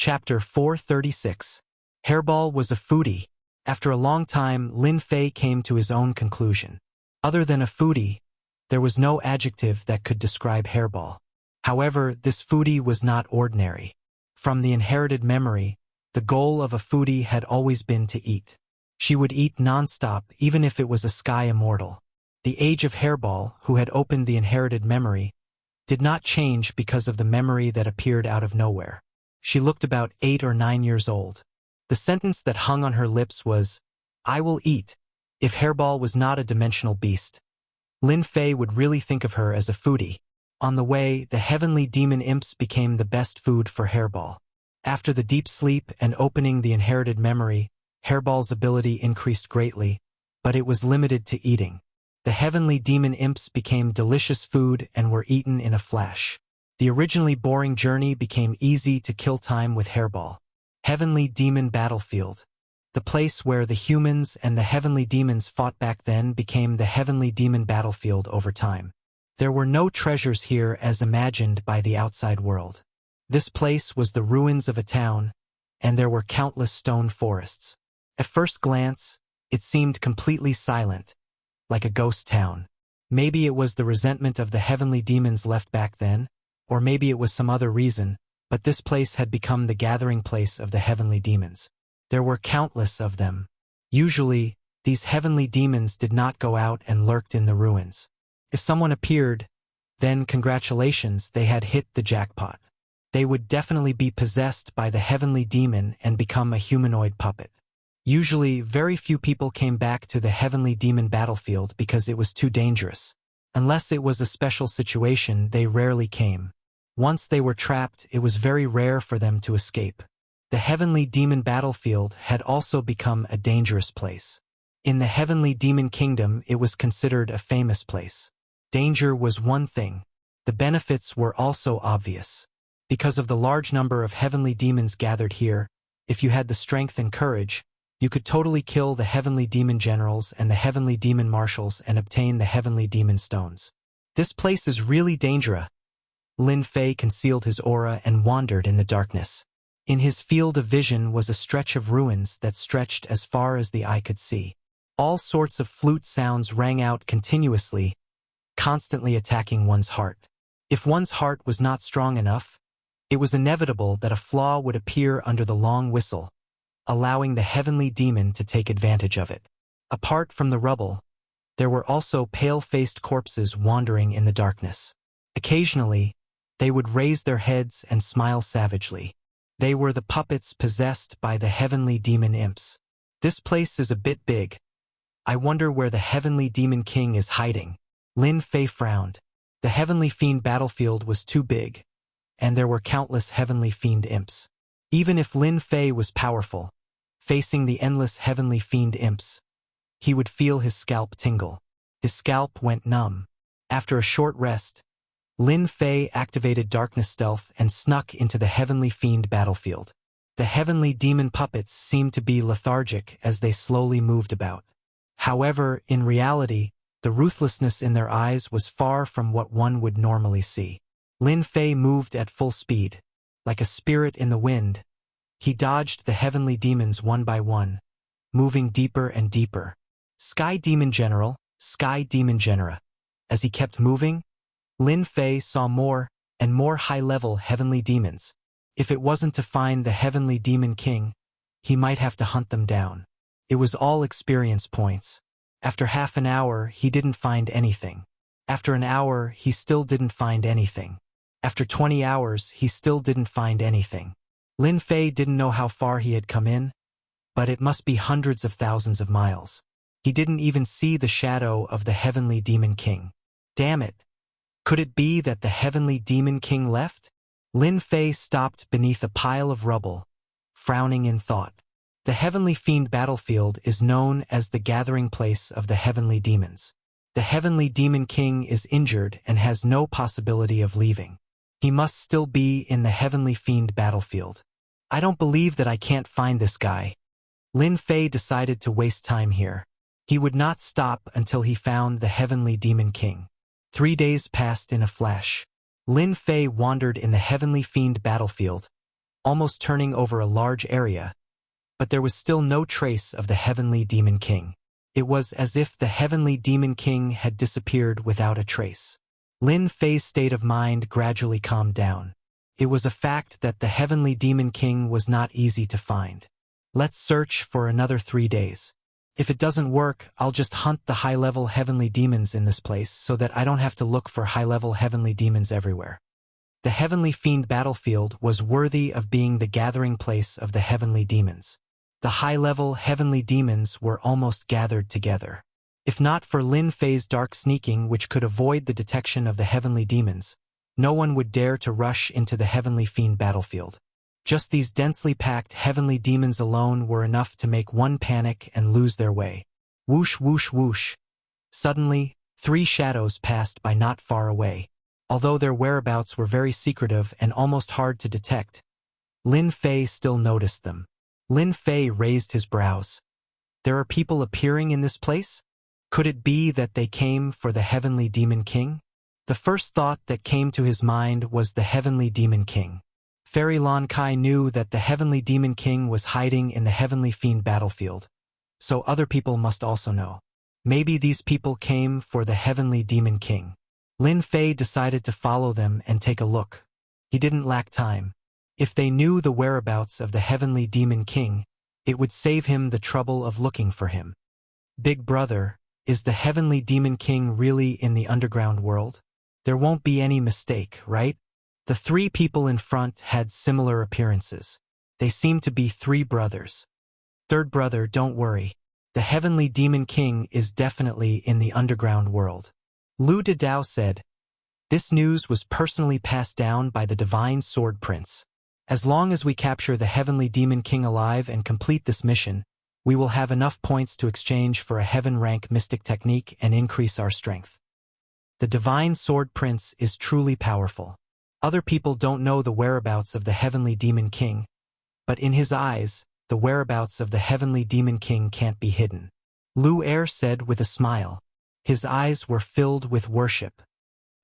Chapter 436. Hairball was a foodie. After a long time, Lin Fei came to his own conclusion. Other than a foodie, there was no adjective that could describe Hairball. However, this foodie was not ordinary. From the inherited memory, the goal of a foodie had always been to eat. She would eat non-stop even if it was a sky immortal. The age of Hairball, who had opened the inherited memory, did not change because of the memory that appeared out of nowhere. She looked about 8 or 9 years old. The sentence that hung on her lips was, "I will eat." If Hairball was not a dimensional beast, Lin Fei would really think of her as a foodie. On the way, the heavenly demon imps became the best food for Hairball. After the deep sleep and opening the inherited memory, Hairball's ability increased greatly, but it was limited to eating. The heavenly demon imps became delicious food and were eaten in a flash. The originally boring journey became easy to kill time with Hairball. Heavenly Demon Battlefield. The place where the humans and the heavenly demons fought back then became the Heavenly Demon Battlefield over time. There were no treasures here as imagined by the outside world. This place was the ruins of a town, and there were countless stone forests. At first glance, it seemed completely silent, like a ghost town. Maybe it was the resentment of the heavenly demons left back then, or maybe it was some other reason, but this place had become the gathering place of the heavenly demons. There were countless of them. Usually, these heavenly demons did not go out and lurked in the ruins. If someone appeared, then congratulations, they had hit the jackpot. They would definitely be possessed by the heavenly demon and become a humanoid puppet. Usually, very few people came back to the heavenly demon battlefield because it was too dangerous. Unless it was a special situation, they rarely came. Once they were trapped, it was very rare for them to escape. The heavenly demon battlefield had also become a dangerous place. In the heavenly demon kingdom, it was considered a famous place. Danger was one thing. The benefits were also obvious. Because of the large number of heavenly demons gathered here, if you had the strength and courage, you could totally kill the heavenly demon generals and the heavenly demon marshals and obtain the heavenly demon stones. This place is really dangerous. Lin Fei concealed his aura and wandered in the darkness. In his field of vision was a stretch of ruins that stretched as far as the eye could see. All sorts of flute sounds rang out continuously, constantly attacking one's heart. If one's heart was not strong enough, it was inevitable that a flaw would appear under the long whistle, allowing the heavenly demon to take advantage of it. Apart from the rubble, there were also pale-faced corpses wandering in the darkness. Occasionally, they would raise their heads and smile savagely. They were the puppets possessed by the heavenly demon imps. This place is a bit big. I wonder where the heavenly demon king is hiding. Lin Fei frowned. The heavenly fiend battlefield was too big, and there were countless heavenly fiend imps. Even if Lin Fei was powerful, facing the endless heavenly fiend imps, he would feel his scalp tingle. His scalp went numb. After a short rest, Lin Fei activated darkness stealth and snuck into the heavenly fiend battlefield. The heavenly demon puppets seemed to be lethargic as they slowly moved about. However, in reality, the ruthlessness in their eyes was far from what one would normally see. Lin Fei moved at full speed. Like a spirit in the wind, he dodged the heavenly demons one by one, moving deeper and deeper. Sky Demon General, Sky Demon Genera. As he kept moving, Lin Fei saw more and more high-level heavenly demons. If it wasn't to find the heavenly demon king, he might have to hunt them down. It was all experience points. After half an hour, he didn't find anything. After an hour, he still didn't find anything. After 20 hours, he still didn't find anything. Lin Fei didn't know how far he had come in, but it must be hundreds of thousands of miles. He didn't even see the shadow of the heavenly demon king. Damn it! Could it be that the heavenly demon king left? Lin Fei stopped beneath a pile of rubble, frowning in thought. The heavenly fiend battlefield is known as the gathering place of the heavenly demons. The heavenly demon king is injured and has no possibility of leaving. He must still be in the heavenly fiend battlefield. I don't believe that I can't find this guy. Lin Fei decided to waste time here. He would not stop until he found the heavenly demon king. 3 days passed in a flash. Lin Fei wandered in the heavenly fiend battlefield, almost turning over a large area, but there was still no trace of the Heavenly Demon King. It was as if the Heavenly Demon King had disappeared without a trace. Lin Fei's state of mind gradually calmed down. It was a fact that the Heavenly Demon King was not easy to find. Let's search for another 3 days. If it doesn't work, I'll just hunt the high-level heavenly demons in this place so that I don't have to look for high-level heavenly demons everywhere. The Heavenly Fiend battlefield was worthy of being the gathering place of the heavenly demons. The high-level heavenly demons were almost gathered together. If not for Lin Fei's dark sneaking, which could avoid the detection of the heavenly demons, no one would dare to rush into the Heavenly Fiend battlefield. Just these densely packed heavenly demons alone were enough to make one panic and lose their way. Whoosh, whoosh, whoosh. Suddenly, 3 shadows passed by not far away. Although their whereabouts were very secretive and almost hard to detect, Lin Fei still noticed them. Lin Fei raised his brows. There are people appearing in this place? Could it be that they came for the Heavenly Demon King? The first thought that came to his mind was the Heavenly Demon King. Fairy Lon Kai knew that the Heavenly Demon King was hiding in the Heavenly Fiend battlefield, so other people must also know. Maybe these people came for the Heavenly Demon King. Lin Fei decided to follow them and take a look. He didn't lack time. If they knew the whereabouts of the Heavenly Demon King, it would save him the trouble of looking for him. Big brother, is the Heavenly Demon King really in the underground world? There won't be any mistake, right? The 3 people in front had similar appearances. They seemed to be 3 brothers. Third brother, don't worry. The Heavenly Demon King is definitely in the underground world. Lu Didao said, "This news was personally passed down by the Divine Sword Prince. As long as we capture the Heavenly Demon King alive and complete this mission, we will have enough points to exchange for a heaven-rank mystic technique and increase our strength." The Divine Sword Prince is truly powerful. Other people don't know the whereabouts of the Heavenly Demon King, but in his eyes, the whereabouts of the Heavenly Demon King can't be hidden. Lu Er said with a smile. His eyes were filled with worship.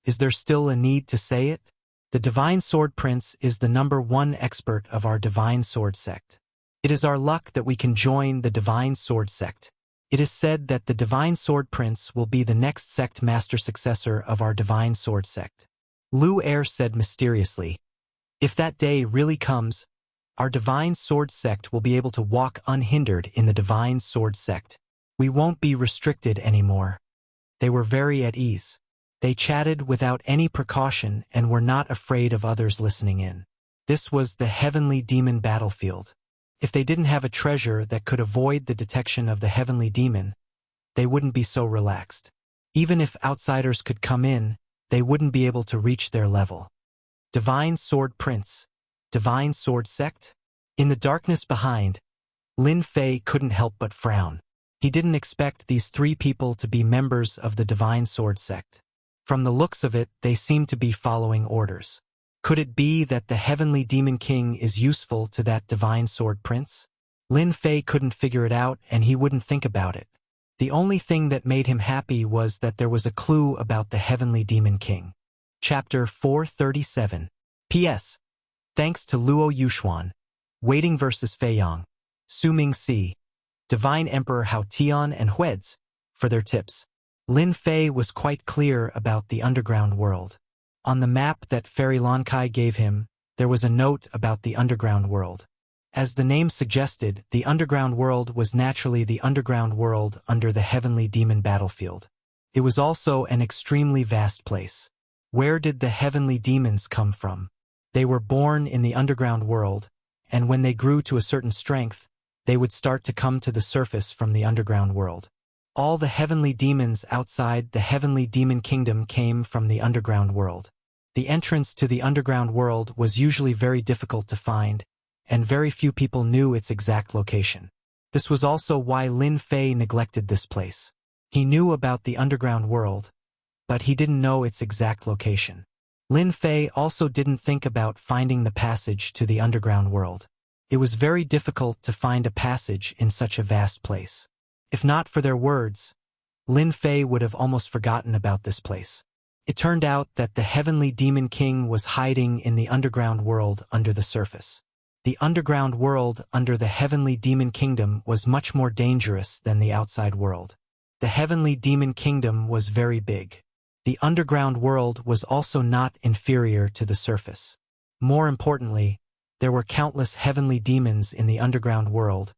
Is there still a need to say it? The Divine Sword Prince is the #1 expert of our Divine Sword sect. It is our luck that we can join the Divine Sword sect. It is said that the Divine Sword Prince will be the next sect master successor of our Divine Sword sect. Lu Er said mysteriously, "If that day really comes, our Divine Sword sect will be able to walk unhindered in the Divine Sword sect. We won't be restricted anymore." They were very at ease. They chatted without any precaution and were not afraid of others listening in. This was the Heavenly Demon battlefield. If they didn't have a treasure that could avoid the detection of the Heavenly Demon, they wouldn't be so relaxed. Even if outsiders could come in, they wouldn't be able to reach their level. Divine Sword Prince, Divine Sword Sect? In the darkness behind, Lin Fei couldn't help but frown. He didn't expect these 3 people to be members of the Divine Sword Sect. From the looks of it, they seemed to be following orders. Could it be that the Heavenly Demon King is useful to that Divine Sword Prince? Lin Fei couldn't figure it out, and he wouldn't think about it. The only thing that made him happy was that there was a clue about the Heavenly Demon King. Chapter 437. P.S. Thanks to Luo Yuxuan, Waiting vs. Feiyang, Su Mingxi, Divine Emperor Hao Tian and Hueds, for their tips. Lin Fei was quite clear about the underground world. On the map that Fairy Lon Kai gave him, there was a note about the underground world. As the name suggested, the underground world was naturally the underground world under the Heavenly Demon battlefield. It was also an extremely vast place. Where did the heavenly demons come from? They were born in the underground world, and when they grew to a certain strength, they would start to come to the surface from the underground world. All the heavenly demons outside the Heavenly Demon Kingdom came from the underground world. The entrance to the underground world was usually very difficult to find, and very few people knew its exact location. This was also why Lin Fei neglected this place. He knew about the underground world, but he didn't know its exact location. Lin Fei also didn't think about finding the passage to the underground world. It was very difficult to find a passage in such a vast place. If not for their words, Lin Fei would have almost forgotten about this place. It turned out that the Heavenly Demon King was hiding in the underground world under the surface. The underground world under the heavenly demon kingdom was much more dangerous than the outside world. The heavenly demon kingdom was very big. The underground world was also not inferior to the surface. More importantly, there were countless heavenly demons in the underground world,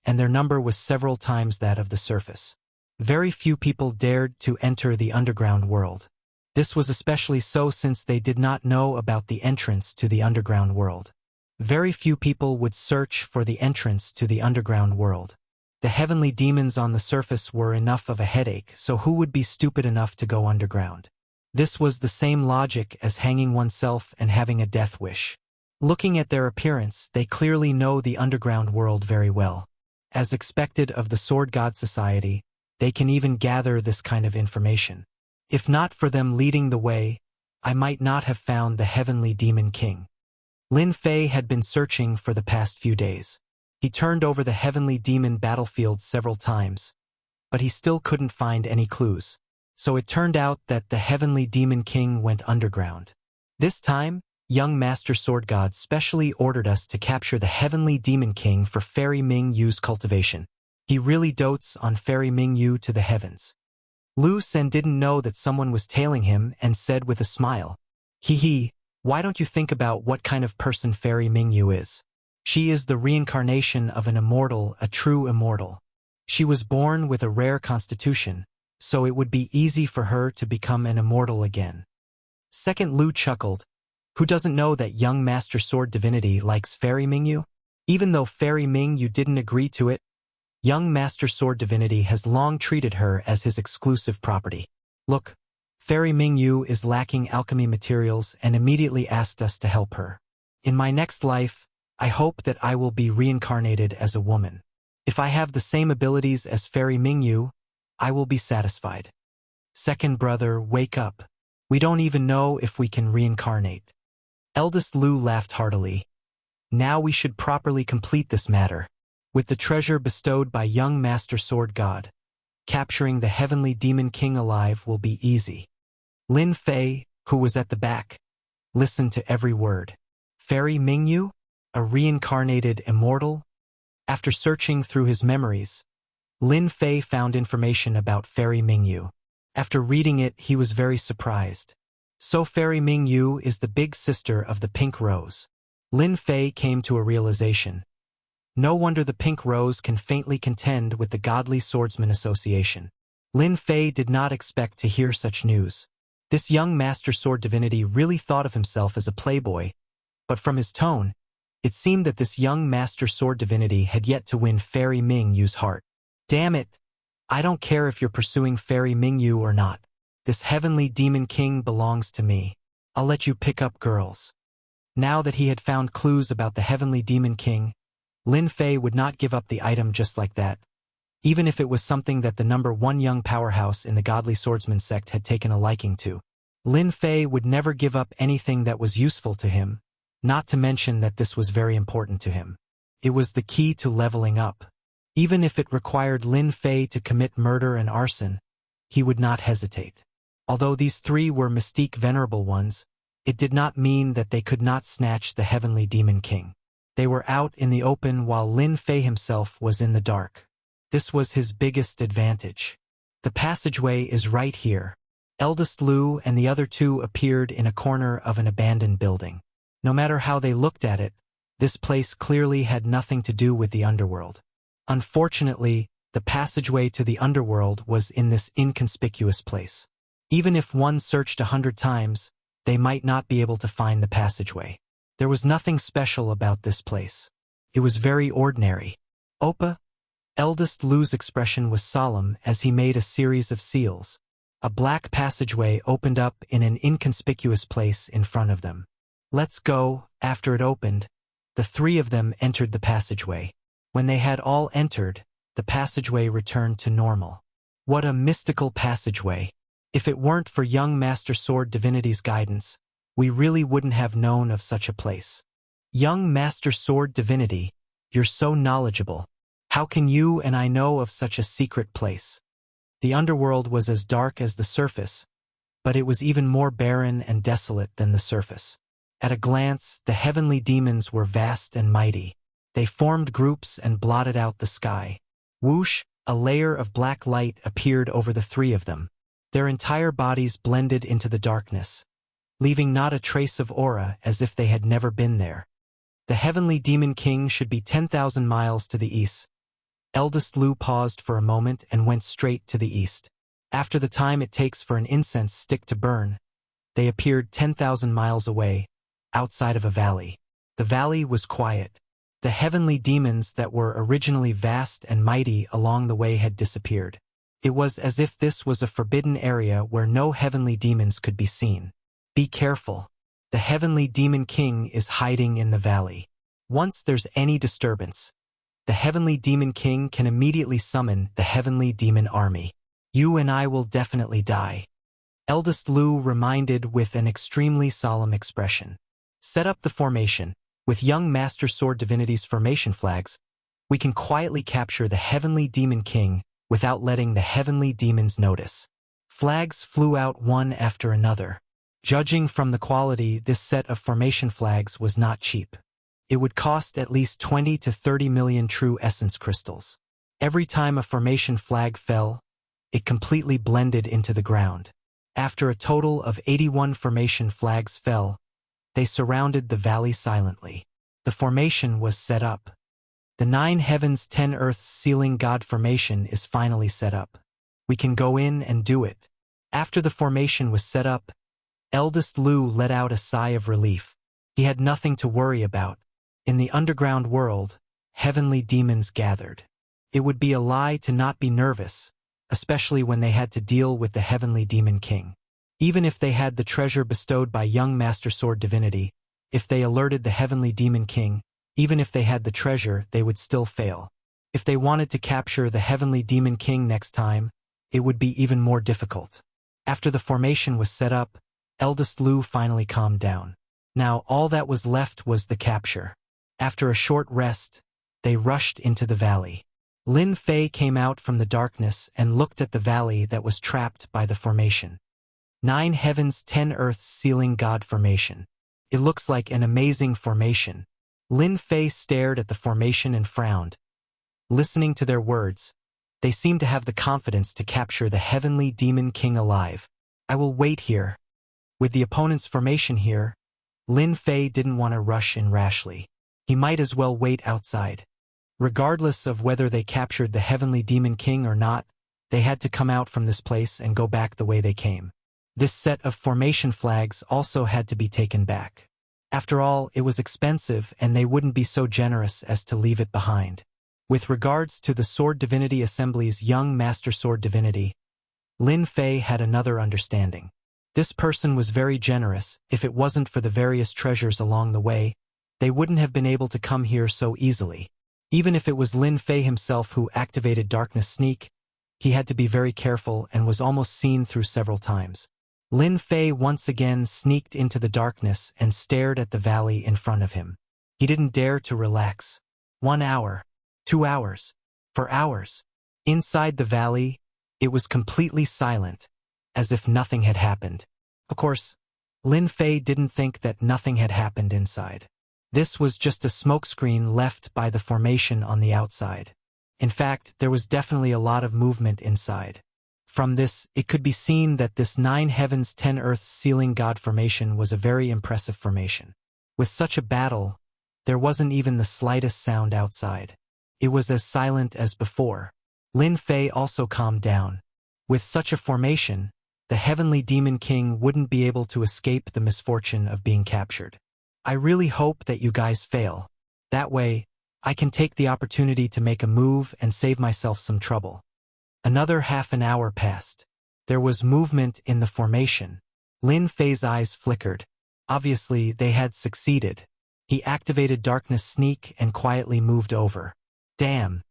and their number was several times that of the surface. Very few people dared to enter the underground world. This was especially so since they did not know about the entrance to the underground world. Very few people would search for the entrance to the underground world. The heavenly demons on the surface were enough of a headache, so who would be stupid enough to go underground? This was the same logic as hanging oneself and having a death wish. Looking at their appearance, they clearly know the underground world very well. As expected of the Sword God Society, they can even gather this kind of information. If not for them leading the way, I might not have found the heavenly demon king. Lin Fei had been searching for the past few days. He turned over the heavenly demon battlefield several times, but he still couldn't find any clues. So it turned out that the heavenly demon king went underground. This time, young Master Sword God specially ordered us to capture the heavenly demon king for Fairy Ming Yu's cultivation. He really dotes on Fairy Ming Yu to the heavens. Lu Sen didn't know that someone was tailing him and said with a smile, "Hee, why don't you think about what kind of person Fairy Ming Yu is? She is the reincarnation of an immortal, a true immortal. She was born with a rare constitution, so it would be easy for her to become an immortal again." Second Lu chuckled. Who doesn't know that young Master Sword Divinity likes Fairy Ming Yu? Even though Fairy Ming Yu didn't agree to it, young Master Sword Divinity has long treated her as his exclusive property. Look, Fairy Ming Yu is lacking alchemy materials and immediately asked us to help her. In my next life, I hope that I will be reincarnated as a woman. If I have the same abilities as Fairy Ming Yu, I will be satisfied. Second brother, wake up. We don't even know if we can reincarnate. Eldest Lu laughed heartily. Now we should properly complete this matter. With the treasure bestowed by young Master Sword God, capturing the heavenly demon king alive will be easy. Lin Fei, who was at the back, listened to every word. Fairy Ming Yu? A reincarnated immortal? After searching through his memories, Lin Fei found information about Fairy Ming Yu. After reading it, he was very surprised. So Fairy Ming Yu is the big sister of the Pink Rose. Lin Fei came to a realization. No wonder the Pink Rose can faintly contend with the Godly Swordsman Association. Lin Fei did not expect to hear such news. This young Master Sword Divinity really thought of himself as a playboy, but from his tone, it seemed that this young Master Sword Divinity had yet to win Fairy Ming Yu's heart. Damn it! I don't care if you're pursuing Fairy Ming Yu or not. This heavenly demon king belongs to me. I'll let you pick up girls. Now that he had found clues about the heavenly demon king, Lin Fei would not give up the item just like that, even if it was something that the number one young powerhouse in the Godly Swordsman sect had taken a liking to. Lin Fei would never give up anything that was useful to him, not to mention that this was very important to him. It was the key to leveling up. Even if it required Lin Fei to commit murder and arson, he would not hesitate. Although these three were mystique venerable ones, it did not mean that they could not snatch the heavenly demon king. They were out in the open while Lin Fei himself was in the dark. This was his biggest advantage. The passageway is right here. Eldest Lu and the other two appeared in a corner of an abandoned building. No matter how they looked at it, this place clearly had nothing to do with the underworld. Unfortunately, the passageway to the underworld was in this inconspicuous place. Even if one searched 100 times, they might not be able to find the passageway. There was nothing special about this place. It was very ordinary. Oppa? Eldest Lu's expression was solemn as he made a series of seals. A black passageway opened up in an inconspicuous place in front of them. Let's go. After it opened, the three of them entered the passageway. When they had all entered, the passageway returned to normal. What a mystical passageway. If it weren't for young Master Sword Divinity's guidance, we really wouldn't have known of such a place. Young Master Sword Divinity, you're so knowledgeable. How can you and I know of such a secret place? The underworld was as dark as the surface, but it was even more barren and desolate than the surface. At a glance, the heavenly demons were vast and mighty. They formed groups and blotted out the sky. Whoosh, a layer of black light appeared over the three of them. Their entire bodies blended into the darkness, leaving not a trace of aura, as if they had never been there. The heavenly demon king should be 10,000 miles to the east. Eldest Lu paused for a moment and went straight to the east. After the time it takes for an incense stick to burn, they appeared 10,000 miles away, outside of a valley. The valley was quiet. The heavenly demons that were originally vast and mighty along the way had disappeared. It was as if this was a forbidden area where no heavenly demons could be seen. Be careful. The heavenly demon king is hiding in the valley. Once there's any disturbance, the heavenly demon king can immediately summon the heavenly demon army. You and I will definitely die. Eldest Lu reminded with an extremely solemn expression. Set up the formation. With young Master Sword Divinity's formation flags, we can quietly capture the heavenly demon king without letting the heavenly demons notice. Flags flew out one after another. Judging from the quality, this set of formation flags was not cheap. It would cost at least 20 to 30 million true essence crystals. Every time a formation flag fell, it completely blended into the ground. After a total of 81 formation flags fell, they surrounded the valley silently. The formation was set up. The 9 heavens 10 earths sealing God formation is finally set up. We can go in and do it. After the formation was set up, Eldest Lu let out a sigh of relief. He had nothing to worry about. In the underground world, heavenly demons gathered. It would be a lie to not be nervous, especially when they had to deal with the heavenly demon king. Even if they had the treasure bestowed by young Master Sword Divinity, if they alerted the heavenly demon king, even if they had the treasure, they would still fail. If they wanted to capture the heavenly demon king next time, it would be even more difficult. After the formation was set up, Eldest Lu finally calmed down. Now all that was left was the capture. After a short rest, they rushed into the valley. Lin Fei came out from the darkness and looked at the valley that was trapped by the formation. 9 heavens 10 earths sealing God formation. It looks like an amazing formation. Lin Fei stared at the formation and frowned. Listening to their words, they seemed to have the confidence to capture the heavenly demon king alive. I will wait here. With the opponent's formation here, Lin Fei didn't want to rush in rashly. He might as well wait outside. Regardless of whether they captured the heavenly demon king or not, they had to come out from this place and go back the way they came. This set of formation flags also had to be taken back. After all, it was expensive and they wouldn't be so generous as to leave it behind. With regards to the Sword Divinity Assembly's young Master Sword Divinity, Lin Fei had another understanding. This person was very generous. If it wasn't for the various treasures along the way, they wouldn't have been able to come here so easily. Even if it was Lin Fei himself who activated Darkness Sneak, he had to be very careful and was almost seen through several times. Lin Fei once again sneaked into the darkness and stared at the valley in front of him. He didn't dare to relax. 1 hour, 2 hours, for hours. Inside the valley, it was completely silent, as if nothing had happened. Of course, Lin Fei didn't think that nothing had happened inside. This was just a smokescreen left by the formation on the outside. In fact, there was definitely a lot of movement inside. From this, it could be seen that this 9 heavens 10 earths sealing God formation was a very impressive formation. With such a battle, there wasn't even the slightest sound outside. It was as silent as before. Lin Fei also calmed down. With such a formation, the heavenly demon king wouldn't be able to escape the misfortune of being captured. I really hope that you guys fail. That way, I can take the opportunity to make a move and save myself some trouble. Another half an hour passed. There was movement in the formation. Lin Fei's eyes flickered. Obviously, they had succeeded. He activated Darkness Sneak and quietly moved over. Damn!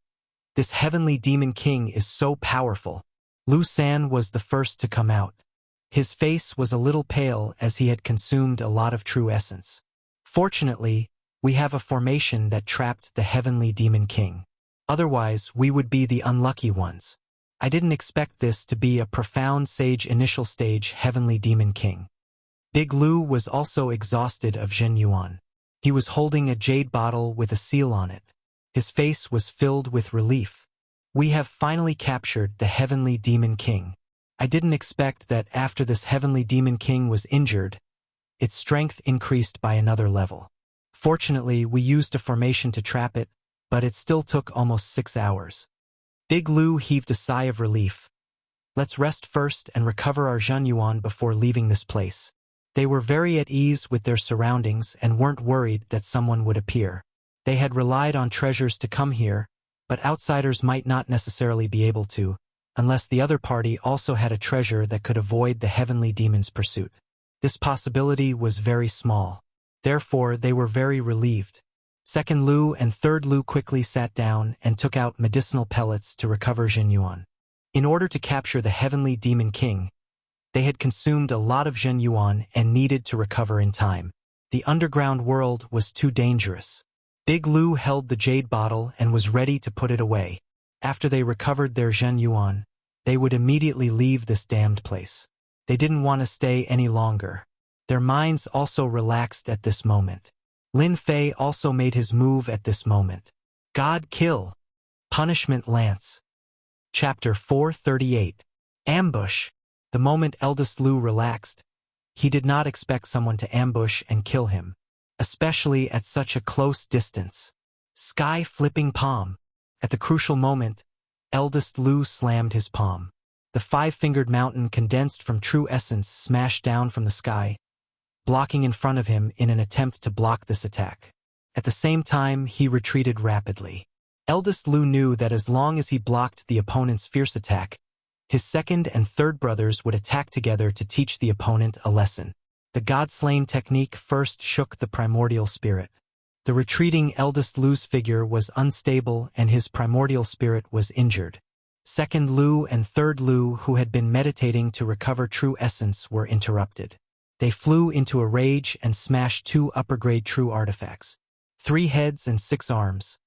This heavenly demon king is so powerful. Lu San was the first to come out. His face was a little pale as he had consumed a lot of true essence. Fortunately, we have a formation that trapped the heavenly demon king. Otherwise, we would be the unlucky ones. I didn't expect this to be a profound sage initial stage heavenly demon king. Big Lu was also exhausted of Zhen Yuan. He was holding a jade bottle with a seal on it. His face was filled with relief. We have finally captured the Heavenly Demon King. I didn't expect that after this Heavenly Demon King was injured, its strength increased by another level. Fortunately, we used a formation to trap it, but it still took almost 6 hours. Big Lu heaved a sigh of relief. Let's rest first and recover our Zhen Yuan before leaving this place. They were very at ease with their surroundings and weren't worried that someone would appear. They had relied on treasures to come here, but outsiders might not necessarily be able to, unless the other party also had a treasure that could avoid the heavenly demon's pursuit. This possibility was very small. Therefore, they were very relieved. Second Lu and Third Lu quickly sat down and took out medicinal pellets to recover Zhen Yuan. In order to capture the Heavenly Demon King, they had consumed a lot of Zhen Yuan and needed to recover in time. The underground world was too dangerous. Big Lu held the jade bottle and was ready to put it away. After they recovered their Zhen Yuan, they would immediately leave this damned place. They didn't want to stay any longer. Their minds also relaxed at this moment. Lin Fei also made his move at this moment. God Kill. Punishment Lance. Chapter 438. Ambush. The moment eldest Lu relaxed, he did not expect someone to ambush and kill him, especially at such a close distance. Sky-flipping palm. At the crucial moment, eldest Lu slammed his palm. The five-fingered mountain condensed from true essence smashed down from the sky, blocking in front of him in an attempt to block this attack. At the same time, he retreated rapidly. Eldest Lu knew that as long as he blocked the opponent's fierce attack, his second and third brothers would attack together to teach the opponent a lesson. The God-slain technique first shook the primordial spirit. The retreating eldest Lu's figure was unstable and his primordial spirit was injured. Second Lu and third Lu, who had been meditating to recover true essence, were interrupted. They flew into a rage and smashed 2 upper-grade true artifacts. 3 heads and 6 arms.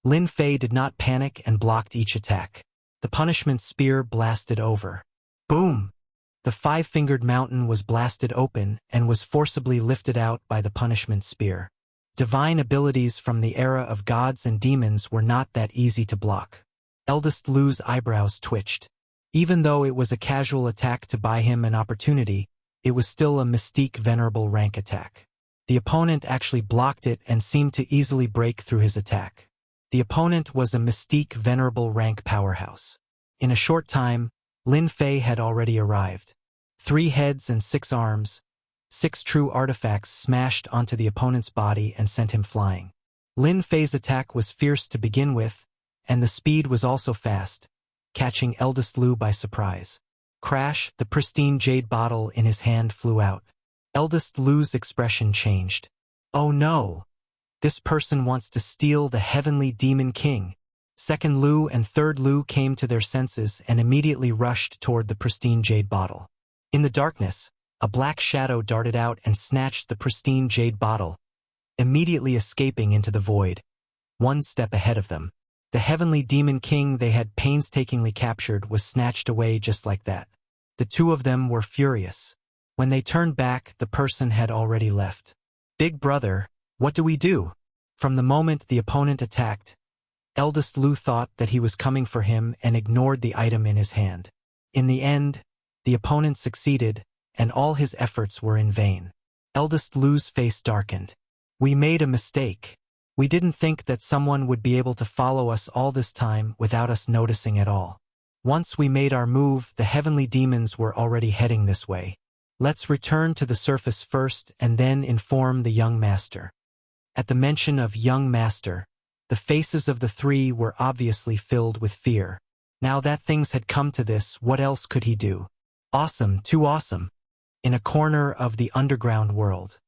Lin Fei did not panic and blocked each attack. The punishment spear blasted over. Boom! The five-fingered mountain was blasted open and was forcibly lifted out by the punishment spear. Divine abilities from the era of gods and demons were not that easy to block. Eldest Lu's eyebrows twitched. Even though it was a casual attack to buy him an opportunity, it was still a mystique venerable rank attack. The opponent actually blocked it and seemed to easily break through his attack. The opponent was a mystique venerable rank powerhouse. In a short time, Lin Fei had already arrived. 3 heads and 6 arms, 6 true artifacts smashed onto the opponent's body and sent him flying. Lin Fei's attack was fierce to begin with, and the speed was also fast, catching eldest Lu by surprise. Crash, the pristine jade bottle in his hand flew out. Eldest Lu's expression changed. Oh no! This person wants to steal the Heavenly Demon King. Second Lu and third Lu came to their senses and immediately rushed toward the pristine jade bottle. In the darkness, a black shadow darted out and snatched the pristine jade bottle, immediately escaping into the void. 1 step ahead of them. The Heavenly Demon King they had painstakingly captured was snatched away just like that. The 2 of them were furious. When they turned back, the person had already left. Big brother, what do we do? From the moment the opponent attacked, eldest Lu thought that he was coming for him and ignored the item in his hand. In the end, the opponent succeeded, and all his efforts were in vain. Eldest Lu's face darkened. We made a mistake. We didn't think that someone would be able to follow us all this time without us noticing at all. Once we made our move, the heavenly demons were already heading this way. Let's return to the surface first and then inform the young master. At the mention of young master, the faces of the 3 were obviously filled with fear. Now that things had come to this, what else could he do? Awesome, too awesome. In a corner of the underground world,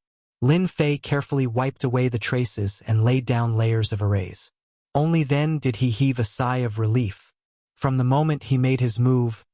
Lin Fei carefully wiped away the traces and laid down layers of arrays. Only then did he heave a sigh of relief. From the moment he made his move,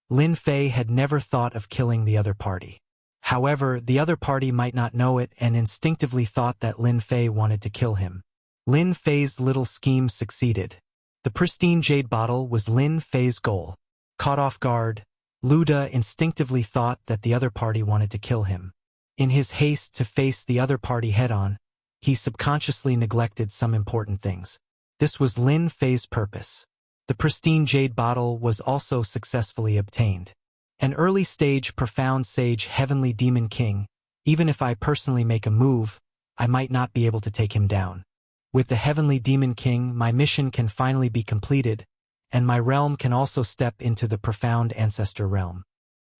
Lin Fei had never thought of killing the other party. However, the other party might not know it and instinctively thought that Lin Fei wanted to kill him. Lin Fei's little scheme succeeded. The pristine jade bottle was Lin Fei's goal. Caught off guard, Luda instinctively thought that the other party wanted to kill him. In his haste to face the other party head-on, he subconsciously neglected some important things. This was Lin Fei's purpose. The pristine jade bottle was also successfully obtained. An early-stage profound sage heavenly demon king, even if I personally make a move, I might not be able to take him down. With the heavenly demon king, my mission can finally be completed, and my realm can also step into the profound ancestor realm.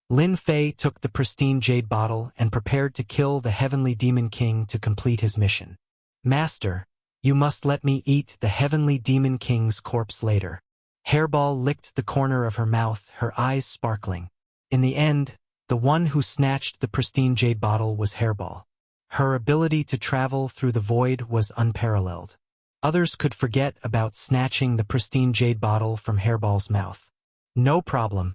Lin Fei took the pristine jade bottle and prepared to kill the heavenly demon king to complete his mission. Master, you must let me eat the heavenly demon king's corpse later. Hairball licked the corner of her mouth, her eyes sparkling. In the end, the one who snatched the pristine jade bottle was Hairball. Her ability to travel through the void was unparalleled. Others could forget about snatching the pristine jade bottle from Hairball's mouth. No problem.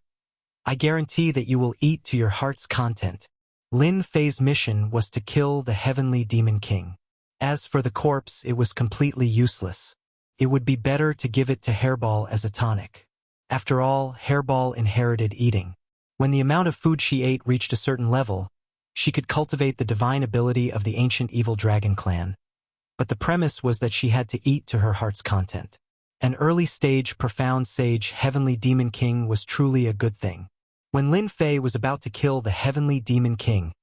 I guarantee that you will eat to your heart's content. Lin Fei's mission was to kill the heavenly demon king. As for the corpse, it was completely useless. It would be better to give it to Hairball as a tonic. After all, Hairball inherited eating. When the amount of food she ate reached a certain level, she could cultivate the divine ability of the ancient evil dragon clan. But the premise was that she had to eat to her heart's content. An early-stage, profound sage heavenly demon king was truly a good thing. When Lin Fei was about to kill the heavenly demon king,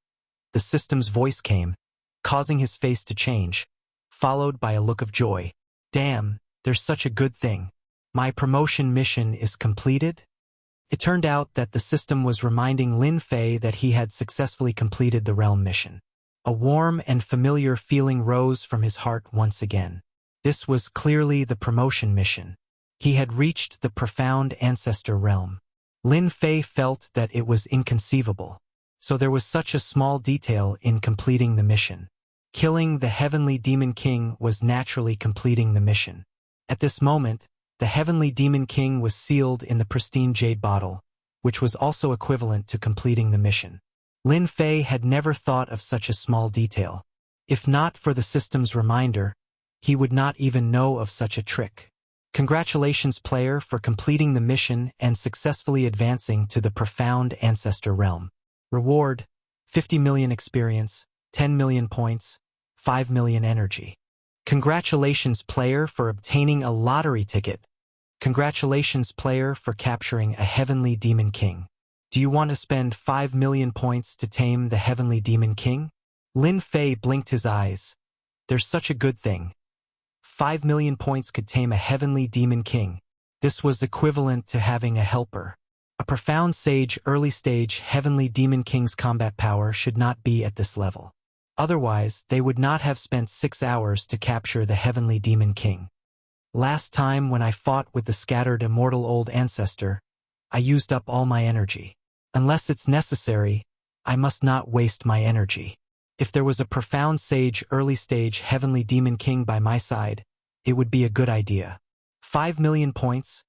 the system's voice came, causing his face to change, followed by a look of joy. Damn, there's such a good thing. My promotion mission is completed? It turned out that the system was reminding Lin Fei that he had successfully completed the realm mission. A warm and familiar feeling rose from his heart once again. This was clearly the promotion mission. He had reached the profound ancestor realm. Lin Fei felt that it was inconceivable. So there was such a small detail in completing the mission. Killing the heavenly demon king was naturally completing the mission. At this moment, the heavenly demon king was sealed in the pristine jade bottle, which was also equivalent to completing the mission. Lin Fei had never thought of such a small detail. If not for the system's reminder, he would not even know of such a trick. Congratulations, player, for completing the mission and successfully advancing to the profound ancestor realm. Reward: 50 million experience, 10 million points, 5 million energy. Congratulations, player, for obtaining a lottery ticket. Congratulations, player, for capturing a heavenly demon king. Do you want to spend 5 million points to tame the heavenly demon king? Lin Fei blinked his eyes. There's such a good thing. 5 million points could tame a heavenly demon king. This was equivalent to having a helper. A profound sage early-stage heavenly demon king's combat power should not be at this level. Otherwise, they would not have spent 6 hours to capture the heavenly demon king. Last time when I fought with the scattered immortal old ancestor, I used up all my energy. Unless it's necessary, I must not waste my energy. If there was a profound sage early-stage heavenly demon king by my side, it would be a good idea. 5 million points.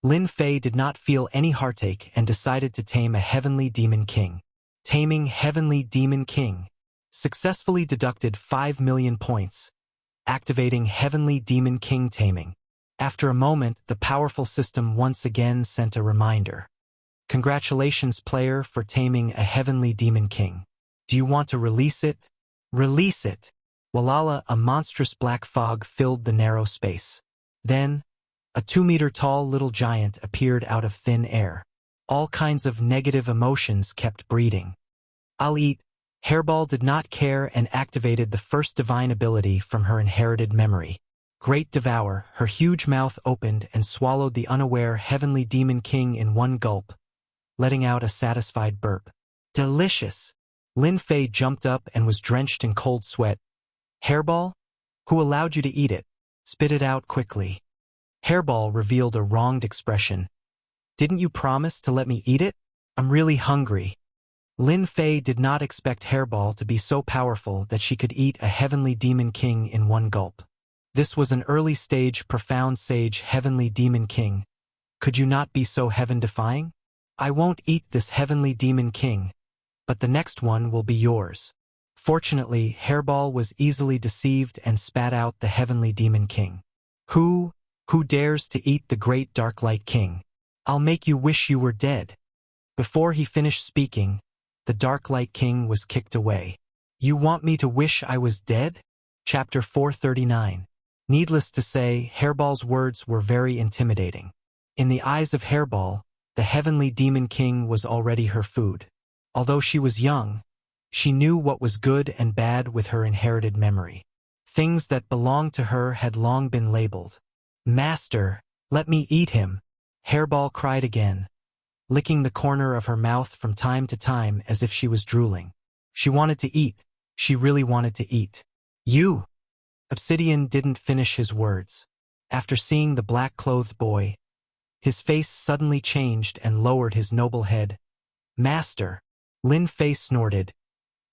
Lin Fei did not feel any heartache and decided to tame a heavenly demon king. Taming heavenly demon king. Successfully deducted 5 million points. Activating heavenly demon king taming. After a moment, the powerful system once again sent a reminder. Congratulations, player, for taming a heavenly demon king. Do you want to release it? Release it! Walala, a monstrous black fog filled the narrow space. Then, a 2-meter-tall little giant appeared out of thin air. All kinds of negative emotions kept breeding. I'll eat. Hairball did not care and activated the first divine ability from her inherited memory. Great Devour, her huge mouth opened and swallowed the unaware heavenly demon king in one gulp, letting out a satisfied burp. Delicious! Lin Fei jumped up and was drenched in cold sweat. Hairball? Who allowed you to eat it? Spit it out quickly. Hairball revealed a wronged expression. Didn't you promise to let me eat it? I'm really hungry. Lin Fei did not expect Hairball to be so powerful that she could eat a heavenly demon king in one gulp. This was an early-stage profound sage heavenly demon king. Could you not be so heaven-defying? I won't eat this heavenly demon king, but the next one will be yours. Fortunately, Hairball was easily deceived and spat out the heavenly demon king. Who dares to eat the great dark light king? I'll make you wish you were dead. Before he finished speaking, the dark light king was kicked away. You want me to wish I was dead? Chapter 439. Needless to say, Hairball's words were very intimidating. In the eyes of Hairball, the heavenly demon king was already her food. Although she was young, she knew what was good and bad with her inherited memory. Things that belonged to her had long been labeled. Master, let me eat him, Hairball cried again, licking the corner of her mouth from time to time as if she was drooling. She wanted to eat. She really wanted to eat. You! Obsidian didn't finish his words. After seeing the black-clothed boy, his face suddenly changed and lowered his noble head. Master! Lin Fei snorted.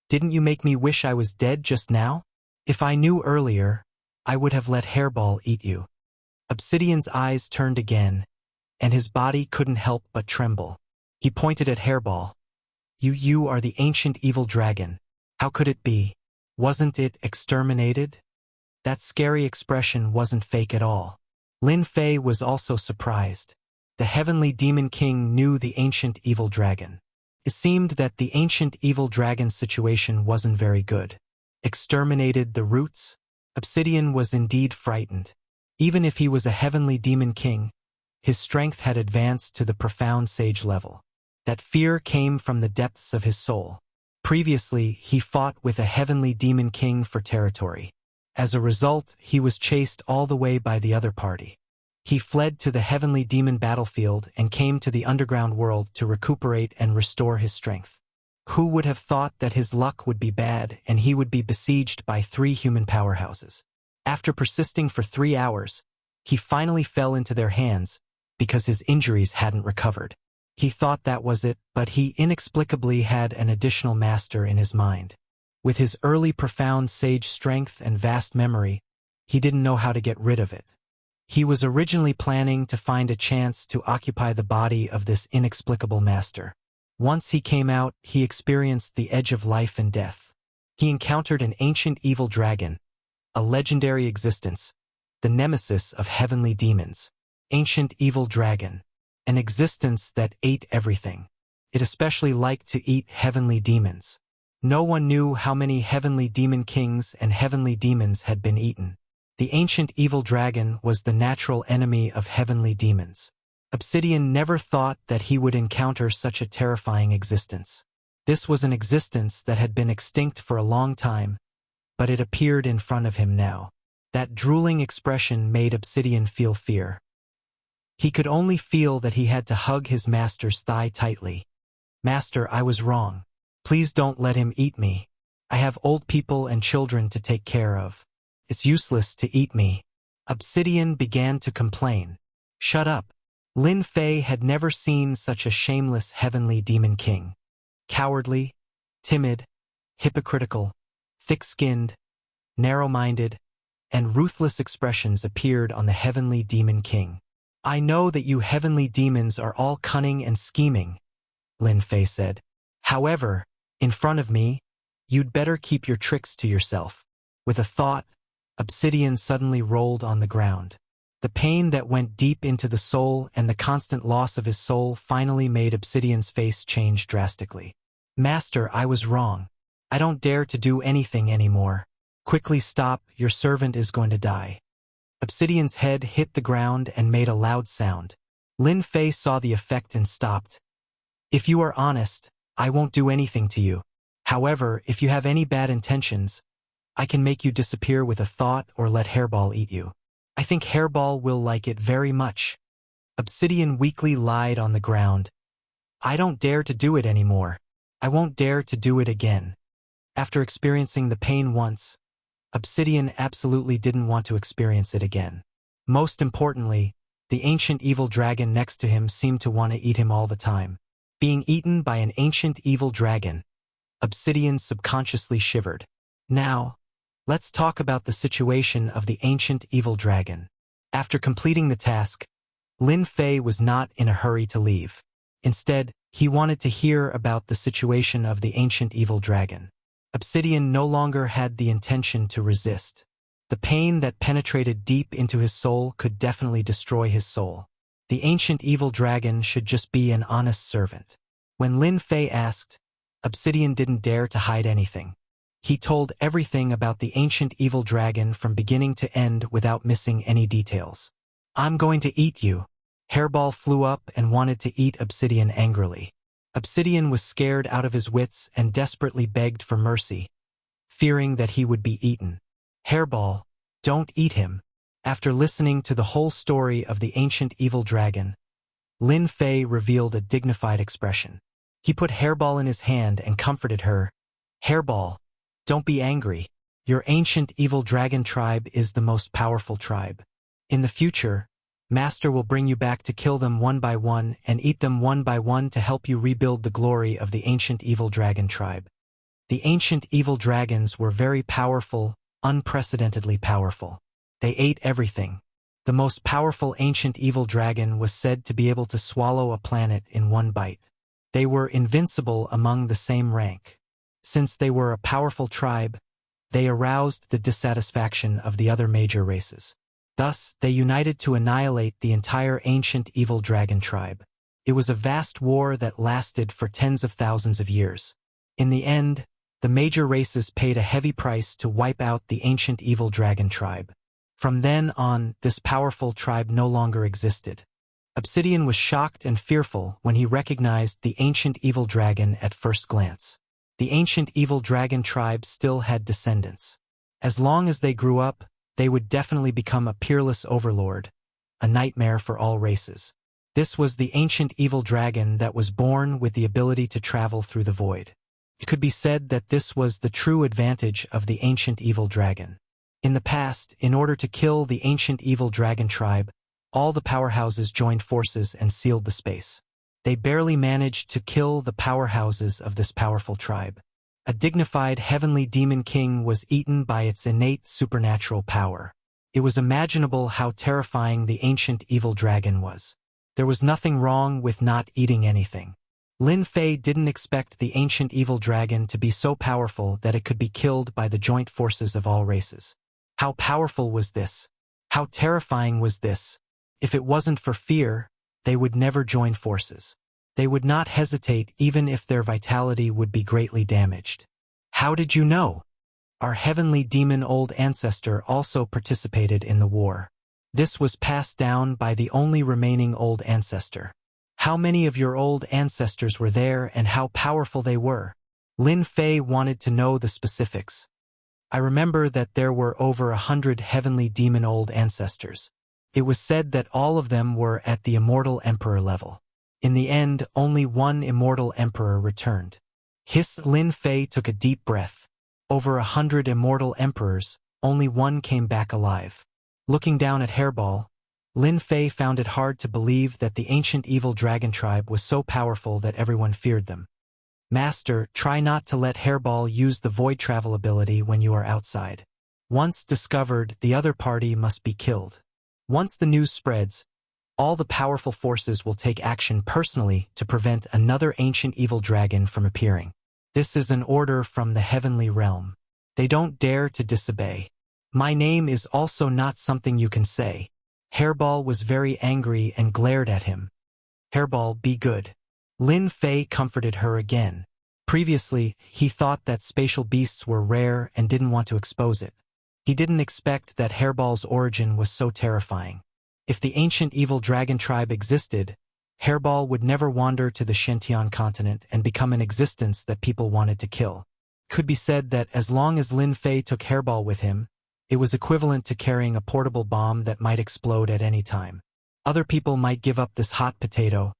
Didn't you make me wish I was dead just now? If I knew earlier, I would have let Hairball eat you. Obsidian's eyes turned again, and his body couldn't help but tremble. He pointed at Hairball. You are the ancient evil dragon. How could it be? Wasn't it exterminated? That scary expression wasn't fake at all. Lin Fei was also surprised. The heavenly demon king knew the ancient evil dragon. It seemed that the ancient evil dragon's situation wasn't very good. Exterminated the roots? Obsidian was indeed frightened. Even if he was a heavenly demon king, his strength had advanced to the profound sage level. That fear came from the depths of his soul. Previously, he fought with a heavenly demon king for territory. As a result, he was chased all the way by the other party. He fled to the heavenly demon battlefield and came to the underground world to recuperate and restore his strength. Who would have thought that his luck would be bad and he would be besieged by 3 human powerhouses? After persisting for 3 hours, he finally fell into their hands because his injuries hadn't recovered. He thought that was it, but he inexplicably had an additional master in his mind. With his early profound sage strength and vast memory, he didn't know how to get rid of it. He was originally planning to find a chance to occupy the body of this inexplicable master. Once he came out, he experienced the edge of life and death. He encountered an ancient evil dragon, a legendary existence, the nemesis of heavenly demons. Ancient evil dragon, an existence that ate everything. It especially liked to eat heavenly demons. No one knew how many heavenly demon kings and heavenly demons had been eaten. The ancient evil dragon was the natural enemy of heavenly demons. Obsidian never thought that he would encounter such a terrifying existence. This was an existence that had been extinct for a long time, but it appeared in front of him now. That drooling expression made Obsidian feel fear. He could only feel that he had to hug his master's thigh tightly. Master, I was wrong. Please don't let him eat me. I have old people and children to take care of. It's useless to eat me. Obsidian began to complain. Shut up. Lin Fei had never seen such a shameless heavenly demon king. Cowardly, timid, hypocritical, thick-skinned, narrow-minded, and ruthless expressions appeared on the heavenly demon king. I know that you heavenly demons are all cunning and scheming, Lin Fei said. However, in front of me, you'd better keep your tricks to yourself. With a thought, Obsidian suddenly rolled on the ground. The pain that went deep into the soul and the constant loss of his soul finally made Obsidian's face change drastically. Master, I was wrong. I don't dare to do anything anymore. Quickly stop, your servant is going to die. Obsidian's head hit the ground and made a loud sound. Lin Fei saw the effect and stopped. If you are honest, I won't do anything to you. However, if you have any bad intentions, I can make you disappear with a thought or let Hairball eat you. I think Hairball will like it very much. Obsidian weakly lied on the ground. I don't dare to do it anymore. I won't dare to do it again. After experiencing the pain once, Obsidian absolutely didn't want to experience it again. Most importantly, the ancient evil dragon next to him seemed to want to eat him all the time. Being eaten by an ancient evil dragon, Obsidian subconsciously shivered. Now, let's talk about the situation of the ancient evil dragon. After completing the task, Lin Fei was not in a hurry to leave. Instead, he wanted to hear about the situation of the ancient evil dragon. Obsidian no longer had the intention to resist. The pain that penetrated deep into his soul could definitely destroy his soul. The ancient evil dragon should just be an honest servant. When Lin Fei asked, Obsidian didn't dare to hide anything. He told everything about the ancient evil dragon from beginning to end without missing any details. I'm going to eat you. Hairball flew up and wanted to eat Obsidian angrily. Obsidian was scared out of his wits and desperately begged for mercy, fearing that he would be eaten. Hairball, don't eat him. After listening to the whole story of the ancient evil dragon, Lin Fei revealed a dignified expression. He put Hairball in his hand and comforted her. Hairball, don't be angry. Your ancient evil dragon tribe is the most powerful tribe. In the future, Master will bring you back to kill them one by one and eat them one by one to help you rebuild the glory of the ancient evil dragon tribe. The ancient evil dragons were very powerful, unprecedentedly powerful. They ate everything. The most powerful ancient evil dragon was said to be able to swallow a planet in one bite. They were invincible among the same rank. Since they were a powerful tribe, they aroused the dissatisfaction of the other major races. Thus, they united to annihilate the entire ancient evil dragon tribe. It was a vast war that lasted for tens of thousands of years. In the end, the major races paid a heavy price to wipe out the ancient evil dragon tribe. From then on, this powerful tribe no longer existed. Obsidian was shocked and fearful when he recognized the ancient evil dragon at first glance. The ancient evil dragon tribe still had descendants. As long as they grew up, they would definitely become a peerless overlord, a nightmare for all races. This was the ancient evil dragon that was born with the ability to travel through the void. It could be said that this was the true advantage of the ancient evil dragon. In the past, in order to kill the ancient evil dragon tribe, all the powerhouses joined forces and sealed the space. They barely managed to kill the powerhouses of this powerful tribe. A dignified heavenly demon king was eaten by its innate supernatural power. It was imaginable how terrifying the ancient evil dragon was. There was nothing wrong with not eating anything. Lin Fei didn't expect the ancient evil dragon to be so powerful that it could be killed by the joint forces of all races. How powerful was this? How terrifying was this? If it wasn't for fear, they would never join forces. They would not hesitate even if their vitality would be greatly damaged. How did you know? Our heavenly demon old ancestor also participated in the war. This was passed down by the only remaining old ancestor. How many of your old ancestors were there and how powerful they were? Lin Fei wanted to know the specifics. I remember that there were over 100 heavenly demon old ancestors. It was said that all of them were at the immortal emperor level. In the end, only one immortal emperor returned. Lin Fei took a deep breath. Over 100 immortal emperors, only one came back alive. Looking down at Hairball, Lin Fei found it hard to believe that the ancient evil dragon tribe was so powerful that everyone feared them. Master, try not to let Hairball use the void travel ability when you are outside. Once discovered, the other party must be killed. Once the news spreads, all the powerful forces will take action personally to prevent another ancient evil dragon from appearing. This is an order from the heavenly realm. They don't dare to disobey. My name is also not something you can say. Hairball was very angry and glared at him. Hairball, be good. Lin Fei comforted her again. Previously, he thought that spatial beasts were rare and didn't want to expose it. He didn't expect that Hairball's origin was so terrifying. If the ancient evil dragon tribe existed, Hairball would never wander to the Shentian continent and become an existence that people wanted to kill. It could be said that as long as Lin Fei took Hairball with him, it was equivalent to carrying a portable bomb that might explode at any time. Other people might give up this hot potato,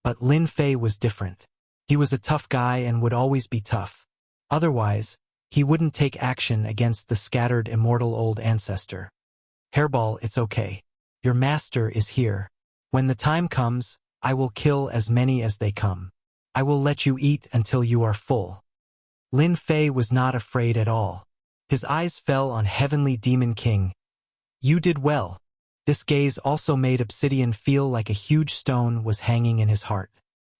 but Lin Fei was different. He was a tough guy and would always be tough. Otherwise, he wouldn't take action against the scattered immortal old ancestor. Hairball, it's okay. Your master is here. When the time comes, I will kill as many as they come. I will let you eat until you are full. Lin Fei was not afraid at all. His eyes fell on Heavenly Demon King. You did well. This gaze also made Obsidian feel like a huge stone was hanging in his heart.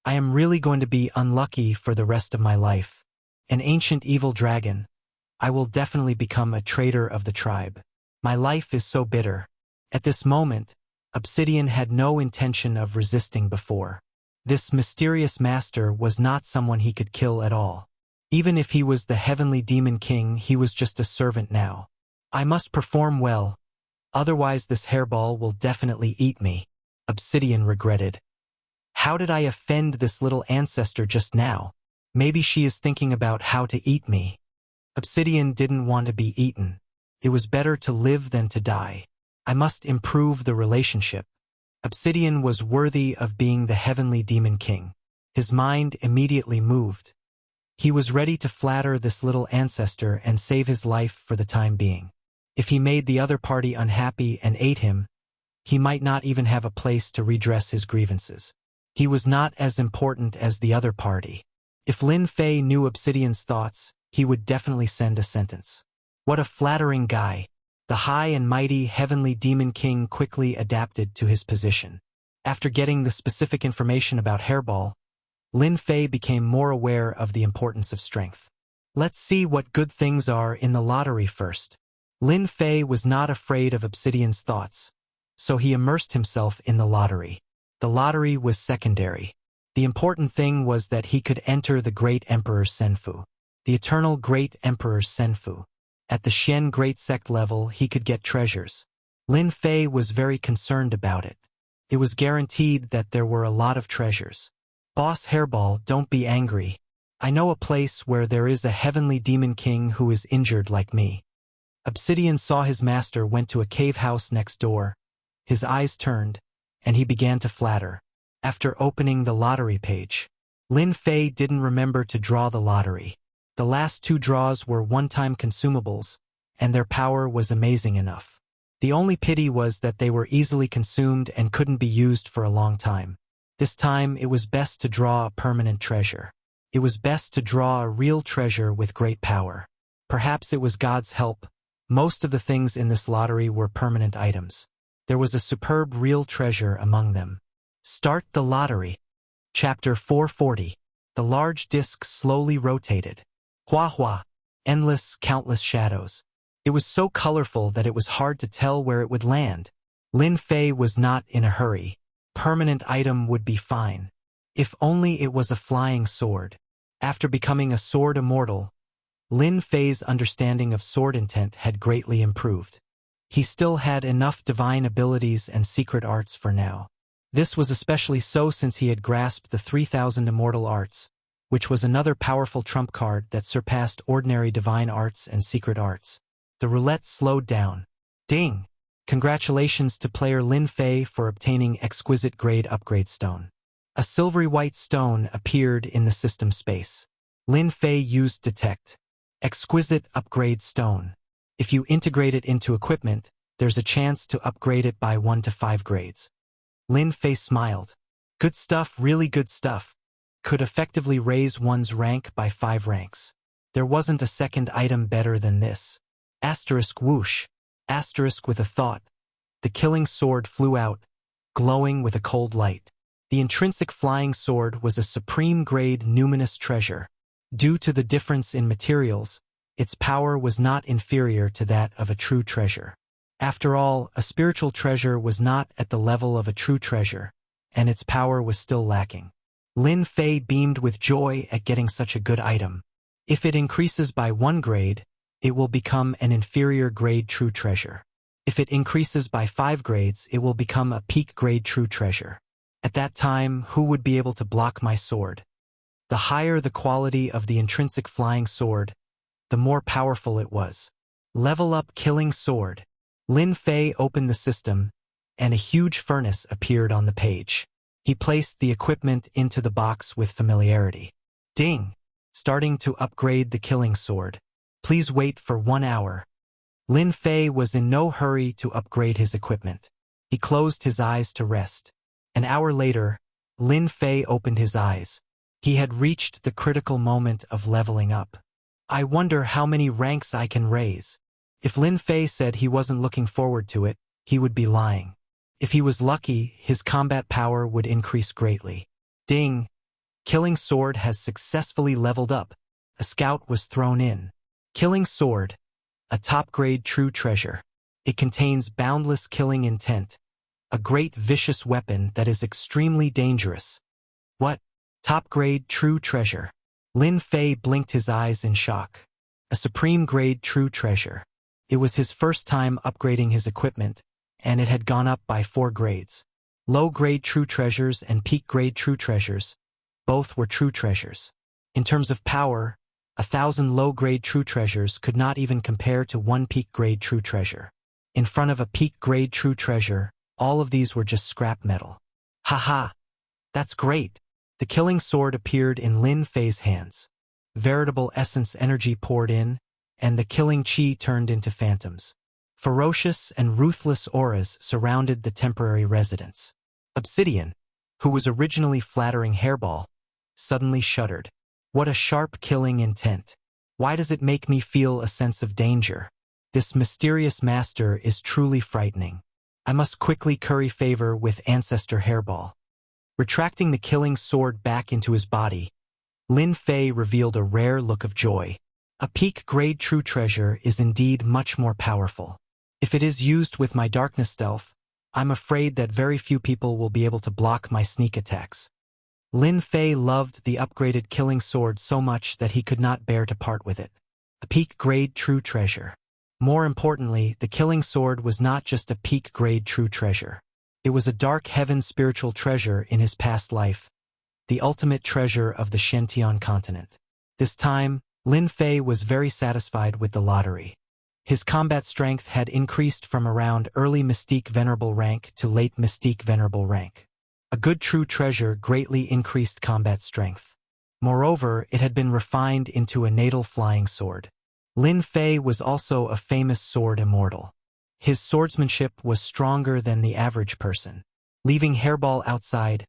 I am really going to be unlucky for the rest of my life. An ancient evil dragon. I will definitely become a traitor of the tribe. My life is so bitter. At this moment, Obsidian had no intention of resisting before. This mysterious master was not someone he could kill at all. Even if he was the heavenly demon king, he was just a servant now. I must perform well, otherwise this hairball will definitely eat me, Obsidian regretted. How did I offend this little ancestor just now? Maybe she is thinking about how to eat me. Obsidian didn't want to be eaten. It was better to live than to die. I must improve the relationship. Obsidian was worthy of being the heavenly demon king. His mind immediately moved. He was ready to flatter this little ancestor and save his life for the time being. If he made the other party unhappy and ate him, he might not even have a place to redress his grievances. He was not as important as the other party. If Lin Fei knew Obsidian's thoughts, he would definitely send a sentence. What a flattering guy. The high and mighty heavenly demon king quickly adapted to his position. After getting the specific information about Hairball, Lin Fei became more aware of the importance of strength. Let's see what good things are in the lottery first. Lin Fei was not afraid of Obsidian's thoughts, so he immersed himself in the lottery. The lottery was secondary. The important thing was that he could enter the Great Emperor Senfu. The eternal Great Emperor Senfu. At the Xian Great Sect level, he could get treasures. Lin Fei was very concerned about it. It was guaranteed that there were a lot of treasures. Boss Hairball, don't be angry. I know a place where there is a heavenly demon king who is injured like me. Obsidian saw his master went to a cave house next door. His eyes turned, and he began to flatter. After opening the lottery page, Lin Fei didn't remember to draw the lottery. The last two draws were one-time consumables, and their power was amazing enough. The only pity was that they were easily consumed and couldn't be used for a long time. This time it was best to draw a permanent treasure. It was best to draw a real treasure with great power. Perhaps it was God's help. Most of the things in this lottery were permanent items. There was a superb real treasure among them. Start the lottery. Chapter 440. The large disc slowly rotated. Hua hua. Endless, countless shadows. It was so colorful that it was hard to tell where it would land. Lin Fei was not in a hurry. Permanent item would be fine. If only it was a flying sword. After becoming a sword immortal, Lin Fei's understanding of sword intent had greatly improved. He still had enough divine abilities and secret arts for now. This was especially so since he had grasped the 3,000 immortal arts, which was another powerful trump card that surpassed ordinary divine arts and secret arts. The roulette slowed down. Ding! Congratulations to player Lin Fei for obtaining exquisite grade upgrade stone. A silvery white stone appeared in the system space. Lin Fei used detect. Exquisite upgrade stone. If you integrate it into equipment, there's a chance to upgrade it by 1 to 5 grades. Lin Fei smiled. Good stuff, really good stuff. Could effectively raise one's rank by 5 ranks. There wasn't a second item better than this. Asterisk whoosh. Asterisk with a thought. The killing sword flew out, glowing with a cold light. The intrinsic flying sword was a supreme grade numinous treasure. Due to the difference in materials, its power was not inferior to that of a true treasure. After all, a spiritual treasure was not at the level of a true treasure, and its power was still lacking. Lin Fei beamed with joy at getting such a good item. If it increases by 1 grade, it will become an inferior grade true treasure. If it increases by 5 grades, it will become a peak grade true treasure. At that time, who would be able to block my sword? The higher the quality of the intrinsic flying sword, the more powerful it was. Level up killing sword. Lin Fei opened the system, and a huge furnace appeared on the page. He placed the equipment into the box with familiarity. Ding! Starting to upgrade the killing sword. Please wait for 1 hour. Lin Fei was in no hurry to upgrade his equipment. He closed his eyes to rest. An hour later, Lin Fei opened his eyes. He had reached the critical moment of leveling up. I wonder how many ranks I can raise. If Lin Fei said he wasn't looking forward to it, he would be lying. If he was lucky, his combat power would increase greatly. Ding! Killing sword has successfully leveled up. A scout was thrown in. Killing sword. A top-grade true treasure. It contains boundless killing intent. A great vicious weapon that is extremely dangerous. What? Top-grade true treasure. Lin Fei blinked his eyes in shock. A supreme-grade true treasure. It was his first time upgrading his equipment, and it had gone up by 4 grades. Low-grade true treasures and peak-grade true treasures. Both were true treasures. In terms of power, 1,000 low-grade true treasures could not even compare to 1 peak-grade true treasure. In front of a peak-grade true treasure, all of these were just scrap metal. Haha! That's great! The killing sword appeared in Lin Fei's hands. Veritable essence energy poured in, and the killing chi turned into phantoms. Ferocious and ruthless auras surrounded the temporary residence. Obsidian, who was originally flattering Hairball, suddenly shuddered. What a sharp killing intent. Why does it make me feel a sense of danger? This mysterious master is truly frightening. I must quickly curry favor with Ancestor Hairball. Retracting the killing sword back into his body, Lin Fei revealed a rare look of joy. A peak-grade true treasure is indeed much more powerful. If it is used with my darkness stealth, I'm afraid that very few people will be able to block my sneak attacks. Lin Fei loved the upgraded killing sword so much that he could not bear to part with it. A peak-grade true treasure. More importantly, the killing sword was not just a peak-grade true treasure. It was a dark heaven spiritual treasure in his past life, the ultimate treasure of the Shentian continent. This time, Lin Fei was very satisfied with the lottery. His combat strength had increased from around early Mystique Venerable rank to late Mystique Venerable rank. A good true treasure greatly increased combat strength. Moreover, it had been refined into a natal flying sword. Lin Fei was also a famous sword immortal. His swordsmanship was stronger than the average person. Leaving Hairball outside,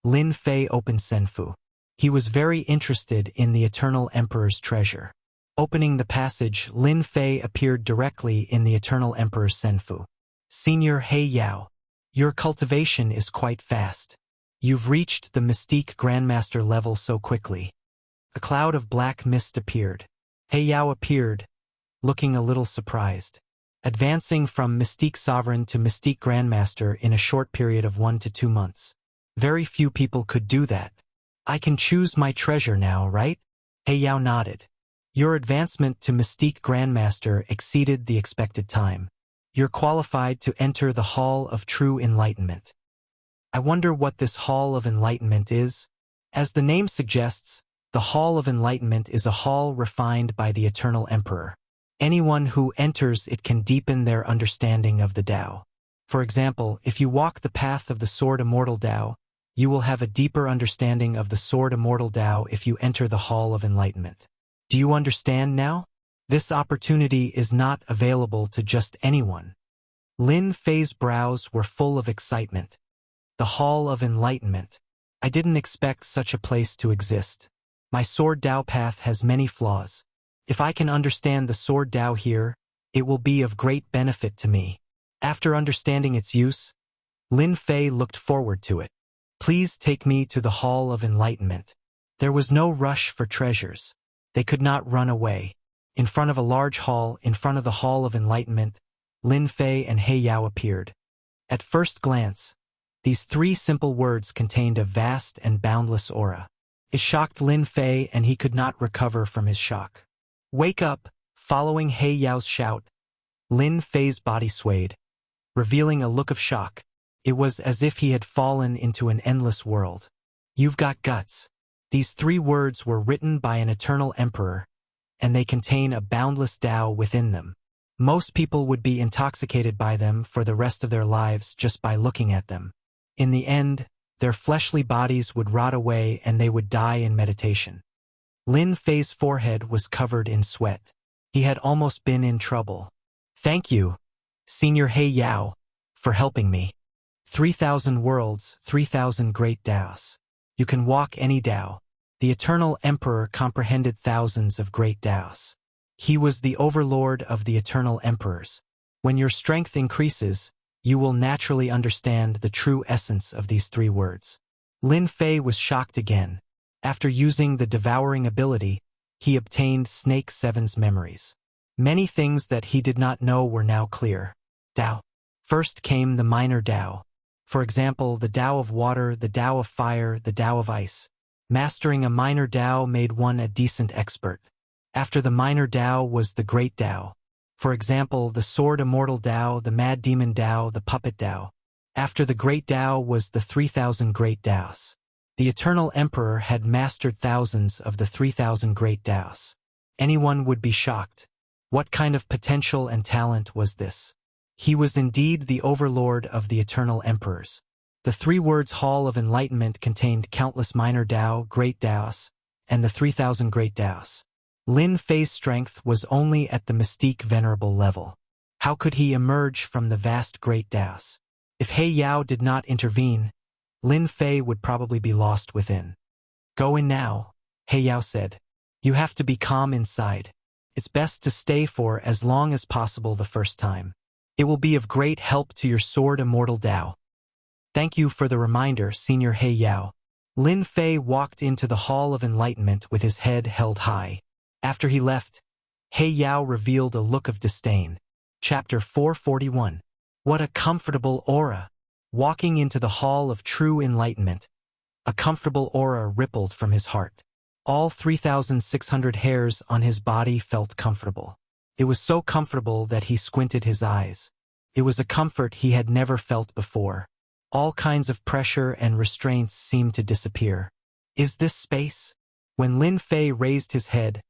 Lin Fei opened Senfu. He was very interested in the Eternal Emperor's treasure. Opening the passage, Lin Fei appeared directly in the Eternal Emperor's Senfu. Senior He Yao, your cultivation is quite fast. You've reached the Mystique Grandmaster level so quickly. A cloud of black mist appeared. He Yao appeared, looking a little surprised. Advancing from Mystique Sovereign to Mystique Grandmaster in a short period of 1 to 2 months. Very few people could do that. I can choose my treasure now, right? He Yao nodded. Your advancement to Mystique Grandmaster exceeded the expected time. You're qualified to enter the Hall of True Enlightenment. I wonder what this Hall of Enlightenment is? As the name suggests, the Hall of Enlightenment is a hall refined by the Eternal Emperor. Anyone who enters it can deepen their understanding of the Tao. For example, if you walk the path of the Sword Immortal Tao, you will have a deeper understanding of the Sword Immortal Tao if you enter the Hall of Enlightenment. Do you understand now? This opportunity is not available to just anyone. Lin Fei's brows were full of excitement. The Hall of Enlightenment. I didn't expect such a place to exist. My Sword Tao path has many flaws. If I can understand the Sword Tao here, it will be of great benefit to me. After understanding its use, Lin Fei looked forward to it. Please take me to the Hall of Enlightenment. There was no rush for treasures. They could not run away. In front of a large hall, in front of the Hall of Enlightenment, Lin Fei and He Yao appeared. At first glance, these 3 simple words contained a vast and boundless aura. It shocked Lin Fei and he could not recover from his shock. Wake up! Following He Yao's shout, Lin Fei's body swayed, revealing a look of shock. It was as if he had fallen into an endless world. You've got guts. These 3 words were written by an eternal emperor, and they contain a boundless Tao within them. Most people would be intoxicated by them for the rest of their lives just by looking at them. In the end, their fleshly bodies would rot away and they would die in meditation. Lin Fei's forehead was covered in sweat. He had almost been in trouble. Thank you, Senior He Yao, for helping me. 3,000 worlds, 3,000 great Taos. You can walk any Tao. The Eternal Emperor comprehended thousands of great Taos. He was the overlord of the Eternal Emperors. When your strength increases, you will naturally understand the true essence of these 3 words. Lin Fei was shocked again. After using the devouring ability, he obtained Snake 7's memories. Many things that he did not know were now clear. Tao. First came the minor Tao. For example, the Tao of water, the Tao of fire, the Tao of ice. Mastering a minor Tao made one a decent expert. After the minor Tao was the great Tao. For example, the sword immortal Tao, the mad demon Tao, the puppet Tao. After the great Tao was the 3,000 great Taos. The eternal emperor had mastered thousands of the 3,000 great Taos. Anyone would be shocked. What kind of potential and talent was this? He was indeed the overlord of the eternal emperors. The 3 words Hall of Enlightenment contained countless minor Tao, great Taos, and the 3,000 great Taos. Lin Fei's strength was only at the mystique venerable level. How could he emerge from the vast great Taos? If He Yao did not intervene, Lin Fei would probably be lost within. Go in now, He Yao said. You have to be calm inside. It's best to stay for as long as possible the first time. It will be of great help to your sword immortal Tao. Thank you for the reminder, Senior He Yao. Lin Fei walked into the Hall of Enlightenment with his head held high. After he left, He Yao revealed a look of disdain. Chapter 441. What a comfortable aura! Walking into the Hall of True Enlightenment, a comfortable aura rippled from his heart. All 3,600 hairs on his body felt comfortable. It was so comfortable that he squinted his eyes. It was a comfort he had never felt before. All kinds of pressure and restraints seemed to disappear. Is this space? When Lin Fei raised his head,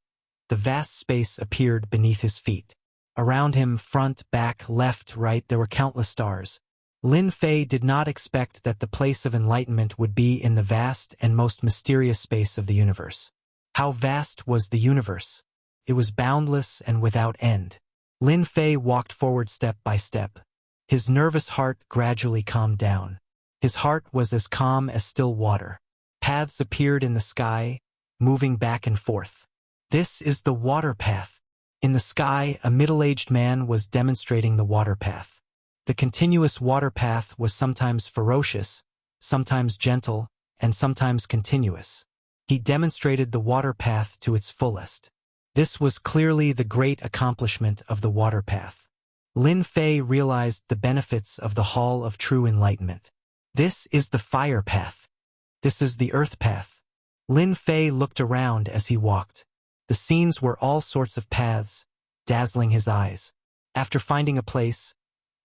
the vast space appeared beneath his feet. Around him, front, back, left, right, there were countless stars. Lin Fei did not expect that the place of enlightenment would be in the vast and most mysterious space of the universe. How vast was the universe? It was boundless and without end. Lin Fei walked forward step by step. His nervous heart gradually calmed down. His heart was as calm as still water. Paths appeared in the sky, moving back and forth. This is the water path. In the sky, a middle-aged man was demonstrating the water path. The continuous water path was sometimes ferocious, sometimes gentle, and sometimes continuous. He demonstrated the water path to its fullest. This was clearly the great accomplishment of the water path. Lin Fei realized the benefits of the Hall of True Enlightenment. This is the fire path. This is the earth path. Lin Fei looked around as he walked. The scenes were all sorts of paths, dazzling his eyes. After finding a place,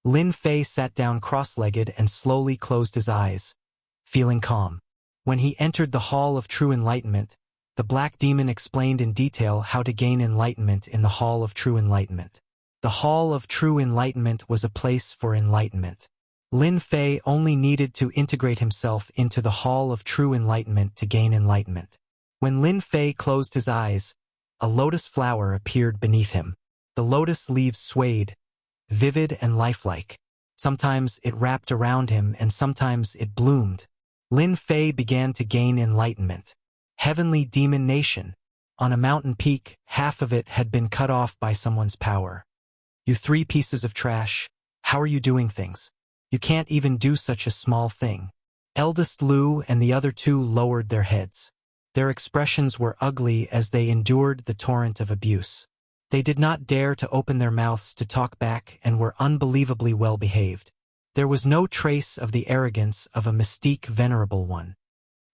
Lin Fei sat down cross-legged and slowly closed his eyes, feeling calm. When he entered the Hall of True Enlightenment, the Black Demon explained in detail how to gain enlightenment in the Hall of True Enlightenment. The Hall of True Enlightenment was a place for enlightenment. Lin Fei only needed to integrate himself into the Hall of True Enlightenment to gain enlightenment. When Lin Fei closed his eyes, a lotus flower appeared beneath him. The lotus leaves swayed, vivid and lifelike. Sometimes it wrapped around him and sometimes it bloomed. Lin Fei began to gain enlightenment. Heavenly Demon Nation. On a mountain peak, half of it had been cut off by someone's power. You 3 pieces of trash, how are you doing things? You can't even do such a small thing. Eldest Lu and the other 2 lowered their heads. Their expressions were ugly as they endured the torrent of abuse. They did not dare to open their mouths to talk back and were unbelievably well behaved. There was no trace of the arrogance of a mystique venerable one.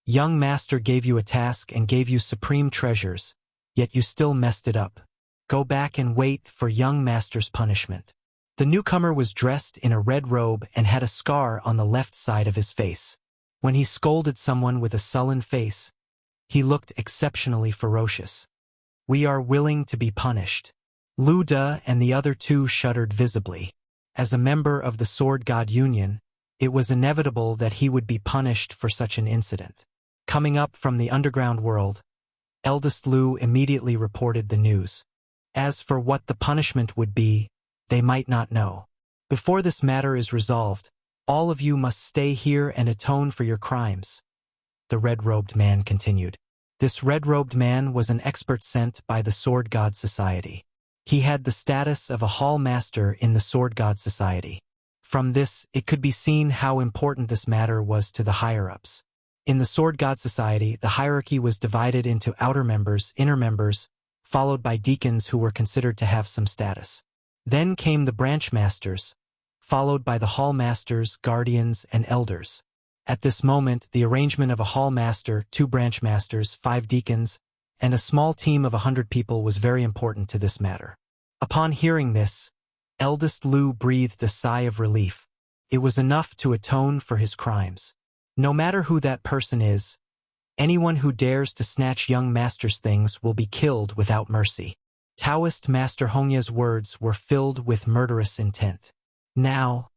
Young Master gave you a task and gave you supreme treasures, yet you still messed it up. Go back and wait for Young Master's punishment. The newcomer was dressed in a red robe and had a scar on the left side of his face. When he scolded someone with a sullen face, he looked exceptionally ferocious. We are willing to be punished. Lu De and the other 2 shuddered visibly. As a member of the Sword God Union, it was inevitable that he would be punished for such an incident. Coming up from the underground world, Eldest Lu immediately reported the news. As for what the punishment would be, they might not know. Before this matter is resolved, all of you must stay here and atone for your crimes. The red-robed man continued. This red-robed man was an expert sent by the Sword God Society. He had the status of a hall master in the Sword God Society. From this, it could be seen how important this matter was to the higher-ups. In the Sword God Society, the hierarchy was divided into outer members, inner members, followed by deacons who were considered to have some status. Then came the branch masters, followed by the hall masters, guardians, and elders. At this moment, the arrangement of a hall master, 2 branch masters, 5 deacons, and a small team of 100 people was very important to this matter. Upon hearing this, eldest Lu breathed a sigh of relief. It was enough to atone for his crimes. No matter who that person is, anyone who dares to snatch young master's things will be killed without mercy. Taoist Master Hongya's words were filled with murderous intent. Now,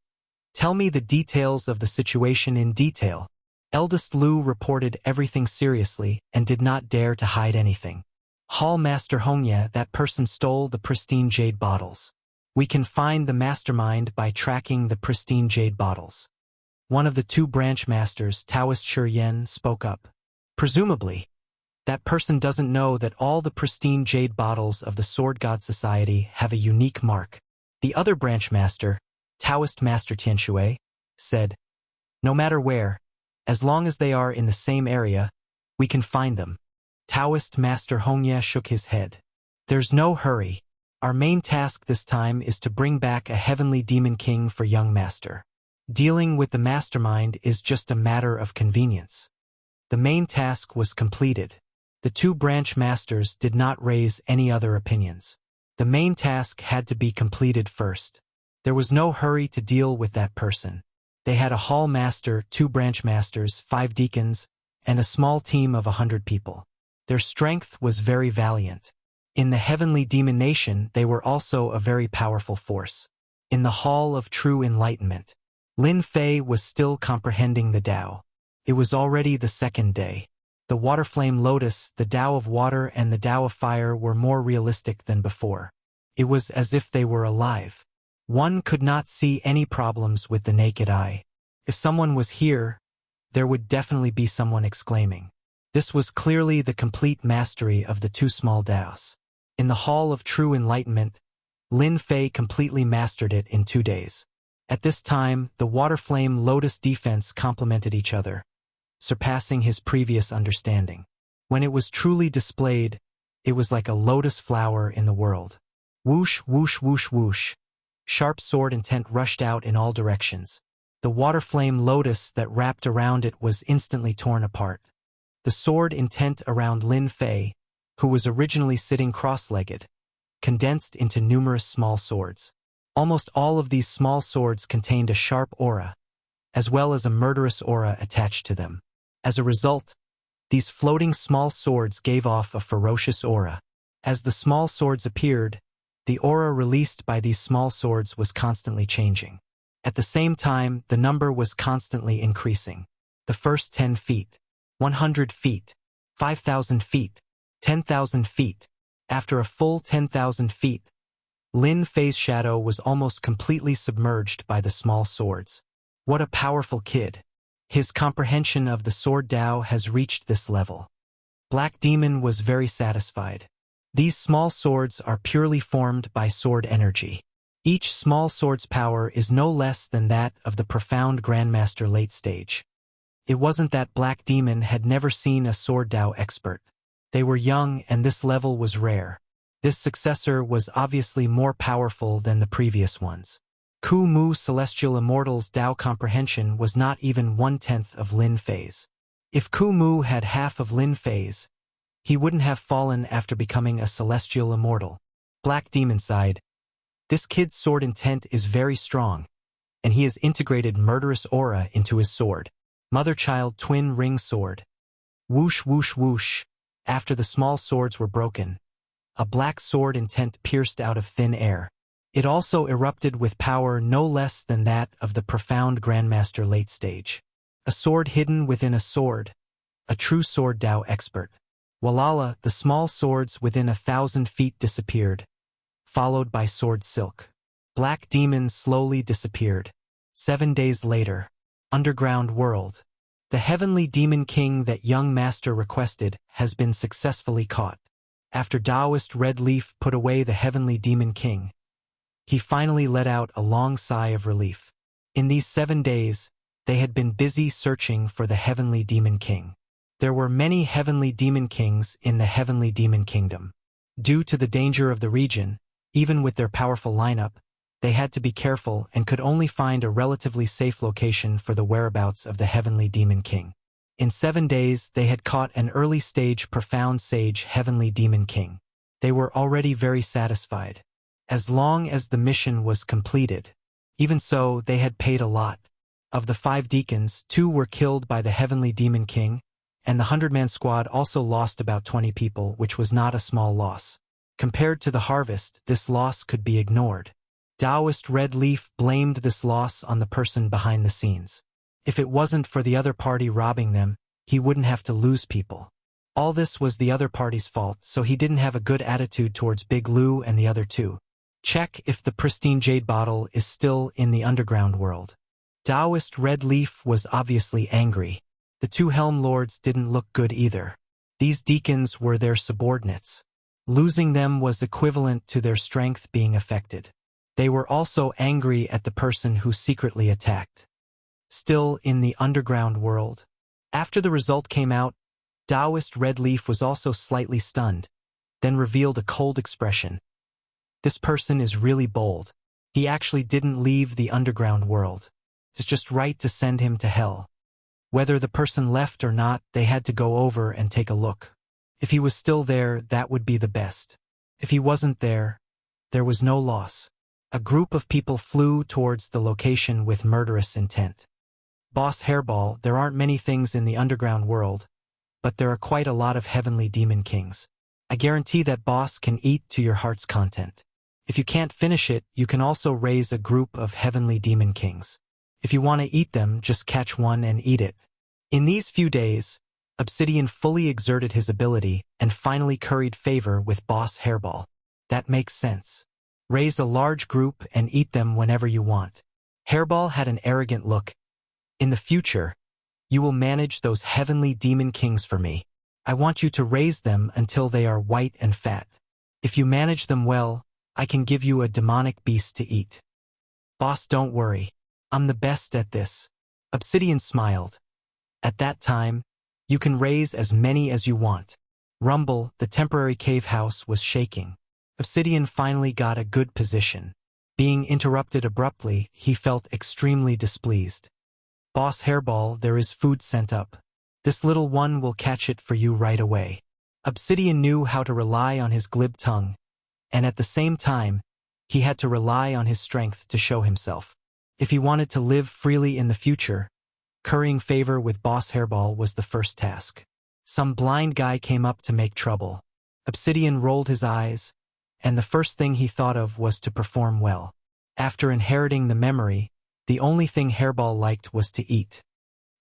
tell me the details of the situation in detail. Eldest Lu reported everything seriously and did not dare to hide anything. Hall Master Hongya, that person stole the pristine jade bottles. We can find the mastermind by tracking the pristine jade bottles. One of the 2 branch masters, Taoist Shi Yen, spoke up. Presumably, that person doesn't know that all the pristine jade bottles of the Sword God Society have a unique mark. The other branch master, Taoist Master Tianshui, said, no matter where, as long as they are in the same area, we can find them. Taoist Master Hongya shook his head. There's no hurry. Our main task this time is to bring back a heavenly demon king for young master. Dealing with the mastermind is just a matter of convenience. The main task was completed. The 2 branch masters did not raise any other opinions. The main task had to be completed first. There was no hurry to deal with that person. They had a hall master, 2 branch masters, 5 deacons, and a small team of 100 people. Their strength was very valiant. In the heavenly demon nation, they were also a very powerful force. In the Hall of True Enlightenment, Lin Fei was still comprehending the Tao. It was already the 2nd day. The water flame lotus, the Tao of water, and the Tao of fire were more realistic than before. It was as if they were alive. One could not see any problems with the naked eye. If someone was here, there would definitely be someone exclaiming. This was clearly the complete mastery of the 2 small Taos. In the Hall of True Enlightenment, Lin Fei completely mastered it in 2 days. At this time, the water flame lotus defense complemented each other, surpassing his previous understanding. When it was truly displayed, it was like a lotus flower in the world. Whoosh, whoosh, whoosh, whoosh. Sharp sword intent rushed out in all directions. The water flame lotus that wrapped around it was instantly torn apart. The sword intent around Lin Fei, who was originally sitting cross-legged, condensed into numerous small swords. Almost all of these small swords contained a sharp aura, as well as a murderous aura attached to them. As a result, these floating small swords gave off a ferocious aura. As the small swords appeared, the aura released by these small swords was constantly changing. At the same time, the number was constantly increasing. The first 10 feet, 100 feet, 5,000 feet, 10,000 feet. After a full 10,000 feet, Lin Fei's shadow was almost completely submerged by the small swords. What a powerful kid. His comprehension of the sword Tao has reached this level. Black Demon was very satisfied. These small swords are purely formed by sword energy. Each small sword's power is no less than that of the profound Grandmaster late stage. It wasn't that Black Demon had never seen a sword Tao expert. They were young and this level was rare. This successor was obviously more powerful than the previous ones. Ku Mu Celestial Immortal's Tao comprehension was not even 1/10 of Lin Fei's. If Ku Mu had half of Lin Fei's, he wouldn't have fallen after becoming a Celestial Immortal. Black Demon sighed. This kid's sword intent is very strong, and he has integrated murderous aura into his sword. Mother-child twin ring sword. Whoosh whoosh whoosh. After the small swords were broken, a black sword intent pierced out of thin air. It also erupted with power no less than that of the profound Grandmaster late stage. A sword hidden within a sword. A true sword Tao expert. Walala, the small swords within 1,000 feet disappeared, followed by sword silk. Black Demon slowly disappeared. 7 days later, underground world. The heavenly demon king that young master requested has been successfully caught. After Taoist Red Leaf put away the heavenly demon king, he finally let out a long sigh of relief. In these 7 days, they had been busy searching for the heavenly demon king. There were many heavenly demon kings in the heavenly demon kingdom. Due to the danger of the region, even with their powerful lineup, they had to be careful and could only find a relatively safe location for the whereabouts of the Heavenly Demon King. In 7 days, they had caught an early-stage profound sage Heavenly Demon King. They were already very satisfied. As long as the mission was completed. Even so, they had paid a lot. Of the 5 deacons, 2 were killed by the Heavenly Demon King, and the 100-man squad also lost about 20 people, which was not a small loss. Compared to the harvest, this loss could be ignored. Taoist Red Leaf blamed this loss on the person behind the scenes. If it wasn't for the other party robbing them, he wouldn't have to lose people. All this was the other party's fault, so he didn't have a good attitude towards Big Lou and the other 2. Check if the pristine jade bottle is still in the underground world. Taoist Red Leaf was obviously angry. The 2 Helm Lords didn't look good either. These deacons were their subordinates. Losing them was equivalent to their strength being affected. They were also angry at the person who secretly attacked. Still in the underground world. After the result came out, Taoist Red Leaf was also slightly stunned, then revealed a cold expression. This person is really bold. He actually didn't leave the underground world. It's just right to send him to hell. Whether the person left or not, they had to go over and take a look. If he was still there, that would be the best. If he wasn't there, there was no loss. A group of people flew towards the location with murderous intent. Boss Hairball, there aren't many things in the underground world, but there are quite a lot of Heavenly Demon Kings. I guarantee that boss can eat to your heart's content. If you can't finish it, you can also raise a group of Heavenly Demon Kings. If you want to eat them, just catch one and eat it. In these few days, Obsidian fully exerted his ability and finally curried favor with Boss Hairball. That makes sense. Raise a large group and eat them whenever you want. Hairball had an arrogant look. In the future, you will manage those Heavenly Demon Kings for me. I want you to raise them until they are white and fat. If you manage them well, I can give you a demonic beast to eat. Boss, don't worry. I'm the best at this. Obsidian smiled. At that time, you can raise as many as you want. Rumble, the temporary cave house, was shaking. Obsidian finally got a good position. Being interrupted abruptly, he felt extremely displeased. Boss Hairball, there is food sent up. This little one will catch it for you right away. Obsidian knew how to rely on his glib tongue, and at the same time, he had to rely on his strength to show himself. If he wanted to live freely in the future, currying favor with Boss Hairball was the first task. Some blind guy came up to make trouble. Obsidian rolled his eyes, and the first thing he thought of was to perform well. After inheriting the memory, the only thing Hairball liked was to eat.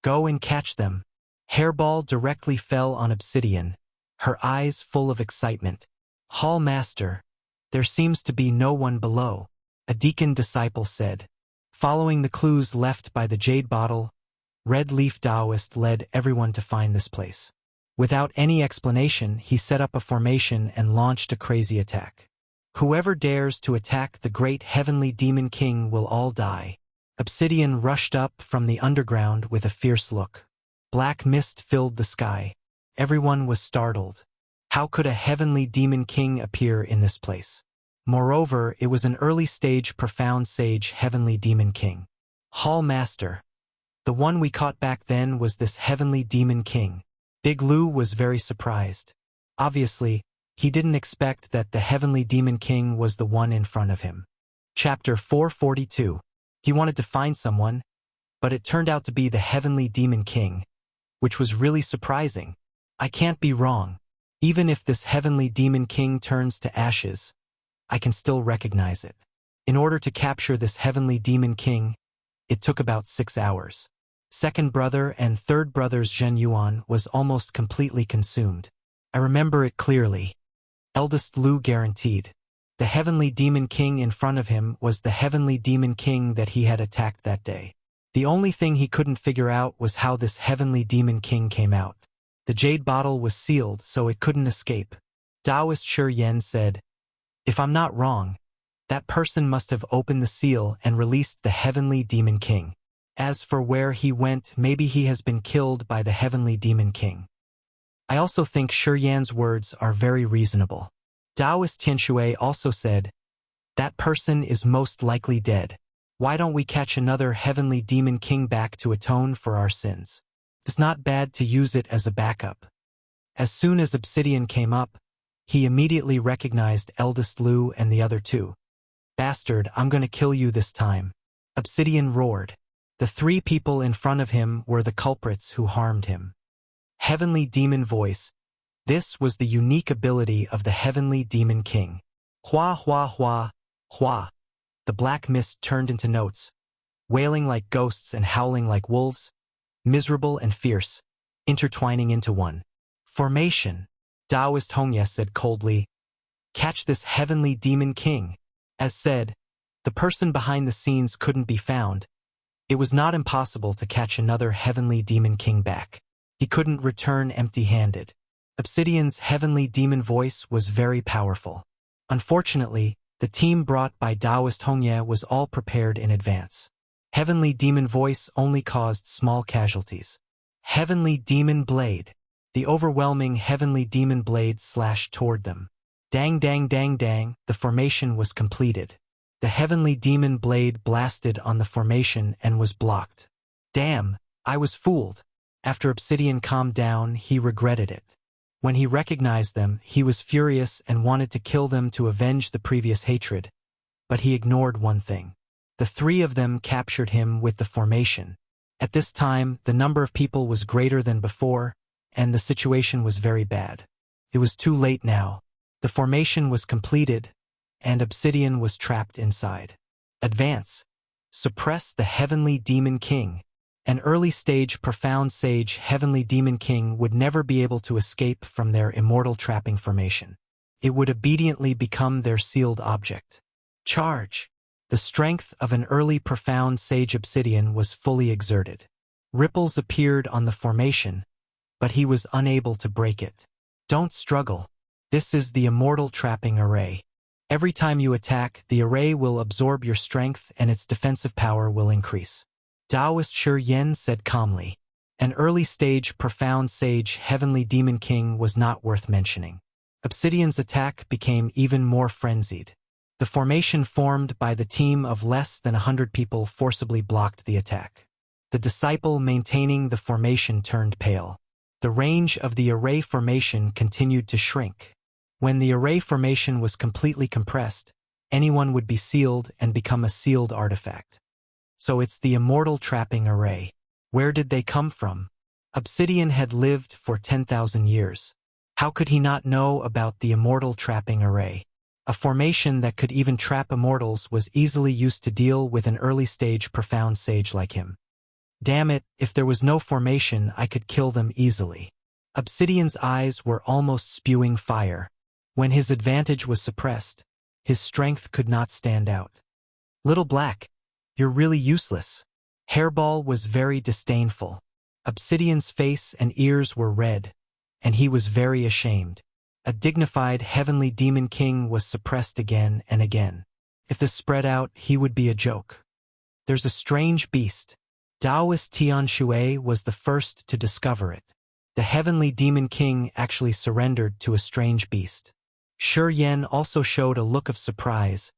Go and catch them. Hairball directly fell on Obsidian, her eyes full of excitement. Hall Master, there seems to be no one below, a deacon disciple said. Following the clues left by the jade bottle, Red Leaf Taoist led everyone to find this place. Without any explanation, he set up a formation and launched a crazy attack. Whoever dares to attack the great Heavenly Demon King will all die. Obsidian rushed up from the underground with a fierce look. Black mist filled the sky. Everyone was startled. How could a Heavenly Demon King appear in this place? Moreover, it was an early-stage profound sage Heavenly Demon King. Hall Master. The one we caught back then was this Heavenly Demon King. Big Lou was very surprised. Obviously, he didn't expect that the Heavenly Demon King was the one in front of him. Chapter 442. He wanted to find someone, but it turned out to be the Heavenly Demon King, which was really surprising. I can't be wrong. Even if this Heavenly Demon King turns to ashes, I can still recognize it. In order to capture this Heavenly Demon King, it took about 6 hours. Second brother and third brother's Zhen Yuan was almost completely consumed. I remember it clearly. Eldest Lu guaranteed. The Heavenly Demon King in front of him was the Heavenly Demon King that he had attacked that day. The only thing he couldn't figure out was how this Heavenly Demon King came out. The jade bottle was sealed, so it couldn't escape. Taoist Shi Yen said, "If I'm not wrong, that person must have opened the seal and released the Heavenly Demon King. As for where he went, maybe he has been killed by the Heavenly Demon King." I also think Shi Yan's words are very reasonable. Taoist Tianshui also said, That person is most likely dead. Why don't we catch another heavenly demon king back to atone for our sins? It's not bad to use it as a backup. As soon as Obsidian came up, he immediately recognized Eldest Lu and the other two. Bastard, I'm gonna kill you this time. Obsidian roared. The three people in front of him were the culprits who harmed him. Heavenly Demon Voice. This was the unique ability of the Heavenly Demon King. Hua hua hua, hua. The black mist turned into notes, wailing like ghosts and howling like wolves, miserable and fierce, intertwining into one. Formation. Taoist Hongye said coldly. Catch this Heavenly Demon King. As said, the person behind the scenes couldn't be found. It was not impossible to catch another Heavenly Demon King back. He couldn't return empty-handed. Obsidian's Heavenly Demon Voice was very powerful. Unfortunately, the team brought by Taoist Hongye was all prepared in advance. Heavenly Demon Voice only caused small casualties. Heavenly Demon Blade. The overwhelming Heavenly Demon Blade slashed toward them. Dang dang dang dang, the formation was completed. The Heavenly Demon Blade blasted on the formation and was blocked. Damn, I was fooled. After Obsidian calmed down, he regretted it. When he recognized them, he was furious and wanted to kill them to avenge the previous hatred. But he ignored one thing. The three of them captured him with the formation. At this time, the number of people was greater than before, and the situation was very bad. It was too late now. The formation was completed, and Obsidian was trapped inside. Advance. Suppress the Heavenly Demon King. An early-stage profound sage Heavenly Demon King would never be able to escape from their immortal trapping formation. It would obediently become their sealed object. Charge. The strength of an early profound sage Obsidian was fully exerted. Ripples appeared on the formation, but he was unable to break it. Don't struggle. This is the immortal trapping array. Every time you attack, the array will absorb your strength and its defensive power will increase. Taoist Shi Yen said calmly. An early-stage profound sage Heavenly Demon King was not worth mentioning. Obsidian's attack became even more frenzied. The formation formed by the team of less than 100 people forcibly blocked the attack. The disciple maintaining the formation turned pale. The range of the array formation continued to shrink. When the array formation was completely compressed, anyone would be sealed and become a sealed artifact. So it's the immortal trapping array. Where did they come from? Obsidian had lived for 10,000 years. How could he not know about the immortal trapping array? A formation that could even trap immortals was easily used to deal with an early-stage profound sage like him. Damn it, if there was no formation, I could kill them easily. Obsidian's eyes were almost spewing fire. When his advantage was suppressed, his strength could not stand out. Little Black, you're really useless. Hairball was very disdainful. Obsidian's face and ears were red, and he was very ashamed. A dignified Heavenly Demon King was suppressed again and again. If this spread out, he would be a joke. There's a strange beast. Taoist Tian Shui was the first to discover it. The Heavenly Demon King actually surrendered to a strange beast. Shi Yen also showed a look of surprise,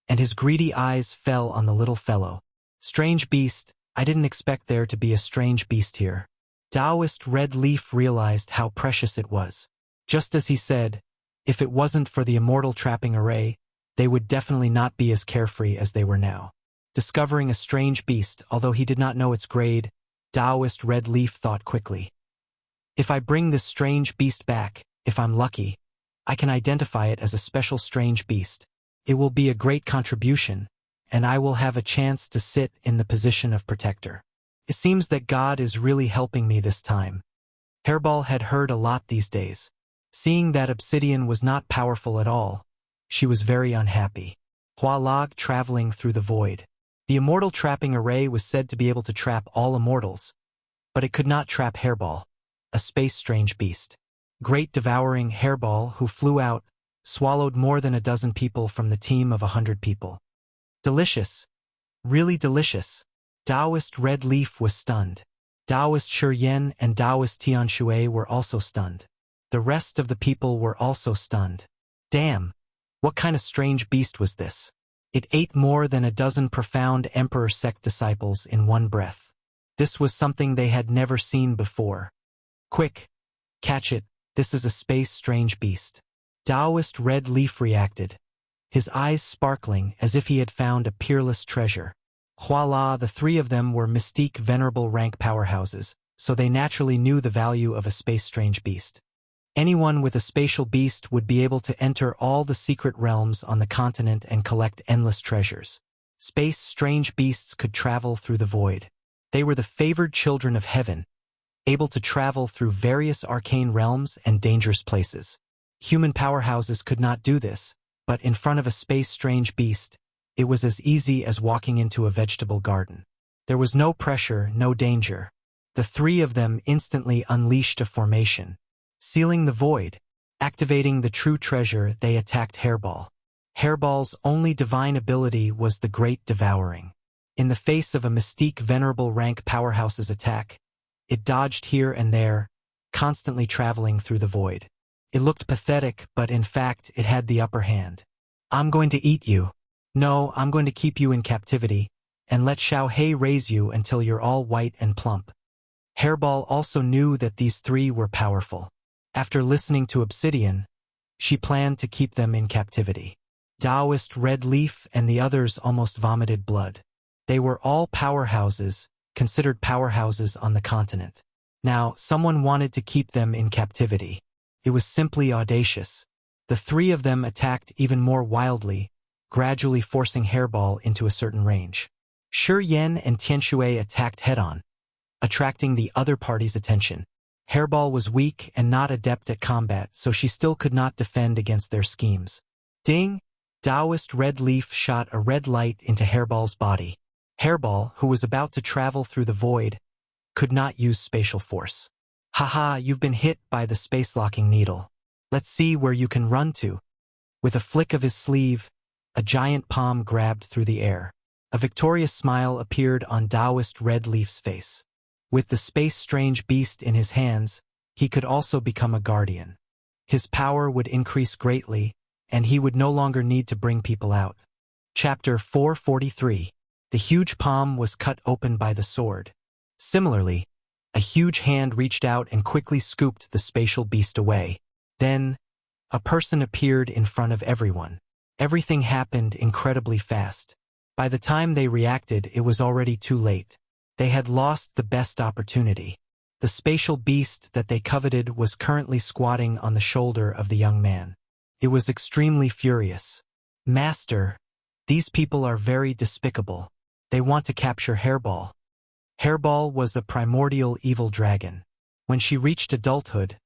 and his greedy eyes fell on the little fellow. Strange beast, I didn't expect there to be a strange beast here. Taoist Red Leaf realized how precious it was. Just as he said, if it wasn't for the immortal trapping array, they would definitely not be as carefree as they were now. Discovering a strange beast, although he did not know its grade, Taoist Red Leaf thought quickly. If I bring this strange beast back, if I'm lucky, I can identify it as a special strange beast. It will be a great contribution, and I will have a chance to sit in the position of protector. It seems that God is really helping me this time. Hairball had heard a lot these days. Seeing that Obsidian was not powerful at all, she was very unhappy. Hualag traveling through the void. The immortal trapping array was said to be able to trap all immortals, but it could not trap Hairball, a space strange beast. Great devouring Hairball, who flew out, swallowed more than a dozen people from the team of 100 people. Delicious. Really delicious. Taoist Red Leaf was stunned. Taoist Shi Yen and Taoist Tian Shui were also stunned. The rest of the people were also stunned. Damn! What kind of strange beast was this? It ate more than a dozen profound Emperor sect disciples in one breath. This was something they had never seen before. Quick! Catch it, this is a space-strange beast. Taoist Red Leaf reacted, his eyes sparkling as if he had found a peerless treasure. Voila, the three of them were mystique venerable rank powerhouses, so they naturally knew the value of a space-strange beast. Anyone with a spatial beast would be able to enter all the secret realms on the continent and collect endless treasures. Space-strange beasts could travel through the void. They were the favored children of heaven, able to travel through various arcane realms and dangerous places. Human powerhouses could not do this, but in front of a space-strange beast, it was as easy as walking into a vegetable garden. There was no pressure, no danger. The three of them instantly unleashed a formation. Sealing the void, activating the true treasure, they attacked Hairball. Hairball's only divine ability was the Great Devouring. In the face of a mystique venerable rank powerhouse's attack, it dodged here and there, constantly traveling through the void. It looked pathetic, but in fact it had the upper hand. I'm going to eat you. No, I'm going to keep you in captivity, and let Xiao Hei raise you until you're all white and plump. Hairball also knew that these three were powerful. After listening to Obsidian, she planned to keep them in captivity. Taoist Red Leaf and the others almost vomited blood. They were all powerhouses, considered powerhouses on the continent. Now, someone wanted to keep them in captivity. It was simply audacious. The three of them attacked even more wildly, gradually forcing Hairball into a certain range. Shi Yan and Tianshui attacked head-on, attracting the other party's attention. Hairball was weak and not adept at combat, so she still could not defend against their schemes. Ding! Taoist Red Leaf shot a red light into Hairball's body. Hairball, who was about to travel through the void, could not use spatial force. Haha, you've been hit by the space-locking needle. Let's see where you can run to. With a flick of his sleeve, a giant palm grabbed through the air. A victorious smile appeared on Taoist Red Leaf's face. With the space-strange beast in his hands, he could also become a guardian. His power would increase greatly, and he would no longer need to bring people out. Chapter 443. The huge palm was cut open by the sword. Similarly, a huge hand reached out and quickly scooped the spatial beast away. Then, a person appeared in front of everyone. Everything happened incredibly fast. By the time they reacted, it was already too late. They had lost the best opportunity. The spatial beast that they coveted was currently squatting on the shoulder of the young man. It was extremely furious. Master, these people are very despicable. They want to capture Hairball. Hairball was a primordial evil dragon. When she reached adulthood,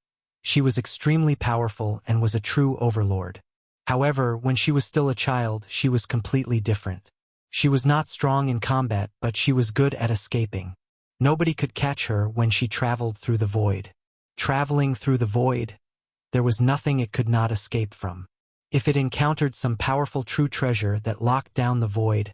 she was extremely powerful and was a true overlord. However, when she was still a child, she was completely different. She was not strong in combat, but she was good at escaping. Nobody could catch her when she traveled through the void. Traveling through the void, there was nothing it could not escape from. If it encountered some powerful true treasure that locked down the void,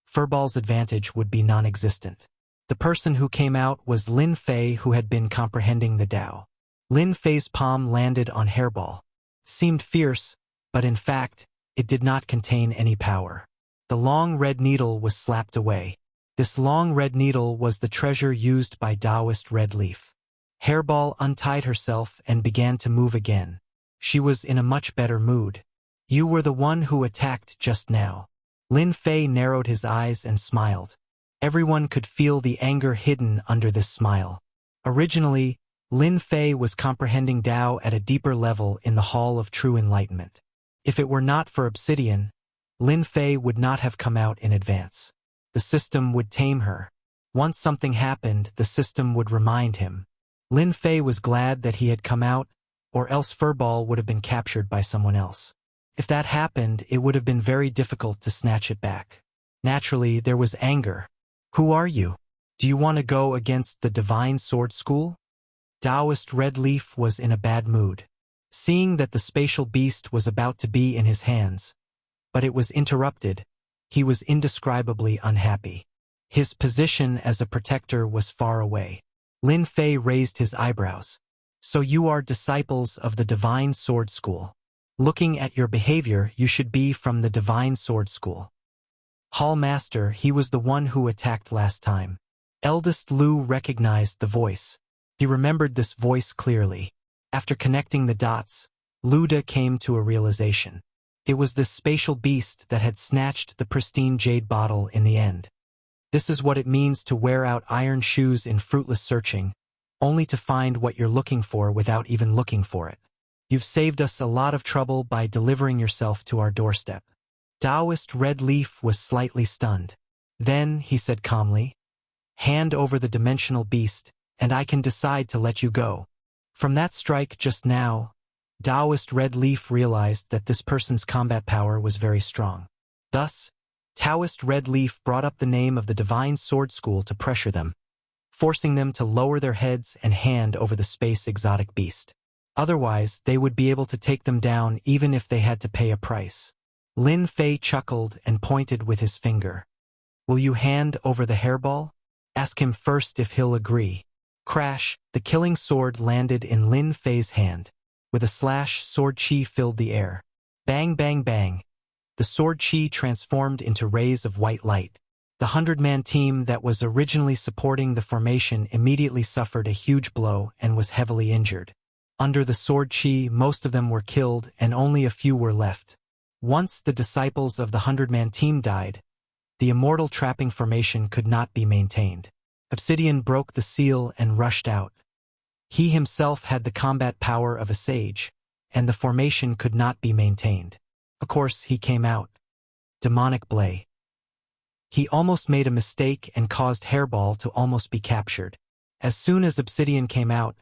Furball's advantage would be non-existent. The person who came out was Lin Fei, who had been comprehending the Tao. Lin Fei's palm landed on Hairball. Seemed fierce, but in fact, it did not contain any power. The long red needle was slapped away. This long red needle was the treasure used by Taoist Red Leaf. Hairball untied herself and began to move again. She was in a much better mood. You were the one who attacked just now. Lin Fei narrowed his eyes and smiled. Everyone could feel the anger hidden under this smile. Originally, Lin Fei was comprehending Tao at a deeper level in the Hall of True Enlightenment. If it were not for Obsidian, Lin Fei would not have come out in advance. The system would tame her. Once something happened, the system would remind him. Lin Fei was glad that he had come out, or else Furball would have been captured by someone else. If that happened, it would have been very difficult to snatch it back. Naturally, there was anger. Who are you? Do you want to go against the Divine Sword School? Taoist Red Leaf was in a bad mood. Seeing that the spatial beast was about to be in his hands, but it was interrupted, he was indescribably unhappy. His position as a protector was far away. Lin Fei raised his eyebrows. So you are disciples of the Divine Sword School. Looking at your behavior, you should be from the Divine Sword School. Hall Master, he was the one who attacked last time. Eldest Lu recognized the voice. He remembered this voice clearly. After connecting the dots, Luda came to a realization. It was this spatial beast that had snatched the pristine jade bottle in the end. This is what it means to wear out iron shoes in fruitless searching, only to find what you're looking for without even looking for it. You've saved us a lot of trouble by delivering yourself to our doorstep. Taoist Red Leaf was slightly stunned. Then, he said calmly, hand over the dimensional beast, and I can decide to let you go. From that strike just now, Taoist Red Leaf realized that this person's combat power was very strong. Thus, Taoist Red Leaf brought up the name of the Divine Sword School to pressure them, forcing them to lower their heads and hand over the space exotic beast. Otherwise, they would be able to take them down even if they had to pay a price. Lin Fei chuckled and pointed with his finger. Will you hand over the hairball? Ask him first if he'll agree. Crash, the killing sword landed in Lin Fei's hand. With a slash, sword chi filled the air. Bang, bang, bang. The sword chi transformed into rays of white light. The 100-man team that was originally supporting the formation immediately suffered a huge blow and was heavily injured. Under the sword chi, most of them were killed and only a few were left. Once the disciples of the 100-man team died, the immortal trapping formation could not be maintained. Obsidian broke the seal and rushed out. He himself had the combat power of a sage, and the formation could not be maintained. Of course, he came out. Demonic Blade. He almost made a mistake and caused Hairball to almost be captured. As soon as Obsidian came out,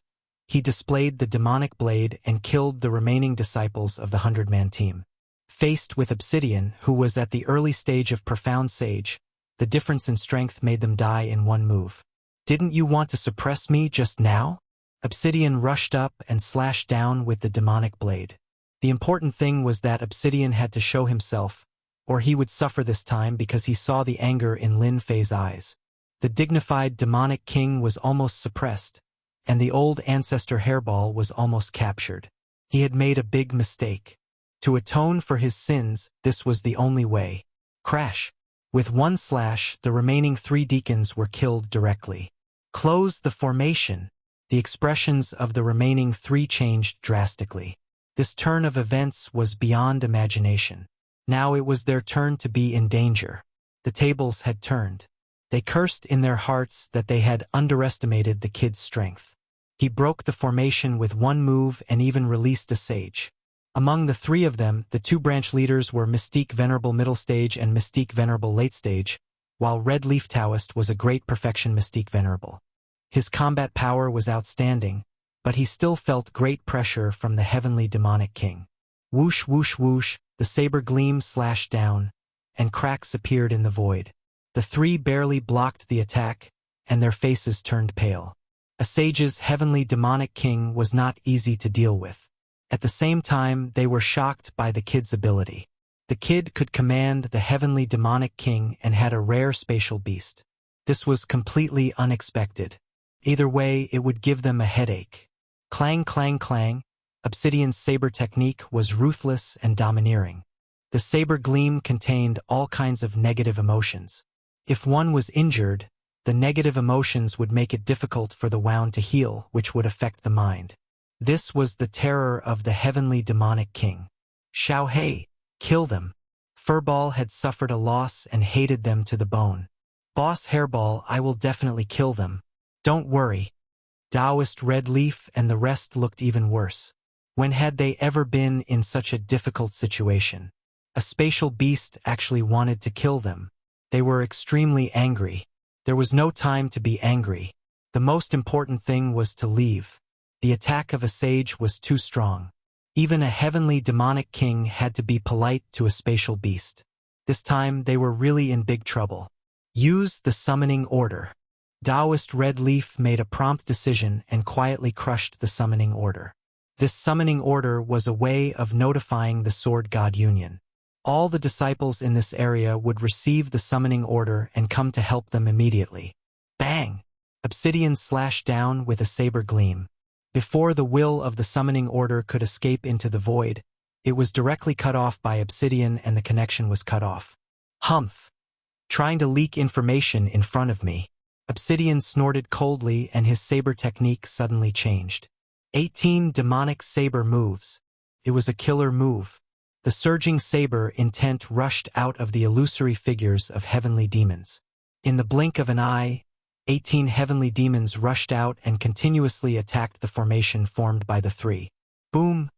he displayed the demonic blade and killed the remaining disciples of the 100-man team. Faced with Obsidian, who was at the early stage of Profound Sage, the difference in strength made them die in one move. Didn't you want to suppress me just now? Obsidian rushed up and slashed down with the demonic blade. The important thing was that Obsidian had to show himself, or he would suffer this time because he saw the anger in Lin Fei's eyes. The dignified demonic king was almost suppressed, and the old ancestor Hairball was almost captured. He had made a big mistake. To atone for his sins, this was the only way. Crash. With one slash, the remaining 3 deacons were killed directly. Close the formation. The expressions of the remaining 3 changed drastically. This turn of events was beyond imagination. Now it was their turn to be in danger. The tables had turned. They cursed in their hearts that they had underestimated the kid's strength. He broke the formation with one move and even released a sage. Among the 3 of them, the 2 branch leaders were Mystique Venerable Middle Stage and Mystique Venerable Late Stage, while Red Leaf Taoist was a great perfection Mystique Venerable. His combat power was outstanding, but he still felt great pressure from the heavenly demonic king. Whoosh, whoosh, whoosh, the saber gleam slashed down, and cracks appeared in the void. The 3 barely blocked the attack, and their faces turned pale. A sage's heavenly demonic king was not easy to deal with. At the same time, they were shocked by the kid's ability. The kid could command the heavenly demonic king and had a rare spatial beast. This was completely unexpected. Either way, it would give them a headache. Clang, clang, clang. Obsidian's saber technique was ruthless and domineering. The saber gleam contained all kinds of negative emotions. If one was injured, the negative emotions would make it difficult for the wound to heal, which would affect the mind. This was the terror of the heavenly demonic king. Xiao Hei, kill them. Furball had suffered a loss and hated them to the bone. Boss Hairball, I will definitely kill them. Don't worry. Taoist Red Leaf and the rest looked even worse. When had they ever been in such a difficult situation? A spatial beast actually wanted to kill them. They were extremely angry. There was no time to be angry. The most important thing was to leave. The attack of a sage was too strong. Even a heavenly demonic king had to be polite to a spatial beast. This time they were really in big trouble. Use the summoning order. Taoist Red Leaf made a prompt decision and quietly crushed the summoning order. This summoning order was a way of notifying the Sword God Union. All the disciples in this area would receive the summoning order and come to help them immediately. Bang! Obsidian slashed down with a saber gleam. Before the will of the summoning order could escape into the void, it was directly cut off by Obsidian and the connection was cut off. Humph! trying to leak information in front of me. Obsidian snorted coldly and his saber technique suddenly changed. 18 demonic saber moves. It was a killer move. The surging saber intent rushed out of the illusory figures of heavenly demons. In the blink of an eye, 18 heavenly demons rushed out and continuously attacked the formation formed by the three. Boom,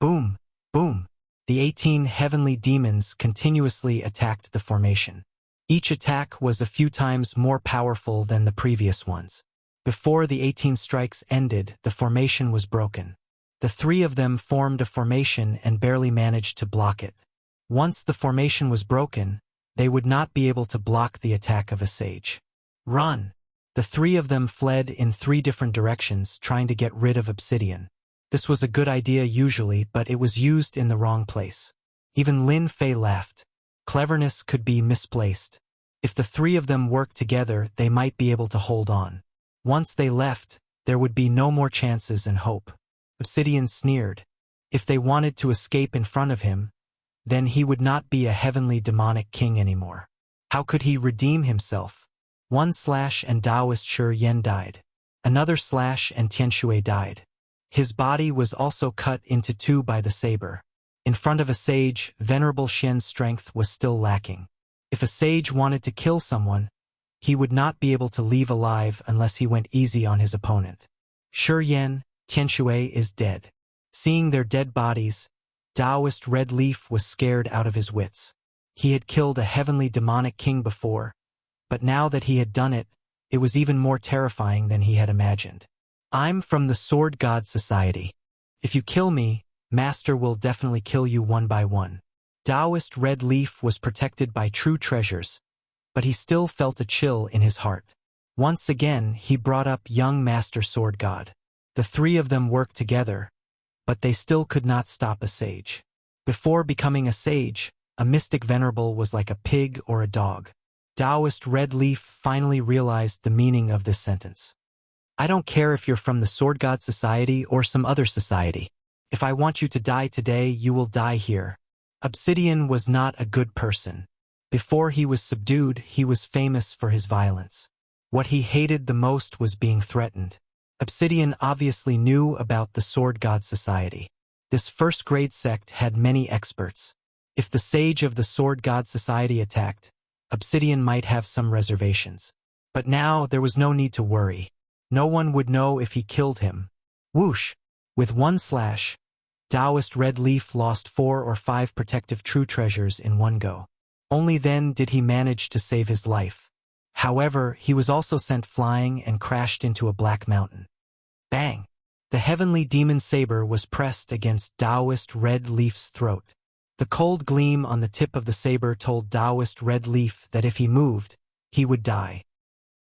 boom, boom. The 18 heavenly demons continuously attacked the formation. Each attack was a few times more powerful than the previous ones. Before the 18 strikes ended, the formation was broken. The three of them formed a formation and barely managed to block it. Once the formation was broken, they would not be able to block the attack of a sage. Run! The three of them fled in 3 different directions, trying to get rid of Obsidian. This was a good idea usually, but it was used in the wrong place. Even Lin Fei laughed. Cleverness could be misplaced. If the 3 of them worked together, they might be able to hold on. Once they left, there would be no more chances and hope. Obsidian sneered. If they wanted to escape in front of him, then he would not be a heavenly demonic king anymore. How could he redeem himself? 1 slash and Taoist Shi Yen died. Another slash and Tianshui died. His body was also cut into 2 by the saber. In front of a sage, Venerable Shen's strength was still lacking. If a sage wanted to kill someone, he would not be able to leave alive unless he went easy on his opponent. Shi Yen, Tianshui is dead. Seeing their dead bodies, Taoist Red Leaf was scared out of his wits. He had killed a heavenly demonic king before, but now that he had done it, it was even more terrifying than he had imagined. I'm from the Sword God Society. If you kill me, Master will definitely kill you one by one. Taoist Red Leaf was protected by true treasures, but he still felt a chill in his heart. Once again, he brought up young Master Sword God. The 3 of them worked together, but they still could not stop a sage. Before becoming a sage, a mystic venerable was like a pig or a dog. Taoist Red Leaf finally realized the meaning of this sentence. I don't care if you're from the Sword God Society or some other society. If I want you to die today, you will die here. Obsidian was not a good person. Before he was subdued, he was famous for his violence. What he hated the most was being threatened. Obsidian obviously knew about the Sword God Society. This first-grade sect had many experts. If the sage of the Sword God Society attacked, Obsidian might have some reservations. But now there was no need to worry. No one would know if he killed him. Whoosh! With 1 slash, Taoist Red Leaf lost 4 or 5 protective true treasures in one go. Only then did he manage to save his life. However, he was also sent flying and crashed into a black mountain. Bang! The heavenly demon saber was pressed against Taoist Red Leaf's throat. The cold gleam on the tip of the saber told Taoist Red Leaf that if he moved, he would die.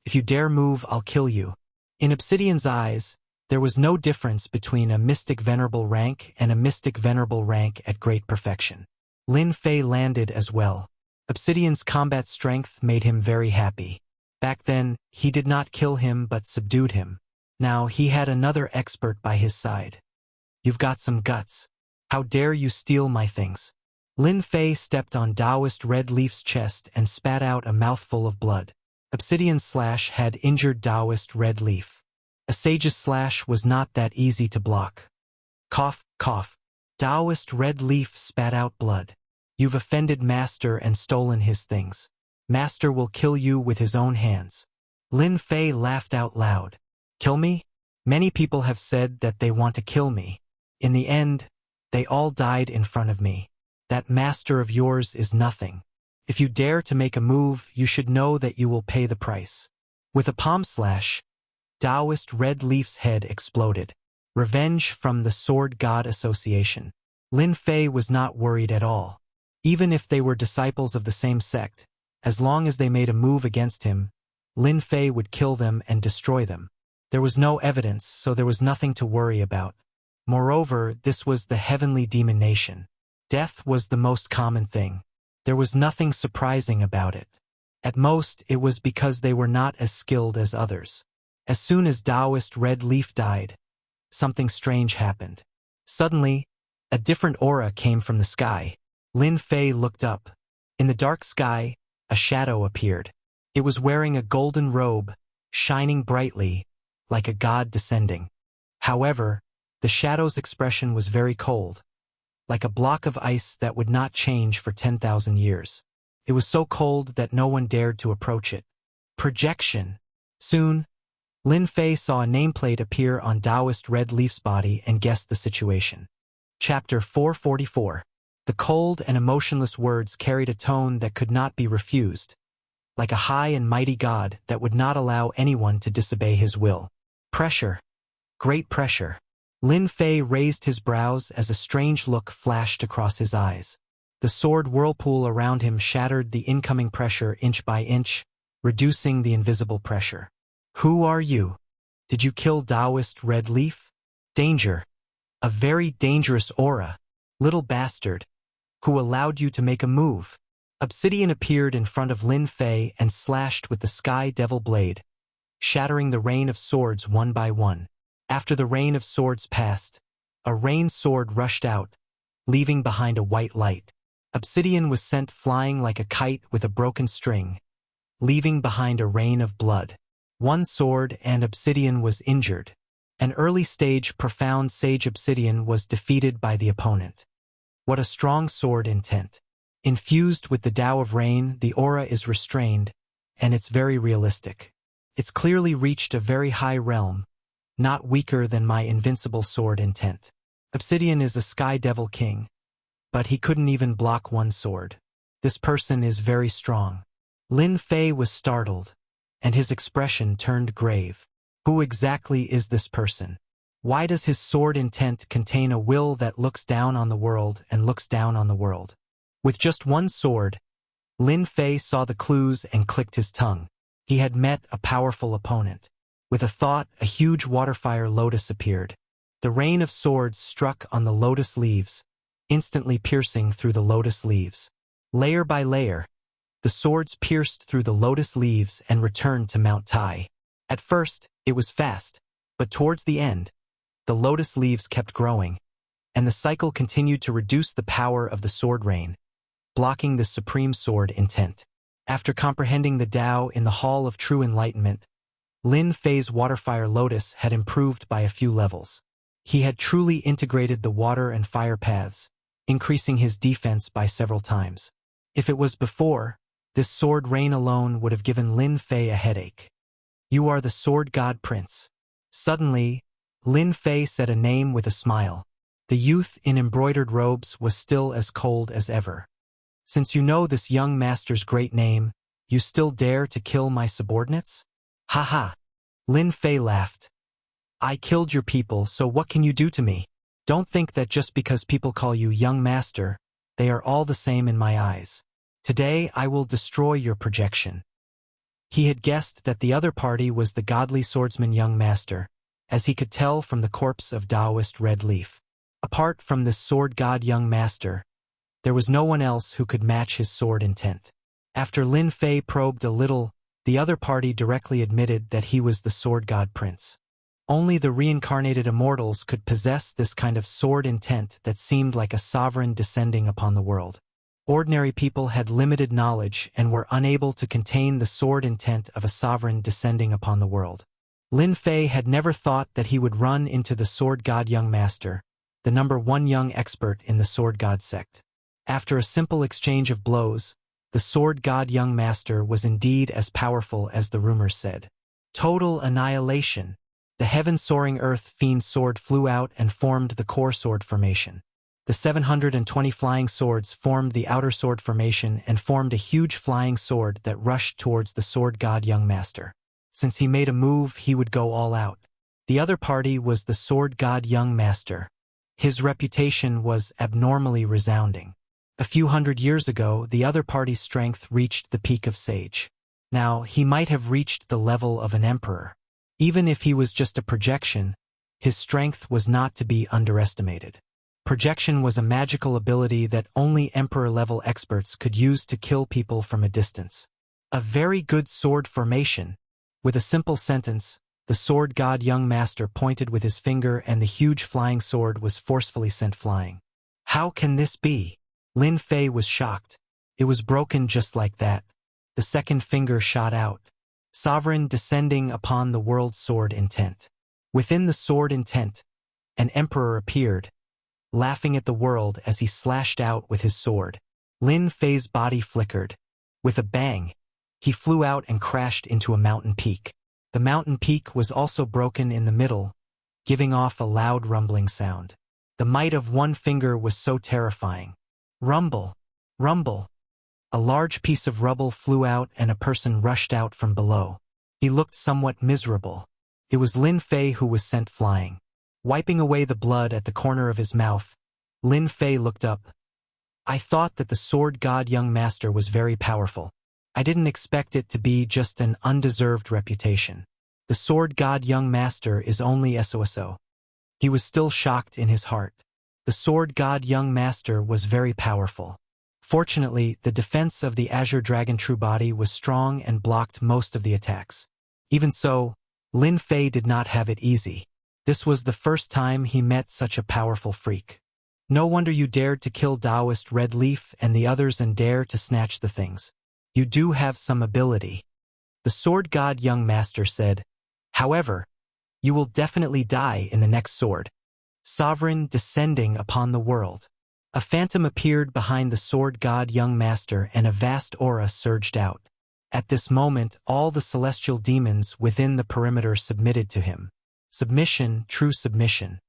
If you dare move, I'll kill you. In Obsidian's eyes, there was no difference between a mystic venerable rank and a mystic venerable rank at great perfection. Lin Fei landed as well. Obsidian's combat strength made him very happy. Back then, he did not kill him but subdued him. Now he had another expert by his side. You've got some guts. How dare you steal my things? Lin Fei stepped on Taoist Red Leaf's chest and spat out a mouthful of blood. Obsidian's slash had injured Taoist Red Leaf. A sage's slash was not that easy to block. Cough, cough. Taoist Red Leaf spat out blood. You've offended Master and stolen his things. Master will kill you with his own hands. Lin Fei laughed out loud. Kill me? Many people have said that they want to kill me. In the end, they all died in front of me. That master of yours is nothing. If you dare to make a move, you should know that you will pay the price. With a palm slash, Taoist Red Leaf's head exploded. Revenge from the Sword God Association. Lin Fei was not worried at all. Even if they were disciples of the same sect, as long as they made a move against him, Lin Fei would kill them and destroy them. There was no evidence, so there was nothing to worry about. Moreover, this was the heavenly demon nation. Death was the most common thing. There was nothing surprising about it. At most, it was because they were not as skilled as others. As soon as Taoist Red Leaf died, something strange happened. Suddenly, a different aura came from the sky. Lin Fei looked up. In the dark sky, a shadow appeared. It was wearing a golden robe, shining brightly, like a god descending. However, the shadow's expression was very cold, like a block of ice that would not change for 10,000 years. It was so cold that no one dared to approach it. Projection. Soon, Lin Fei saw a nameplate appear on Taoist Red Leaf's body and guessed the situation. Chapter 444. The cold and emotionless words carried a tone that could not be refused, like a high and mighty God that would not allow anyone to disobey his will. Pressure. Great pressure. Lin Fei raised his brows as a strange look flashed across his eyes. The sword whirlpool around him shattered the incoming pressure inch by inch, reducing the invisible pressure. Who are you? Did you kill Taoist Red Leaf? Danger. A very dangerous aura. Little bastard. Who allowed you to make a move? Obsidian appeared in front of Lin Fei and slashed with the Sky Devil blade, shattering the rain of swords one by one. After the rain of swords passed, a rain sword rushed out, leaving behind a white light. Obsidian was sent flying like a kite with a broken string, leaving behind a rain of blood. One sword and Obsidian was injured. An early-stage profound sage Obsidian was defeated by the opponent. What a strong sword intent. Infused with the Tao of Rain, the aura is restrained, and it's very realistic. It's clearly reached a very high realm, not weaker than my invincible sword intent. Obsidian is a Sky Devil King, but he couldn't even block one sword. This person is very strong. Lin Fei was startled, and his expression turned grave. Who exactly is this person? Why does his sword intent contain a will that looks down on the world and looks down on the world? With just one sword, Lin Fei saw the clues and clicked his tongue. He had met a powerful opponent. With a thought, a huge waterfire lotus appeared. The rain of swords struck on the lotus leaves, instantly piercing through the lotus leaves. Layer by layer, the swords pierced through the lotus leaves and returned to Mount Tai. At first, it was fast, but towards the end, the lotus leaves kept growing, and the cycle continued to reduce the power of the sword rain, blocking the supreme sword intent. After comprehending the Tao in the Hall of True Enlightenment, Lin Fei's waterfire lotus had improved by a few levels. He had truly integrated the water and fire paths, increasing his defense by several times. If it was before, this sword rain alone would have given Lin Fei a headache. You are the Sword God Prince. Suddenly, Lin Fei said a name with a smile. The youth in embroidered robes was still as cold as ever. Since you know this young master's great name, you still dare to kill my subordinates? Ha ha. Lin Fei laughed. I killed your people, so what can you do to me? Don't think that just because people call you young master, they are all the same in my eyes. Today I will destroy your projection. He had guessed that the other party was the godly swordsman young master, as he could tell from the corpse of Taoist Red Leaf. Apart from this sword god young master, there was no one else who could match his sword intent. After Lin Fei probed a little, the other party directly admitted that he was the sword god prince. Only the reincarnated immortals could possess this kind of sword intent that seemed like a sovereign descending upon the world. Ordinary people had limited knowledge and were unable to contain the sword intent of a sovereign descending upon the world. Lin Fei had never thought that he would run into the sword god young master, the #1 young expert in the sword god sect. After a simple exchange of blows, the sword god young master was indeed as powerful as the rumors said. Total annihilation. The heaven-soaring earth fiend sword flew out and formed the core sword formation. The 720 flying swords formed the outer sword formation and formed a huge flying sword that rushed towards the sword god young master. Since he made a move, he would go all out. The other party was the sword god young master. His reputation was abnormally resounding. A few hundred years ago, the other party's strength reached the peak of sage. Now, he might have reached the level of an emperor. Even if he was just a projection, his strength was not to be underestimated. Projection was a magical ability that only emperor-level experts could use to kill people from a distance. A very good sword formation. With a simple sentence, the sword god young master pointed with his finger and the huge flying sword was forcefully sent flying. How can this be? Lin Fei was shocked. It was broken just like that. The second finger shot out, sovereign descending upon the world's sword intent. Within the sword intent, an emperor appeared, laughing at the world as he slashed out with his sword. Lin Fei's body flickered. With a bang, he flew out and crashed into a mountain peak. The mountain peak was also broken in the middle, giving off a loud rumbling sound. The might of one finger was so terrifying. Rumble! Rumble! A large piece of rubble flew out and a person rushed out from below. He looked somewhat miserable. It was Lin Fei who was sent flying. Wiping away the blood at the corner of his mouth, Lin Fei looked up. I thought that the sword god young master was very powerful. I didn't expect it to be just an undeserved reputation. The sword god young master is only SOSO. He was still shocked in his heart. The sword god young master was very powerful. Fortunately, the defense of the Azure Dragon True Body was strong and blocked most of the attacks. Even so, Lin Fei did not have it easy. This was the first time he met such a powerful freak. No wonder you dared to kill Taoist Red Leaf and the others and dare to snatch the things. You do have some ability. The sword god young master said. However, you will definitely die in the next sword. Sovereign descending upon the world. A phantom appeared behind the sword god young master and a vast aura surged out. At this moment, all the celestial demons within the perimeter submitted to him. Submission, true submission.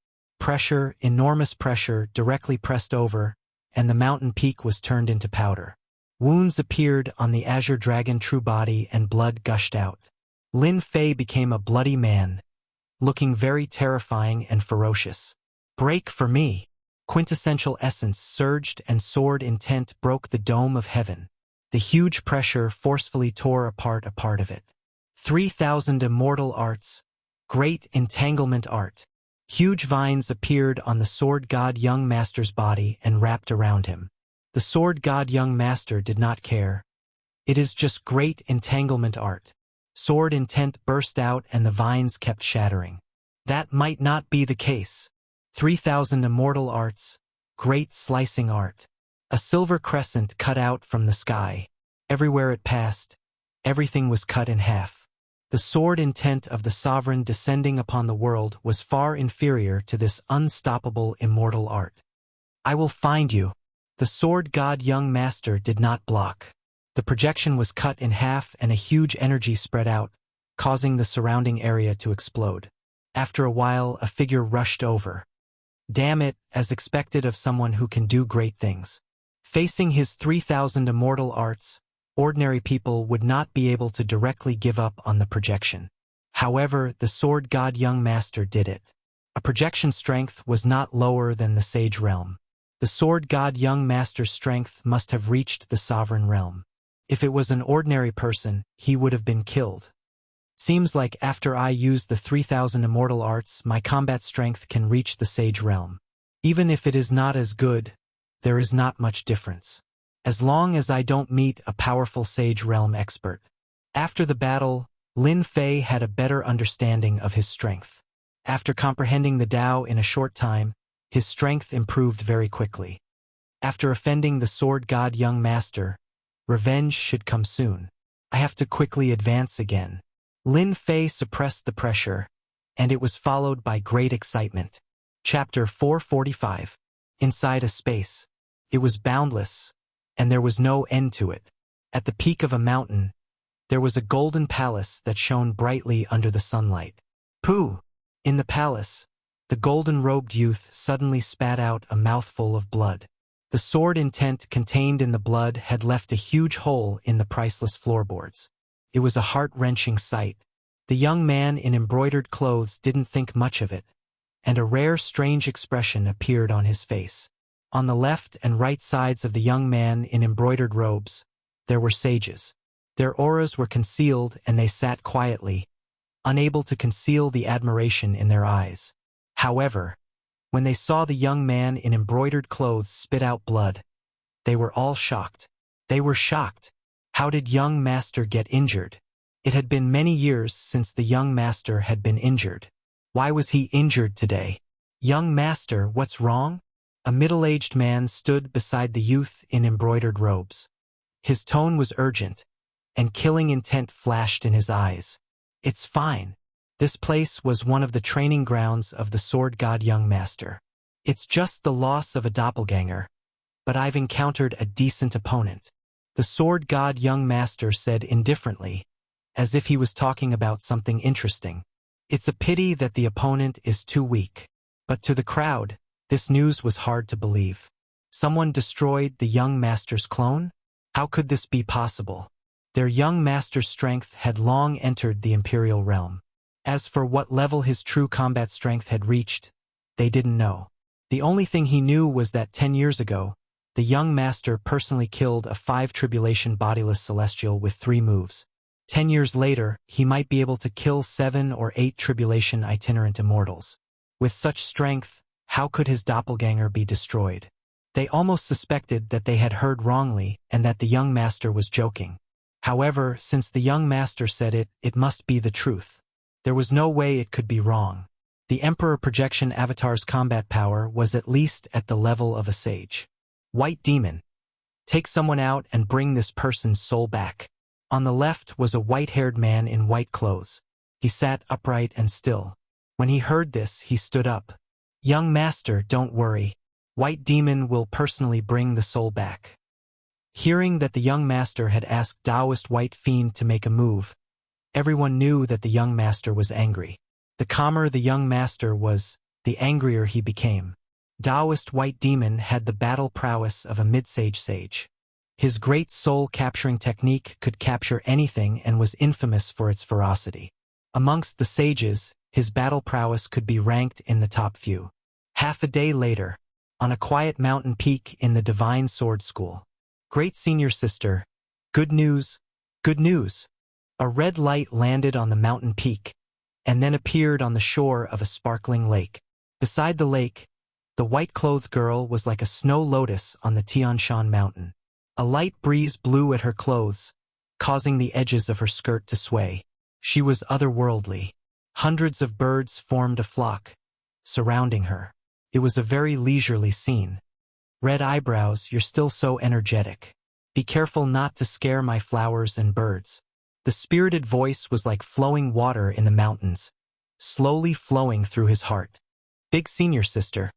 Pressure, enormous pressure, directly pressed over, and the mountain peak was turned into powder. Wounds appeared on the Azure Dragon True Body and blood gushed out. Lin Fei became a bloody man, looking very terrifying and ferocious. Break for me! Quintessential essence surged and sword intent broke the dome of heaven. The huge pressure forcefully tore apart a part of it. 3,000 immortal arts. Great entanglement art. Huge vines appeared on the sword god young master's body and wrapped around him. The sword god young master did not care. It is just great entanglement art. Sword intent burst out and the vines kept shattering. That might not be the case. 3,000 immortal arts. Great slicing art. A silver crescent cut out from the sky. Everywhere it passed, everything was cut in half. The sword intent of the sovereign descending upon the world was far inferior to this unstoppable immortal art. I will find you. The sword god young master did not block. The projection was cut in half and a huge energy spread out, causing the surrounding area to explode. After a while, a figure rushed over. Damn it, as expected of someone who can do great things. Facing his 3,000 immortal arts, ordinary people would not be able to directly give up on the projection. However, the sword god young master did it. A projection strength was not lower than the sage realm. The sword god young master's strength must have reached the sovereign realm. If it was an ordinary person, he would have been killed. Seems like after I use the 3,000 immortal arts, my combat strength can reach the sage realm. Even if it is not as good, there is not much difference. As long as I don't meet a powerful sage realm expert. After the battle, Lin Fei had a better understanding of his strength. After comprehending the Tao in a short time, his strength improved very quickly. After offending the sword god young master, revenge should come soon. I have to quickly advance again. Lin Fei suppressed the pressure, and it was followed by great excitement. Chapter 445. Inside a space. It was boundless, and there was no end to it. At the peak of a mountain, there was a golden palace that shone brightly under the sunlight. Pooh! In the palace, the golden-robed youth suddenly spat out a mouthful of blood. The sword intent contained in the blood had left a huge hole in the priceless floorboards. It was a heart-wrenching sight. The young man in embroidered clothes didn't think much of it, and a rare, strange expression appeared on his face. On the left and right sides of the young man in embroidered robes, there were sages. Their auras were concealed and they sat quietly, unable to conceal the admiration in their eyes. However, when they saw the young man in embroidered clothes spit out blood, they were all shocked. They were shocked. How did young master get injured? It had been many years since the young master had been injured. Why was he injured today? Young master, what's wrong? A middle-aged man stood beside the youth in embroidered robes. His tone was urgent, and killing intent flashed in his eyes. It's fine. This place was one of the training grounds of the sword god young master. It's just the loss of a doppelganger, but I've encountered a decent opponent. The sword god young master said indifferently, as if he was talking about something interesting. It's a pity that the opponent is too weak. But to the crowd, this news was hard to believe. Someone destroyed the young master's clone? How could this be possible? Their young master's strength had long entered the imperial realm. As for what level his true combat strength had reached, they didn't know. The only thing he knew was that 10 years ago, the young master personally killed a 5 tribulation bodiless celestial with 3 moves. 10 years later, he might be able to kill 7 or 8 tribulation itinerant immortals. With such strength, how could his doppelganger be destroyed? They almost suspected that they had heard wrongly and that the young master was joking. However, since the young master said it, it must be the truth. There was no way it could be wrong. The Emperor Projection Avatar's combat power was at least at the level of a sage. White Demon. Take someone out and bring this person's soul back. On the left was a white-haired man in white clothes. He sat upright and still. When he heard this, he stood up. Young master, don't worry. White Demon will personally bring the soul back. Hearing that the young master had asked Taoist White Fiend to make a move, everyone knew that the young master was angry. The calmer the young master was, the angrier he became. Taoist White Demon had the battle prowess of a mid-sage sage. His great soul-capturing technique could capture anything and was infamous for its ferocity. Amongst the sages, his battle prowess could be ranked in the top few. Half a day later, on a quiet mountain peak in the Divine Sword School. Great Senior Sister, good news, good news. A red light landed on the mountain peak, and then appeared on the shore of a sparkling lake. Beside the lake, the white-clothed girl was like a snow lotus on the Tian Shan mountain. A light breeze blew at her clothes, causing the edges of her skirt to sway. She was otherworldly. Hundreds of birds formed a flock, surrounding her. It was a very leisurely scene. Red eyebrows, you're still so energetic. Be careful not to scare my flowers and birds. The spirited voice was like flowing water in the mountains, slowly flowing through his heart. Big Senior Sister,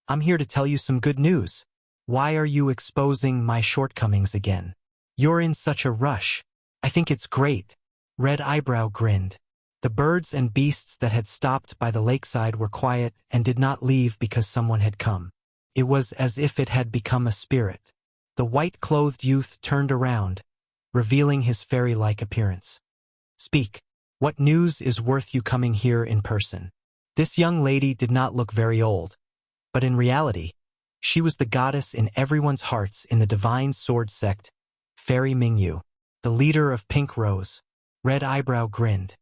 I'm here to tell you some good news. Why are you exposing my shortcomings again? You're in such a rush. I think it's great. Red Eyebrow grinned. The birds and beasts that had stopped by the lakeside were quiet and did not leave because someone had come. It was as if it had become a spirit. The white-clothed youth turned around, revealing his fairy-like appearance. Speak. What news is worth you coming here in person? This young lady did not look very old, but in reality, she was the goddess in everyone's hearts in the Divine Sword Sect, Fairy Mingyu, the leader of Pink Rose. Red Eyebrow grinned.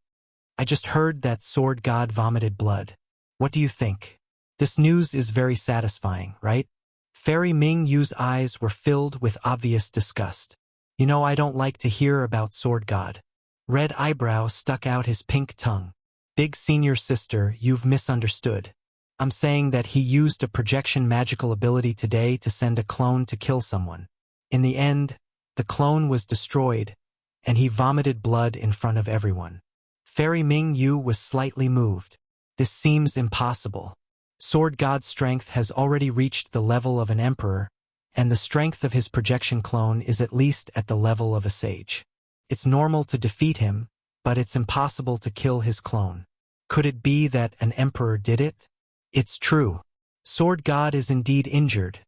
I just heard that sword god vomited blood. What do you think? This news is very satisfying, right? Fairy Mingyu's eyes were filled with obvious disgust. You know, I don't like to hear about sword god. Red Eyebrow stuck out his pink tongue. Big Senior Sister, you've misunderstood. I'm saying that he used a projection magical ability today to send a clone to kill someone. In the end, the clone was destroyed, and he vomited blood in front of everyone. Fairy Mingyu was slightly moved. This seems impossible. Sword God's strength has already reached the level of an emperor, and the strength of his projection clone is at least at the level of a sage. It's normal to defeat him, but it's impossible to kill his clone. Could it be that an emperor did it? It's true. Sword God is indeed injured,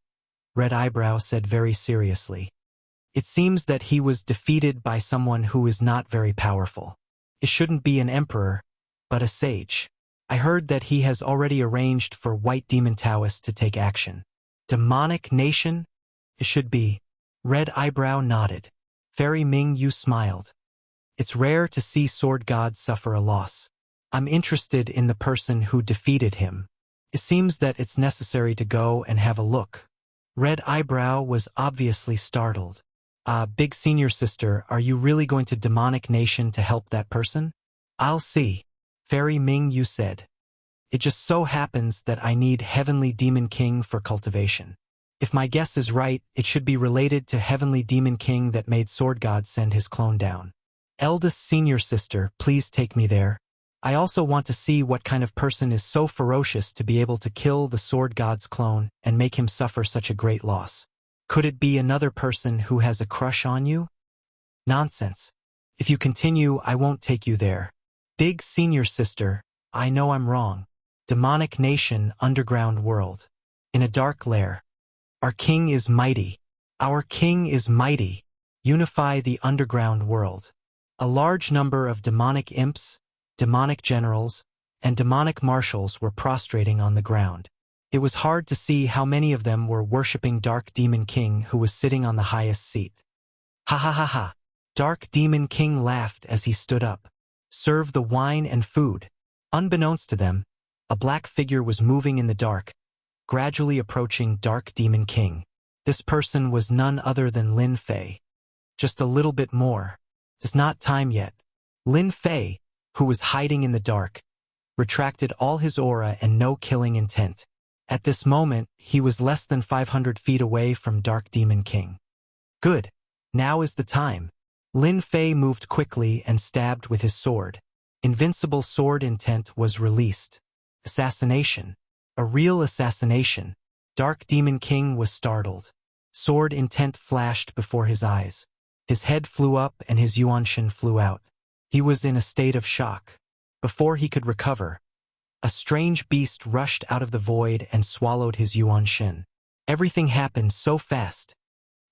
Red Eyebrow said very seriously. It seems that he was defeated by someone who is not very powerful. It shouldn't be an emperor, but a sage. I heard that he has already arranged for White Demon Taoists to take action. Demonic Nation? It should be. Red Eyebrow nodded. Fairy Mingyu smiled. It's rare to see Sword God suffer a loss. I'm interested in the person who defeated him. It seems that it's necessary to go and have a look. Red Eyebrow was obviously startled. Big Senior Sister, are you really going to Demonic Nation to help that person? I'll see, Fairy Mingyu said. It just so happens that I need Heavenly Demon King for cultivation. If my guess is right, it should be related to Heavenly Demon King that made Sword God send his clone down. Eldest senior sister, please take me there. I also want to see what kind of person is so ferocious to be able to kill the Sword God's clone and make him suffer such a great loss. Could it be another person who has a crush on you? Nonsense. If you continue, I won't take you there. Big senior sister, I know I'm wrong. Demonic nation, underground world. In a dark lair. Our king is mighty. Our king is mighty. Unify the underground world. A large number of demonic imps, demonic generals, and demonic marshals were prostrating on the ground. It was hard to see how many of them were worshipping Dark Demon King, who was sitting on the highest seat. Ha ha ha ha. Dark Demon King laughed as he stood up. Serve the wine and food. Unbeknownst to them, a black figure was moving in the dark, gradually approaching Dark Demon King. This person was none other than Lin Fei. Just a little bit more. It's not time yet. Lin Fei, who was hiding in the dark, retracted all his aura and no killing intent. At this moment, he was less than 500 feet away from Dark Demon King. Good. Now is the time. Lin Fei moved quickly and stabbed with his sword. Invincible sword intent was released. Assassination. A real assassination. Dark Demon King was startled. Sword intent flashed before his eyes. His head flew up and his yuanshin flew out. He was in a state of shock. Before he could recover, a strange beast rushed out of the void and swallowed his yuanshin. Everything happened so fast.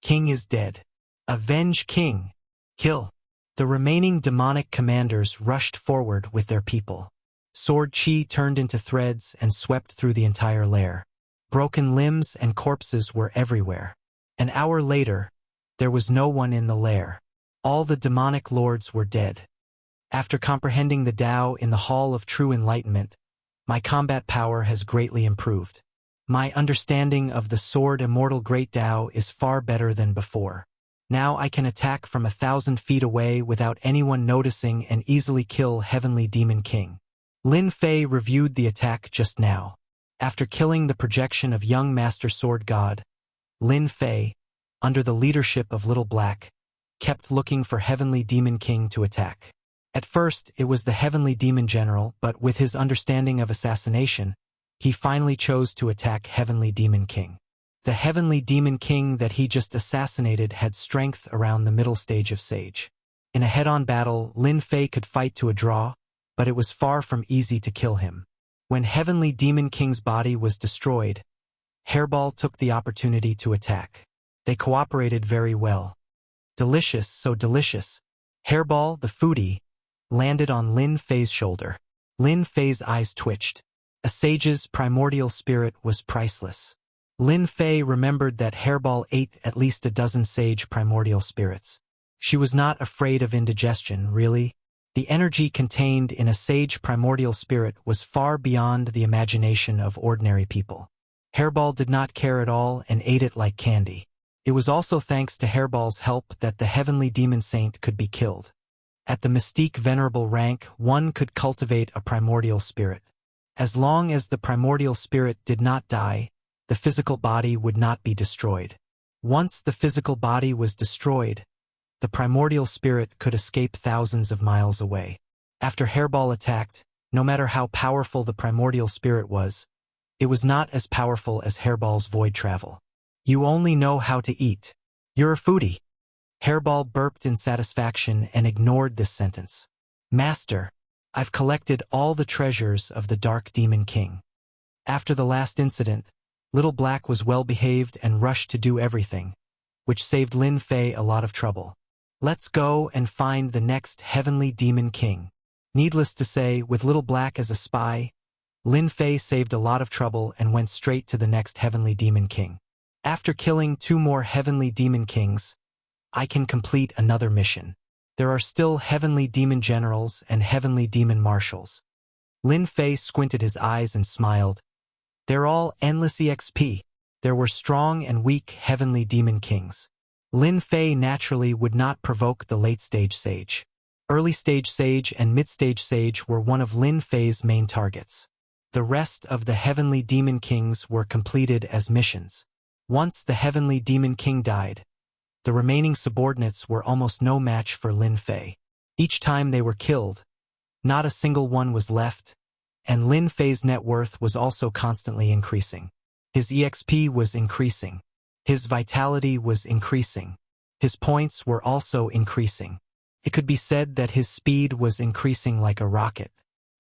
King is dead. Avenge King. Kill. The remaining demonic commanders rushed forward with their people. Sword chi turned into threads and swept through the entire lair. Broken limbs and corpses were everywhere. An hour later, there was no one in the lair. All the demonic lords were dead. After comprehending the Tao in the Hall of True Enlightenment, my combat power has greatly improved. My understanding of the Sword Immortal Great Tao is far better than before. Now I can attack from 1,000 feet away without anyone noticing and easily kill Heavenly Demon King. Lin Fei reviewed the attack just now. After killing the projection of young Master Sword God, Lin Fei, under the leadership of Little Black, kept looking for Heavenly Demon King to attack. At first, it was the Heavenly Demon General, but with his understanding of assassination, he finally chose to attack Heavenly Demon King. The Heavenly Demon King that he just assassinated had strength around the middle stage of Sage. In a head-on battle, Lin Fei could fight to a draw, but it was far from easy to kill him. When Heavenly Demon King's body was destroyed, Hairball took the opportunity to attack. They cooperated very well. Delicious, so delicious. Hairball, the foodie, landed on Lin Fei's shoulder. Lin Fei's eyes twitched. A sage's primordial spirit was priceless. Lin Fei remembered that Hairball ate at least a dozen sage primordial spirits. She was not afraid of indigestion, really. The energy contained in a sage primordial spirit was far beyond the imagination of ordinary people. Hairball did not care at all and ate it like candy. It was also thanks to Hairball's help that the Heavenly Demon Saint could be killed. At the Mystique Venerable rank, one could cultivate a primordial spirit. As long as the primordial spirit did not die, the physical body would not be destroyed. Once the physical body was destroyed, the primordial spirit could escape thousands of miles away. After Hairball attacked, no matter how powerful the primordial spirit was, it was not as powerful as Hairball's void travel. You only know how to eat. You're a foodie. Hairball burped in satisfaction and ignored this sentence. Master, I've collected all the treasures of the Dark Demon King. After the last incident, Little Black was well-behaved and rushed to do everything, which saved Lin Fei a lot of trouble. Let's go and find the next Heavenly Demon King. Needless to say, with Little Black as a spy, Lin Fei saved a lot of trouble and went straight to the next Heavenly Demon King. After killing 2 more Heavenly Demon Kings, I can complete another mission. There are still Heavenly Demon Generals and Heavenly Demon Marshals. Lin Fei squinted his eyes and smiled. They're all endless EXP. There were strong and weak Heavenly Demon Kings. Lin Fei naturally would not provoke the late-stage Sage. Early-stage Sage and mid-stage Sage were one of Lin Fei's main targets. The rest of the Heavenly Demon Kings were completed as missions. Once the heavenly demon king died, the remaining subordinates were almost no match for Lin Fei. Each time they were killed, not a single one was left, and Lin Fei's net worth was also constantly increasing. His EXP was increasing. His vitality was increasing. His points were also increasing. It could be said that his speed was increasing like a rocket.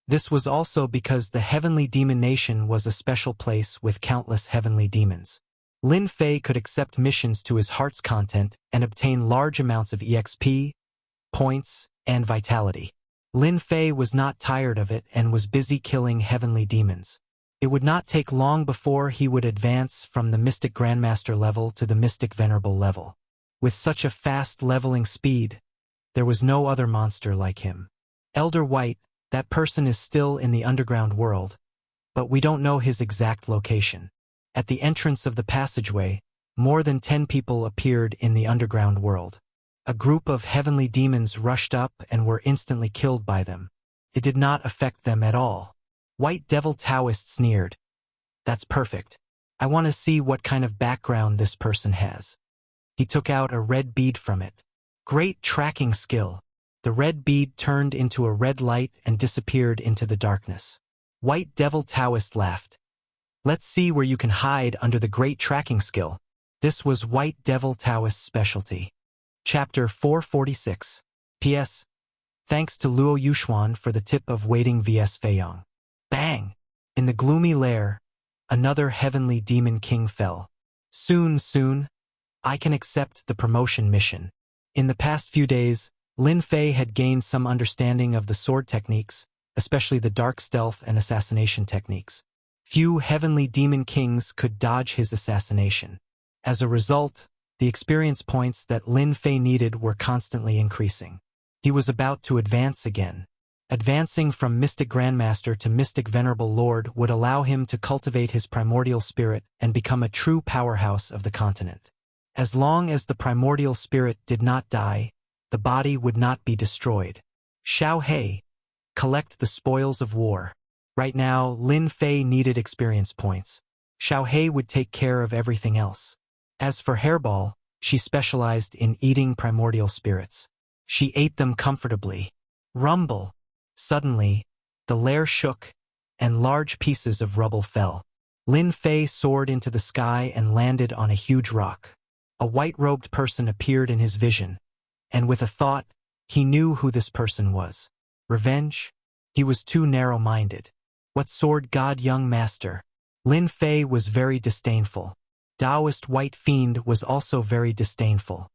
This was also because the heavenly demon nation was a special place with countless heavenly demons. Lin Fei could accept missions to his heart's content and obtain large amounts of EXP, points, and vitality. Lin Fei was not tired of it and was busy killing heavenly demons. It would not take long before he would advance from the Mystic Grandmaster level to the Mystic Venerable level. With such a fast leveling speed, there was no other monster like him. Elder White, that person is still in the underground world, but we don't know his exact location. At the entrance of the passageway, more than 10 people appeared in the underground world. A group of heavenly demons rushed up and were instantly killed by them. It did not affect them at all. White Devil Taoist sneered. That's perfect. I want to see what kind of background this person has. He took out a red bead from it. Great tracking skill. The red bead turned into a red light and disappeared into the darkness. White Devil Taoist laughed. Let's see where you can hide under the great tracking skill. This was White Devil Taoist's specialty. Chapter 446. P.S. Thanks to Luo Yuxuan for the tip of waiting vs Feiyong. Bang! In the gloomy lair, another heavenly demon king fell. Soon, I can accept the promotion mission. In the past few days, Lin Fei had gained some understanding of the sword techniques, especially the dark stealth and assassination techniques. Few heavenly demon kings could dodge his assassination. As a result, the experience points that Lin Fei needed were constantly increasing. He was about to advance again. Advancing from Mystic Grandmaster to Mystic Venerable Lord would allow him to cultivate his primordial spirit and become a true powerhouse of the continent. As long as the primordial spirit did not die, the body would not be destroyed. Xiao He, collect the spoils of war. Right now, Lin Fei needed experience points. Xiao He would take care of everything else. As for Hairball, she specialized in eating primordial spirits. She ate them comfortably. Rumble! Suddenly, the lair shook, and large pieces of rubble fell. Lin Fei soared into the sky and landed on a huge rock. A white-robed person appeared in his vision, and with a thought, he knew who this person was. Revenge? He was too narrow-minded. What sword god young master? Lin Fei was very disdainful. Taoist White Fiend was also very disdainful.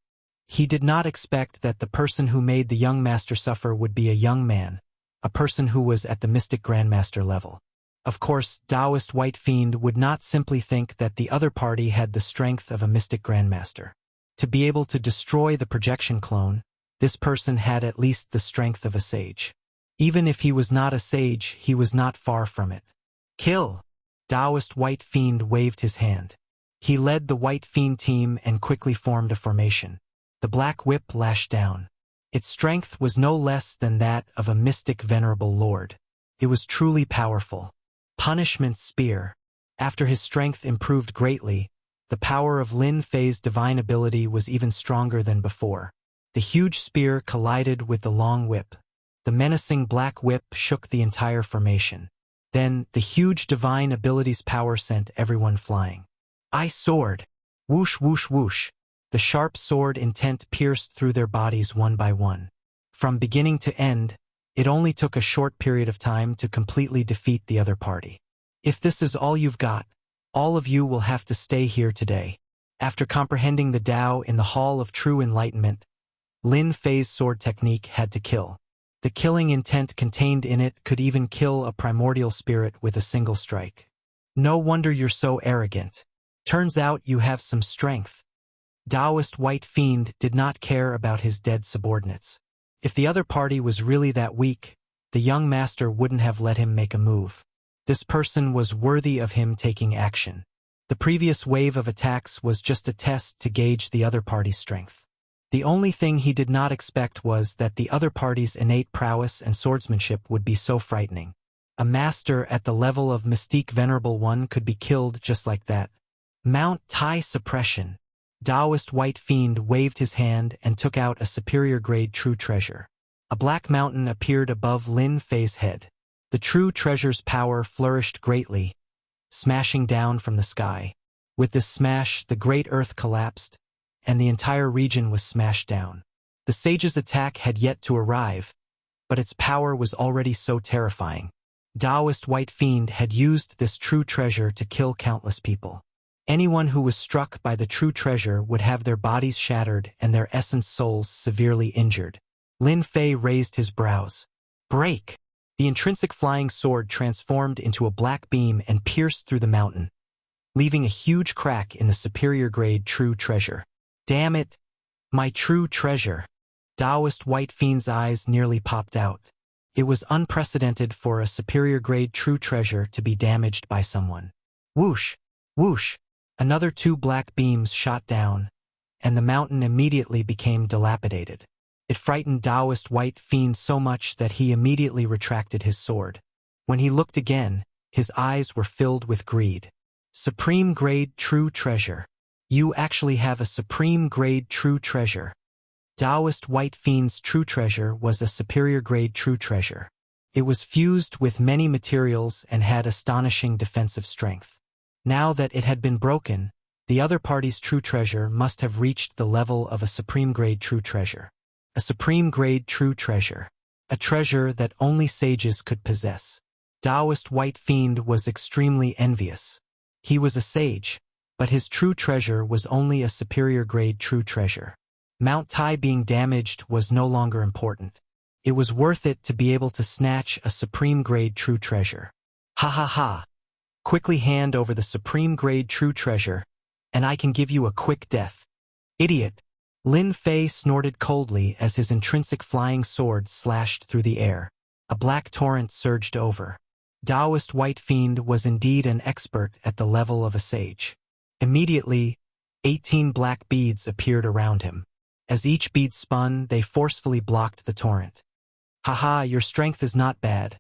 He did not expect that the person who made the young master suffer would be a young man, a person who was at the Mystic Grandmaster level. Of course, Taoist White Fiend would not simply think that the other party had the strength of a Mystic Grandmaster. To be able to destroy the projection clone, this person had at least the strength of a sage. Even if he was not a sage, he was not far from it. Kill! Taoist White Fiend waved his hand. He led the White Fiend team and quickly formed a formation. The black whip lashed down. Its strength was no less than that of a Mystic Venerable Lord. It was truly powerful. Punishment Spear. After his strength improved greatly, the power of Lin Fei's divine ability was even stronger than before. The huge spear collided with the long whip. The menacing black whip shook the entire formation. Then, the huge divine ability's power sent everyone flying. Ice Sword! Whoosh whoosh whoosh! The sharp sword intent pierced through their bodies one by one. From beginning to end, it only took a short period of time to completely defeat the other party. If this is all you've got, all of you will have to stay here today. After comprehending the Tao in the Hall of True Enlightenment, Lin Fei's sword technique had to kill. The killing intent contained in it could even kill a primordial spirit with a single strike. No wonder you're so arrogant. Turns out you have some strength. Taoist White Fiend did not care about his dead subordinates. If the other party was really that weak, the young master wouldn't have let him make a move. This person was worthy of him taking action. The previous wave of attacks was just a test to gauge the other party's strength. The only thing he did not expect was that the other party's innate prowess and swordsmanship would be so frightening. A master at the level of Mystique Venerable One could be killed just like that. Mount Tai Suppression. Taoist White Fiend waved his hand and took out a superior-grade true treasure. A black mountain appeared above Lin Fei's head. The true treasure's power flourished greatly, smashing down from the sky. With this smash, the great earth collapsed, and the entire region was smashed down. The sage's attack had yet to arrive, but its power was already so terrifying. Taoist White Fiend had used this true treasure to kill countless people. Anyone who was struck by the true treasure would have their bodies shattered and their essence souls severely injured. Lin Fei raised his brows. Break! The intrinsic flying sword transformed into a black beam and pierced through the mountain, leaving a huge crack in the superior-grade true treasure. Damn it! My true treasure! Taoist White Fiend's eyes nearly popped out. It was unprecedented for a superior-grade true treasure to be damaged by someone. Whoosh! Whoosh! Another 2 black beams shot down, and the mountain immediately became dilapidated. It frightened Taoist White Fiend so much that he immediately retracted his sword. When he looked again, his eyes were filled with greed. Supreme-grade true treasure. You actually have a supreme-grade true treasure. Taoist White Fiend's true treasure was a superior-grade true treasure. It was fused with many materials and had astonishing defensive strength. Now that it had been broken, the other party's true treasure must have reached the level of a supreme-grade true treasure. A supreme-grade true treasure. A treasure that only sages could possess. Taoist White Fiend was extremely envious. He was a sage, but his true treasure was only a superior-grade true treasure. Mount Tai being damaged was no longer important. It was worth it to be able to snatch a supreme-grade true treasure. Ha ha ha! Quickly hand over the supreme-grade true treasure, and I can give you a quick death. Idiot! Lin Fei snorted coldly as his intrinsic flying sword slashed through the air. A black torrent surged over. Taoist White Fiend was indeed an expert at the level of a sage. Immediately, 18 black beads appeared around him. As each bead spun, they forcefully blocked the torrent. Haha, your strength is not bad,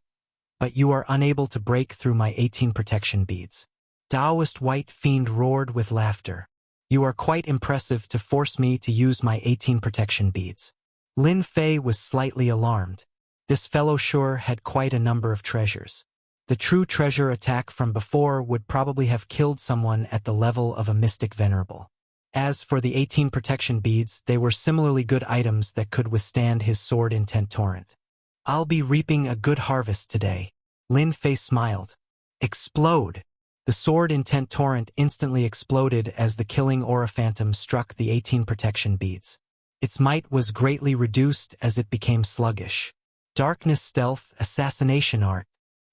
but you are unable to break through my 18 protection beads. Taoist White Fiend roared with laughter. You are quite impressive to force me to use my 18 protection beads. Lin Fei was slightly alarmed. This fellow sure had quite a number of treasures. The true treasure attack from before would probably have killed someone at the level of a mystic venerable. As for the 18 protection beads, they were similarly good items that could withstand his sword intent torrent. I'll be reaping a good harvest today. Lin Fei smiled. Explode! The sword intent torrent instantly exploded as the killing aura phantom struck the 18 protection beads. Its might was greatly reduced as it became sluggish. Darkness stealth assassination art.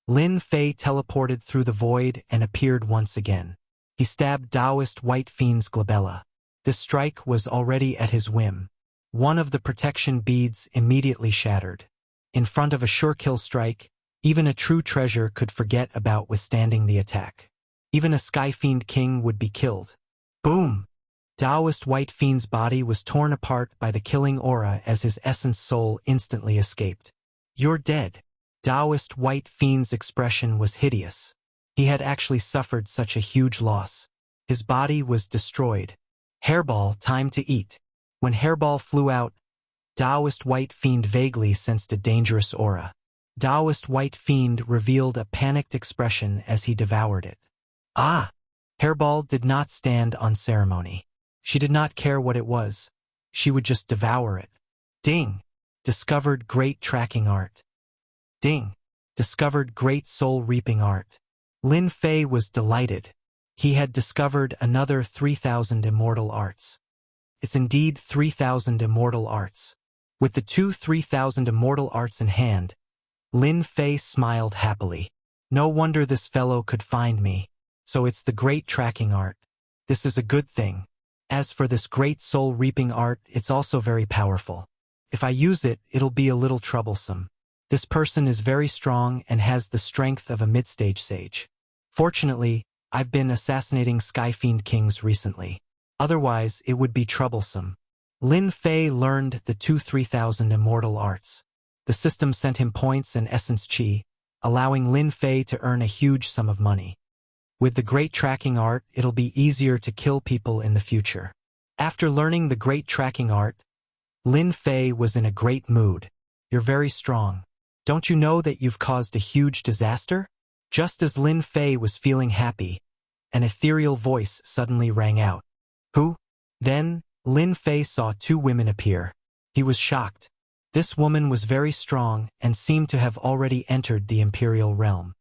Lin Fei teleported through the void and appeared once again. He stabbed Taoist White Fiend's glabella. This strike was already at his whim. One of the protection beads immediately shattered. In front of a sure kill strike, even a true treasure could forget about withstanding the attack. Even a Sky Fiend King would be killed. Boom! Taoist White Fiend's body was torn apart by the killing aura as his essence soul instantly escaped. You're dead. Taoist White Fiend's expression was hideous. He had actually suffered such a huge loss. His body was destroyed. Hairball, time to eat. When Hairball flew out, Taoist White Fiend vaguely sensed a dangerous aura. Taoist White Fiend revealed a panicked expression as he devoured it. Ah! Hairball did not stand on ceremony. She did not care what it was. She would just devour it. Ding! Discovered great tracking art. Ding! Discovered great soul-reaping art. Lin Fei was delighted. He had discovered another 3,000 immortal arts. It's indeed 3,000 immortal arts. With the 3,000 immortal arts in hand, Lin Fei smiled happily. No wonder this fellow could find me. So it's the great tracking art. This is a good thing. As for this great soul-reaping art, it's also very powerful. If I use it, it'll be a little troublesome. This person is very strong and has the strength of a mid-stage sage. Fortunately, I've been assassinating Sky Fiend Kings recently. Otherwise, it would be troublesome. Lin Fei learned the 3,000 immortal arts. The system sent him points and essence chi, allowing Lin Fei to earn a huge sum of money. With the great tracking art, it'll be easier to kill people in the future. After learning the great tracking art, Lin Fei was in a great mood. You're very strong. Don't you know that you've caused a huge disaster? Just as Lin Fei was feeling happy, an ethereal voice suddenly rang out. Who? Then, Lin Fei saw two women appear. He was shocked. This woman was very strong and seemed to have already entered the imperial realm.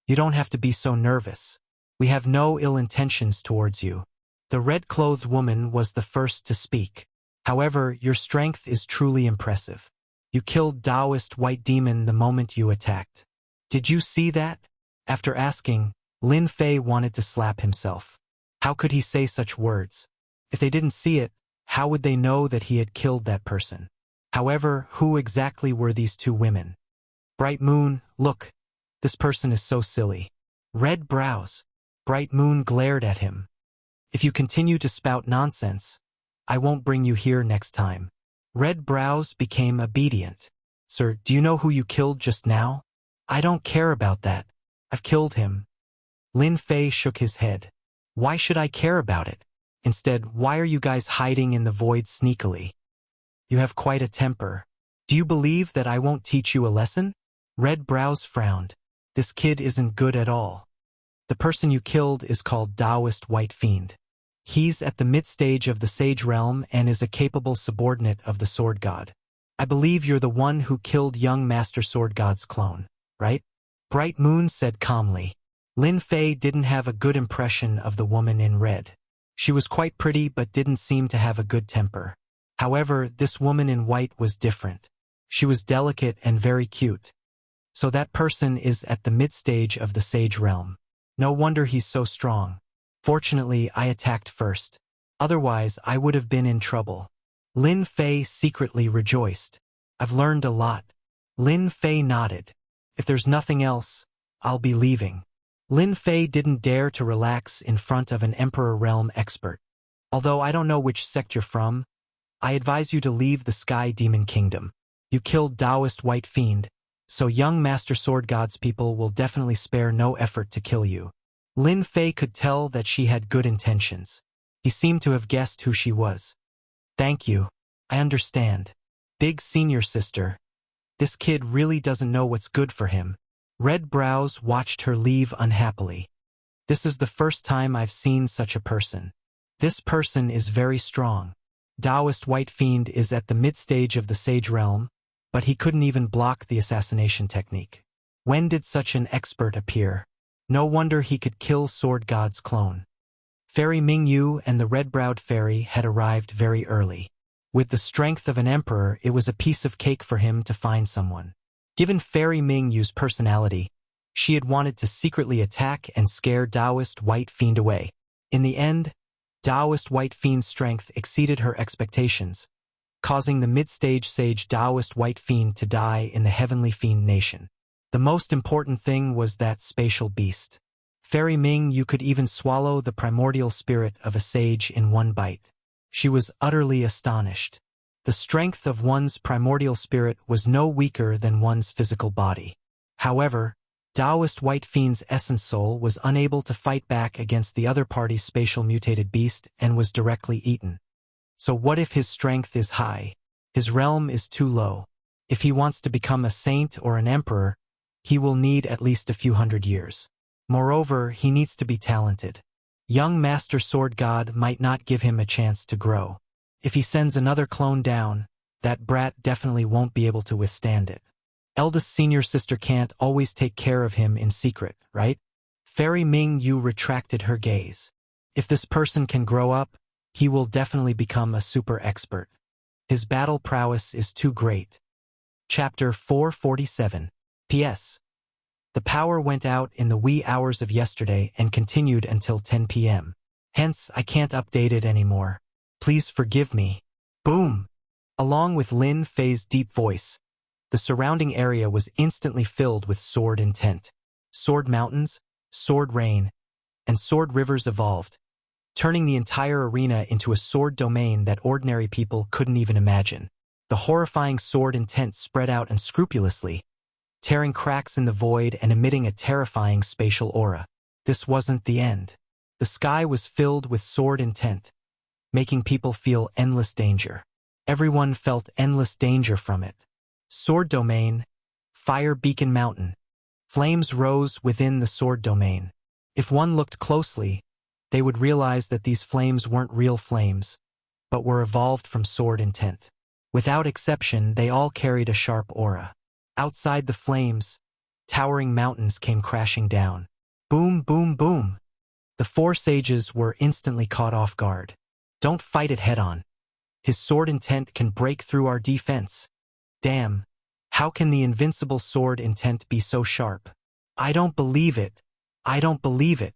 You don't have to be so nervous. We have no ill intentions towards you. The red-clothed woman was the first to speak. However, your strength is truly impressive. You killed Taoist White Demon the moment you attacked. Did you see that? After asking, Lin Fei wanted to slap himself. How could he say such words? If they didn't see it, how would they know that he had killed that person? However, who exactly were these two women? Bright Moon, look. This person is so silly. Red brows. Bright Moon glared at him. If you continue to spout nonsense, I won't bring you here next time. Red brows became obedient. Sir, do you know who you killed just now? I don't care about that. I've killed him. Lin Fei shook his head. Why should I care about it? Instead, why are you guys hiding in the void sneakily? You have quite a temper. Do you believe that I won't teach you a lesson? Red brows frowned. This kid isn't good at all. The person you killed is called Taoist White Fiend. He's at the mid-stage of the Sage Realm and is a capable subordinate of the Sword God. I believe you're the one who killed young Master Sword God's clone, right? Bright Moon said calmly. Lin Fei didn't have a good impression of the woman in red. She was quite pretty but didn't seem to have a good temper. However, this woman in white was different. She was delicate and very cute. So that person is at the mid-stage of the Sage Realm. No wonder he's so strong. Fortunately, I attacked first. Otherwise, I would have been in trouble. Lin Fei secretly rejoiced. I've learned a lot. Lin Fei nodded. If there's nothing else, I'll be leaving. Lin Fei didn't dare to relax in front of an Emperor Realm expert. Although I don't know which sect you're from, I advise you to leave the Sky Demon Kingdom. You killed Taoist White Fiend, so young Master Sword God's people will definitely spare no effort to kill you. Lin Fei could tell that she had good intentions. He seemed to have guessed who she was. Thank you. I understand. Big senior sister. This kid really doesn't know what's good for him. Red brows watched her leave unhappily. This is the first time I've seen such a person. This person is very strong. Taoist White Fiend is at the mid-stage of the Sage Realm, but he couldn't even block the assassination technique. When did such an expert appear? No wonder he could kill Sword God's clone. Fairy Mingyu and the red-browed fairy had arrived very early. With the strength of an emperor, it was a piece of cake for him to find someone. Given Fairy Mingyu's personality, she had wanted to secretly attack and scare Taoist White Fiend away. In the end, Taoist White Fiend's strength exceeded her expectations, causing the mid-stage sage Taoist White Fiend to die in the Heavenly Fiend Nation. The most important thing was that spatial beast. Fairy Mingyu could even swallow the primordial spirit of a sage in one bite. She was utterly astonished. The strength of one's primordial spirit was no weaker than one's physical body. However, Taoist White Fiend's essence soul was unable to fight back against the other party's spatial mutated beast and was directly eaten. So what if his strength is high? His realm is too low. If he wants to become a saint or an emperor, he will need at least a few hundred years. Moreover, he needs to be talented. Young Master Sword God might not give him a chance to grow. If he sends another clone down, that brat definitely won't be able to withstand it. Eldest senior sister can't always take care of him in secret, right? Fairy Mingyu retracted her gaze. If this person can grow up, he will definitely become a super expert. His battle prowess is too great. Chapter 447. P.S. The power went out in the wee hours of yesterday and continued until 10 p.m. Hence, I can't update it anymore. Please forgive me. Boom! Along with Lin Fei's deep voice, the surrounding area was instantly filled with sword intent. Sword mountains, sword rain, and sword rivers evolved, turning the entire arena into a sword domain that ordinary people couldn't even imagine. The horrifying sword intent spread out unscrupulously, tearing cracks in the void and emitting a terrifying spatial aura. this wasn't the end. The sky was filled with sword intent, making people feel endless danger. Everyone felt endless danger from it. Sword domain, Fire Beacon Mountain. Flames rose within the sword domain. If one looked closely, they would realize that these flames weren't real flames, but were evolved from sword intent. Without exception, they all carried a sharp aura. Outside the flames, towering mountains came crashing down. Boom, boom, boom. The four sages were instantly caught off guard. Don't fight it head-on. His sword intent can break through our defense. Damn, how can the invincible sword intent be so sharp? I don't believe it. I don't believe it.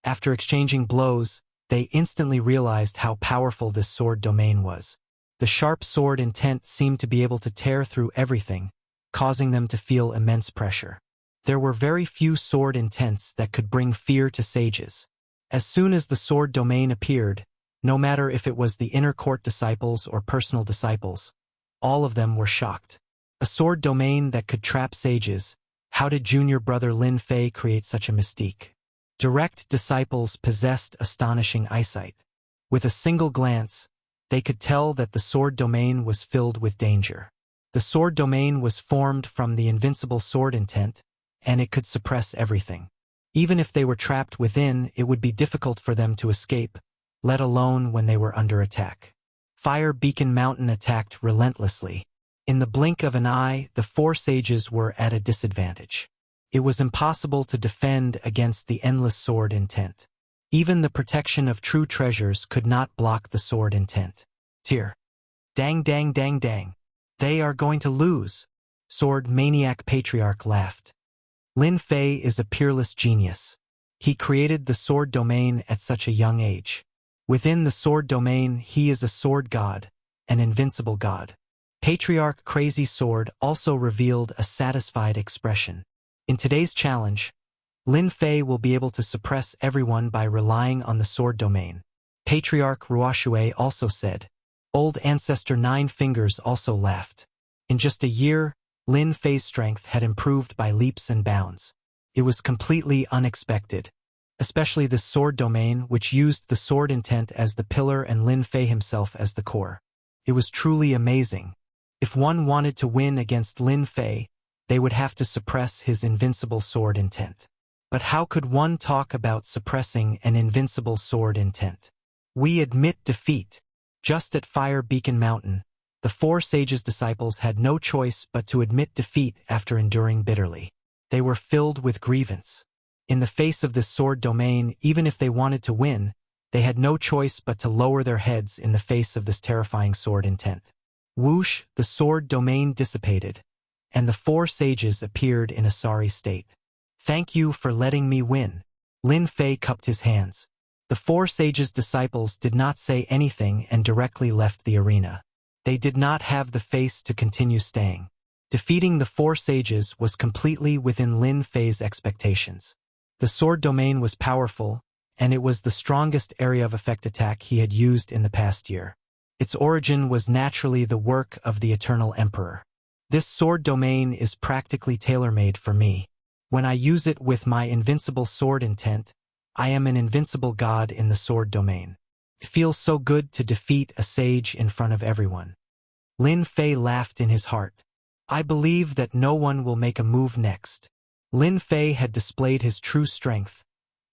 After exchanging blows, they instantly realized how powerful this sword domain was. The sharp sword intent seemed to be able to tear through everything, causing them to feel immense pressure. There were very few sword intents that could bring fear to sages. As soon as the sword domain appeared, no matter if it was the inner court disciples or personal disciples, all of them were shocked. A sword domain that could trap sages. How did junior brother Lin Fei create such a mystique? Direct disciples possessed astonishing eyesight. With a single glance, they could tell that the sword domain was filled with danger. The sword domain was formed from the invincible sword intent, and it could suppress everything. Even if they were trapped within, it would be difficult for them to escape, let alone when they were under attack. Fire Beacon Mountain attacked relentlessly. In the blink of an eye, the four sages were at a disadvantage. It was impossible to defend against the endless sword intent. Even the protection of true treasures could not block the sword intent. Tear. Dang, dang, dang, dang. They are going to lose. Sword Maniac Patriarch laughed. Lin Fei is a peerless genius. He created the sword domain at such a young age. Within the sword domain, he is a sword god, an invincible god. Patriarch Crazy Sword also revealed a satisfied expression. In today's challenge, Lin Fei will be able to suppress everyone by relying on the sword domain. Patriarch Ruoxue also said. Old Ancestor Nine Fingers also laughed. In just a year, Lin Fei's strength had improved by leaps and bounds. It was completely unexpected, especially the sword domain, which used the sword intent as the pillar and Lin Fei himself as the core. It was truly amazing. If one wanted to win against Lin Fei, they would have to suppress his invincible sword intent. But how could one talk about suppressing an invincible sword intent? We admit defeat. Just at Fire Beacon Mountain, the four sages' disciples had no choice but to admit defeat after enduring bitterly. They were filled with grievance. In the face of this sword domain, even if they wanted to win, they had no choice but to lower their heads in the face of this terrifying sword intent. Whoosh, the sword domain dissipated, and the four sages appeared in a sorry state. Thank you for letting me win. Lin Fei cupped his hands. The four sages' disciples did not say anything and directly left the arena. They did not have the face to continue staying. Defeating the four sages was completely within Lin Fei's expectations. The sword domain was powerful, and it was the strongest area of effect attack he had used in the past year. Its origin was naturally the work of the Eternal Emperor. This sword domain is practically tailor-made for me. When I use it with my invincible sword intent, I am an invincible god in the sword domain. It feels so good to defeat a sage in front of everyone. Lin Fei laughed in his heart. I believe that no one will make a move next. Lin Fei had displayed his true strength,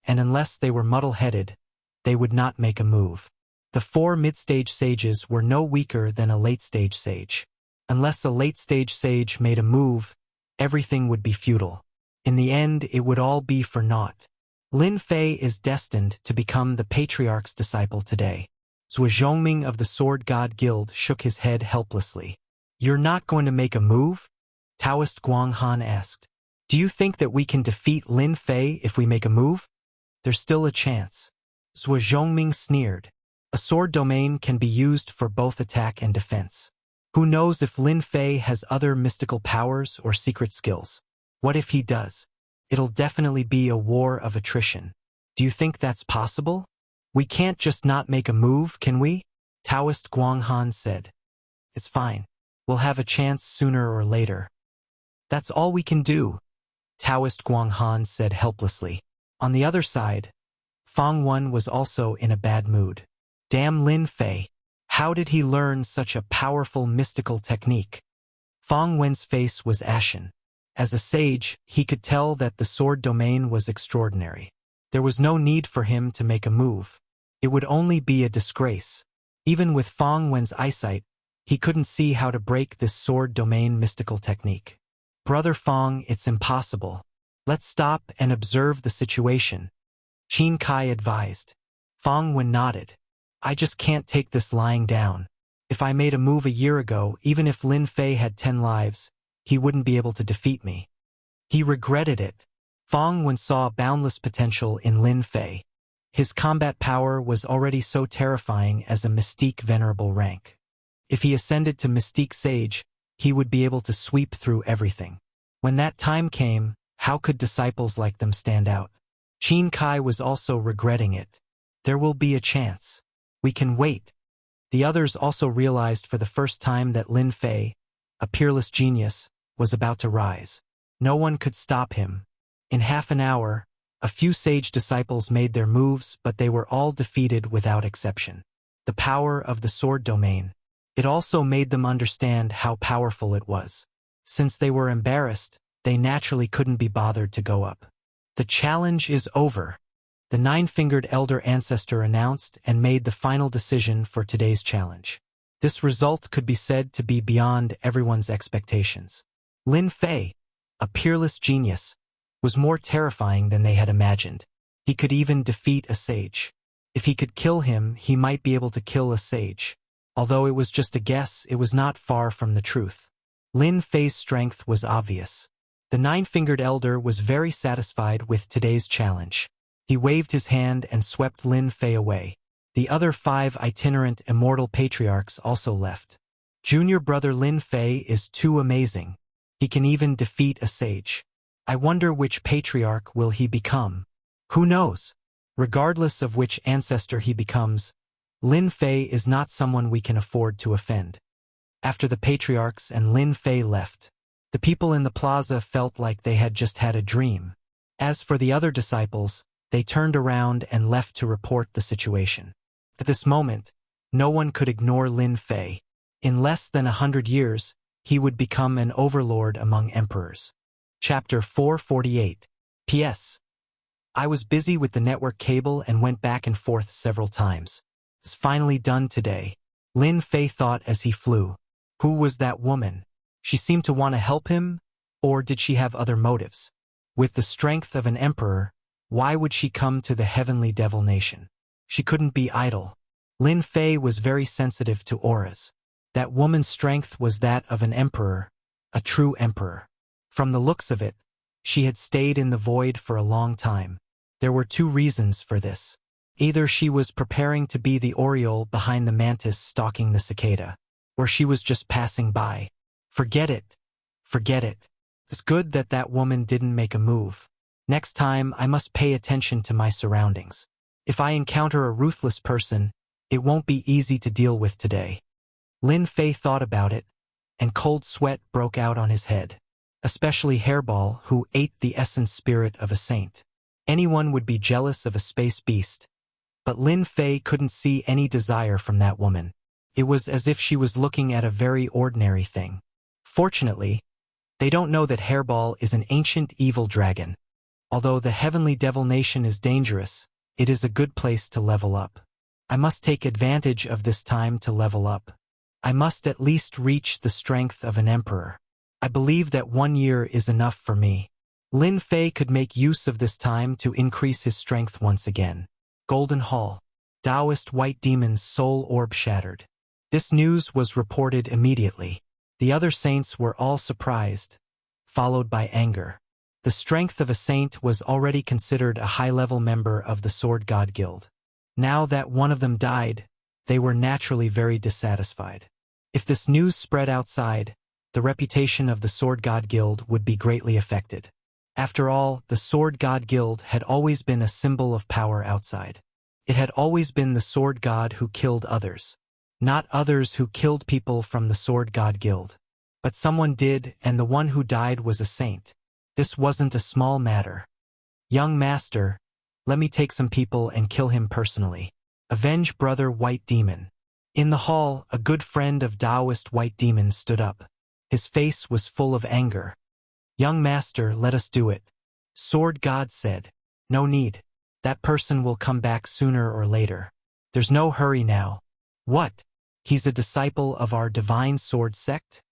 and unless they were muddle-headed, they would not make a move. The four mid-stage sages were no weaker than a late-stage sage. Unless a late-stage sage made a move, everything would be futile. In the end, it would all be for naught. Lin Fei is destined to become the Patriarch's disciple today. Zhuo Zhongming of the Sword God Guild shook his head helplessly. You're not going to make a move? Taoist Guanghan asked. Do you think that we can defeat Lin Fei if we make a move? There's still a chance. Zhuo Zhongming sneered. A sword domain can be used for both attack and defense. Who knows if Lin Fei has other mystical powers or secret skills? What if he does? It'll definitely be a war of attrition. Do you think that's possible? We can't just not make a move, can we? Taoist Guanghan said. It's fine. We'll have a chance sooner or later. That's all we can do, Taoist Guanghan said helplessly. On the other side, Fang Wen was also in a bad mood. Damn Lin Fei! How did he learn such a powerful mystical technique? Fang Wen's face was ashen. As a sage, he could tell that the sword domain was extraordinary. There was no need for him to make a move. It would only be a disgrace. Even with Fang Wen's eyesight, he couldn't see how to break this sword domain mystical technique. Brother Fang, it's impossible. Let's stop and observe the situation, Qin Kai advised. Fang Wen nodded. I just can't take this lying down. If I made a move a year ago, even if Lin Fei had 10 lives, he wouldn't be able to defeat me. He regretted it. Fang Wen saw boundless potential in Lin Fei. His combat power was already so terrifying as a Mystique Venerable rank. If he ascended to Mystique Sage, he would be able to sweep through everything. When that time came, how could disciples like them stand out? Qin Kai was also regretting it. There will be a chance. We can wait. The others also realized for the first time that Lin Fei, a peerless genius, was about to rise. No one could stop him. In half an hour, a few sage disciples made their moves, but they were all defeated without exception. The power of the sword domain. It also made them understand how powerful it was. Since they were embarrassed, they naturally couldn't be bothered to go up. The challenge is over. The nine-fingered elder ancestor announced and made the final decision for today's challenge. This result could be said to be beyond everyone's expectations. Lin Fei, a peerless genius, was more terrifying than they had imagined. He could even defeat a sage. If he could kill him, he might be able to kill a sage. Although it was just a guess, it was not far from the truth. Lin Fei's strength was obvious. The nine-fingered elder was very satisfied with today's challenge. He waved his hand and swept Lin Fei away. The other 5 itinerant immortal patriarchs also left. Junior brother Lin Fei is too amazing. He can even defeat a sage. I wonder which patriarch will he become. Who knows? Regardless of which ancestor he becomes, Lin Fei is not someone we can afford to offend. After the patriarchs and Lin Fei left, the people in the plaza felt like they had just had a dream. As for the other disciples, they turned around and left to report the situation. At this moment, no one could ignore Lin Fei. In less than 100 years, he would become an overlord among emperors. Chapter 448. P.S. I was busy with the network cable and went back and forth several times. It's finally done today. Lin Fei thought as he flew. Who was that woman? She seemed to want to help him, or did she have other motives? With the strength of an emperor, why would she come to the heavenly devil nation? She couldn't be idle. Lin Fei was very sensitive to auras. That woman's strength was that of an emperor, a true emperor. From the looks of it, she had stayed in the void for a long time. There were 2 reasons for this. Either she was preparing to be the oriole behind the mantis stalking the cicada, or she was just passing by. Forget it. Forget it. It's good that that woman didn't make a move. Next time, I must pay attention to my surroundings. If I encounter a ruthless person, it won't be easy to deal with today. Lin Fei thought about it, and cold sweat broke out on his head. Especially Hairball, who ate the essence spirit of a saint. Anyone would be jealous of a space beast. But Lin Fei couldn't see any desire from that woman. It was as if she was looking at a very ordinary thing. Fortunately, they don't know that Hairball is an ancient evil dragon. Although the heavenly devil nation is dangerous, it is a good place to level up. I must take advantage of this time to level up. I must at least reach the strength of an emperor. I believe that 1 year is enough for me. Lin Fei could make use of this time to increase his strength once again. Golden Hall. Taoist White Demon's soul orb shattered. This news was reported immediately. The other saints were all surprised, followed by anger. The strength of a saint was already considered a high-level member of the Sword God Guild. Now that one of them died, they were naturally very dissatisfied. If this news spread outside, the reputation of the Sword God Guild would be greatly affected. After all, the Sword God Guild had always been a symbol of power outside. It had always been the Sword God who killed others, not others who killed people from the Sword God Guild. But someone did, and the one who died was a saint. This wasn't a small matter. Young master, Let me take some people and kill him personally. Avenge brother White Demon. In the hall, a good friend of Taoist White Demon stood up. His face was full of anger. Young master, let us do it. Sword God said. No need. That person will come back sooner or later. There's no hurry now. What? He's a disciple of our divine sword sect?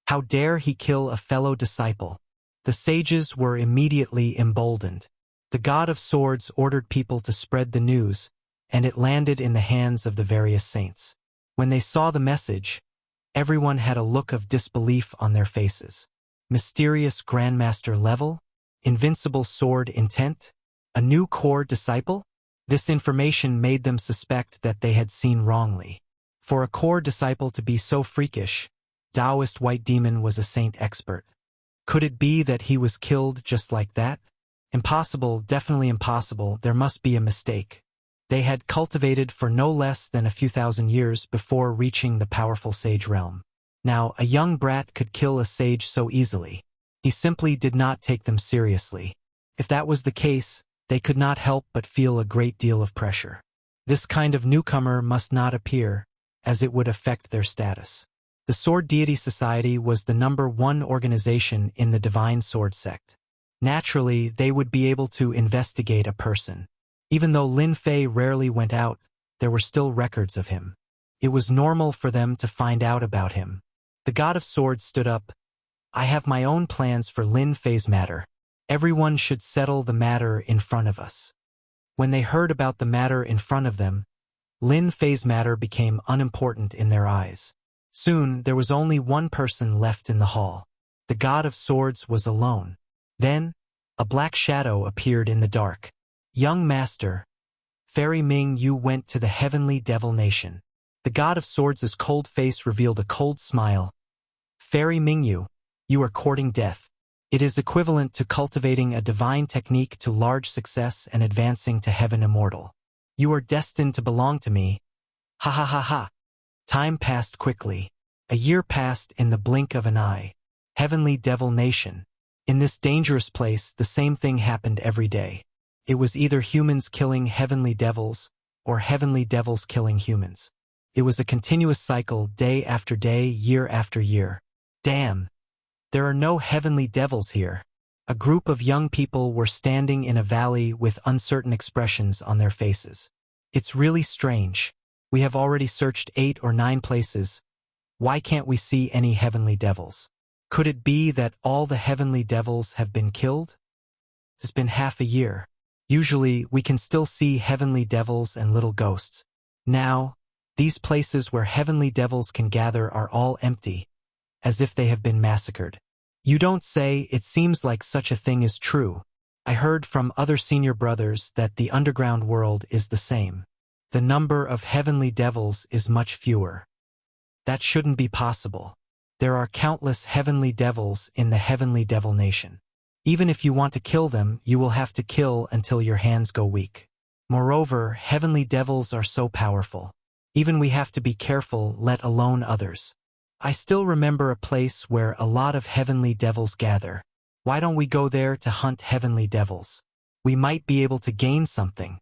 How dare he kill a fellow disciple? The sages were immediately emboldened. The god of swords ordered people to spread the news, and it landed in the hands of the various saints. When they saw the message, everyone had a look of disbelief on their faces. Mysterious Grandmaster level? Invincible sword intent? A new core disciple? This information made them suspect that they had seen wrongly. For a core disciple to be so freakish, Taoist White Demon was a saint expert. Could it be that he was killed just like that? Impossible, definitely impossible, there must be a mistake. They had cultivated for no less than a few thousand years before reaching the powerful sage realm. Now, a young brat could kill a sage so easily. He simply did not take them seriously. If that was the case, they could not help but feel a great deal of pressure. This kind of newcomer must not appear, as it would affect their status. The Sword Deity Society was the #1 organization in the Divine Sword sect. Naturally, they would be able to investigate a person. Even though Lin Fei rarely went out, there were still records of him. It was normal for them to find out about him. The God of Swords stood up. I have my own plans for Lin Fei's matter. Everyone should settle the matter in front of us. When they heard about the matter in front of them, Lin Fei's matter became unimportant in their eyes. Soon, there was only one person left in the hall. The God of Swords was alone. Then, a black shadow appeared in the dark. Young master, Fairy Ming, you went to the heavenly devil nation. The God of Swords' cold face revealed a cold smile. Fairy Ming, you are courting death. It is equivalent to cultivating a divine technique to large success and advancing to heaven immortal. You are destined to belong to me. Ha ha ha ha. Time passed quickly. A year passed in the blink of an eye. Heavenly Devil Nation. In this dangerous place, the same thing happened every day. It was either humans killing heavenly devils, or heavenly devils killing humans. It was a continuous cycle, day after day, year after year. Damn! There are no heavenly devils here. A group of young people were standing in a valley with uncertain expressions on their faces. It's really strange. We have already searched 8 or 9 places. Why can't we see any heavenly devils? Could it be that all the heavenly devils have been killed? It's been half a year. Usually, we can still see heavenly devils and little ghosts. Now, these places where heavenly devils can gather are all empty, as if they have been massacred. You don't say. It seems like such a thing is true. I heard from other senior brothers that the underground world is the same. The number of heavenly devils is much fewer. That shouldn't be possible. There are countless heavenly devils in the heavenly devil nation. Even if you want to kill them, you will have to kill until your hands go weak. Moreover, heavenly devils are so powerful. Even we have to be careful, let alone others. I still remember a place where a lot of heavenly devils gather. Why don't we go there to hunt heavenly devils? We might be able to gain something.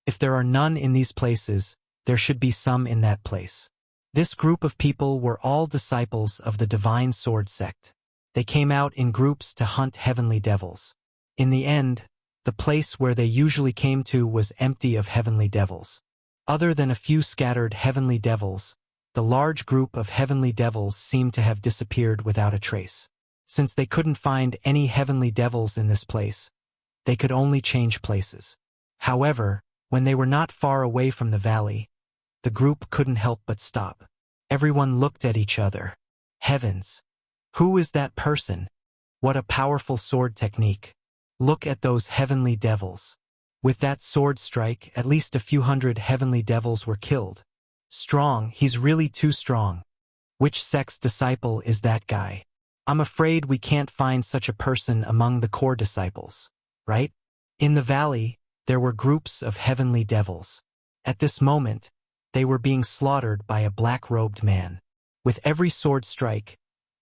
If there are none in these places, there should be some in that place. This group of people were all disciples of the Divine Sword sect. They came out in groups to hunt heavenly devils. In the end, the place where they usually came to was empty of heavenly devils. Other than a few scattered heavenly devils, the large group of heavenly devils seemed to have disappeared without a trace. Since they couldn't find any heavenly devils in this place, they could only change places. However, when they were not far away from the valley, the group couldn't help but stop. Everyone looked at each other. Heavens! Who is that person? What a powerful sword technique. Look at those heavenly devils. With that sword strike, at least a few hundred heavenly devils were killed. Strong, he's really too strong. Which sect's disciple is that guy? I'm afraid we can't find such a person among the core disciples, right? In the valley, there were groups of heavenly devils. At this moment, they were being slaughtered by a black-robed man. With every sword strike,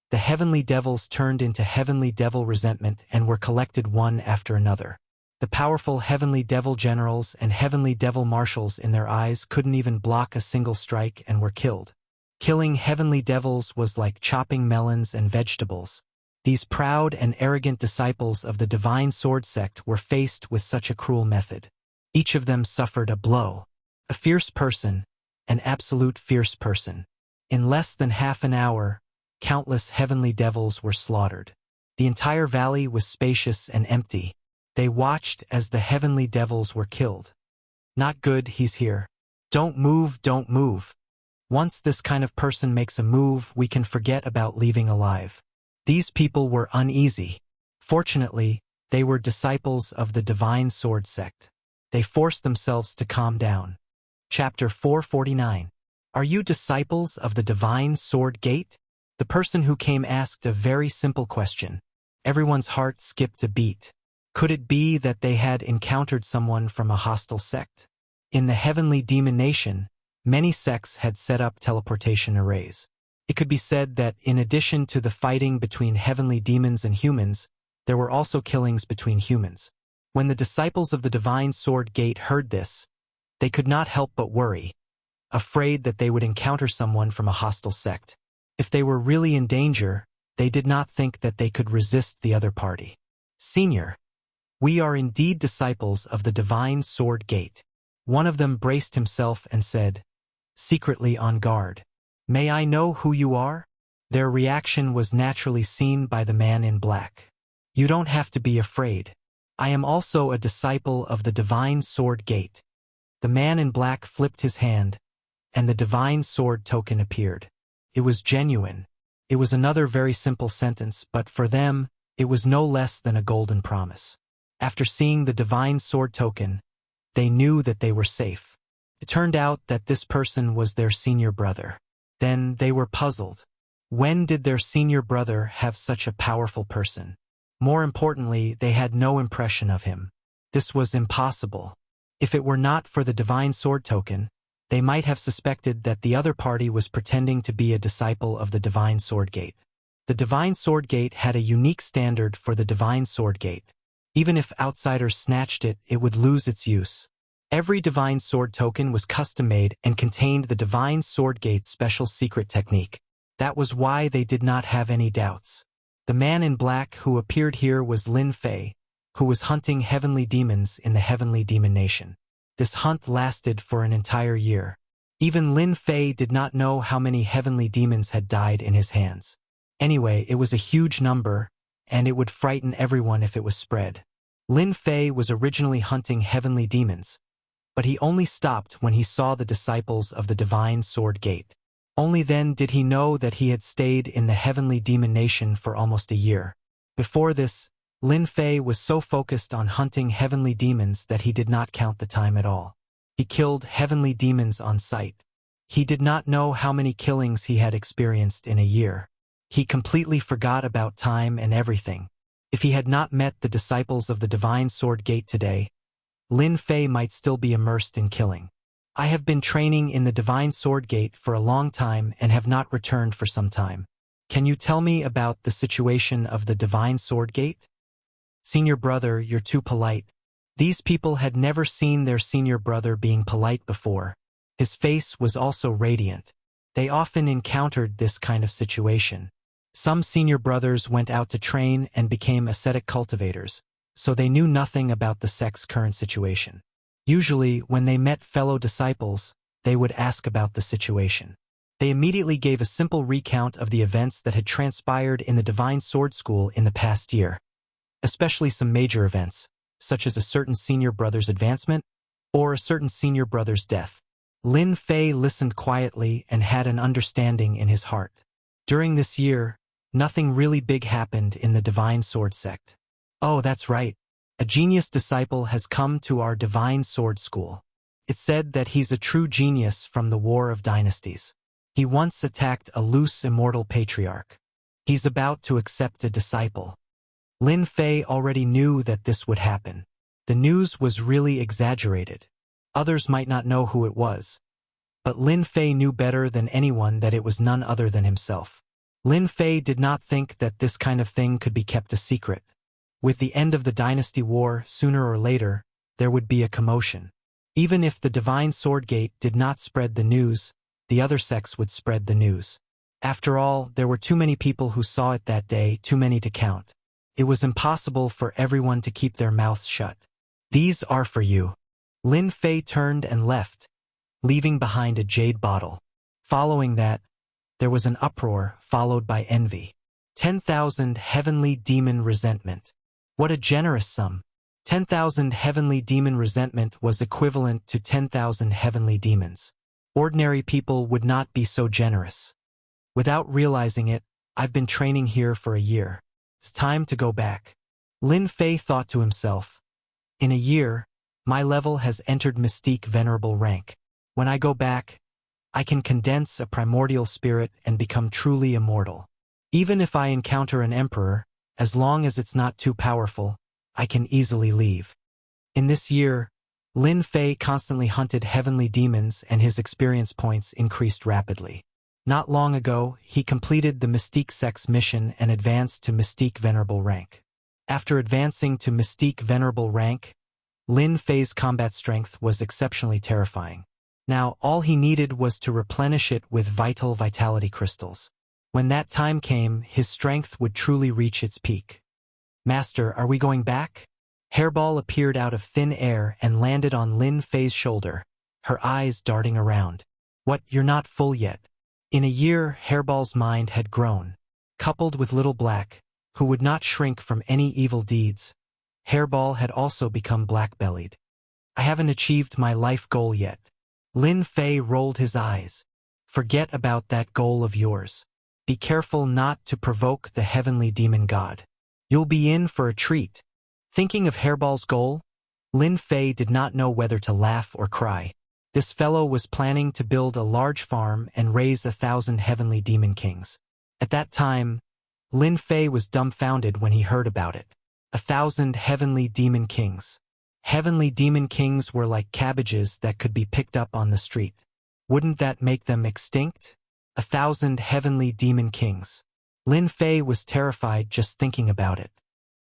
the heavenly devils turned into heavenly devil resentment and were collected one after another. The powerful heavenly devil generals and heavenly devil marshals in their eyes couldn't even block a single strike and were killed. Killing heavenly devils was like chopping melons and vegetables. These proud and arrogant disciples of the divine sword sect were faced with such a cruel method. Each of them suffered a blow. A fierce person, an absolute fierce person. In less than half an hour, countless heavenly devils were slaughtered. The entire valley was spacious and empty. They watched as the heavenly devils were killed. Not good, he's here. Don't move, don't move. Once this kind of person makes a move, we can forget about leaving alive. These people were uneasy. Fortunately, they were disciples of the divine sword sect. They forced themselves to calm down. Chapter 449. Are you disciples of the divine sword gate? The person who came asked a very simple question. Everyone's heart skipped a beat. Could it be that they had encountered someone from a hostile sect? In the heavenly demon nation, many sects had set up teleportation arrays. It could be said that in addition to the fighting between heavenly demons and humans, there were also killings between humans. When the disciples of the divine sword gate heard this, they could not help but worry, afraid that they would encounter someone from a hostile sect. If they were really in danger, they did not think that they could resist the other party. Senior, we are indeed disciples of the divine sword gate. One of them braced himself and said, secretly on guard, may I know who you are? Their reaction was naturally seen by the man in black. You don't have to be afraid. I am also a disciple of the divine sword gate. The man in black flipped his hand, and the divine sword token appeared. It was genuine. It was another very simple sentence, but for them, it was no less than a golden promise. After seeing the divine sword token, they knew that they were safe. It turned out that this person was their senior brother. Then they were puzzled. When did their senior brother have such a powerful person? More importantly, they had no impression of him. This was impossible. If it were not for the divine sword token, they might have suspected that the other party was pretending to be a disciple of the divine sword gate. The divine sword gate had a unique standard for the divine sword gate. Even if outsiders snatched it, it would lose its use. Every divine sword token was custom-made and contained the divine sword gate's special secret technique. That was why they did not have any doubts. The man in black who appeared here was Lin Fei, who was hunting heavenly demons in the heavenly demon nation. This hunt lasted for an entire year. Even Lin Fei did not know how many heavenly demons had died in his hands. Anyway, it was a huge number, and it would frighten everyone if it was spread. Lin Fei was originally hunting heavenly demons, but he only stopped when he saw the disciples of the divine sword gate. Only then did he know that he had stayed in the heavenly demon nation for almost a year. Before this, Lin Fei was so focused on hunting heavenly demons that he did not count the time at all. He killed heavenly demons on sight. He did not know how many killings he had experienced in a year. He completely forgot about time and everything. If he had not met the disciples of the divine sword gate today, Lin Fei might still be immersed in killing. I have been training in the divine sword gate for a long time and have not returned for some time. Can you tell me about the situation of the divine sword gate? Senior brother, you're too polite. These people had never seen their senior brother being polite before. His face was also radiant. They often encountered this kind of situation. Some senior brothers went out to train and became ascetic cultivators, so they knew nothing about the sect's current situation. Usually, when they met fellow disciples, they would ask about the situation. They immediately gave a simple recount of the events that had transpired in the Divine Sword School in the past year, especially some major events, such as a certain senior brother's advancement or a certain senior brother's death. Lin Fei listened quietly and had an understanding in his heart. During this year, nothing really big happened in the Divine Sword sect. Oh, that's right. A genius disciple has come to our Divine Sword School. It's said that he's a true genius from the War of Dynasties. He once attacked a loose immortal patriarch. He's about to accept a disciple. Lin Fei already knew that this would happen. The news was really exaggerated. Others might not know who it was, but Lin Fei knew better than anyone that it was none other than himself. Lin Fei did not think that this kind of thing could be kept a secret. With the end of the dynasty war, sooner or later, there would be a commotion. Even if the divine sword gate did not spread the news, the other sects would spread the news. After all, there were too many people who saw it that day, too many to count. It was impossible for everyone to keep their mouths shut. These are for you. Lin Fei turned and left, leaving behind a jade bottle. Following that, there was an uproar, followed by envy. 10,000 heavenly demon resentment. What a generous sum. 10,000 heavenly demon resentment was equivalent to 10,000 heavenly demons. Ordinary people would not be so generous. Without realizing it, I've been training here for a year. It's time to go back. Lin Fei thought to himself. In a year, my level has entered Mystique Venerable rank. When I go back, I can condense a primordial spirit and become truly immortal. Even if I encounter an emperor, as long as it's not too powerful, I can easily leave. In this year, Lin Fei constantly hunted heavenly demons and his experience points increased rapidly. Not long ago, he completed the Mystique Sect's mission and advanced to Mystique Venerable rank. After advancing to Mystique Venerable rank, Lin Fei's combat strength was exceptionally terrifying. Now, all he needed was to replenish it with vital vitality crystals. When that time came, his strength would truly reach its peak. Master, are we going back? Hairball appeared out of thin air and landed on Lin Fei's shoulder, her eyes darting around. What, you're not full yet? In a year, Hairball's mind had grown. Coupled with Little Black, who would not shrink from any evil deeds, Hairball had also become black-bellied. I haven't achieved my life goal yet. Lin Fei rolled his eyes. Forget about that goal of yours. Be careful not to provoke the heavenly demon god. You'll be in for a treat. Thinking of Hairball's goal, Lin Fei did not know whether to laugh or cry. This fellow was planning to build a large farm and raise 1,000 heavenly demon kings. At that time, Lin Fei was dumbfounded when he heard about it. 1,000 heavenly demon kings. Heavenly demon kings were like cabbages that could be picked up on the street. Wouldn't that make them extinct? 1,000 heavenly demon kings. Lin Fei was terrified just thinking about it.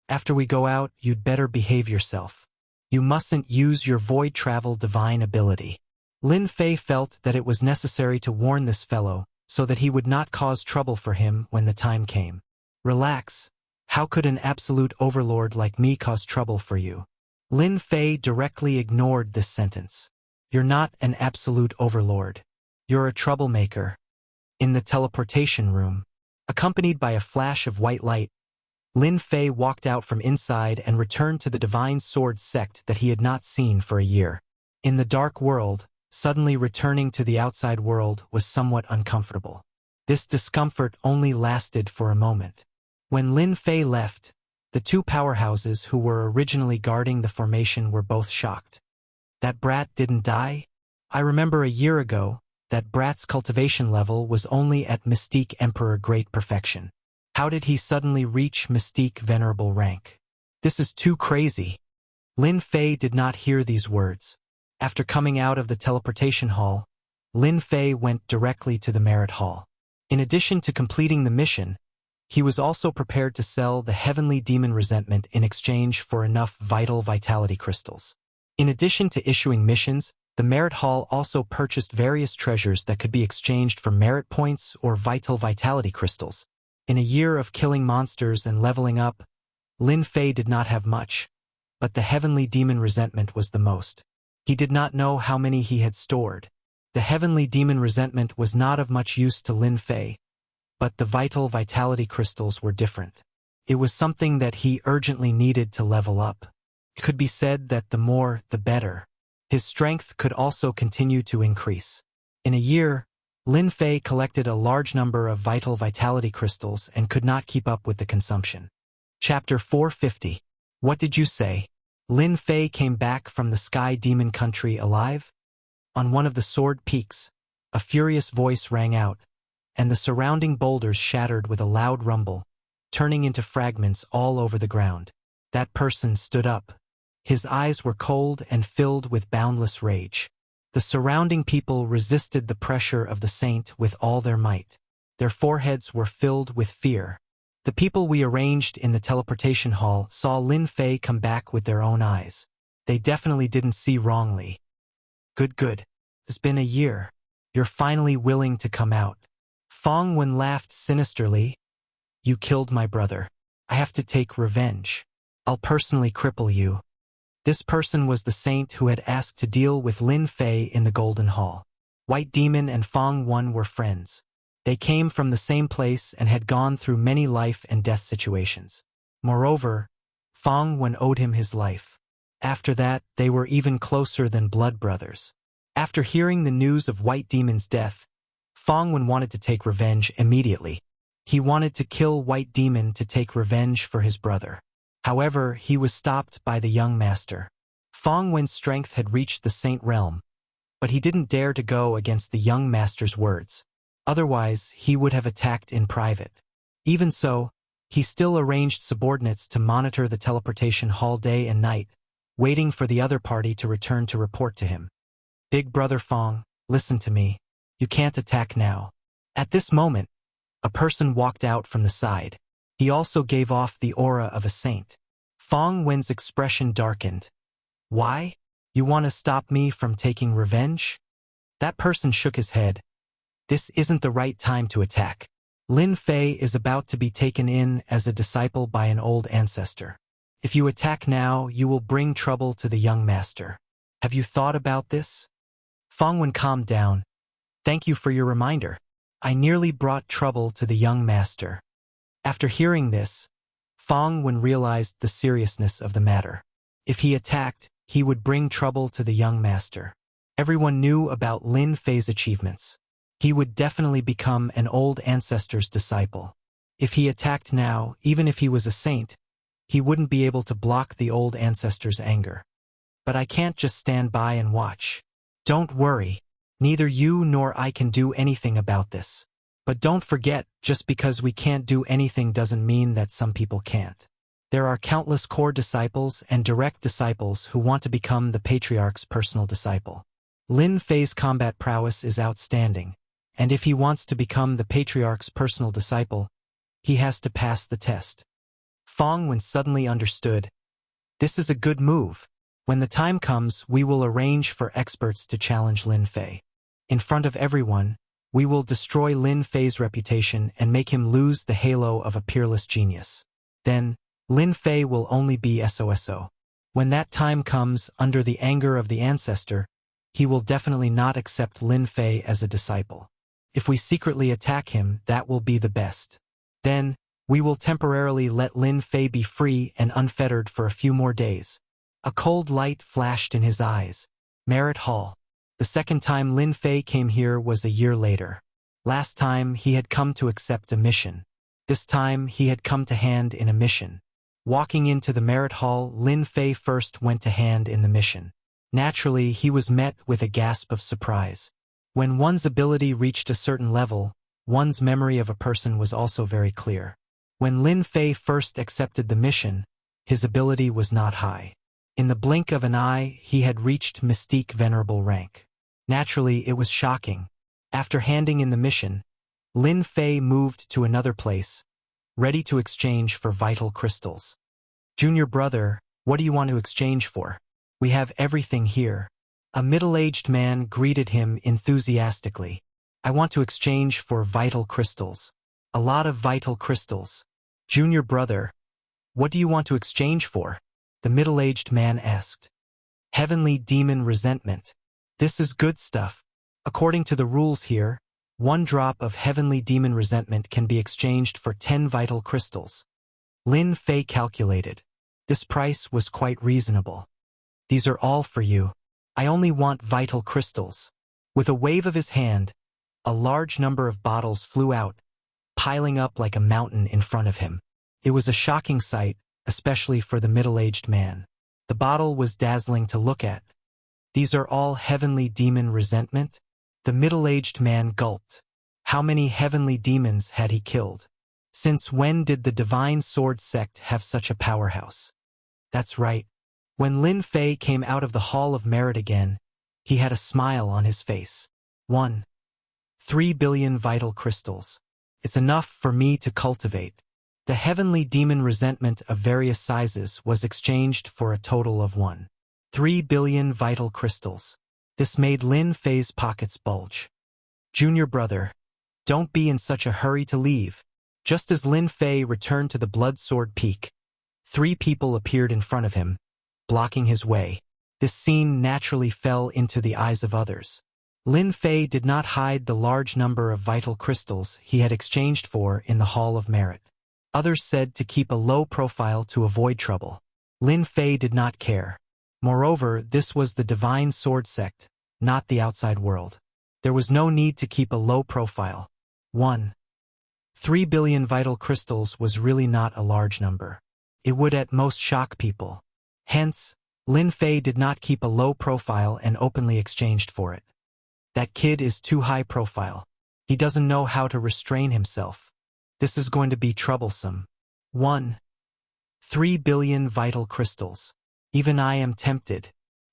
After we go out, you'd better behave yourself. You mustn't use your void travel divine ability. Lin Fei felt that it was necessary to warn this fellow so that he would not cause trouble for him when the time came. Relax. How could an absolute overlord like me cause trouble for you? Lin Fei directly ignored this sentence. You're not an absolute overlord. You're a troublemaker. In the teleportation room, accompanied by a flash of white light, Lin Fei walked out from inside and returned to the Divine Sword sect that he had not seen for a year. In the dark world, suddenly returning to the outside world was somewhat uncomfortable. This discomfort only lasted for a moment. When Lin Fei left, the two powerhouses who were originally guarding the formation were both shocked. That brat didn't die? I remember a year ago, that brat's cultivation level was only at Mystique Emperor Great Perfection. How did he suddenly reach Mystique Venerable rank? This is too crazy. Lin Fei did not hear these words. After coming out of the teleportation hall, Lin Fei went directly to the Merit Hall. In addition to completing the mission, he was also prepared to sell the Heavenly Demon Resentment in exchange for enough vital vitality crystals. In addition to issuing missions, the Merit Hall also purchased various treasures that could be exchanged for merit points or vital vitality crystals. In a year of killing monsters and leveling up, Lin Fei did not have much, but the Heavenly Demon Resentment was the most. He did not know how many he had stored. The Heavenly Demon Resentment was not of much use to Lin Fei, but the vital vitality crystals were different. It was something that he urgently needed to level up. It could be said that the more, the better. His strength could also continue to increase. In a year, Lin Fei collected a large number of vital vitality crystals and could not keep up with the consumption. Chapter 450. What did you say? Lin Fei came back from the Sky Demon Country alive? On one of the sword peaks, a furious voice rang out, and the surrounding boulders shattered with a loud rumble, turning into fragments all over the ground. That person stood up. His eyes were cold and filled with boundless rage. The surrounding people resisted the pressure of the saint with all their might. Their foreheads were filled with fear. The people we arranged in the teleportation hall saw Lin Fei come back with their own eyes. They definitely didn't see wrongly. Good. It's been a year. You're finally willing to come out. Fong Wen laughed sinisterly. You killed my brother. I have to take revenge. I'll personally cripple you. This person was the saint who had asked to deal with Lin Fei in the Golden Hall. White Demon and Fong Wen were friends. They came from the same place and had gone through many life and death situations. Moreover, Fong Wen owed him his life. After that, they were even closer than blood brothers. After hearing the news of White Demon's death, Fong Wen wanted to take revenge immediately. He wanted to kill White Demon to take revenge for his brother. However, he was stopped by the young master. Fong Wen's strength had reached the saint realm, but he didn't dare to go against the young master's words. Otherwise, he would have attacked in private. Even so, he still arranged subordinates to monitor the teleportation hall day and night, waiting for the other party to return to report to him. Big brother Fong, listen to me. You can't attack now. At this moment, a person walked out from the side. He also gave off the aura of a saint. Fong Wen's expression darkened. Why? You want to stop me from taking revenge? That person shook his head. This isn't the right time to attack. Lin Fei is about to be taken in as a disciple by an old ancestor. If you attack now, you will bring trouble to the young master. Have you thought about this? Fong Wen calmed down. Thank you for your reminder. I nearly brought trouble to the young master. After hearing this, Fong Wen realized the seriousness of the matter. If he attacked, he would bring trouble to the young master. Everyone knew about Lin Fei's achievements. He would definitely become an old ancestor's disciple. If he attacked now, even if he was a saint, he wouldn't be able to block the old ancestor's anger. But I can't just stand by and watch. Don't worry. Neither you nor I can do anything about this. But don't forget, just because we can't do anything doesn't mean that some people can't. There are countless core disciples and direct disciples who want to become the Patriarch's personal disciple. Lin Fei's combat prowess is outstanding, and if he wants to become the Patriarch's personal disciple, he has to pass the test. Fong Wen suddenly understood. This is a good move. When the time comes, we will arrange for experts to challenge Lin Fei. In front of everyone, we will destroy Lin Fei's reputation and make him lose the halo of a peerless genius. Then, Lin Fei will only be SOSO. When that time comes, under the anger of the ancestor, he will definitely not accept Lin Fei as a disciple. If we secretly attack him, that will be the best. Then, we will temporarily let Lin Fei be free and unfettered for a few more days. A cold light flashed in his eyes. Merit Hall. The second time Lin Fei came here was a year later. Last time he had come to accept a mission. This time he had come to hand in a mission. Walking into the Merit Hall, Lin Fei first went to hand in the mission. Naturally, he was met with a gasp of surprise. When one's ability reached a certain level, one's memory of a person was also very clear. When Lin Fei first accepted the mission, his ability was not high. In the blink of an eye, he had reached Mystique Venerable rank. Naturally, it was shocking. After handing in the mission, Lin Fei moved to another place, ready to exchange for vital crystals. Junior brother, what do you want to exchange for? We have everything here. A middle-aged man greeted him enthusiastically. I want to exchange for vital crystals. A lot of vital crystals. Junior brother, what do you want to exchange for? The middle-aged man asked. Heavenly Demon Resentment. This is good stuff. According to the rules here, 1 drop of Heavenly Demon Resentment can be exchanged for 10 vital crystals. Lin Fei calculated. This price was quite reasonable. These are all for you. I only want vital crystals. With a wave of his hand, a large number of bottles flew out, piling up like a mountain in front of him. It was a shocking sight, especially for the middle-aged man. The bottle was dazzling to look at. These are all Heavenly Demon Resentment? The middle-aged man gulped. How many heavenly demons had he killed? Since when did the Divine Sword Sect have such a powerhouse? That's right. When Lin Fei came out of the Hall of Merit again, he had a smile on his face. 3 billion vital crystals. It's enough for me to cultivate. The heavenly demon resentment of various sizes was exchanged for a total of 1.3 billion vital crystals. This made Lin Fei's pockets bulge. Junior brother, don't be in such a hurry to leave. Just as Lin Fei returned to the Blood Sword Peak, 3 people appeared in front of him, blocking his way. This scene naturally fell into the eyes of others. Lin Fei did not hide the large number of vital crystals he had exchanged for in the Hall of Merit. Others said to keep a low profile to avoid trouble. Lin Fei did not care. Moreover, this was the Divine Sword Sect, not the outside world. There was no need to keep a low profile. 1.3 billion vital crystals was really not a large number. It would at most shock people. Hence, Lin Fei did not keep a low profile and openly exchanged for it. That kid is too high profile. He doesn't know how to restrain himself. This is going to be troublesome. 1.3 billion vital crystals. Even I am tempted.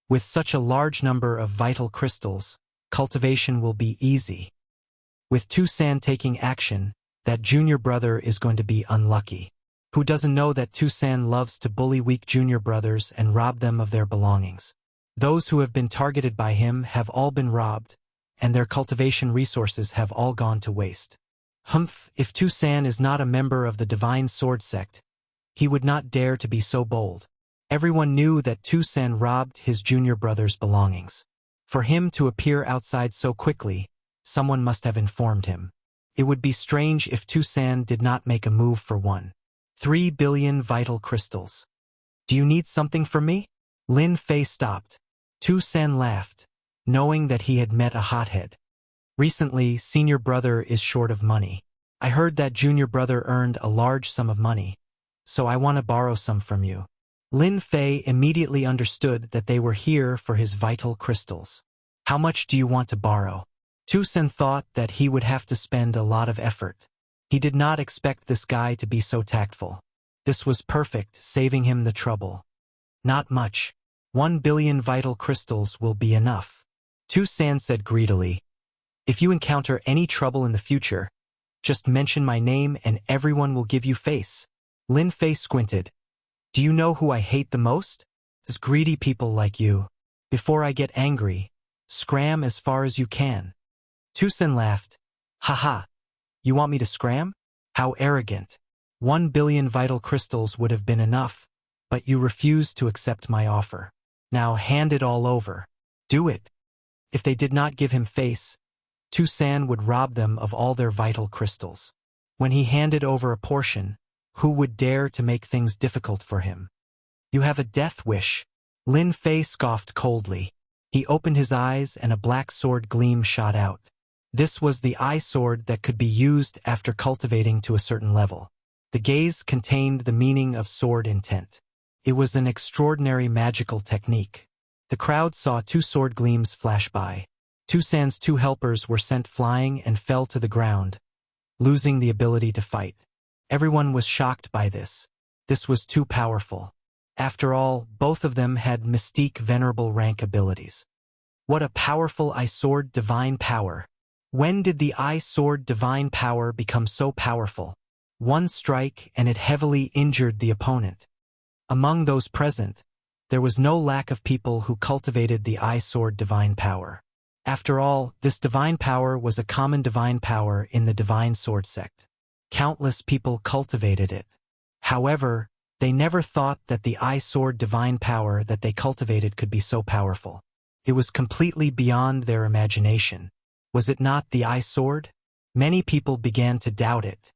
With such a large number of vital crystals, cultivation will be easy. With Tusan taking action, that junior brother is going to be unlucky. Who doesn't know that Tusan loves to bully weak junior brothers and rob them of their belongings? Those who have been targeted by him have all been robbed, and their cultivation resources have all gone to waste. Humph, if Tusan is not a member of the Divine Sword Sect, he would not dare to be so bold. Everyone knew that Tusan robbed his junior brother's belongings. For him to appear outside so quickly, someone must have informed him. It would be strange if Tusan did not make a move for 1.3 billion vital crystals. Do you need something from me? Lin Fei stopped. Tusan laughed, knowing that he had met a hothead. Recently, senior brother is short of money. I heard that junior brother earned a large sum of money, so I want to borrow some from you. Lin Fei immediately understood that they were here for his vital crystals. How much do you want to borrow? Tusan thought that he would have to spend a lot of effort. He did not expect this guy to be so tactful. This was perfect, saving him the trouble. Not much. 1 billion vital crystals will be enough. Tusan said greedily. If you encounter any trouble in the future, just mention my name and everyone will give you face. Lin Fei squinted. Do you know who I hate the most? It's greedy people like you. Before I get angry, scram as far as you can. Tusan laughed. Haha. You want me to scram? How arrogant. 1 billion vital crystals would have been enough, but you refused to accept my offer. Now hand it all over. Do it. If they did not give him face, Tusan would rob them of all their vital crystals. When he handed over a portion, who would dare to make things difficult for him? You have a death wish. Lin Fei scoffed coldly. He opened his eyes and a black sword gleam shot out. This was the eye sword that could be used after cultivating to a certain level. The gaze contained the meaning of sword intent. It was an extraordinary magical technique. The crowd saw 2 sword gleams flash by. Tusan's 2 helpers were sent flying and fell to the ground, losing the ability to fight. Everyone was shocked by this. This was too powerful. After all, both of them had mystique venerable rank abilities. What a powerful eye sword divine power. When did the eye sword divine power become so powerful? One strike and it heavily injured the opponent. Among those present, there was no lack of people who cultivated the eye sword divine power. After all, this divine power was a common divine power in the Divine Sword Sect. Countless people cultivated it. However, they never thought that the eye sword divine power that they cultivated could be so powerful. It was completely beyond their imagination. Was it not the eye sword? Many people began to doubt it.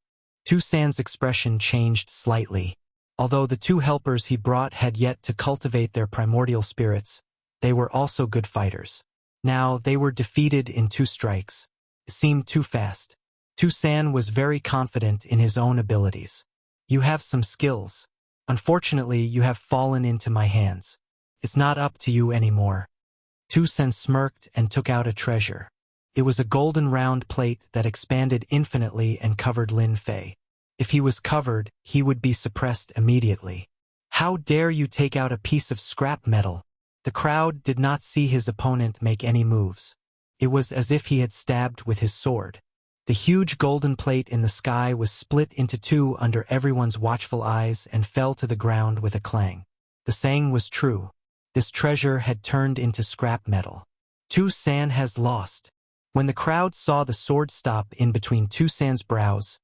Tusan's expression changed slightly. Although the 2 helpers he brought had yet to cultivate their primordial spirits, they were also good fighters. Now they were defeated in 2 strikes. It seemed too fast. Tusan was very confident in his own abilities. You have some skills. Unfortunately, you have fallen into my hands. It's not up to you anymore. Tusan smirked and took out a treasure. It was a golden round plate that expanded infinitely and covered Lin Fei. If he was covered, he would be suppressed immediately. How dare you take out a piece of scrap metal? The crowd did not see his opponent make any moves. It was as if he had stabbed with his sword. The huge golden plate in the sky was split into two under everyone's watchful eyes and fell to the ground with a clang. The saying was true. This treasure had turned into scrap metal. Tu-san has lost. When the crowd saw the sword stop in between Tu-san's brows,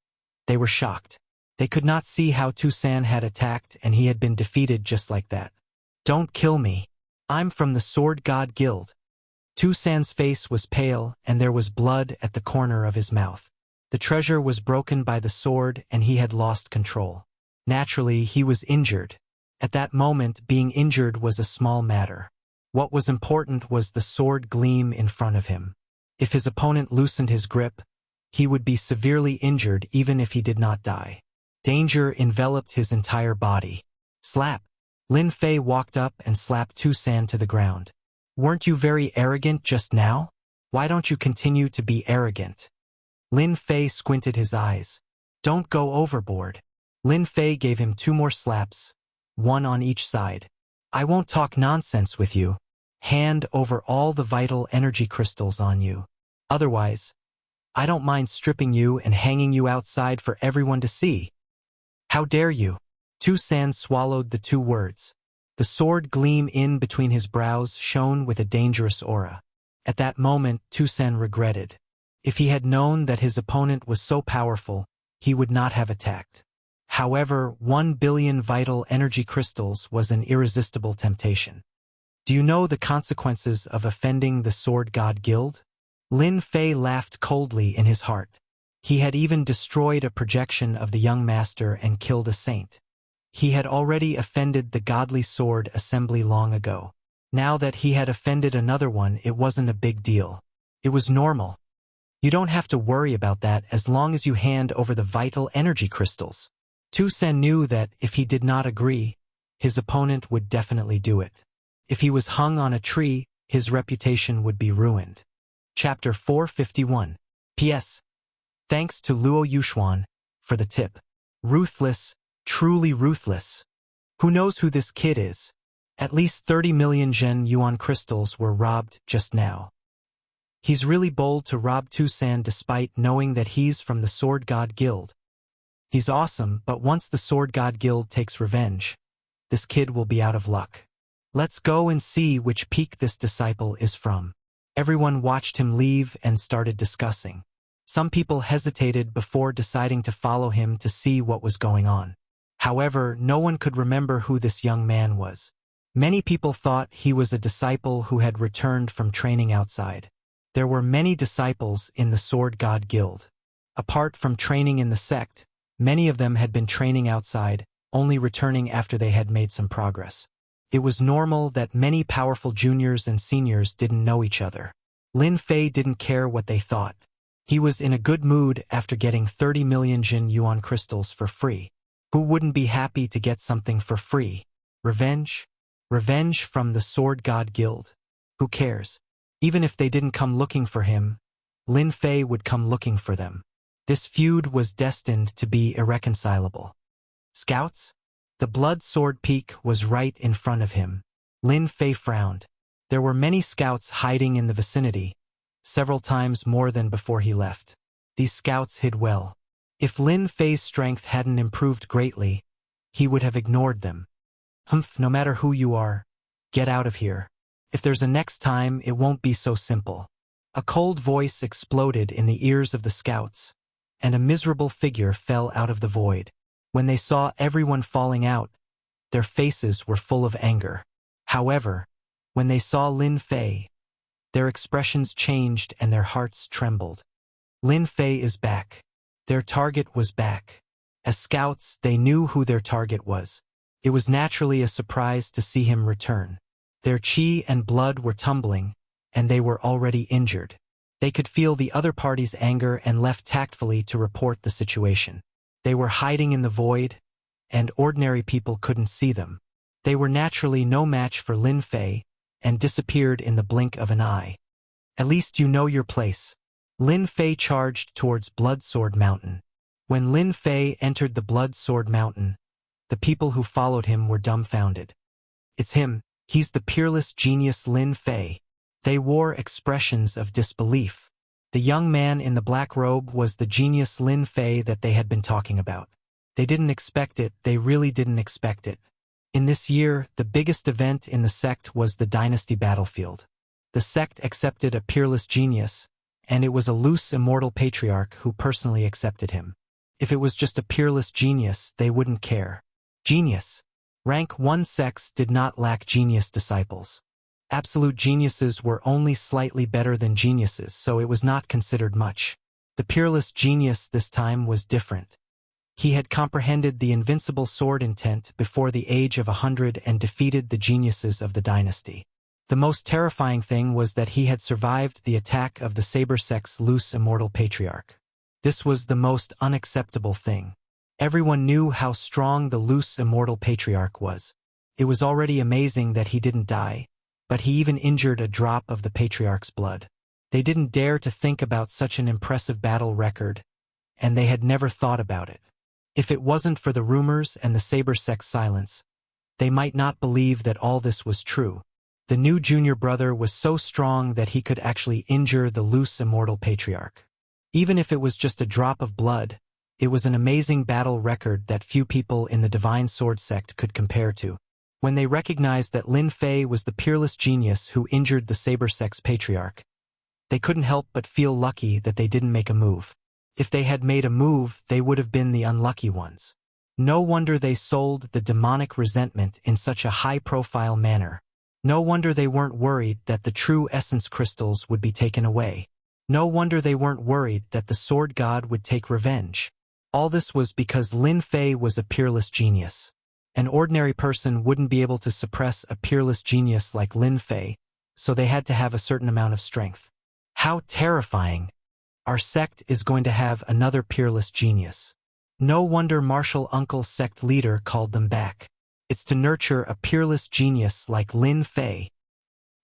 they were shocked. They could not see how Tu-san had attacked and he had been defeated just like that. Don't kill me. I'm from the Sword God Guild. Tu-san's face was pale and there was blood at the corner of his mouth. The treasure was broken by the sword and he had lost control. Naturally, he was injured. At that moment, being injured was a small matter. What was important was the sword gleam in front of him. If his opponent loosened his grip, he would be severely injured even if he did not die. Danger enveloped his entire body. Slap! Lin Fei walked up and slapped Tu-san to the ground. Weren't you very arrogant just now? Why don't you continue to be arrogant? Lin Fei squinted his eyes. Don't go overboard. Lin Fei gave him 2 more slaps, one on each side. I won't talk nonsense with you. Hand over all the vital energy crystals on you. Otherwise, I don't mind stripping you and hanging you outside for everyone to see. How dare you? Tu-san swallowed the 2 words. The sword gleam in between his brows shone with a dangerous aura. At that moment, Tu-san regretted. If he had known that his opponent was so powerful, he would not have attacked. However, 1 billion vital energy crystals was an irresistible temptation. Do you know the consequences of offending the Sword God Guild? Lin Fei laughed coldly in his heart. He had even destroyed a projection of the young master and killed a saint. He had already offended the Godly Sword Assembly long ago. Now that he had offended another one, it wasn't a big deal. It was normal. You don't have to worry about that as long as you hand over the vital energy crystals. Tu-san knew that if he did not agree, his opponent would definitely do it. If he was hung on a tree, his reputation would be ruined. Chapter 451. P.S. Thanks to Luo Yuxuan for the tip. Ruthless, truly ruthless. Who knows who this kid is? At least 30 million Zhen Yuan crystals were robbed just now. He's really bold to rob Tu-san despite knowing that he's from the Sword God Guild. He's awesome, but once the Sword God Guild takes revenge, this kid will be out of luck. Let's go and see which peak this disciple is from. Everyone watched him leave and started discussing. Some people hesitated before deciding to follow him to see what was going on. However, no one could remember who this young man was. Many people thought he was a disciple who had returned from training outside. There were many disciples in the Sword God Guild. Apart from training in the sect, many of them had been training outside, only returning after they had made some progress. It was normal that many powerful juniors and seniors didn't know each other. Lin Fei didn't care what they thought. He was in a good mood after getting 30 million Jin Yuan crystals for free. Who wouldn't be happy to get something for free? Revenge? Revenge from the Sword God Guild? Who cares? Even if they didn't come looking for him, Lin Fei would come looking for them. This feud was destined to be irreconcilable. Scouts? The blood sword peak was right in front of him. Lin Fei frowned. There were many scouts hiding in the vicinity, several times more than before he left. These scouts hid well. If Lin Fei's strength hadn't improved greatly, he would have ignored them. Humph, no matter who you are, get out of here. If there's a next time, it won't be so simple. A cold voice exploded in the ears of the scouts, and a miserable figure fell out of the void. When they saw everyone falling out, their faces were full of anger. However, when they saw Lin Fei, their expressions changed and their hearts trembled. Lin Fei is back. Their target was back. As scouts, they knew who their target was. It was naturally a surprise to see him return. Their chi and blood were tumbling, and they were already injured. They could feel the other party's anger and left tactfully to report the situation. They were hiding in the void, and ordinary people couldn't see them. They were naturally no match for Lin Fei, and disappeared in the blink of an eye. At least you know your place. Lin Fei charged towards Blood Sword Mountain. When Lin Fei entered the Blood Sword Mountain, the people who followed him were dumbfounded. It's him. He's the peerless genius Lin Fei. They wore expressions of disbelief. The young man in the black robe was the genius Lin Fei that they had been talking about. They didn't expect it, they really didn't expect it. In this year, the biggest event in the sect was the dynasty battlefield. The sect accepted a peerless genius, and it was a loose immortal patriarch who personally accepted him. If it was just a peerless genius, they wouldn't care. Genius. Rank 1 sects did not lack genius disciples. Absolute geniuses were only slightly better than geniuses, so it was not considered much. The peerless genius this time was different. He had comprehended the invincible sword intent before the age of 100 and defeated the geniuses of the dynasty. The most terrifying thing was that he had survived the attack of the Saber sect's loose immortal patriarch. This was the most unacceptable thing. Everyone knew how strong the loose immortal patriarch was. It was already amazing that he didn't die, but he even injured a drop of the patriarch's blood. They didn't dare to think about such an impressive battle record, and they had never thought about it. If it wasn't for the rumors and the Saber sect's silence, they might not believe that all this was true. The new junior brother was so strong that he could actually injure the loose immortal patriarch. Even if it was just a drop of blood, it was an amazing battle record that few people in the Divine Sword sect could compare to. When they recognized that Lin Fei was the peerless genius who injured the Saber sect's patriarch, they couldn't help but feel lucky that they didn't make a move. If they had made a move, they would have been the unlucky ones. No wonder they sold the demonic resentment in such a high-profile manner. No wonder they weren't worried that the true essence crystals would be taken away. No wonder they weren't worried that the sword god would take revenge. All this was because Lin Fei was a peerless genius. An ordinary person wouldn't be able to suppress a peerless genius like Lin Fei, so they had to have a certain amount of strength. How terrifying! Our sect is going to have another peerless genius. No wonder Martial Uncle's sect leader called them back. It's to nurture a peerless genius like Lin Fei.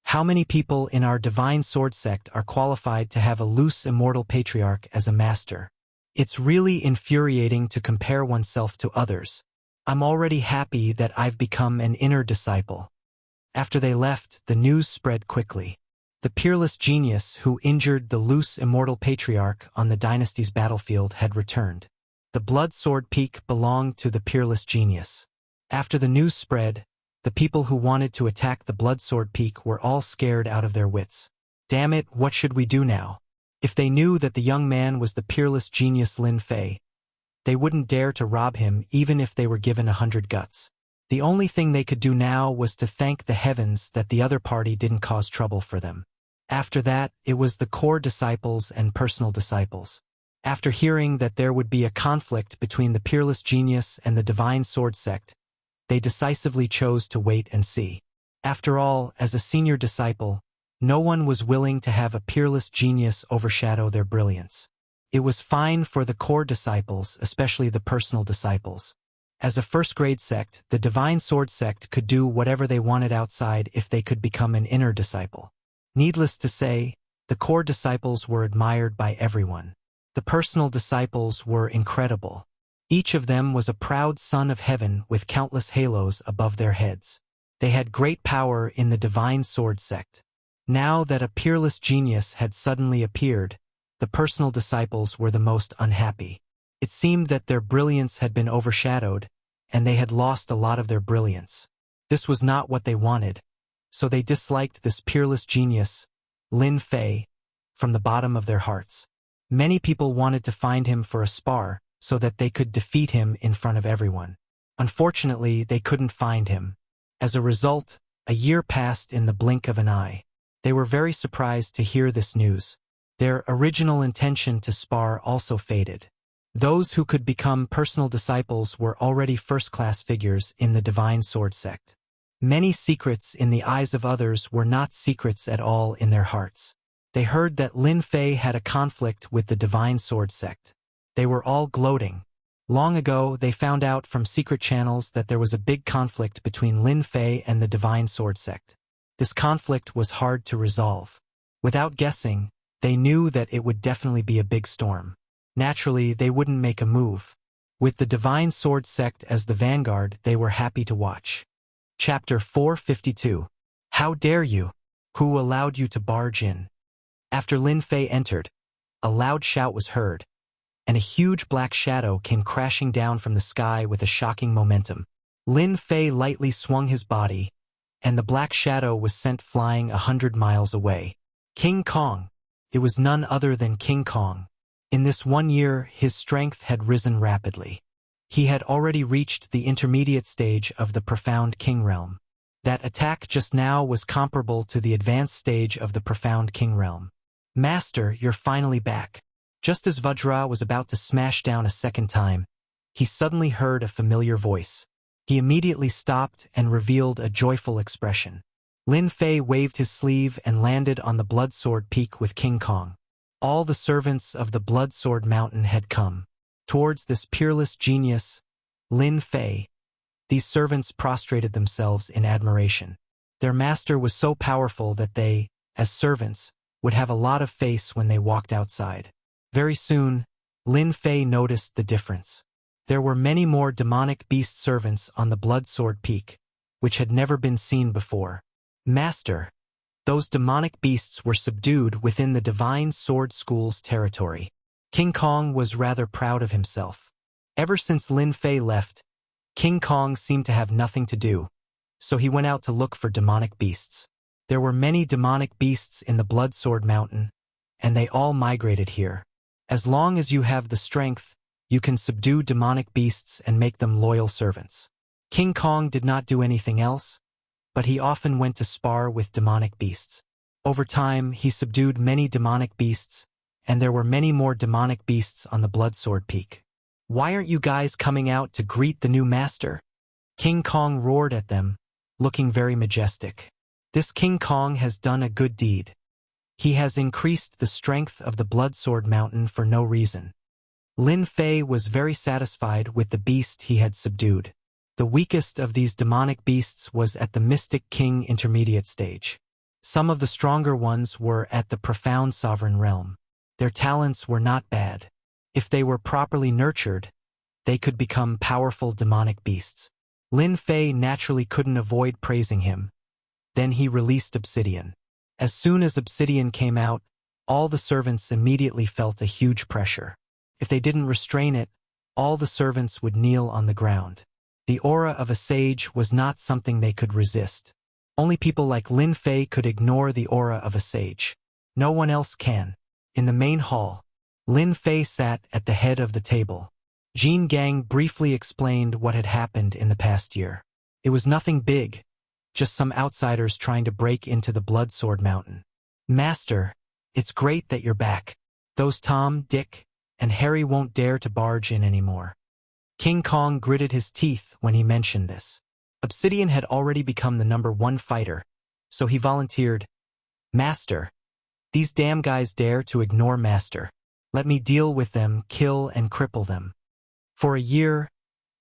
How many people in our Divine Sword sect are qualified to have a loose immortal patriarch as a master? It's really infuriating to compare oneself to others. I'm already happy that I've become an inner disciple. After they left, the news spread quickly. The peerless genius who injured the loose immortal patriarch on the dynasty's battlefield had returned. The blood sword peak belonged to the peerless genius. After the news spread, the people who wanted to attack the blood sword peak were all scared out of their wits. Damn it, what should we do now? If they knew that the young man was the peerless genius Lin Fei, they wouldn't dare to rob him even if they were given 100 guts. The only thing they could do now was to thank the heavens that the other party didn't cause trouble for them. After that, it was the core disciples and personal disciples. After hearing that there would be a conflict between the peerless genius and the Divine Sword sect, they decisively chose to wait and see. After all, as a senior disciple, no one was willing to have a peerless genius overshadow their brilliance. It was fine for the core disciples, especially the personal disciples. As a first-grade sect, the Divine Sword sect could do whatever they wanted outside if they could become an inner disciple. Needless to say, the core disciples were admired by everyone. The personal disciples were incredible. Each of them was a proud son of heaven with countless halos above their heads. They had great power in the Divine Sword sect. Now that a peerless genius had suddenly appeared, the personal disciples were the most unhappy. It seemed that their brilliance had been overshadowed, and they had lost a lot of their brilliance. This was not what they wanted, so they disliked this peerless genius, Lin Fei, from the bottom of their hearts. Many people wanted to find him for a spar, so that they could defeat him in front of everyone. Unfortunately, they couldn't find him. As a result, a year passed in the blink of an eye. They were very surprised to hear this news. Their original intention to spar also faded. Those who could become personal disciples were already first-class figures in the Divine Sword sect. Many secrets in the eyes of others were not secrets at all in their hearts. They heard that Lin Fei had a conflict with the Divine Sword sect. They were all gloating. Long ago, they found out from secret channels that there was a big conflict between Lin Fei and the Divine Sword sect. This conflict was hard to resolve. Without guessing, they knew that it would definitely be a big storm. Naturally, they wouldn't make a move. With the Divine Sword sect as the vanguard, they were happy to watch. Chapter 452. How dare you? Who allowed you to barge in? After Lin Fei entered, a loud shout was heard, and a huge black shadow came crashing down from the sky with a shocking momentum. Lin Fei lightly swung his body, and the black shadow was sent flying 100 miles away. King Kong. It was none other than King Kong. In this 1 year, his strength had risen rapidly. He had already reached the intermediate stage of the profound king realm. That attack just now was comparable to the advanced stage of the profound king realm. Master, you're finally back. Just as Vajra was about to smash down a second time, he suddenly heard a familiar voice. He immediately stopped and revealed a joyful expression. Lin Fei waved his sleeve and landed on the Blood Sword Peak with King Kong. All the servants of the Blood Sword Mountain had come towards this peerless genius, Lin Fei. These servants prostrated themselves in admiration. Their master was so powerful that they, as servants, would have a lot of face when they walked outside. Very soon, Lin Fei noticed the difference. There were many more demonic beast servants on the Blood Sword Peak, which had never been seen before. Master, those demonic beasts were subdued within the Divine Sword School's territory. King Kong was rather proud of himself. Ever since Lin Fei left, King Kong seemed to have nothing to do, so he went out to look for demonic beasts. There were many demonic beasts in the Blood Sword Mountain, and they all migrated here. As long as you have the strength, you can subdue demonic beasts and make them loyal servants. King Kong did not do anything else, but he often went to spar with demonic beasts. Over time, he subdued many demonic beasts, and there were many more demonic beasts on the Blood Sword Peak. Why aren't you guys coming out to greet the new master? King Kong roared at them, looking very majestic. This King Kong has done a good deed. He has increased the strength of the Blood Sword Mountain for no reason. Lin Fei was very satisfied with the beast he had subdued. The weakest of these demonic beasts was at the Mystic King intermediate stage. Some of the stronger ones were at the profound sovereign realm. Their talents were not bad. If they were properly nurtured, they could become powerful demonic beasts. Lin Fei naturally couldn't avoid praising him. Then he released Obsidian. As soon as Obsidian came out, all the servants immediately felt a huge pressure. If they didn't restrain it, all the servants would kneel on the ground. The aura of a sage was not something they could resist. Only people like Lin Fei could ignore the aura of a sage. No one else can. In the main hall, Lin Fei sat at the head of the table. Jean Gang briefly explained what had happened in the past year. It was nothing big, just some outsiders trying to break into the Blood Sword Mountain. Master, it's great that you're back. Those Tom, Dick, and Harry won't dare to barge in anymore. King Kong gritted his teeth when he mentioned this. Obsidian had already become the #1 fighter, so he volunteered, Master, these damn guys dare to ignore Master. Let me deal with them, kill and cripple them. For a year,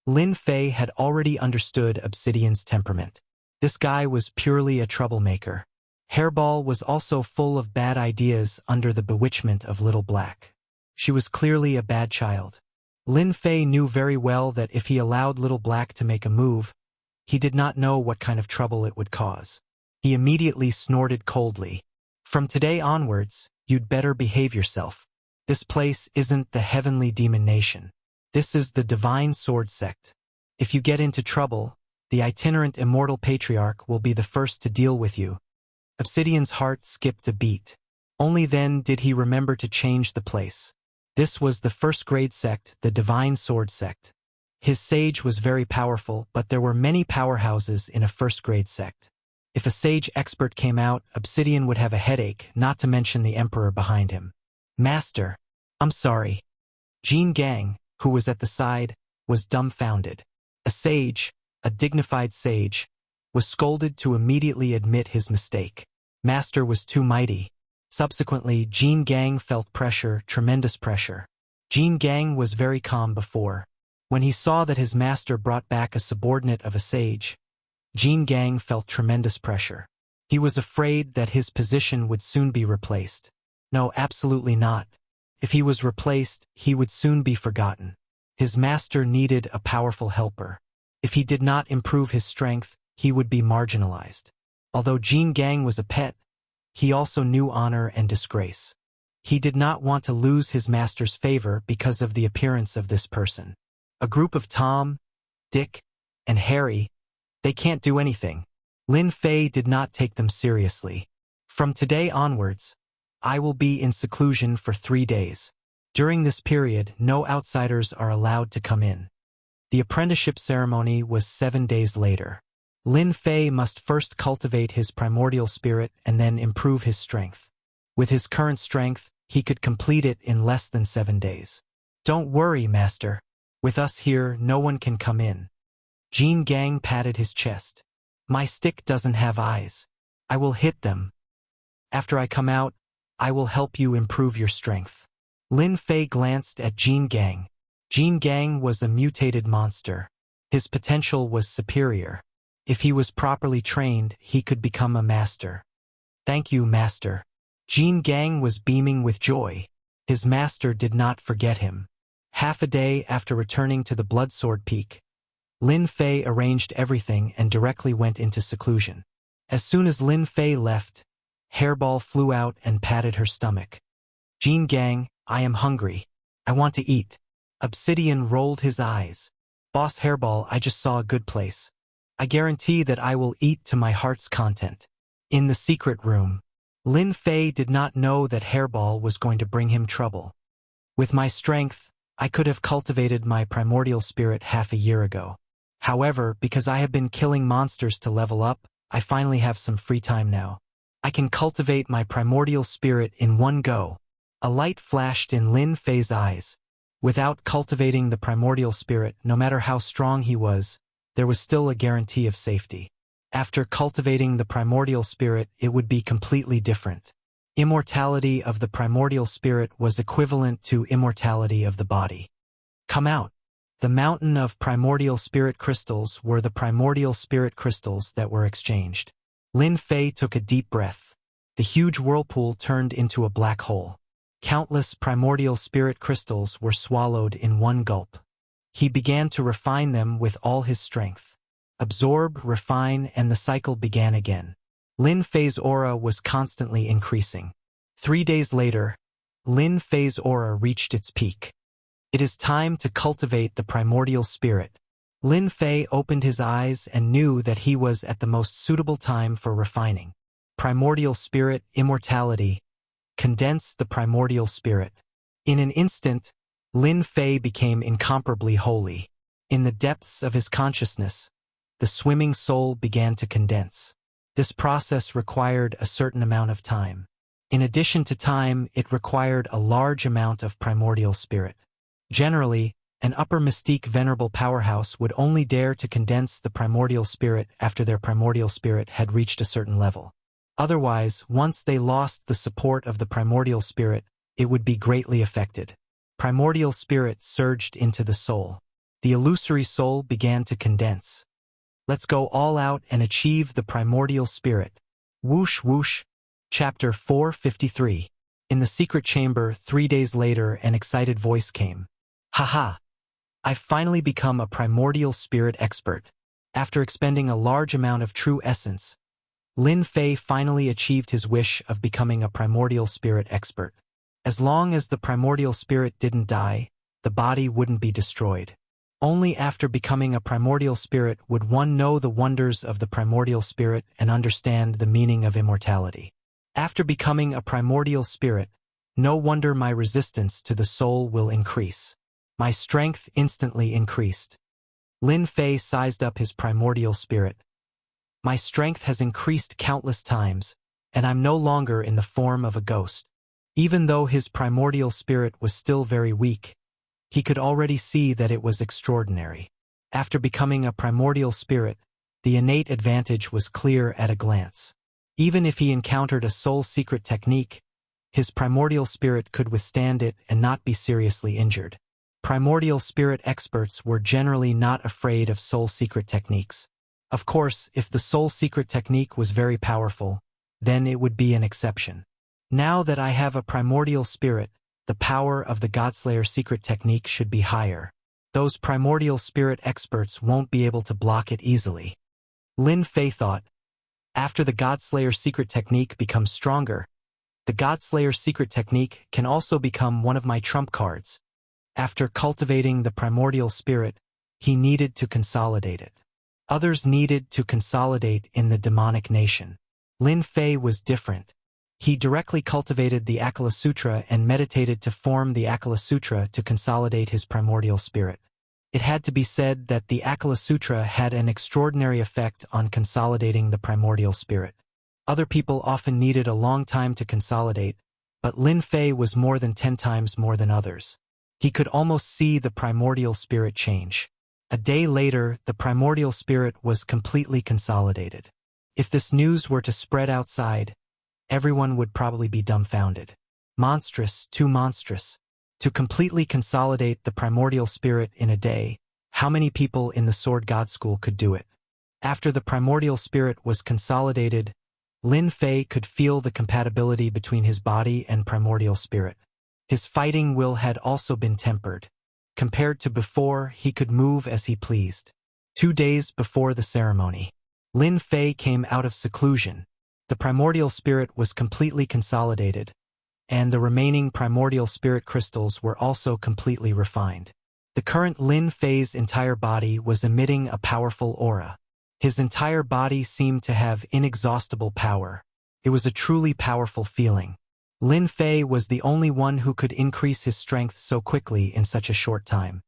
Lin Fei had already understood Obsidian's temperament. This guy was purely a troublemaker. Hairball was also full of bad ideas under the bewitchment of Little Black. She was clearly a bad child. Lin Fei knew very well that if he allowed Little Black to make a move, he did not know what kind of trouble it would cause. He immediately snorted coldly. From today onwards, you'd better behave yourself. This place isn't the Heavenly Demon Nation. This is the Divine Sword Sect. If you get into trouble, the itinerant immortal patriarch will be the first to deal with you. Obsidian's heart skipped a beat. Only then did he remember to change the place. This was the first-grade sect, the Divine Sword Sect. His sage was very powerful, but there were many powerhouses in a first-grade sect. If a sage expert came out, Obsidian would have a headache, not to mention the Emperor behind him. Master, I'm sorry. Jean Gang, who was at the side, was dumbfounded. A sage, a dignified sage, was scolded to immediately admit his mistake. Master was too mighty. Subsequently, Jean Gang felt pressure, tremendous pressure. Jean Gang was very calm before. When he saw that his master brought back a subordinate of a sage, Jean Gang felt tremendous pressure. He was afraid that his position would soon be replaced. No, absolutely not. If he was replaced, he would soon be forgotten. His master needed a powerful helper. If he did not improve his strength, he would be marginalized. Although Jean Gang was a pet, he also knew honor and disgrace. He did not want to lose his master's favor because of the appearance of this person. A group of Tom, Dick, and Harry, they can't do anything. Lin Fei did not take them seriously. From today onwards, I will be in seclusion for 3 days. During this period, no outsiders are allowed to come in. The apprenticeship ceremony was 7 days later. Lin Fei must first cultivate his primordial spirit and then improve his strength. With his current strength, he could complete it in less than 7 days. Don't worry, master. With us here, no one can come in. Jean Gang patted his chest. My stick doesn't have eyes. I will hit them. After I come out, I will help you improve your strength. Lin Fei glanced at Jean Gang. Jean Gang was a mutated monster. His potential was superior. If he was properly trained, he could become a master. Thank you, master. Jean Gang was beaming with joy. His master did not forget him. Half a day after returning to the Bloodsword Peak, Lin Fei arranged everything and directly went into seclusion. As soon as Lin Fei left, Hairball flew out and patted her stomach. Jean Gang, I am hungry. I want to eat. Obsidian rolled his eyes. Boss Hairball, I just saw a good place. I guarantee that I will eat to my heart's content. In the secret room, Lin Fei did not know that Hairball was going to bring him trouble. With my strength, I could have cultivated my primordial spirit half a year ago. However, because I have been killing monsters to level up, I finally have some free time now. I can cultivate my primordial spirit in one go. A light flashed in Lin Fei's eyes. Without cultivating the primordial spirit, no matter how strong he was, there was still a guarantee of safety. After cultivating the primordial spirit, it would be completely different. Immortality of the primordial spirit was equivalent to immortality of the body. Come out. The mountain of primordial spirit crystals were the primordial spirit crystals that were exchanged. Lin Fei took a deep breath. The huge whirlpool turned into a black hole. Countless primordial spirit crystals were swallowed in one gulp. He began to refine them with all his strength. Absorb, refine, and the cycle began again. Lin Fei's aura was constantly increasing. 3 days later, Lin Fei's aura reached its peak. It is time to cultivate the primordial spirit. Lin Fei opened his eyes and knew that he was at the most suitable time for refining. Primordial spirit, immortality. Condense the primordial spirit. In an instant, Lin Fei became incomparably holy. In the depths of his consciousness, the swimming soul began to condense. This process required a certain amount of time. In addition to time, it required a large amount of primordial spirit. Generally, an upper mystique venerable powerhouse would only dare to condense the primordial spirit after their primordial spirit had reached a certain level. Otherwise, once they lost the support of the primordial spirit, it would be greatly affected. Primordial spirit surged into the soul. The illusory soul began to condense. Let's go all out and achieve the primordial spirit. Whoosh whoosh. Chapter 453. In the secret chamber, 3 days later, an excited voice came. Haha! I've finally become a primordial spirit expert. After expending a large amount of true essence, Lin Fei finally achieved his wish of becoming a primordial spirit expert. As long as the primordial spirit didn't die, the body wouldn't be destroyed. Only after becoming a primordial spirit would one know the wonders of the primordial spirit and understand the meaning of immortality. After becoming a primordial spirit, no wonder my resistance to the soul will increase. My strength instantly increased. Lin Fei sized up his primordial spirit. My strength has increased countless times, and I'm no longer in the form of a ghost. Even though his primordial spirit was still very weak, he could already see that it was extraordinary. After becoming a primordial spirit, the innate advantage was clear at a glance. Even if he encountered a soul secret technique, his primordial spirit could withstand it and not be seriously injured. Primordial spirit experts were generally not afraid of soul secret techniques. Of course, if the soul secret technique was very powerful, then it would be an exception. Now that I have a primordial spirit, the power of the Godslayer secret technique should be higher. Those primordial spirit experts won't be able to block it easily. Lin Fei thought. After the Godslayer secret technique becomes stronger, The Godslayer's secret technique can also become one of my trump cards. After cultivating the primordial spirit, he needed to consolidate it. Others needed to consolidate in the demonic nation. Lin Fei was different. He directly cultivated the Akala Sutra and meditated to form the Akala Sutra to consolidate his primordial spirit. It had to be said that the Akala Sutra had an extraordinary effect on consolidating the primordial spirit. Other people often needed a long time to consolidate, but Lin Fei was more than 10 times more than others. He could almost see the primordial spirit change. A day later, the primordial spirit was completely consolidated. If this news were to spread outside, everyone would probably be dumbfounded. Monstrous, too monstrous. To completely consolidate the primordial spirit in a day, how many people in the Sword God School could do it? After the primordial spirit was consolidated, Lin Fei could feel the compatibility between his body and primordial spirit. His fighting will had also been tempered. Compared to before, he could move as he pleased. 2 days before the ceremony, Lin Fei came out of seclusion. The primordial spirit was completely consolidated, and the remaining primordial spirit crystals were also completely refined. The current Lin Fei's entire body was emitting a powerful aura. His entire body seemed to have inexhaustible power. It was a truly powerful feeling. Lin Fei was the only one who could increase his strength so quickly in such a short time.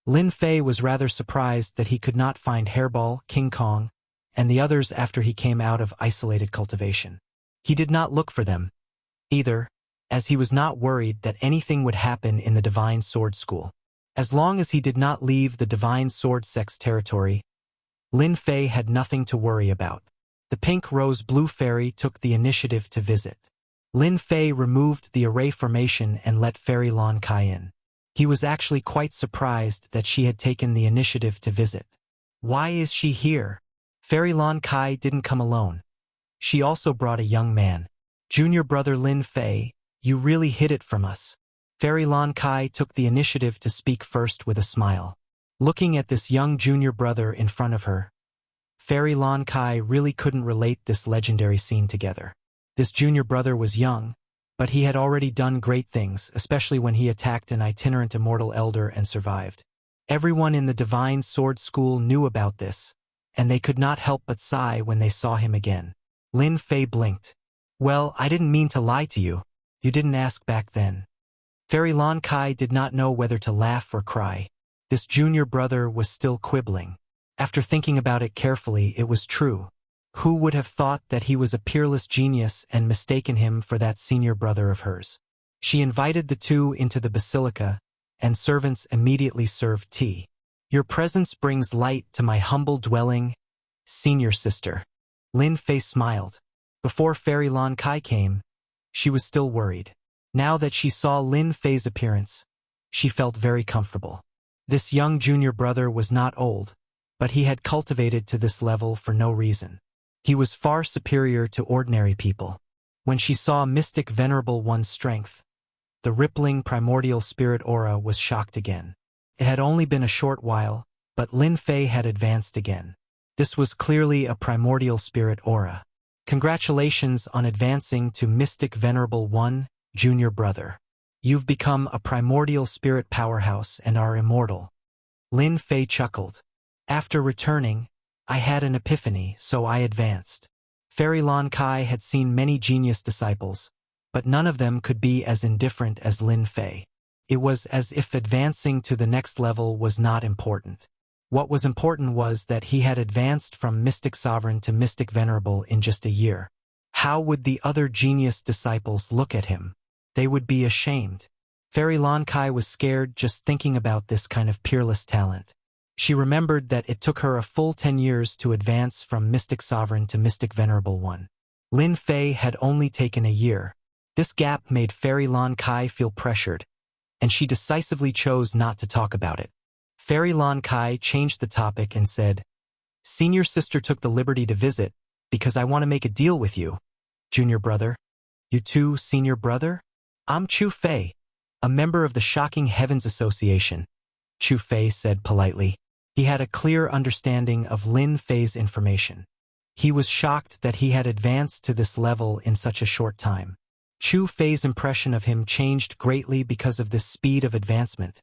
Lin Fei was rather surprised that he could not find Hairball, King Kong, and the others after he came out of isolated cultivation. He did not look for them, either, as he was not worried that anything would happen in the Divine Sword School. As long as he did not leave the Divine Sword Sect's territory, Lin Fei had nothing to worry about. The Pink Rose Blue Fairy took the initiative to visit. Lin Fei removed the array formation and let Fairy Lon Kai in. He was actually quite surprised that she had taken the initiative to visit. Why is she here? Fairy Lon Kai didn't come alone. She also brought a young man. Junior brother Lin Fei, you really hid it from us. Fairy Lon Kai took the initiative to speak first with a smile. Looking at this young junior brother in front of her, Fairy Lon Kai really couldn't relate this legendary scene together. This junior brother was young, but he had already done great things, especially when he attacked an itinerant immortal elder and survived. Everyone in the Divine Sword School knew about this, and they could not help but sigh when they saw him again. Lin Fei blinked. Well, I didn't mean to lie to you. You didn't ask back then. Fairy Lon Kai did not know whether to laugh or cry. This junior brother was still quibbling. After thinking about it carefully, it was true. Who would have thought that he was a peerless genius and mistaken him for that senior brother of hers? She invited the two into the basilica, and servants immediately served tea. Your presence brings light to my humble dwelling, senior sister. Lin Fei smiled. Before Fairy Lon Kai came, she was still worried. Now that she saw Lin Fei's appearance, she felt very comfortable. This young junior brother was not old, but he had cultivated to this level for no reason. He was far superior to ordinary people. When she saw Mystic Venerable One's strength, the rippling primordial spirit aura was shocked again. It had only been a short while, but Lin Fei had advanced again. This was clearly a primordial spirit aura. Congratulations on advancing to Mystic Venerable One, junior brother. You've become a primordial spirit powerhouse and are immortal. Lin Fei chuckled. After returning, I had an epiphany, so I advanced. Fairy Lon Kai had seen many genius disciples, but none of them could be as indifferent as Lin Fei. It was as if advancing to the next level was not important. What was important was that he had advanced from Mystic Sovereign to Mystic Venerable in just a year. How would the other genius disciples look at him? They would be ashamed. Fairy Lon Kai was scared just thinking about this kind of peerless talent. She remembered that it took her a full 10 years to advance from Mystic Sovereign to Mystic Venerable One. Lin Fei had only taken a year. This gap made Fairy Lon Kai feel pressured, and she decisively chose not to talk about it. Fairy Lon Kai changed the topic and said, Senior sister took the liberty to visit, because I want to make a deal with you. Junior brother? You too, senior brother? I'm Chu Fei, a member of the Shocking Heavens Association, Chu Fei said politely. He had a clear understanding of Lin Fei's information. He was shocked that he had advanced to this level in such a short time. Chu Fei's impression of him changed greatly because of this speed of advancement,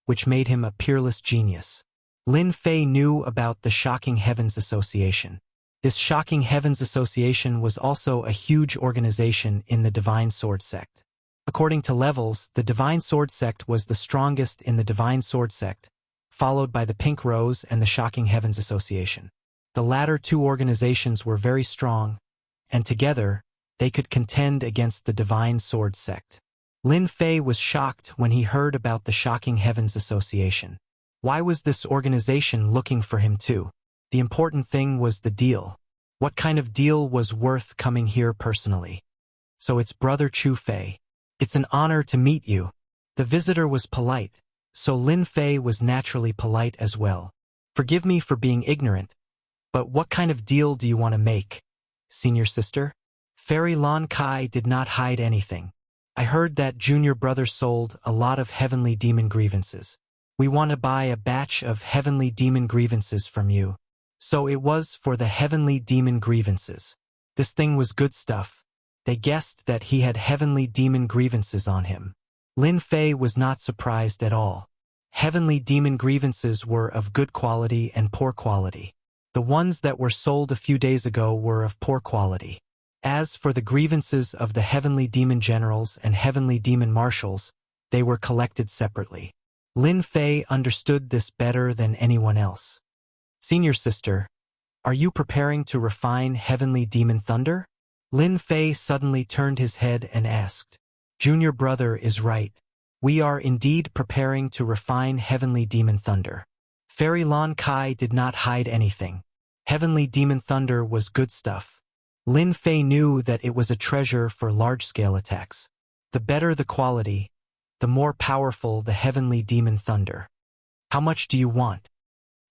which made him a peerless genius. Lin Fei knew about the Shocking Heavens Association. This Shocking Heavens Association was also a huge organization in the Divine Sword Sect. According to levels, the Divine Sword Sect was the strongest in the Divine Sword Sect, followed by the Pink Rose and the Shocking Heavens Association. The latter two organizations were very strong, and together, they could contend against the Divine Sword Sect. Lin Fei was shocked when he heard about the Shocking Heavens Association. Why was this organization looking for him too? The important thing was the deal. What kind of deal was worth coming here personally? So it's Brother Chu Fei. It's an honor to meet you. The visitor was polite, so Lin Fei was naturally polite as well. Forgive me for being ignorant, but what kind of deal do you want to make, senior sister? Fairy Lon Kai did not hide anything. I heard that junior brother sold a lot of heavenly demon grievances. We want to buy a batch of heavenly demon grievances from you. So it was for the heavenly demon grievances. This thing was good stuff. They guessed that he had heavenly demon grievances on him. Lin Fei was not surprised at all. Heavenly demon grievances were of good quality and poor quality. The ones that were sold a few days ago were of poor quality. As for the grievances of the heavenly demon generals and heavenly demon marshals, they were collected separately. Lin Fei understood this better than anyone else. Senior sister, are you preparing to refine heavenly demon thunder? Lin Fei suddenly turned his head and asked. Junior brother is right. We are indeed preparing to refine heavenly demon thunder. Fairy Lon Kai did not hide anything. Heavenly demon thunder was good stuff. Lin Fei knew that it was a treasure for large-scale attacks. The better the quality, the more powerful the heavenly demon thunder. How much do you want?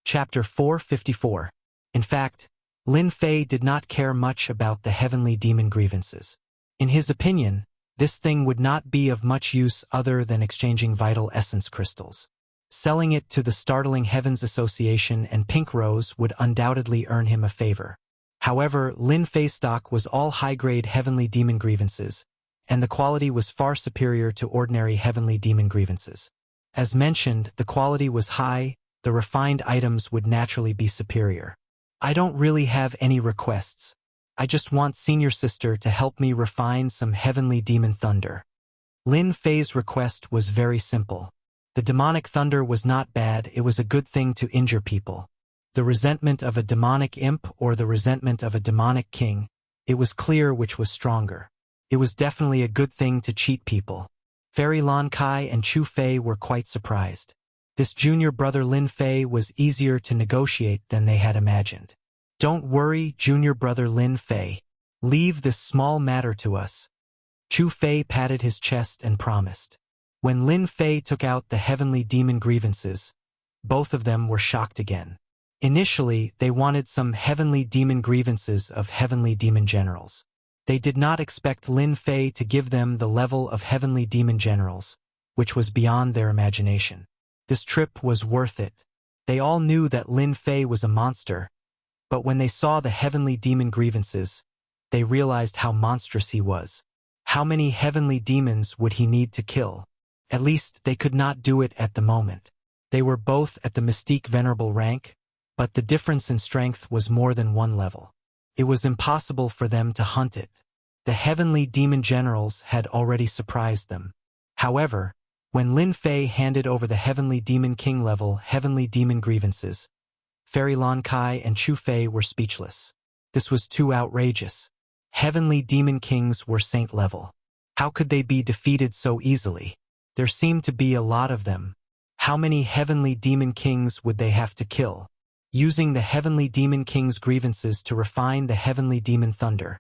Chapter 454. In fact, Lin Fei did not care much about the heavenly demon grievances. In his opinion, this thing would not be of much use other than exchanging vital essence crystals. Selling it to the Startling Heavens Association and Pink Rose would undoubtedly earn him a favor. However, Lin Fei's stock was all high-grade heavenly demon grievances, and the quality was far superior to ordinary heavenly demon grievances. As mentioned, the quality was high, the refined items would naturally be superior. I don't really have any requests. I just want senior sister to help me refine some heavenly demon thunder. Lin Fei's request was very simple. The demonic thunder was not bad, it was a good thing to injure people. The resentment of a demonic imp or the resentment of a demonic king, it was clear which was stronger. It was definitely a good thing to cheat people. Fairy Lon Kai and Chu Fei were quite surprised. This junior brother Lin Fei was easier to negotiate than they had imagined. Don't worry, junior brother Lin Fei. Leave this small matter to us. Chu Fei patted his chest and promised. When Lin Fei took out the heavenly demon grievances, both of them were shocked again. Initially, they wanted some heavenly demon grievances of heavenly demon generals. They did not expect Lin Fei to give them the level of heavenly demon generals, which was beyond their imagination. This trip was worth it. They all knew that Lin Fei was a monster, but when they saw the heavenly demon grievances, they realized how monstrous he was. How many heavenly demons would he need to kill? At least they could not do it at the moment. They were both at the Mystique Venerable rank, but the difference in strength was more than one level. It was impossible for them to hunt it. The heavenly demon generals had already surprised them. However, when Lin Fei handed over the heavenly demon king level heavenly demon grievances, Fairy Lon Kai and Chu Fei were speechless. This was too outrageous. Heavenly demon kings were saint level. How could they be defeated so easily? There seemed to be a lot of them. How many heavenly demon kings would they have to kill? Using the heavenly demon king's grievances to refine the heavenly demon thunder,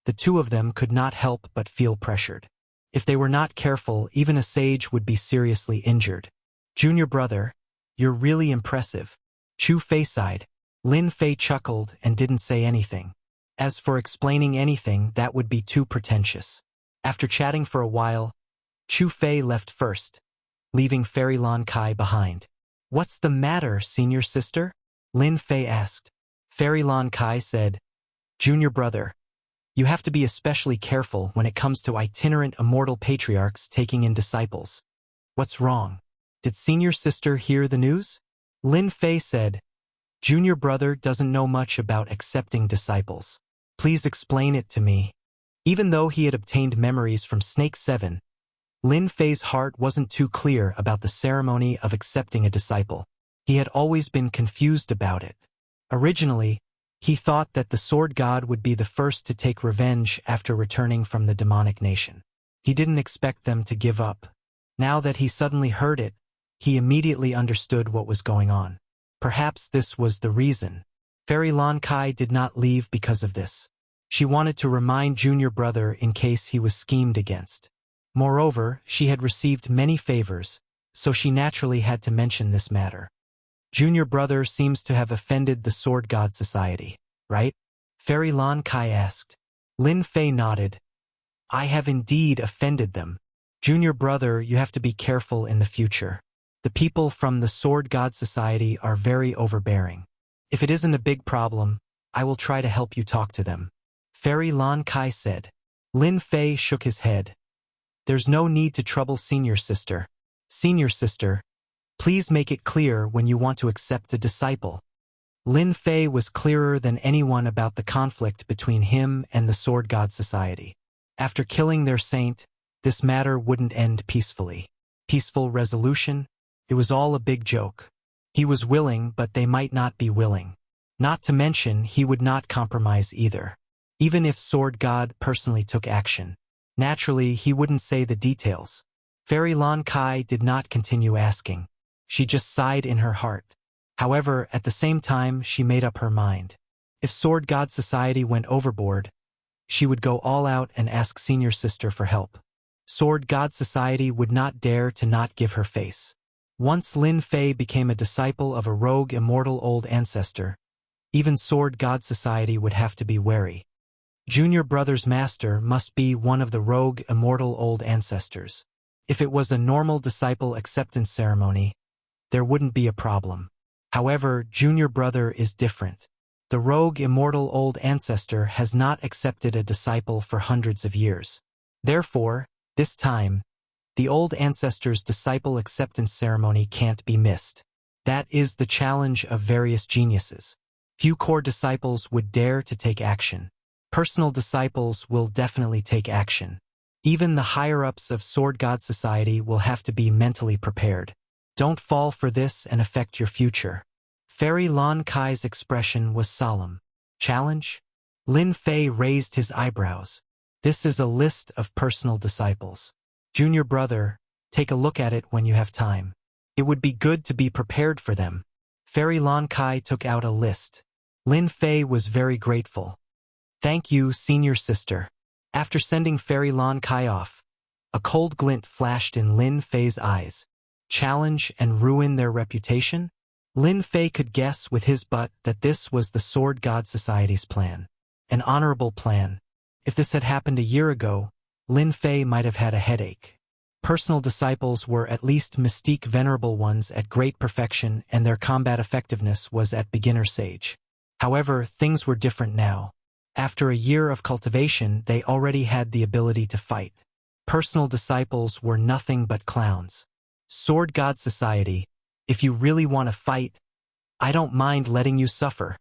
the two of them could not help but feel pressured. If they were not careful, even a sage would be seriously injured. Junior brother, you're really impressive. Chu Fei sighed. Lin Fei chuckled and didn't say anything. As for explaining anything, that would be too pretentious. After chatting for a while, Chu Fei left first, leaving Fairy Lon Kai behind. What's the matter, senior sister? Lin Fei asked. Fairy Lon Kai said, Junior brother, You have to be especially careful when it comes to itinerant immortal patriarchs taking in disciples. What's wrong? Did senior sister hear the news? Lin Fei said, Junior brother doesn't know much about accepting disciples. Please explain it to me. Even though he had obtained memories from Snake 7, Lin Fei's heart wasn't too clear about the ceremony of accepting a disciple. He had always been confused about it. Originally, he thought that the sword god would be the first to take revenge after returning from the demonic nation. He didn't expect them to give up. Now that he suddenly heard it, he immediately understood what was going on. Perhaps this was the reason. Fairy Lan Kai did not leave because of this. She wanted to remind junior brother in case he was schemed against. Moreover, she had received many favors, so she naturally had to mention this matter. Junior brother seems to have offended the Sword God Society, right? Fairy Lan Kai asked. Lin Fei nodded. I have indeed offended them. Junior brother, you have to be careful in the future. The people from the Sword God Society are very overbearing. If it isn't a big problem, I will try to help you talk to them. Fairy Lan Kai said. Lin Fei shook his head. There's no need to trouble senior sister. Senior sister, please make it clear when you want to accept a disciple. Lin Fei was clearer than anyone about the conflict between him and the Sword God Society. After killing their saint, this matter wouldn't end peacefully. Peaceful resolution? It was all a big joke. He was willing, but they might not be willing. Not to mention, he would not compromise either. Even if Sword God personally took action. Naturally, he wouldn't say the details. Fairy Lan Kai did not continue asking. She just sighed in her heart. However, at the same time, she made up her mind. If Sword God Society went overboard, she would go all out and ask senior sister for help. Sword God Society would not dare to not give her face. Once Lin Fei became a disciple of a rogue immortal old ancestor, even Sword God Society would have to be wary. Junior brother's master must be one of the rogue immortal old ancestors. If it was a normal disciple acceptance ceremony, there wouldn't be a problem. However, junior brother is different. The rogue immortal old ancestor has not accepted a disciple for hundreds of years. Therefore, this time, the old ancestor's disciple acceptance ceremony can't be missed. That is the challenge of various geniuses. Few core disciples would dare to take action. Personal disciples will definitely take action. Even the higher-ups of Sword God Society will have to be mentally prepared. Don't fall for this and affect your future. Fairy Lan Kai's expression was solemn. Challenge? Lin Fei raised his eyebrows. This is a list of personal disciples. Junior brother, take a look at it when you have time. It would be good to be prepared for them. Fairy Lan Kai took out a list. Lin Fei was very grateful. Thank you, senior sister. After sending Fairy Lan Kai off, a cold glint flashed in Lin Fei's eyes. Challenge and ruin their reputation? Lin Fei could guess with his butt that this was the Sword God Society's plan. An honorable plan. If this had happened a year ago, Lin Fei might have had a headache. Personal disciples were at least mystique venerable ones at great perfection, and their combat effectiveness was at beginner stage. However, things were different now. After a year of cultivation, they already had the ability to fight. Personal disciples were nothing but clowns. Sword God Society, if you really want to fight, I don't mind letting you suffer.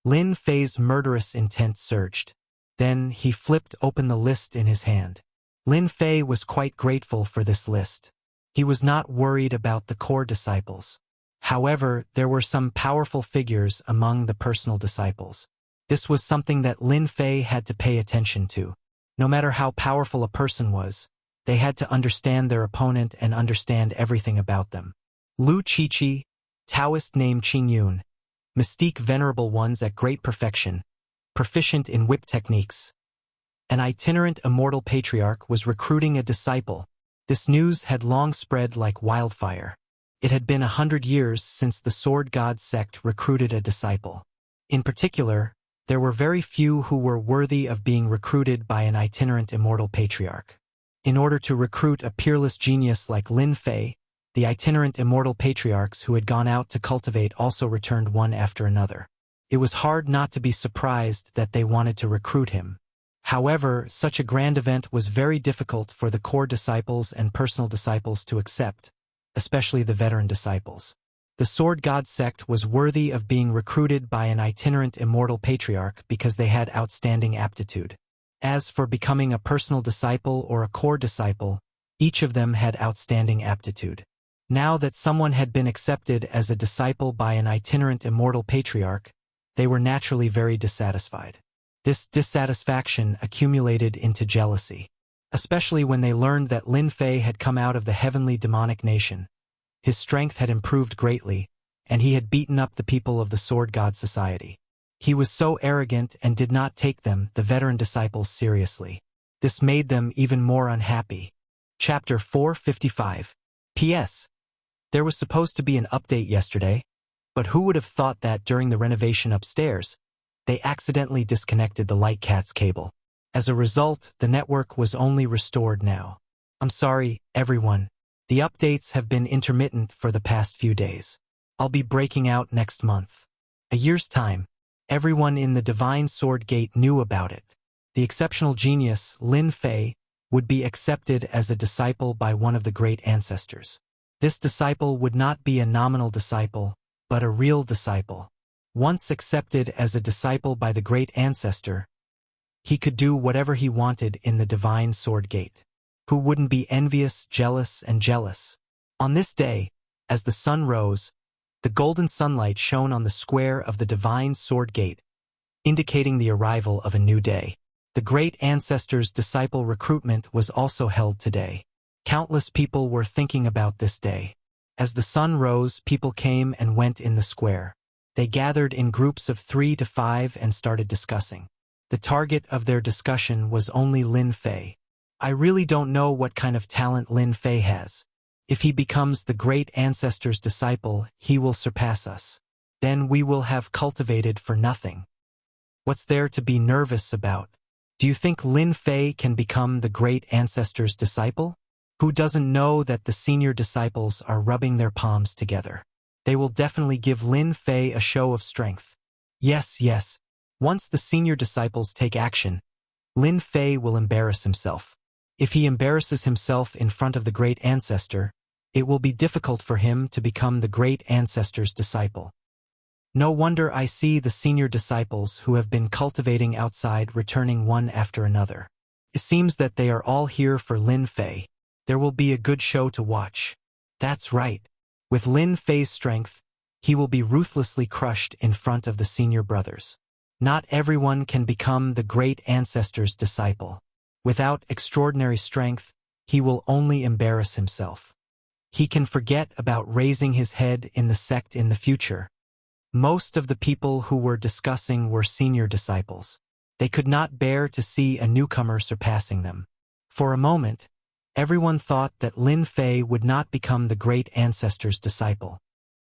Lin Fei's murderous intent surged. Then he flipped open the list in his hand. Lin Fei was quite grateful for this list. He was not worried about the core disciples. However, there were some powerful figures among the personal disciples. This was something that Lin Fei had to pay attention to. No matter how powerful a person was, they had to understand their opponent and understand everything about them. Lu Qiqi, Taoist named Qing Yun, mystique venerable ones at great perfection, proficient in whip techniques. An itinerant immortal patriarch was recruiting a disciple. This news had long spread like wildfire. It had been 100 years since the Sword God sect recruited a disciple. In particular, there were very few who were worthy of being recruited by an itinerant immortal patriarch. In order to recruit a peerless genius like Lin Fei, the itinerant immortal patriarchs who had gone out to cultivate also returned one after another. It was hard not to be surprised that they wanted to recruit him. However, such a grand event was very difficult for the core disciples and personal disciples to accept, especially the veteran disciples. The Sword God sect was worthy of being recruited by an itinerant immortal patriarch because they had outstanding aptitude. As for becoming a personal disciple or a core disciple, each of them had outstanding aptitude. Now that someone had been accepted as a disciple by an itinerant immortal patriarch, they were naturally very dissatisfied. This dissatisfaction accumulated into jealousy, especially when they learned that Lin Fei had come out of the heavenly demonic nation. His strength had improved greatly, and he had beaten up the people of the Sword God Society. He was so arrogant and did not take them, the veteran disciples, seriously. This made them even more unhappy. Chapter 455. P.S. There was supposed to be an update yesterday, but who would have thought that during the renovation upstairs, they accidentally disconnected the Light Cat's cable. As a result, the network was only restored now. I'm sorry, everyone. The updates have been intermittent for the past few days. I'll be breaking out next month. A year's time. Everyone in the Divine Sword Gate knew about it. The exceptional genius, Lin Fei, would be accepted as a disciple by one of the great ancestors. This disciple would not be a nominal disciple, but a real disciple. Once accepted as a disciple by the great ancestor, he could do whatever he wanted in the Divine Sword Gate. Who wouldn't be envious, jealous, and jealous? On this day, as the sun rose, the golden sunlight shone on the square of the Divine Sword Gate, indicating the arrival of a new day. The great ancestor's disciple recruitment was also held today. Countless people were thinking about this day. As the sun rose, people came and went in the square. They gathered in groups of 3 to 5 and started discussing. The target of their discussion was only Lin Fei. I really don't know what kind of talent Lin Fei has. If he becomes the great ancestor's disciple, he will surpass us. Then we will have cultivated for nothing. What's there to be nervous about? Do you think Lin Fei can become the great ancestor's disciple? Who doesn't know that the senior disciples are rubbing their palms together? They will definitely give Lin Fei a show of strength. Yes. Once the senior disciples take action, Lin Fei will embarrass himself. If he embarrasses himself in front of the great ancestor, it will be difficult for him to become the great ancestor's disciple. No wonder I see the senior disciples who have been cultivating outside returning one after another. It seems that they are all here for Lin Fei. There will be a good show to watch. That's right. With Lin Fei's strength, he will be ruthlessly crushed in front of the senior brothers. Not everyone can become the great ancestor's disciple. Without extraordinary strength, he will only embarrass himself. He can forget about raising his head in the sect in the future. Most of the people who were discussing were senior disciples. They could not bear to see a newcomer surpassing them. For a moment, everyone thought that Lin Fei would not become the great ancestor's disciple.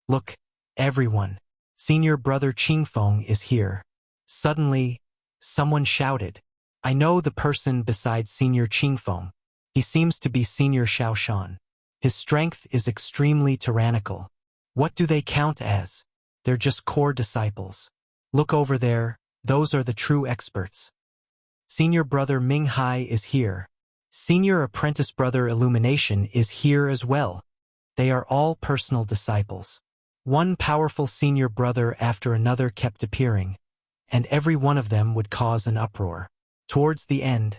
Look, everyone. Senior brother Qingfeng is here. Suddenly, someone shouted. I know the person beside Senior Qingfeng. He seems to be Senior Shaoshan. His strength is extremely tyrannical. What do they count as? They're just core disciples. Look over there, those are the true experts. Senior brother Ming Hai is here. Senior apprentice brother Illumination is here as well. They are all personal disciples. One powerful senior brother after another kept appearing, and every one of them would cause an uproar. Towards the end,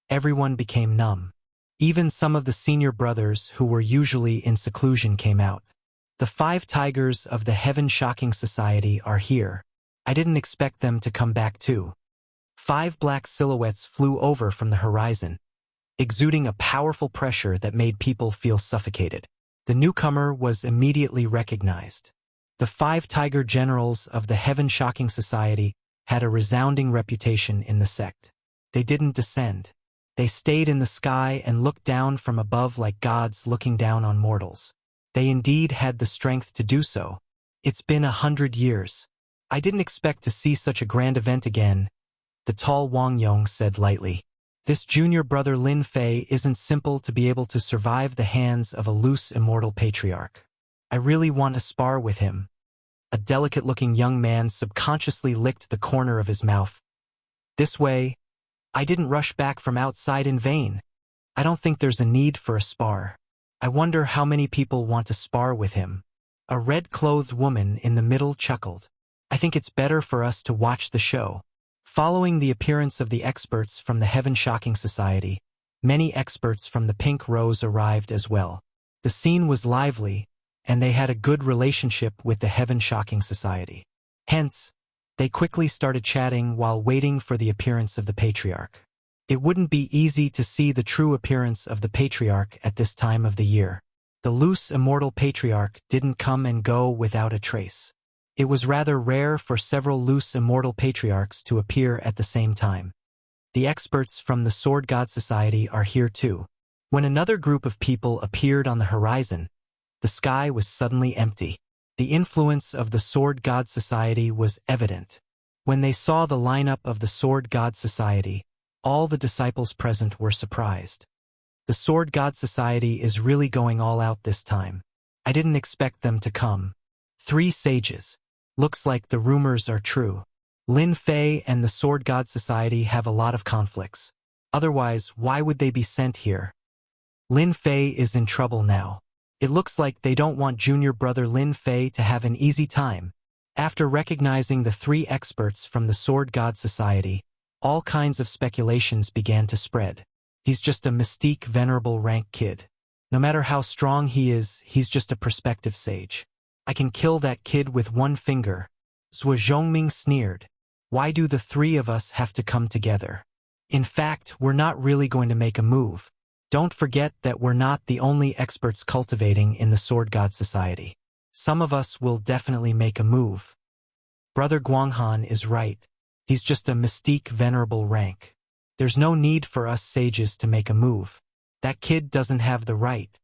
everyone became numb. Even some of the senior brothers who were usually in seclusion came out. The 5 tigers of the Heaven Shocking Society are here. I didn't expect them to come back too. 5 black silhouettes flew over from the horizon, exuding a powerful pressure that made people feel suffocated. The newcomer was immediately recognized. The 5 tiger generals of the Heaven Shocking Society had a resounding reputation in the sect. They didn't descend. They stayed in the sky and looked down from above like gods looking down on mortals. They indeed had the strength to do so. It's been 100 years. I didn't expect to see such a grand event again, the tall Wang Yong said lightly. This junior brother Lin Fei isn't simple to be able to survive the hands of a loose immortal patriarch. I really want to spar with him. A delicate-looking young man subconsciously licked the corner of his mouth. This way, I didn't rush back from outside in vain. I don't think there's a need for a spar. I wonder how many people want to spar with him. A red-clothed woman in the middle chuckled. I think it's better for us to watch the show. Following the appearance of the experts from the Heaven Shocking Society, many experts from the Pink Rose arrived as well. The scene was lively, and they had a good relationship with the Heaven Shocking Society. Hence, they quickly started chatting while waiting for the appearance of the Patriarch. It wouldn't be easy to see the true appearance of the Patriarch at this time of the year. The loose immortal Patriarch didn't come and go without a trace. It was rather rare for several loose immortal Patriarchs to appear at the same time. The experts from the Sword God Society are here too. When another group of people appeared on the horizon, the sky was suddenly empty. The influence of the Sword God Society was evident. When they saw the lineup of the Sword God Society, all the disciples present were surprised. The Sword God Society is really going all out this time. I didn't expect them to come. 3 sages. Looks like the rumors are true. Lin Fei and the Sword God Society have a lot of conflicts. Otherwise, why would they be sent here? Lin Fei is in trouble now. It looks like they don't want junior brother Lin Fei to have an easy time. After recognizing the 3 experts from the Sword God Society, all kinds of speculations began to spread. He's just a mystique venerable rank kid. No matter how strong he is, he's just a prospective sage. I can kill that kid with 1 finger. Zhou Zhongming sneered. Why do the 3 of us have to come together? In fact, we're not really going to make a move. Don't forget that we're not the only experts cultivating in the Sword God Society. Some of us will definitely make a move. Brother Guanghan is right. He's just a mystique venerable rank. There's no need for us sages to make a move. That kid doesn't have the right.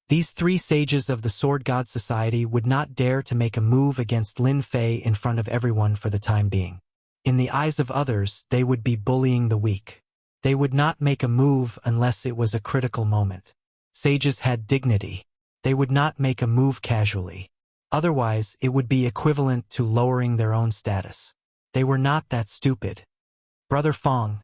These 3 sages of the Sword God Society would not dare to make a move against Lin Fei in front of everyone for the time being. In the eyes of others, they would be bullying the weak. They would not make a move unless it was a critical moment. Sages had dignity. They would not make a move casually. Otherwise, it would be equivalent to lowering their own status. They were not that stupid. Brother Fong,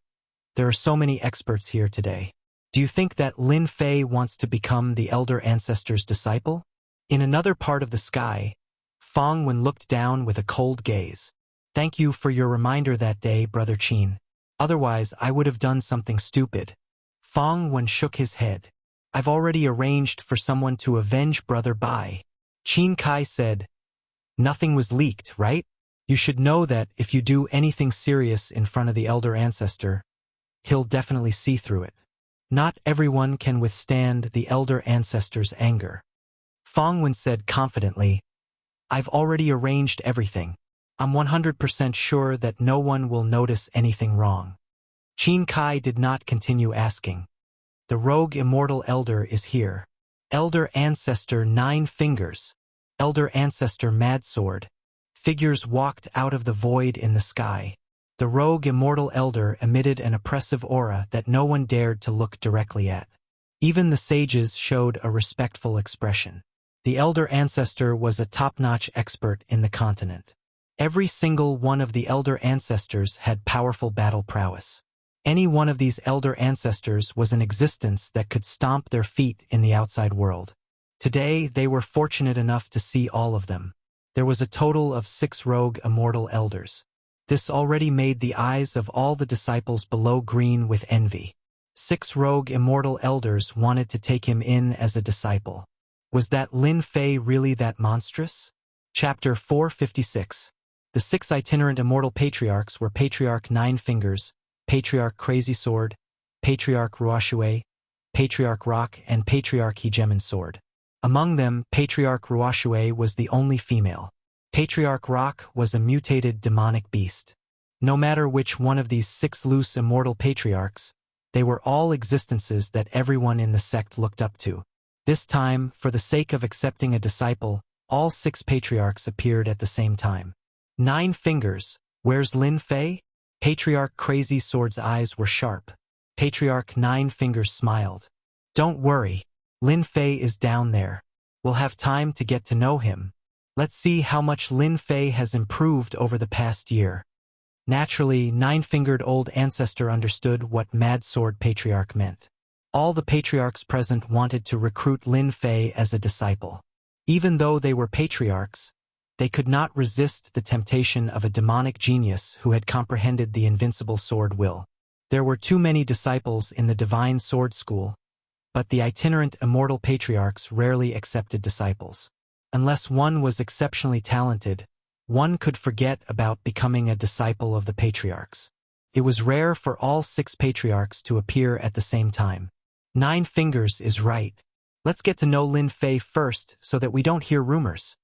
there are so many experts here today. Do you think that Lin Fei wants to become the elder ancestor's disciple? In another part of the sky, Fong Wen looked down with a cold gaze. Thank you for your reminder that day, Brother Qin. Otherwise, I would have done something stupid. Fong Wen shook his head. I've already arranged for someone to avenge Brother Bai. Qin Kai said, nothing was leaked, right? You should know that if you do anything serious in front of the elder ancestor, he'll definitely see through it. Not everyone can withstand the elder ancestor's anger. Fong Wen said confidently, I've already arranged everything. I'm 100% sure that no one will notice anything wrong. Qin Kai did not continue asking. The rogue immortal elder is here. Elder ancestor 9 fingers. Elder ancestor mad sword. Figures walked out of the void in the sky. The rogue immortal elder emitted an oppressive aura that no one dared to look directly at. Even the sages showed a respectful expression. The elder ancestor was a top-notch expert in the continent. Every single one of the elder ancestors had powerful battle prowess. Any one of these elder ancestors was an existence that could stomp their feet in the outside world. Today, they were fortunate enough to see all of them. There was a total of 6 rogue immortal elders. This already made the eyes of all the disciples below green with envy. 6 rogue immortal elders wanted to take him in as a disciple. Was that Lin Fei really that monstrous? Chapter 456. The 6 itinerant immortal patriarchs were Patriarch 9 Fingers, Patriarch Crazy Sword, Patriarch Ruoshui, Patriarch Rock, and Patriarch Hegemon Sword. Among them, Patriarch Ruoshui was the only female. Patriarch Rock was a mutated demonic beast. No matter which one of these 6 loose immortal patriarchs, they were all existences that everyone in the sect looked up to. This time, for the sake of accepting a disciple, all 6 patriarchs appeared at the same time. 9 fingers, where's Lin Fei? Patriarch Crazy Sword's eyes were sharp. Patriarch 9 Fingers smiled. Don't worry, Lin Fei is down there. We'll have time to get to know him. Let's see how much Lin Fei has improved over the past year. Naturally, nine-fingered old ancestor understood what Mad Sword Patriarch meant. All the patriarchs present wanted to recruit Lin Fei as a disciple. Even though they were patriarchs, they could not resist the temptation of a demonic genius who had comprehended the invincible sword will. There were too many disciples in the divine sword school, but the itinerant immortal patriarchs rarely accepted disciples. Unless one was exceptionally talented, one could forget about becoming a disciple of the patriarchs. It was rare for all 6 patriarchs to appear at the same time. 9 fingers is right. Let's get to know Lin Fei first so that we don't hear rumors,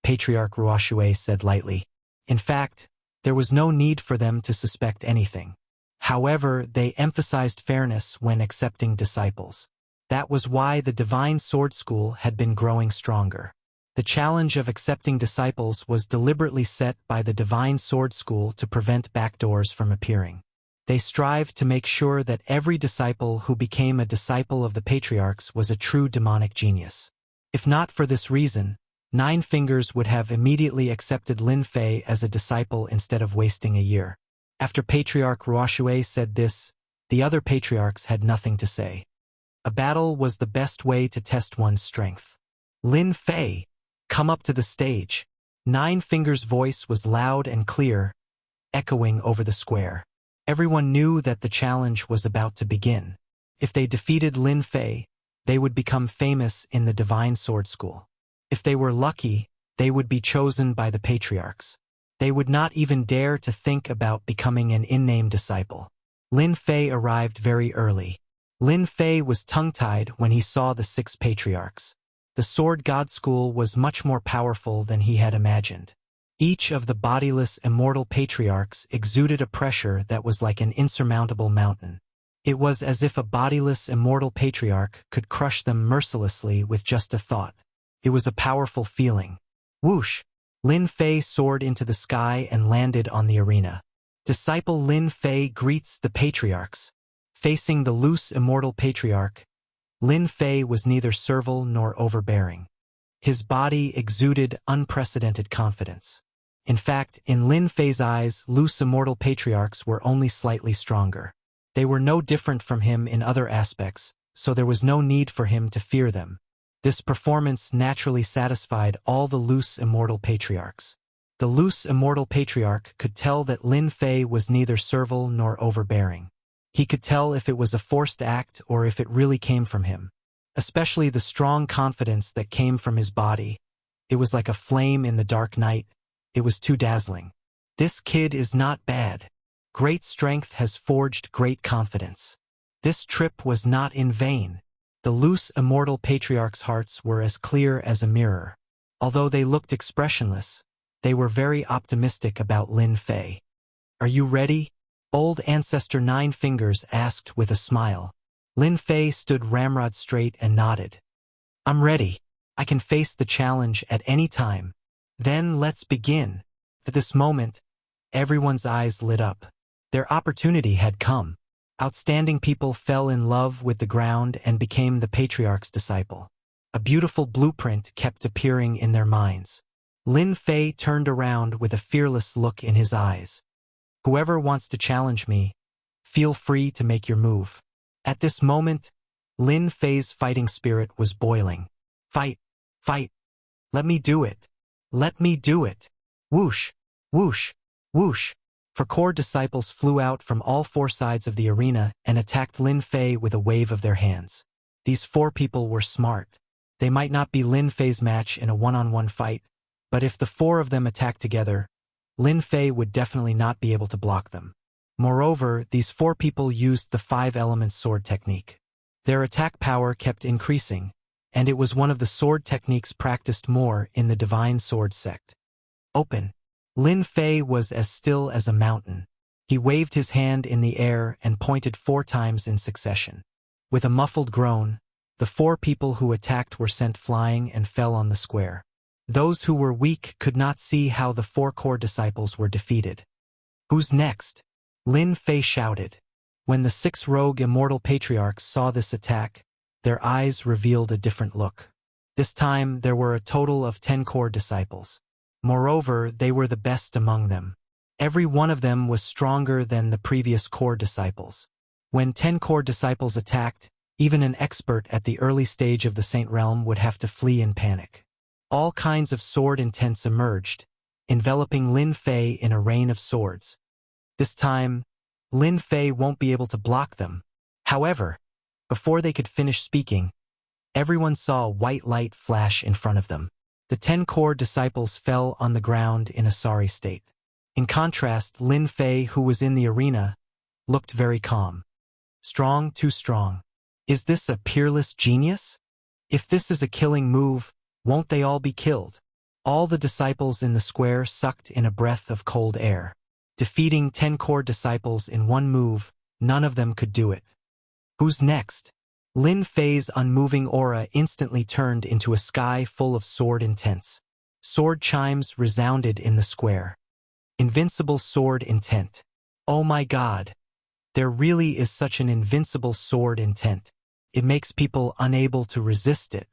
Patriarch Ruoxue said lightly. In fact, there was no need for them to suspect anything. However, they emphasized fairness when accepting disciples. That was why the Divine Sword School had been growing stronger. The challenge of accepting disciples was deliberately set by the Divine Sword School to prevent backdoors from appearing. They strived to make sure that every disciple who became a disciple of the patriarchs was a true demonic genius. If not for this reason, 9 fingers would have immediately accepted Lin Fei as a disciple instead of wasting a year. After Patriarch Ruoxue said this, the other patriarchs had nothing to say. A battle was the best way to test one's strength. Lin Fei, come up to the stage. 9 fingers' voice was loud and clear, echoing over the square. Everyone knew that the challenge was about to begin. If they defeated Lin Fei, they would become famous in the Divine Sword School. If they were lucky, they would be chosen by the patriarchs. They would not even dare to think about becoming an in-name disciple. Lin Fei arrived very early. Lin Fei was tongue-tied when he saw the 6 patriarchs. The Sword God School was much more powerful than he had imagined. Each of the bodiless immortal patriarchs exuded a pressure that was like an insurmountable mountain. It was as if a bodiless immortal patriarch could crush them mercilessly with just a thought. It was a powerful feeling. Whoosh! Lin Fei soared into the sky and landed on the arena. Disciple Lin Fei greets the patriarchs. Facing the loose immortal patriarch, Lin Fei was neither servile nor overbearing. His body exuded unprecedented confidence. In fact, in Lin Fei's eyes, loose immortal patriarchs were only slightly stronger. They were no different from him in other aspects, so there was no need for him to fear them. This performance naturally satisfied all the loose immortal patriarchs. The loose immortal patriarch could tell that Lin Fei was neither servile nor overbearing. He could tell if it was a forced act or if it really came from him. Especially the strong confidence that came from his body. It was like a flame in the dark night. It was too dazzling. This kid is not bad. Great strength has forged great confidence. This trip was not in vain. The loose immortal patriarchs' hearts were as clear as a mirror. Although they looked expressionless, they were very optimistic about Lin Fei. Are you ready? Old Ancestor 9 Fingers asked with a smile. Lin Fei stood ramrod straight and nodded. I'm ready. I can face the challenge at any time. Then let's begin. At this moment, everyone's eyes lit up. Their opportunity had come. Outstanding people fell in love with the ground and became the patriarch's disciple. A beautiful blueprint kept appearing in their minds. Lin Fei turned around with a fearless look in his eyes. Whoever wants to challenge me, feel free to make your move. At this moment, Lin Fei's fighting spirit was boiling. Fight! Fight! Let me do it! Let me do it! Whoosh! Whoosh! Whoosh! 4 core disciples flew out from all 4 sides of the arena and attacked Lin Fei with a wave of their hands. These 4 people were smart. They might not be Lin Fei's match in a one-on-one fight, but if the 4 of them attacked together, Lin Fei would definitely not be able to block them. Moreover, these 4 people used the 5-element sword technique. Their attack power kept increasing, and it was one of the sword techniques practiced more in the Divine Sword sect. Open. Lin Fei was as still as a mountain. He waved his hand in the air and pointed 4 times in succession. With a muffled groan, the 4 people who attacked were sent flying and fell on the square. Those who were weak could not see how the 4 core disciples were defeated. Who's next? Lin Fei shouted. When the 6 rogue immortal patriarchs saw this attack, their eyes revealed a different look. This time there were a total of 10 core disciples. Moreover, they were the best among them. Every one of them was stronger than the previous core disciples. When 10 core disciples attacked, even an expert at the early stage of the Saint Realm would have to flee in panic. All kinds of sword intents emerged, enveloping Lin Fei in a rain of swords. This time, Lin Fei won't be able to block them. However, before they could finish speaking, everyone saw a white light flash in front of them. The 10 core disciples fell on the ground in a sorry state. In contrast, Lin Fei, who was in the arena, looked very calm. Strong, too strong. Is this a peerless genius? If this is a killing move, won't they all be killed? All the disciples in the square sucked in a breath of cold air. Defeating 10 core disciples in one move, none of them could do it. Who's next? Lin Fei's unmoving aura instantly turned into a sky full of sword intents. Sword chimes resounded in the square. Invincible sword intent. Oh my God! There really is such an invincible sword intent. It makes people unable to resist it.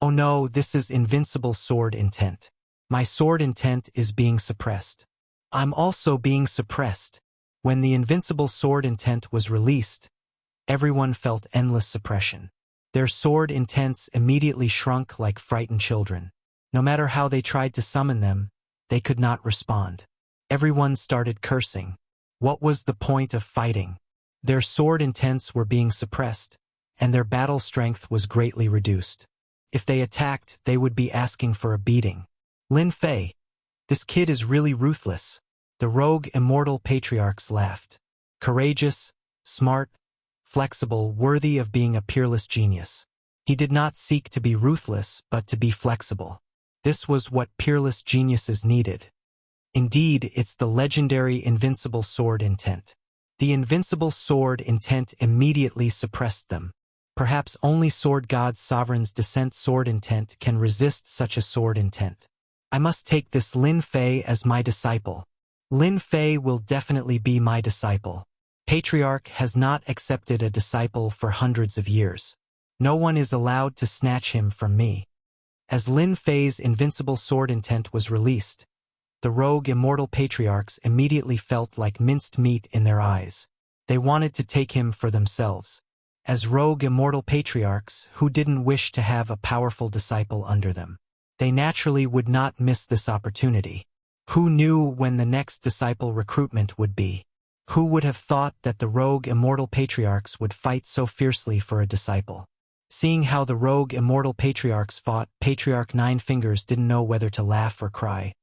Oh no, this is invincible sword intent. My sword intent is being suppressed. I'm also being suppressed. When the invincible sword intent was released, everyone felt endless suppression. Their sword intents immediately shrunk like frightened children. No matter how they tried to summon them, they could not respond. Everyone started cursing. What was the point of fighting? Their sword intents were being suppressed, and their battle strength was greatly reduced. If they attacked, they would be asking for a beating. Lin Fei, this kid is really ruthless. The rogue immortal patriarchs laughed. Courageous, smart, flexible, worthy of being a peerless genius. He did not seek to be ruthless, but to be flexible. This was what peerless geniuses needed. Indeed, it's the legendary invincible sword intent. The invincible sword intent immediately suppressed them. Perhaps only sword god's sovereign's descent sword intent can resist such a sword intent. I must take this Lin Fei as my disciple. Lin Fei will definitely be my disciple. Patriarch has not accepted a disciple for hundreds of years. No one is allowed to snatch him from me. As Lin Fei's invincible sword intent was released, the rogue immortal patriarchs immediately felt like minced meat in their eyes. They wanted to take him for themselves. As rogue immortal patriarchs who didn't wish to have a powerful disciple under them, they naturally would not miss this opportunity. Who knew when the next disciple recruitment would be? Who would have thought that the rogue immortal patriarchs would fight so fiercely for a disciple? Seeing how the rogue immortal patriarchs fought, Patriarch Nine Fingers didn't know whether to laugh or cry.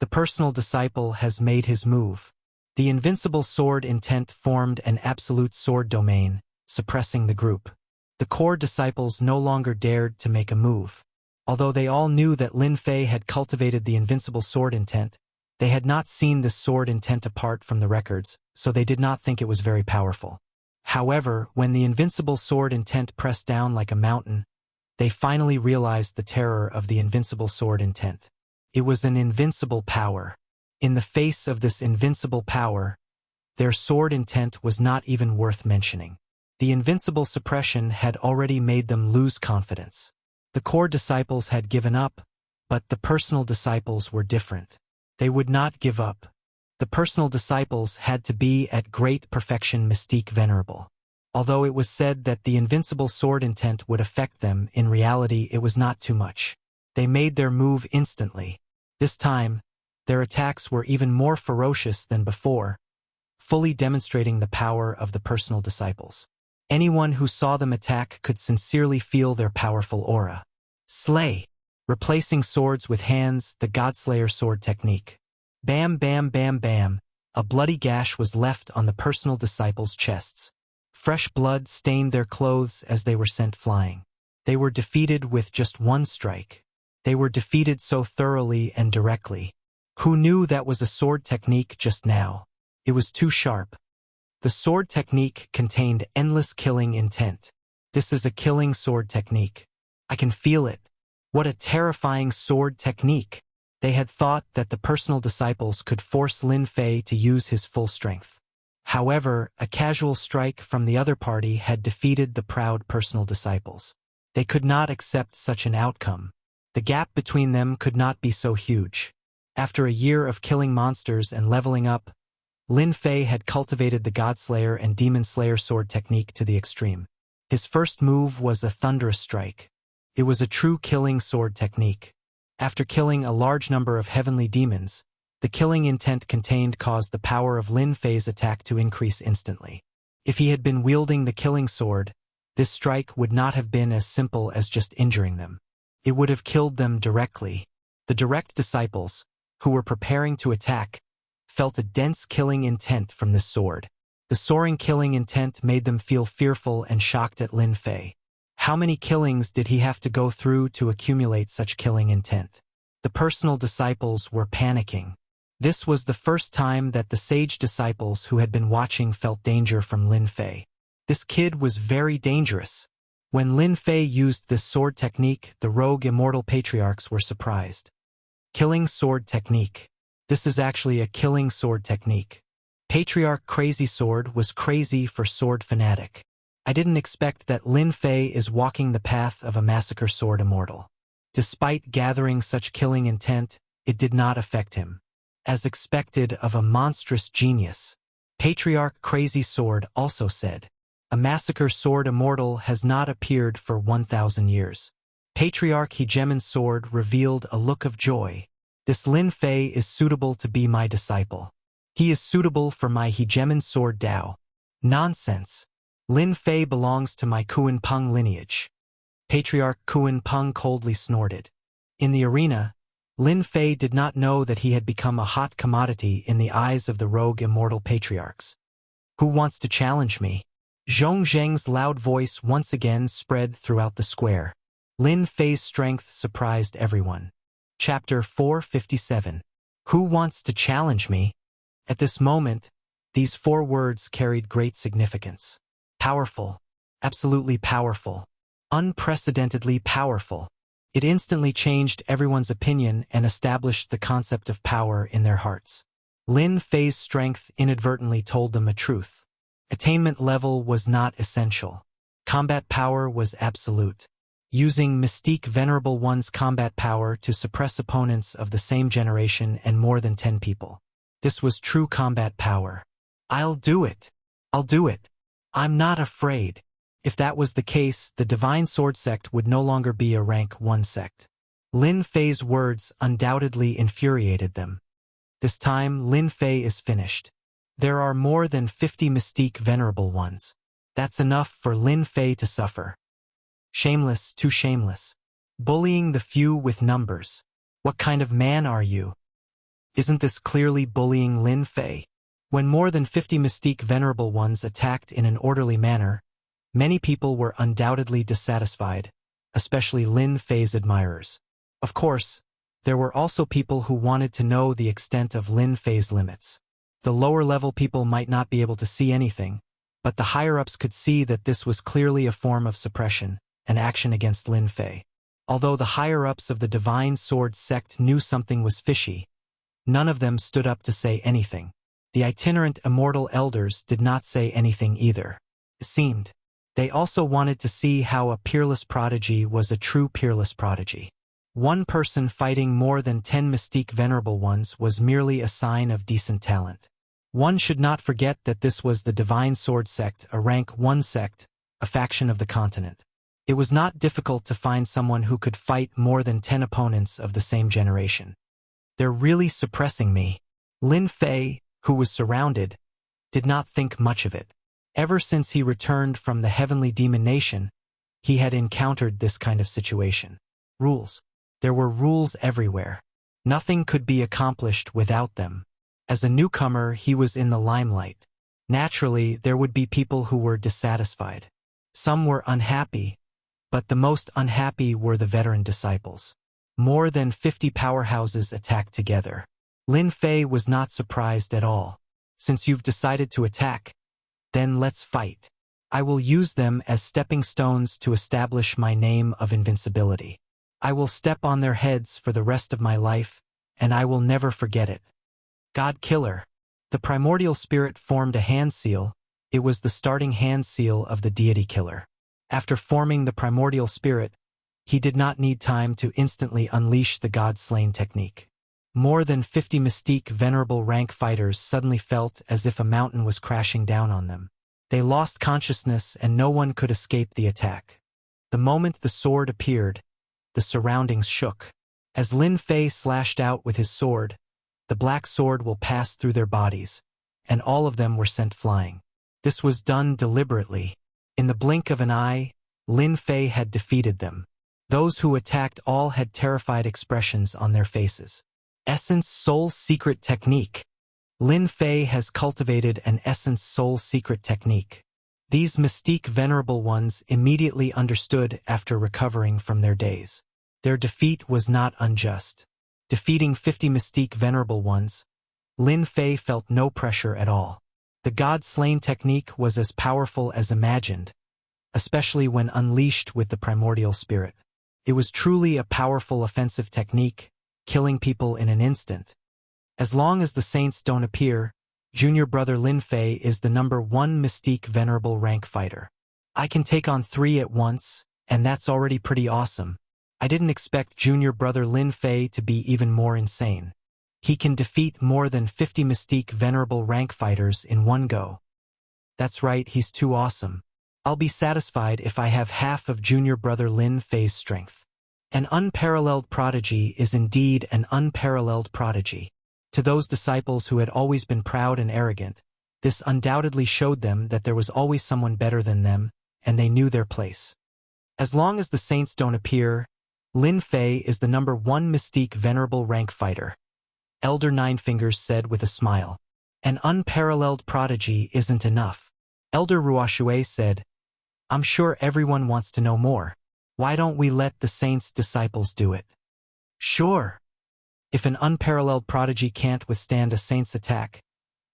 The personal disciple has made his move. The invincible sword intent formed an absolute sword domain, suppressing the group. The core disciples no longer dared to make a move. Although they all knew that Lin Fei had cultivated the invincible sword intent, they had not seen this sword intent apart from the records, so they did not think it was very powerful. However, when the invincible sword intent pressed down like a mountain, they finally realized the terror of the invincible sword intent. It was an invincible power. In the face of this invincible power, their sword intent was not even worth mentioning. The invincible suppression had already made them lose confidence. The core disciples had given up, but the personal disciples were different. They would not give up. The personal disciples had to be at great perfection mystique venerable. Although it was said that the invincible sword intent would affect them, in reality it was not too much. They made their move instantly. This time, their attacks were even more ferocious than before, fully demonstrating the power of the personal disciples. Anyone who saw them attack could sincerely feel their powerful aura. Slay. Replacing swords with hands, the Godslayer sword technique. Bam, bam, bam, bam. A bloody gash was left on the personal disciples' chests. Fresh blood stained their clothes as they were sent flying. They were defeated with just one strike. They were defeated so thoroughly and directly. Who knew that was a sword technique just now? It was too sharp. The sword technique contained endless killing intent. This is a killing sword technique. I can feel it. What a terrifying sword technique. They had thought that the personal disciples could force Lin Fei to use his full strength. However, a casual strike from the other party had defeated the proud personal disciples. They could not accept such an outcome. The gap between them could not be so huge. After a year of killing monsters and leveling up, Lin Fei had cultivated the Godslayer and Demon Slayer sword technique to the extreme. His first move was a thunderous strike. It was a true killing sword technique. After killing a large number of heavenly demons, the killing intent contained caused the power of Lin Fei's attack to increase instantly. If he had been wielding the killing sword, this strike would not have been as simple as just injuring them. It would have killed them directly. The direct disciples, who were preparing to attack, felt a dense killing intent from this sword. The soaring killing intent made them feel fearful and shocked at Lin Fei. How many killings did he have to go through to accumulate such killing intent? The personal disciples were panicking. This was the first time that the sage disciples who had been watching felt danger from Lin Fei. This kid was very dangerous. When Lin Fei used this sword technique, the rogue immortal patriarchs were surprised. Killing sword technique. This is actually a killing sword technique. Patriarch Crazy Sword was crazy for sword fanatic. I didn't expect that Lin Fei is walking the path of a massacre sword immortal. Despite gathering such killing intent, it did not affect him. As expected of a monstrous genius, Patriarch Crazy Sword also said, "A massacre sword immortal has not appeared for 1,000 years. Patriarch Hegemon's sword revealed a look of joy. This Lin Fei is suitable to be my disciple. He is suitable for my Hegemon sword Dao." Nonsense. Lin Fei belongs to my Kuan Peng lineage. Patriarch Kuan Peng coldly snorted. In the arena, Lin Fei did not know that he had become a hot commodity in the eyes of the rogue immortal patriarchs. "Who wants to challenge me?" Zhong Zheng's loud voice once again spread throughout the square. Lin Fei's strength surprised everyone. Chapter 457. Who wants to challenge me? At this moment, these 4 words carried great significance. Powerful. Absolutely powerful. Unprecedentedly powerful. It instantly changed everyone's opinion and established the concept of power in their hearts. Lin Fei's strength inadvertently told them a truth. Attainment level was not essential. Combat power was absolute. Using Mystique Venerable One's combat power to suppress opponents of the same generation and more than 10 people. This was true combat power. "I'll do it. I'll do it. I'm not afraid." If that was the case, the Divine Sword Sect would no longer be a rank 1 sect. Lin Fei's words undoubtedly infuriated them. This time, Lin Fei is finished. There are more than 50 Mystique Venerable Ones. That's enough for Lin Fei to suffer. Shameless, too shameless. Bullying the few with numbers. What kind of man are you? Isn't this clearly bullying Lin Fei? When more than 50 Mystique Venerable Ones attacked in an orderly manner, many people were undoubtedly dissatisfied, especially Lin Fei's admirers. Of course, there were also people who wanted to know the extent of Lin Fei's limits. The lower-level people might not be able to see anything, but the higher-ups could see that this was clearly a form of suppression, an action against Lin Fei. Although the higher-ups of the Divine Sword Sect knew something was fishy, none of them stood up to say anything. The itinerant immortal elders did not say anything either. It seemed they also wanted to see how a peerless prodigy was a true peerless prodigy. One person fighting more than 10 Mystique Venerable Ones was merely a sign of decent talent. One should not forget that this was the Divine Sword Sect, a rank 1 sect, a faction of the continent. It was not difficult to find someone who could fight more than 10 opponents of the same generation. "They're really suppressing me." Lin Fei, who was surrounded, did not think much of it. Ever since he returned from the Heavenly Demon Nation, he had encountered this kind of situation. Rules. There were rules everywhere. Nothing could be accomplished without them. As a newcomer, he was in the limelight. Naturally, there would be people who were dissatisfied. Some were unhappy, but the most unhappy were the veteran disciples. More than 50 powerhouses attacked together. Lin Fei was not surprised at all. "Since you've decided to attack, then let's fight. I will use them as stepping stones to establish my name of invincibility. I will step on their heads for the rest of my life, and I will never forget it." God Killer. The primordial spirit formed a hand seal. It was the starting hand seal of the deity killer. After forming the primordial spirit, he did not need time to instantly unleash the God-slain technique. More than 50 mystique venerable rank fighters suddenly felt as if a mountain was crashing down on them. They lost consciousness and no one could escape the attack. The moment the sword appeared, the surroundings shook. As Lin Fei slashed out with his sword, the black sword will pass through their bodies, and all of them were sent flying. This was done deliberately. In the blink of an eye, Lin Fei had defeated them. Those who attacked all had terrified expressions on their faces. Essence Soul Secret Technique. Lin Fei has cultivated an Essence Soul Secret Technique. These mystique venerable ones immediately understood after recovering from their daze. Their defeat was not unjust. Defeating 50 mystique venerable ones, Lin Fei felt no pressure at all. The God-slain technique was as powerful as imagined, especially when unleashed with the primordial spirit. It was truly a powerful offensive technique, killing people in an instant. As long as the saints don't appear, junior brother Lin Fei is the #1 mystique venerable rank fighter. I can take on 3 at once, and that's already pretty awesome. I didn't expect junior brother Lin Fei to be even more insane. He can defeat more than 50 mystique venerable rank fighters in one go. That's right, he's too awesome. I'll be satisfied if I have half of junior brother Lin Fei's strength. An unparalleled prodigy is indeed an unparalleled prodigy. To those disciples who had always been proud and arrogant, this undoubtedly showed them that there was always someone better than them, and they knew their place. As long as the saints don't appear, Lin Fei is the #1 mystique venerable rank fighter. Elder Ninefingers said with a smile. An unparalleled prodigy isn't enough. Elder Ruoshui said, I'm sure everyone wants to know more. Why don't we let the saints' disciples do it? Sure. If an unparalleled prodigy can't withstand a saint's attack,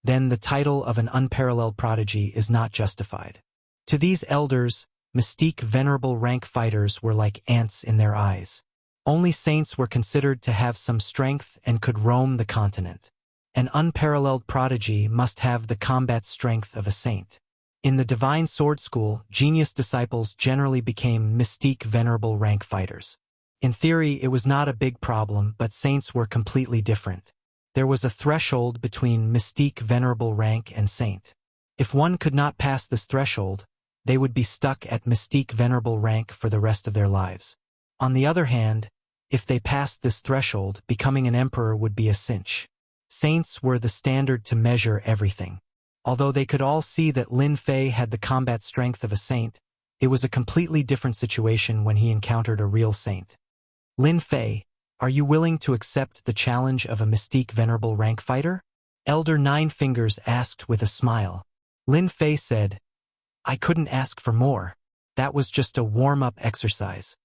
then the title of an unparalleled prodigy is not justified. To these elders, mystique venerable rank fighters were like ants in their eyes. Only saints were considered to have some strength and could roam the continent. An unparalleled prodigy must have the combat strength of a saint. In the Divine Sword School, genius disciples generally became mystique venerable rank fighters. In theory, it was not a big problem, but saints were completely different. There was a threshold between mystique venerable rank and saint. If one could not pass this threshold, they would be stuck at mystique venerable rank for the rest of their lives. On the other hand, if they passed this threshold, becoming an emperor would be a cinch. Saints were the standard to measure everything. Although they could all see that Lin Fei had the combat strength of a saint, it was a completely different situation when he encountered a real saint. Lin Fei, are you willing to accept the challenge of a mystique venerable rank fighter? Elder Ninefingers asked with a smile. Lin Fei said, I couldn't ask for more. That was just a warm-up exercise.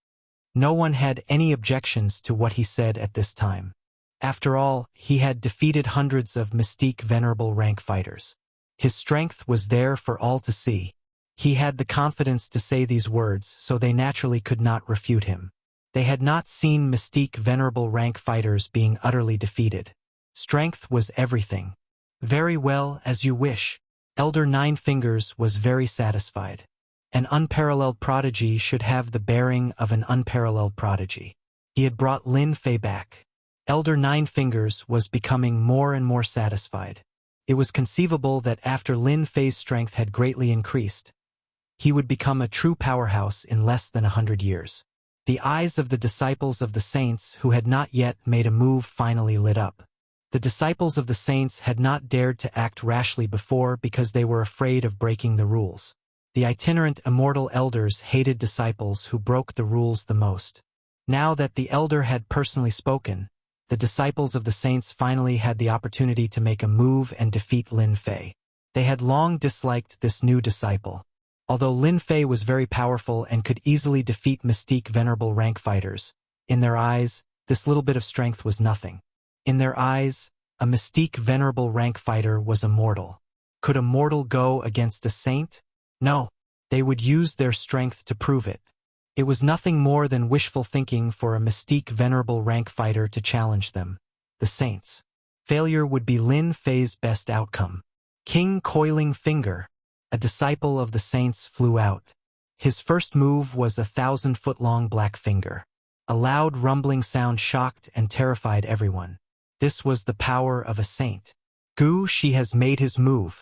No one had any objections to what he said at this time. After all, he had defeated hundreds of mystique venerable rank fighters. His strength was there for all to see. He had the confidence to say these words, so they naturally could not refute him. They had not seen mystique venerable rank fighters being utterly defeated. Strength was everything. Very well, as you wish. Elder Ninefingers was very satisfied. An unparalleled prodigy should have the bearing of an unparalleled prodigy. He had brought Lin Fei back. Elder Ninefingers was becoming more and more satisfied. It was conceivable that after Lin Fei's strength had greatly increased, he would become a true powerhouse in less than 100 years. The eyes of the disciples of the saints who had not yet made a move finally lit up. The disciples of the saints had not dared to act rashly before because they were afraid of breaking the rules. The itinerant immortal elders hated disciples who broke the rules the most. Now that the elder had personally spoken, the disciples of the saints finally had the opportunity to make a move and defeat Lin Fei. They had long disliked this new disciple. Although Lin Fei was very powerful and could easily defeat mystique venerable rank fighters, in their eyes, this little bit of strength was nothing. In their eyes, a mystique venerable rank fighter was a mortal. Could a mortal go against a saint? No. They would use their strength to prove it. It was nothing more than wishful thinking for a mystique venerable rank fighter to challenge them, the saints. Failure would be Lin Fei's best outcome. King Coiling Finger, a disciple of the saints, flew out. His first move was a 1,000-foot-long black finger. A loud rumbling sound shocked and terrified everyone. This was the power of a saint. Gu Shi has made his move.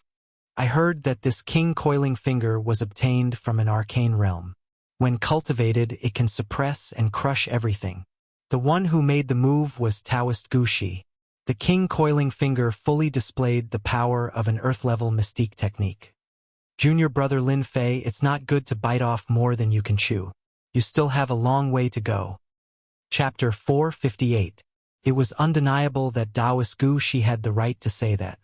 I heard that this king coiling finger was obtained from an arcane realm. When cultivated, it can suppress and crush everything. The one who made the move was Taoist Gu Shi. The king coiling finger fully displayed the power of an earth-level mystique technique. Junior brother Lin Fei, it's not good to bite off more than you can chew. You still have a long way to go. Chapter 458. It was undeniable that Taoist Gu Shi had the right to say that.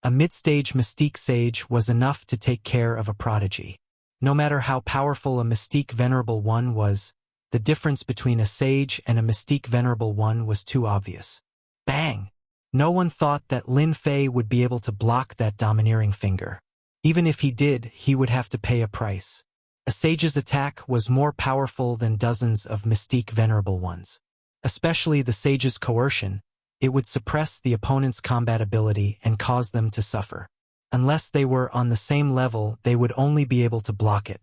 A mid-stage mystique sage was enough to take care of a prodigy. No matter how powerful a mystique venerable one was, the difference between a sage and a mystique venerable one was too obvious. Bang! No one thought that Lin Fei would be able to block that domineering finger. Even if he did, he would have to pay a price. A sage's attack was more powerful than dozens of mystique venerable ones. Especially the sage's coercion, it would suppress the opponent's combat ability and cause them to suffer. Unless they were on the same level, they would only be able to block it.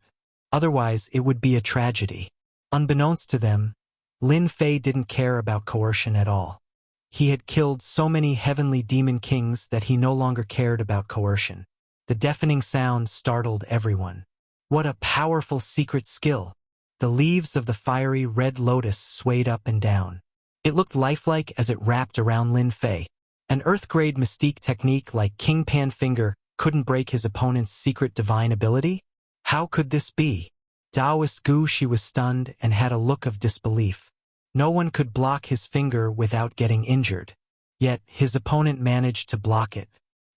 Otherwise, it would be a tragedy. Unbeknownst to them, Lin Fei didn't care about coercion at all. He had killed so many heavenly demon kings that he no longer cared about coercion. The deafening sound startled everyone. What a powerful secret skill! The leaves of the fiery red lotus swayed up and down. It looked lifelike as it wrapped around Lin Fei. An earth-grade mystique technique like King Pan Finger couldn't break his opponent's secret divine ability? How could this be? Taoist Gu Shi was stunned and had a look of disbelief. No one could block his finger without getting injured. Yet, his opponent managed to block it.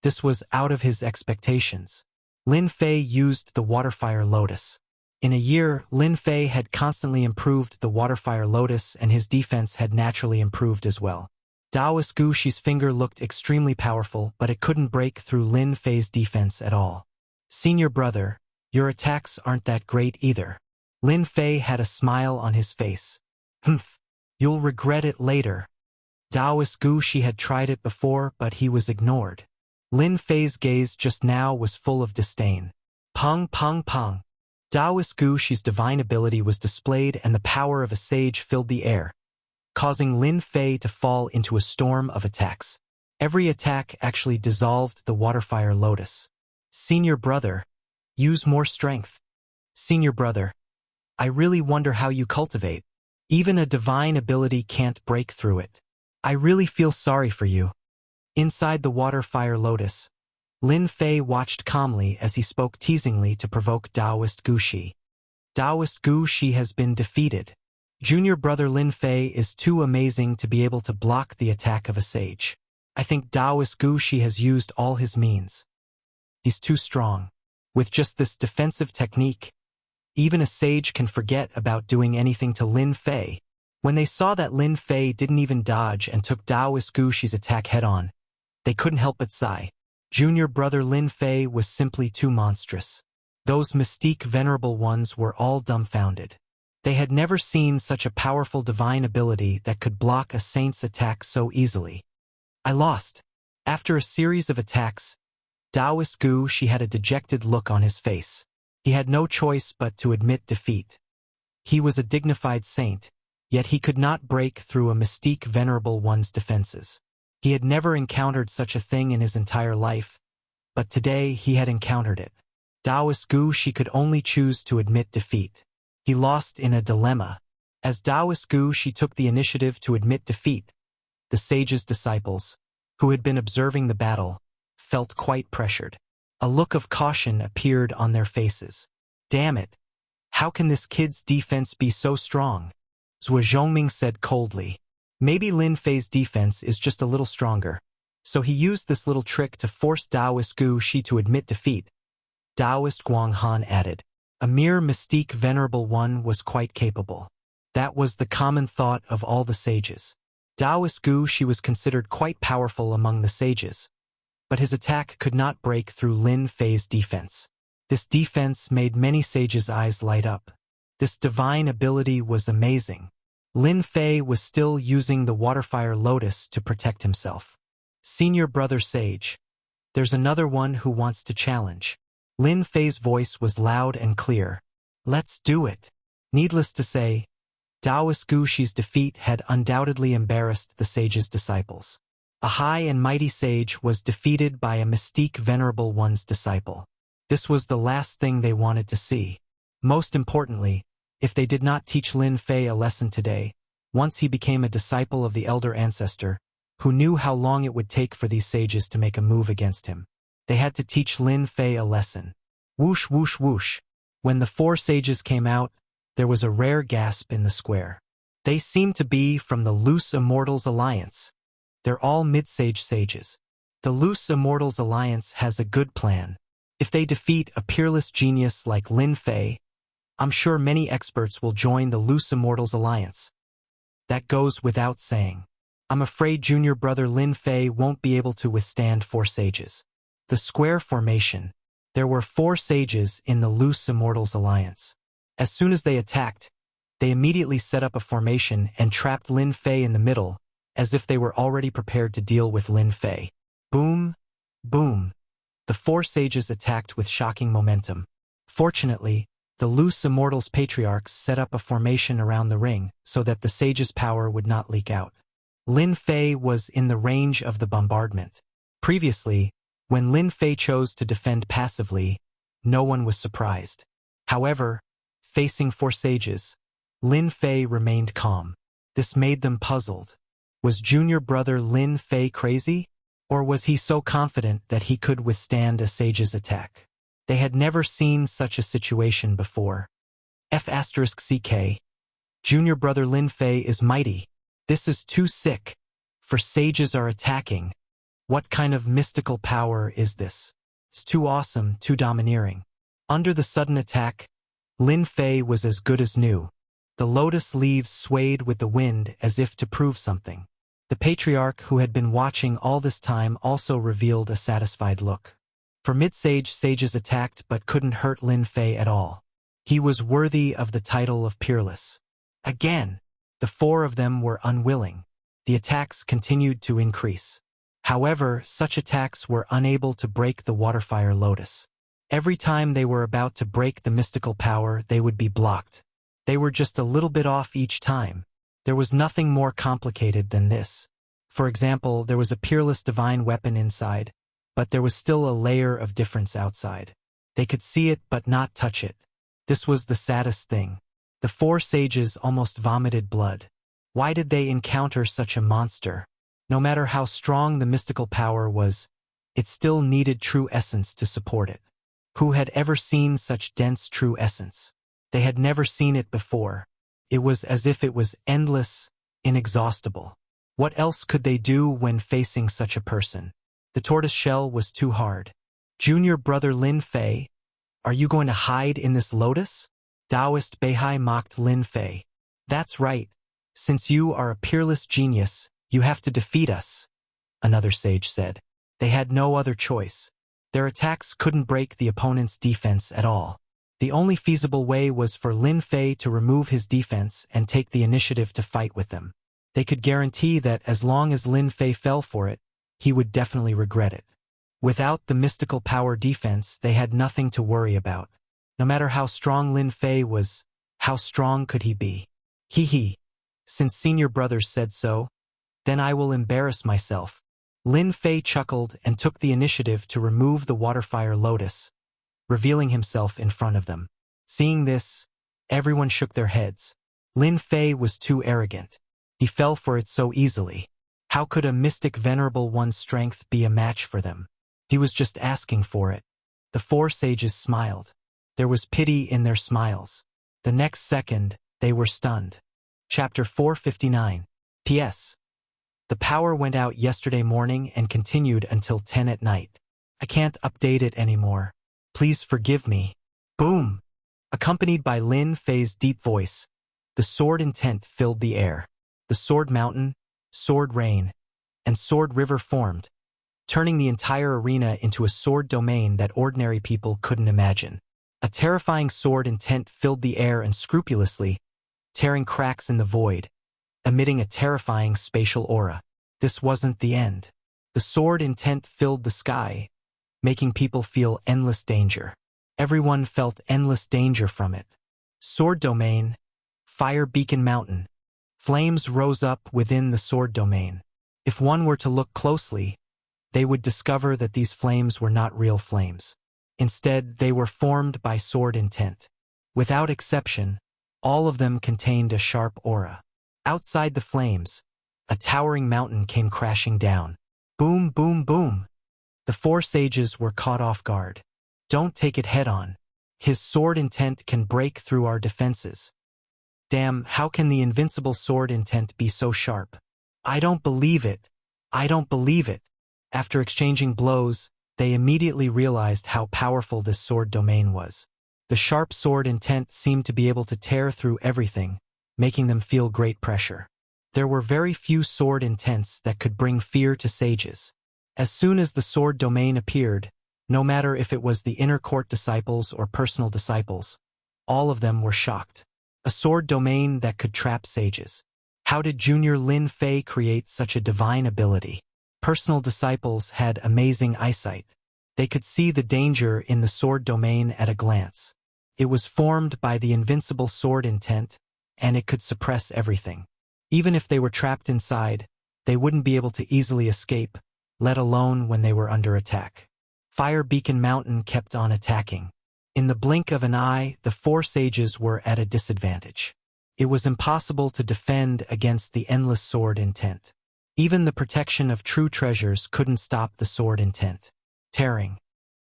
This was out of his expectations. Lin Fei used the Waterfire Lotus. In a year, Lin Fei had constantly improved the Waterfire Lotus and his defense had naturally improved as well. Taoist Gu Shi's finger looked extremely powerful, but it couldn't break through Lin Fei's defense at all. Senior brother, your attacks aren't that great either. Lin Fei had a smile on his face. Humph. You'll regret it later. Taoist Gu Shi had tried it before, but he was ignored. Lin Fei's gaze just now was full of disdain. Pong, pong, pong. Taoist Gu Shi's divine ability was displayed and the power of a sage filled the air, causing Lin Fei to fall into a storm of attacks. Every attack actually dissolved the Waterfire Lotus. Senior brother, use more strength. Senior brother, I really wonder how you cultivate. Even a divine ability can't break through it. I really feel sorry for you. Inside the Waterfire Lotus, Lin Fei watched calmly as he spoke teasingly to provoke Taoist Gu Shi. Taoist Gu Shi has been defeated. Junior brother Lin Fei is too amazing to be able to block the attack of a sage. I think Taoist Gu Shi has used all his means. He's too strong. With just this defensive technique, even a sage can forget about doing anything to Lin Fei. When they saw that Lin Fei didn't even dodge and took Taoist Gu Shi's attack head-on, they couldn't help but sigh. Junior brother Lin Fei was simply too monstrous. Those mystique venerable ones were all dumbfounded. They had never seen such a powerful divine ability that could block a saint's attack so easily. I lost. After a series of attacks, Taoist Gu Shi had a dejected look on his face. He had no choice but to admit defeat. He was a dignified saint, yet he could not break through a mystique venerable one's defenses. He had never encountered such a thing in his entire life, but today he had encountered it. Taoist Gu Shi could only choose to admit defeat. He lost in a dilemma. As Taoist Gu Shi took the initiative to admit defeat, the sage's disciples, who had been observing the battle, felt quite pressured. A look of caution appeared on their faces. Damn it! How can this kid's defense be so strong? Zhuo Zhongming said coldly. Maybe Lin Fei's defense is just a little stronger. So he used this little trick to force Taoist Gu Shi to admit defeat. Taoist Guang Han added. A mere mystique venerable one was quite capable. That was the common thought of all the sages. Taoist Gu Shi was considered quite powerful among the sages, but his attack could not break through Lin Fei's defense. This defense made many sages' eyes light up. This divine ability was amazing. Lin Fei was still using the Waterfire Lotus to protect himself. Senior brother sage, there's another one who wants to challenge. Lin Fei's voice was loud and clear. Let's do it. Needless to say, Taoist Gu Shi's defeat had undoubtedly embarrassed the sage's disciples. A high and mighty sage was defeated by a mystique venerable one's disciple. This was the last thing they wanted to see. Most importantly, if they did not teach Lin Fei a lesson today, once he became a disciple of the elder ancestor, who knew how long it would take for these sages to make a move against him, they had to teach Lin Fei a lesson. Whoosh, whoosh, whoosh. When the 4 sages came out, there was a rare gasp in the square. They seemed to be from the Loose Immortals Alliance. They're all mid-sage sages. The Loose Immortals Alliance has a good plan. If they defeat a peerless genius like Lin Fei, I'm sure many experts will join the Loose Immortals Alliance. That goes without saying. I'm afraid junior brother Lin Fei won't be able to withstand 4 sages. The square formation. There were 4 sages in the Loose Immortals Alliance. As soon as they attacked, they immediately set up a formation and trapped Lin Fei in the middle, as if they were already prepared to deal with Lin Fei. Boom, boom. The 4 sages attacked with shocking momentum. Fortunately, the Loose Immortals patriarchs set up a formation around the ring so that the sages' power would not leak out. Lin Fei was in the range of the bombardment. Previously, when Lin Fei chose to defend passively, no one was surprised. However, facing 4 sages, Lin Fei remained calm. This made them puzzled. Was junior brother Lin Fei crazy? Or was he so confident that he could withstand a sage's attack? They had never seen such a situation before. F***CK. Junior brother Lin Fei is mighty. This is too sick. For sages are attacking. What kind of mystical power is this? It's too awesome, too domineering. Under the sudden attack, Lin Fei was as good as new. The lotus leaves swayed with the wind as if to prove something. The patriarch who had been watching all this time also revealed a satisfied look. For mid-sage sages attacked but couldn't hurt Lin Fei at all. He was worthy of the title of peerless. Again, the 4 of them were unwilling. The attacks continued to increase. However, such attacks were unable to break the waterfire lotus. Every time they were about to break the mystical power, they would be blocked. They were just a little bit off each time. There was nothing more complicated than this. For example, there was a peerless divine weapon inside, but there was still a layer of difference outside. They could see it but not touch it. This was the saddest thing. The 4 sages almost vomited blood. Why did they encounter such a monster? No matter how strong the mystical power was, it still needed true essence to support it. Who had ever seen such dense true essence? They had never seen it before. It was as if it was endless, inexhaustible. What else could they do when facing such a person? The tortoise shell was too hard. Junior brother Lin Fei, are you going to hide in this lotus? Taoist Beihai mocked Lin Fei. That's right. Since you are a peerless genius, you have to defeat us, another sage said. They had no other choice. Their attacks couldn't break the opponent's defense at all. The only feasible way was for Lin Fei to remove his defense and take the initiative to fight with them. They could guarantee that as long as Lin Fei fell for it, he would definitely regret it. Without the mystical power defense, they had nothing to worry about. No matter how strong Lin Fei was, how strong could he be? Hee. Since senior brothers said so, then I will embarrass myself. Lin Fei chuckled and took the initiative to remove the waterfire lotus, revealing himself in front of them. Seeing this, everyone shook their heads. Lin Fei was too arrogant. He fell for it so easily. How could a mystic venerable one's strength be a match for them? He was just asking for it. The 4 sages smiled. There was pity in their smiles. The next second, they were stunned. Chapter 459. P.S. The power went out yesterday morning and continued until 10 at night. I can't update it anymore. Please forgive me. Boom! Accompanied by Lin Fei's deep voice, the sword intent filled the air. The sword mountain, sword rain, and sword river formed, turning the entire arena into a sword domain that ordinary people couldn't imagine. A terrifying sword intent filled the air unscrupulously, tearing cracks in the void, emitting a terrifying spatial aura. This wasn't the end. The sword intent filled the sky, making people feel endless danger. Everyone felt endless danger from it. Sword domain, fire beacon mountain. Flames rose up within the sword domain. If one were to look closely, they would discover that these flames were not real flames. Instead, they were formed by sword intent. Without exception, all of them contained a sharp aura. Outside the flames, a towering mountain came crashing down. Boom, boom, boom. The four sages were caught off guard. Don't take it head-on. His sword intent can break through our defenses. Damn, how can the invincible sword intent be so sharp? I don't believe it. I don't believe it. After exchanging blows, they immediately realized how powerful this sword domain was. The sharp sword intent seemed to be able to tear through everything, making them feel great pressure. There were very few sword intents that could bring fear to sages. As soon as the sword domain appeared, no matter if it was the inner court disciples or personal disciples, all of them were shocked. A sword domain that could trap sages. How did Junior Lin Fei create such a divine ability? Personal disciples had amazing eyesight. They could see the danger in the sword domain at a glance. It was formed by the invincible sword intent, and it could suppress everything. Even if they were trapped inside, they wouldn't be able to easily escape, let alone when they were under attack. Fire Beacon Mountain kept on attacking. In the blink of an eye, the four sages were at a disadvantage. It was impossible to defend against the endless sword intent. Even the protection of true treasures couldn't stop the sword intent. Tearing.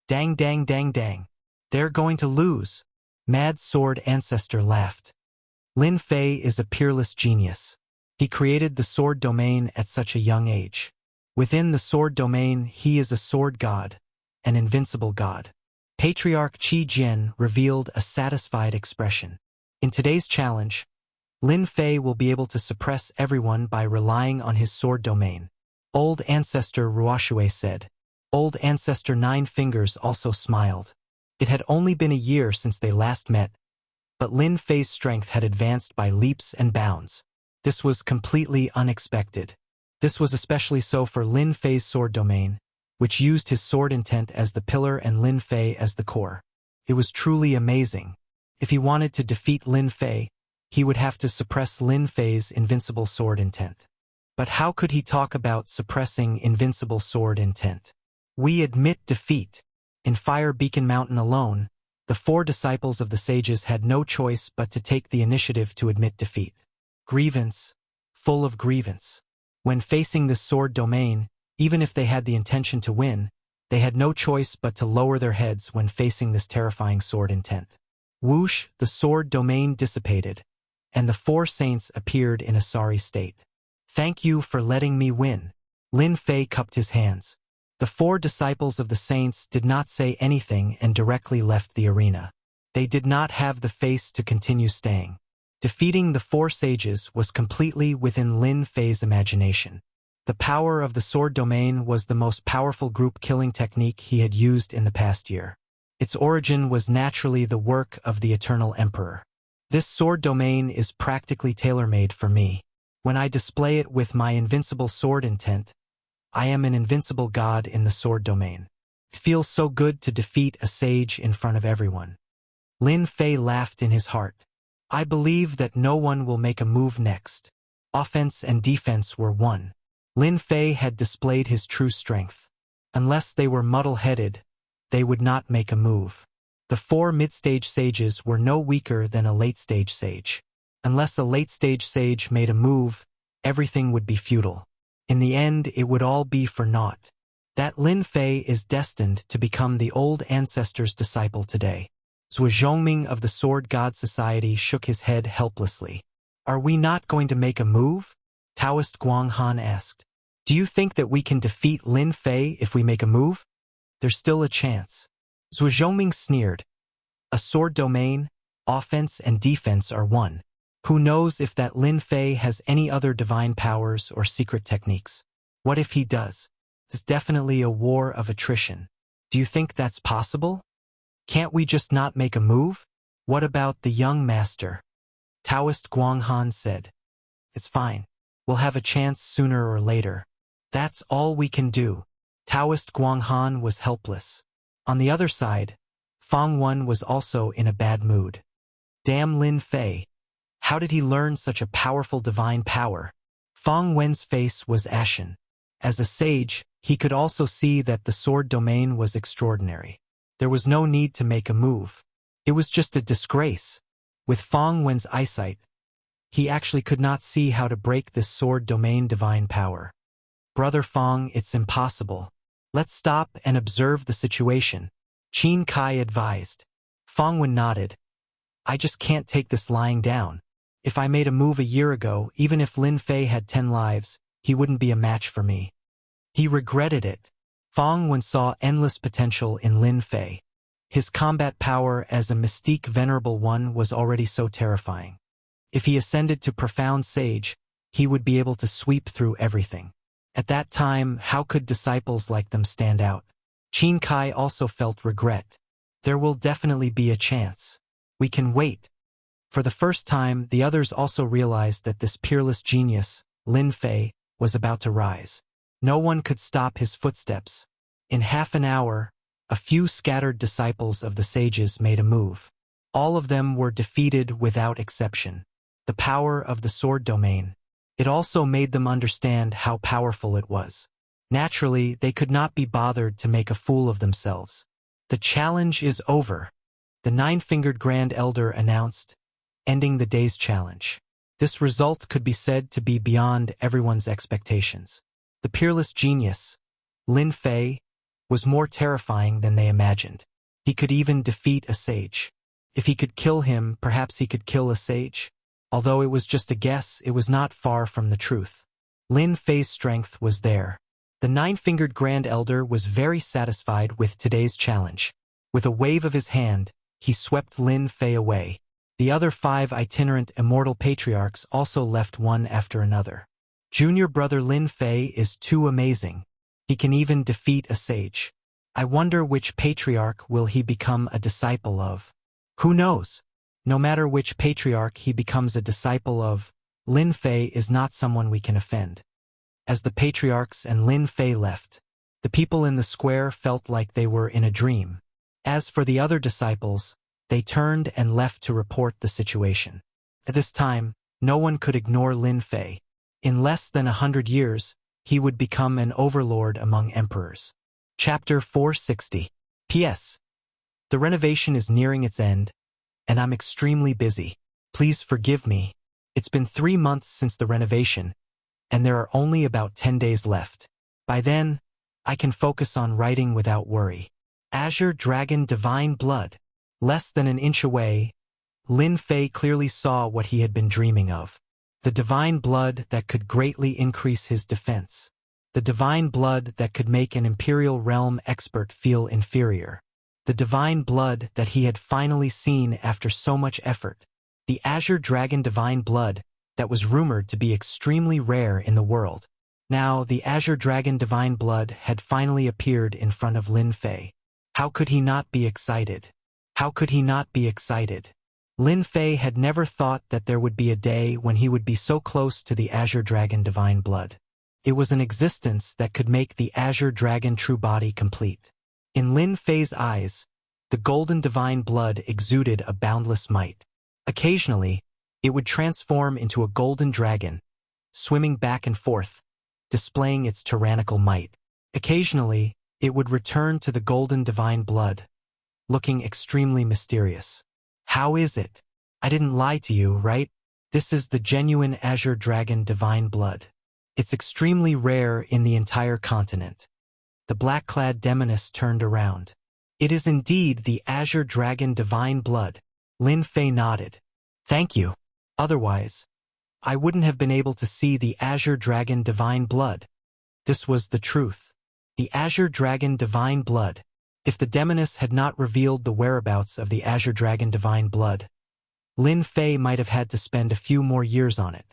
Dang, dang, dang, dang. They're going to lose. Mad Sword Ancestor laughed. Lin Fei is a peerless genius. He created the sword domain at such a young age. Within the sword domain, he is a sword god, an invincible god. Patriarch Qi Jian revealed a satisfied expression. In today's challenge, Lin Fei will be able to suppress everyone by relying on his sword domain. Old Ancestor Ruoxue said. Old Ancestor Nine Fingers also smiled. It had only been a year since they last met, but Lin Fei's strength had advanced by leaps and bounds. This was completely unexpected. This was especially so for Lin Fei's sword domain, which used his sword intent as the pillar and Lin Fei as the core. It was truly amazing. If he wanted to defeat Lin Fei, he would have to suppress Lin Fei's invincible sword intent. But how could he talk about suppressing invincible sword intent? We admit defeat. In Fire Beacon Mountain alone, the four disciples of the sages had no choice but to take the initiative to admit defeat. Grievance, full of grievance. When facing this sword domain, even if they had the intention to win, they had no choice but to lower their heads when facing this terrifying sword intent. Whoosh, the sword domain dissipated, and the four saints appeared in a sorry state. Thank you for letting me win. Lin Fei cupped his hands. The four disciples of the saints did not say anything and directly left the arena. They did not have the face to continue staying. Defeating the four sages was completely within Lin Fei's imagination. The power of the sword domain was the most powerful group-killing technique he had used in the past year. Its origin was naturally the work of the Eternal Emperor. This sword domain is practically tailor-made for me. When I display it with my invincible sword intent, I am an invincible god in the sword domain. It feels so good to defeat a sage in front of everyone. Lin Fei laughed in his heart. I believe that no one will make a move next. Offense and defense were one. Lin Fei had displayed his true strength. Unless they were muddle-headed, they would not make a move. The four mid-stage sages were no weaker than a late-stage sage. Unless a late-stage sage made a move, everything would be futile. In the end, it would all be for naught. That Lin Fei is destined to become the old ancestor's disciple today. Zhuo Zhongming of the Sword God Society shook his head helplessly. Are we not going to make a move? Taoist Guanghan asked. Do you think that we can defeat Lin Fei if we make a move? There's still a chance. Zhuo Zhongming sneered. A sword domain, offense and defense are one. Who knows if that Lin Fei has any other divine powers or secret techniques? What if he does? It's definitely a war of attrition. Do you think that's possible? Can't we just not make a move? What about the young master? Taoist Guanghan said. It's fine. We'll have a chance sooner or later. That's all we can do. Taoist Guanghan was helpless. On the other side, Fang Wen was also in a bad mood. Damn Lin Fei. How did he learn such a powerful divine power? Fong Wen's face was ashen. As a sage, he could also see that the sword domain was extraordinary. There was no need to make a move. It was just a disgrace. With Fong Wen's eyesight, he actually could not see how to break this sword domain divine power. Brother Fong, it's impossible. Let's stop and observe the situation, Qin Kai advised. Fong Wen nodded. I just can't take this lying down. If I made a move a year ago, even if Lin Fei had 10 lives, he wouldn't be a match for me. He regretted it. Fong Wen saw endless potential in Lin Fei. His combat power as a mystique venerable one was already so terrifying. If he ascended to profound sage, he would be able to sweep through everything. At that time, how could disciples like them stand out? Qin Kai also felt regret. There will definitely be a chance. We can wait. For the first time, the others also realized that this peerless genius, Lin Fei, was about to rise. No one could stop his footsteps. In half an hour, a few scattered disciples of the sages made a move. All of them were defeated without exception. The power of the sword domain. It also made them understand how powerful it was. Naturally, they could not be bothered to make a fool of themselves. The challenge is over, the nine-fingered Grand Elder announced, ending the day's challenge. This result could be said to be beyond everyone's expectations. The peerless genius, Lin Fei, was more terrifying than they imagined. He could even defeat a sage. If he could kill him, perhaps he could kill a sage. Although it was just a guess, it was not far from the truth. Lin Fei's strength was there. The nine-fingered Grand Elder was very satisfied with today's challenge. With a wave of his hand, he swept Lin Fei away. The other 5 itinerant immortal patriarchs also left one after another. Junior brother Lin Fei is too amazing. He can even defeat a sage. I wonder which patriarch will he become a disciple of. Who knows? No matter which patriarch he becomes a disciple of, Lin Fei is not someone we can offend. As the patriarchs and Lin Fei left, the people in the square felt like they were in a dream. As for the other disciples, they turned and left to report the situation. At this time, no one could ignore Lin Fei. In less than 100 years, he would become an overlord among emperors. Chapter 460. P.S. The renovation is nearing its end, and I'm extremely busy. Please forgive me. It's been 3 months since the renovation, and there are only about 10 days left. By then, I can focus on writing without worry. Azure Dragon Divine Blood. Less than an inch away, Lin Fei clearly saw what he had been dreaming of. The divine blood that could greatly increase his defense. The divine blood that could make an imperial realm expert feel inferior. The divine blood that he had finally seen after so much effort. The Azure Dragon Divine Blood that was rumored to be extremely rare in the world. Now, the Azure Dragon Divine Blood had finally appeared in front of Lin Fei. How could he not be excited? How could he not be excited? Lin Fei had never thought that there would be a day when he would be so close to the Azure Dragon Divine Blood. It was an existence that could make the Azure Dragon true body complete. In Lin Fei's eyes, the golden divine blood exuded a boundless might. Occasionally, it would transform into a golden dragon, swimming back and forth, displaying its tyrannical might. Occasionally, it would return to the golden divine blood, looking extremely mysterious. How is it? I didn't lie to you, right? This is the genuine Azure Dragon Divine Blood. It's extremely rare in the entire continent. The black-clad demoness turned around. It is indeed the Azure Dragon Divine Blood. Lin Fei nodded. Thank you. Otherwise, I wouldn't have been able to see the Azure Dragon Divine Blood. This was the truth. The Azure Dragon Divine Blood. If the demoness had not revealed the whereabouts of the Azure Dragon Divine Blood, Lin Fei might have had to spend a few more years on it.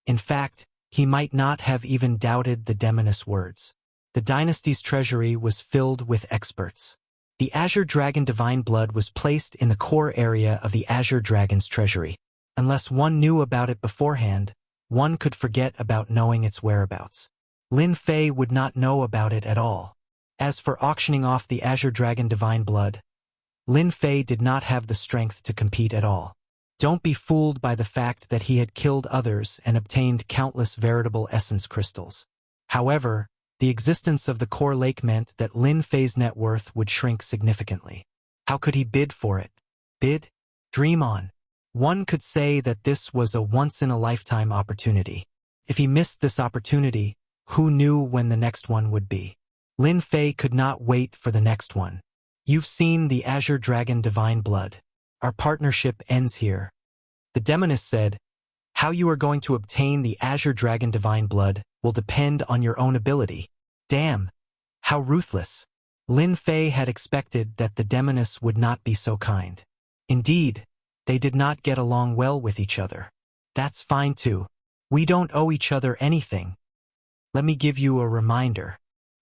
In fact, he might not have even doubted the demoness' words. The dynasty's treasury was filled with experts. The Azure Dragon Divine Blood was placed in the core area of the Azure Dragon's treasury. Unless one knew about it beforehand, one could forget about knowing its whereabouts. Lin Fei would not know about it at all. As for auctioning off the Azure Dragon Divine Blood, Lin Fei did not have the strength to compete at all. Don't be fooled by the fact that he had killed others and obtained countless veritable essence crystals. However, the existence of the core lake meant that Lin Fei's net worth would shrink significantly. How could he bid for it? Bid? Dream on. One could say that this was a once-in-a-lifetime opportunity. If he missed this opportunity, who knew when the next one would be? Lin Fei could not wait for the next one. You've seen the Azure Dragon Divine Blood. Our partnership ends here. The demoness said, how you are going to obtain the Azure Dragon Divine Blood will depend on your own ability. Damn, how ruthless. Lin Fei had expected that the demoness would not be so kind. Indeed, they did not get along well with each other. That's fine too. We don't owe each other anything. Let me give you a reminder.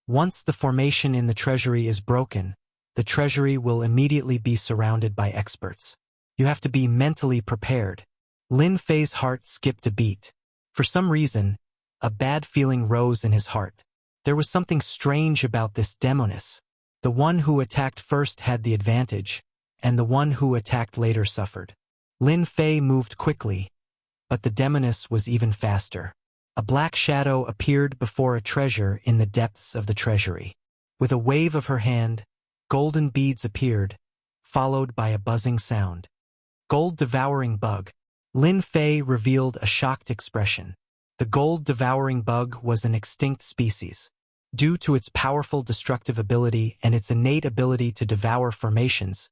Once the formation in the treasury is broken, the treasury will immediately be surrounded by experts. You have to be mentally prepared. Lin Fei's heart skipped a beat. For some reason, a bad feeling rose in his heart. There was something strange about this demoness. The one who attacked first had the advantage, and the one who attacked later suffered. Lin Fei moved quickly, but the demoness was even faster. A black shadow appeared before a treasure in the depths of the treasury. With a wave of her hand, golden beads appeared, followed by a buzzing sound. Gold-devouring bug. Lin Fei revealed a shocked expression. The gold-devouring bug was an extinct species. Due to its powerful destructive ability and its innate ability to devour formations,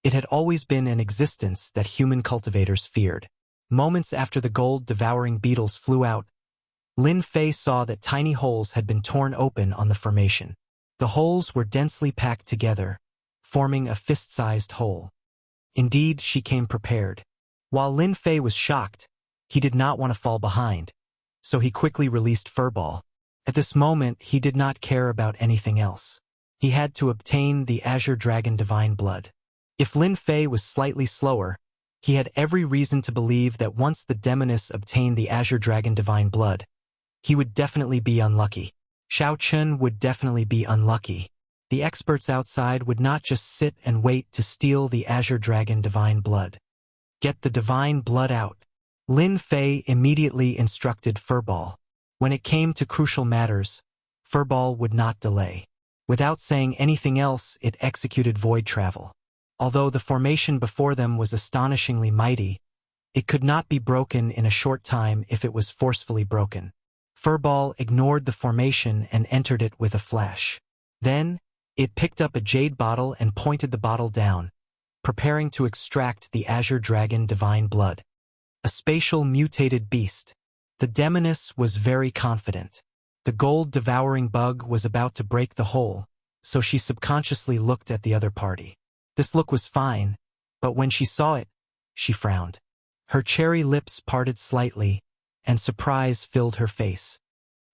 it had always been in existence that human cultivators feared. Moments after the gold-devouring beetles flew out, Lin Fei saw that tiny holes had been torn open on the formation. The holes were densely packed together, forming a fist-sized hole. Indeed, she came prepared. While Lin Fei was shocked, he did not want to fall behind, so he quickly released Furball. At this moment, he did not care about anything else. He had to obtain the Azure Dragon Divine Blood. If Lin Fei was slightly slower, he had every reason to believe that once the demoness obtained the Azure Dragon Divine Blood, he would definitely be unlucky. Xiao Chun would definitely be unlucky. The experts outside would not just sit and wait to steal the Azure Dragon Divine Blood. Get the Divine Blood out. Lin Fei immediately instructed Furball. When it came to crucial matters, Furball would not delay. Without saying anything else, it executed void travel. Although the formation before them was astonishingly mighty, it could not be broken in a short time if it was forcefully broken. Furball ignored the formation and entered it with a flash. Then, it picked up a jade bottle and pointed the bottle down, preparing to extract the Azure Dragon Divine Blood. A spatial mutated beast. The demoness was very confident. The gold-devouring bug was about to break the hole, so she subconsciously looked at the other party. This look was fine, but when she saw it, she frowned. Her cherry lips parted slightly, and surprise filled her face.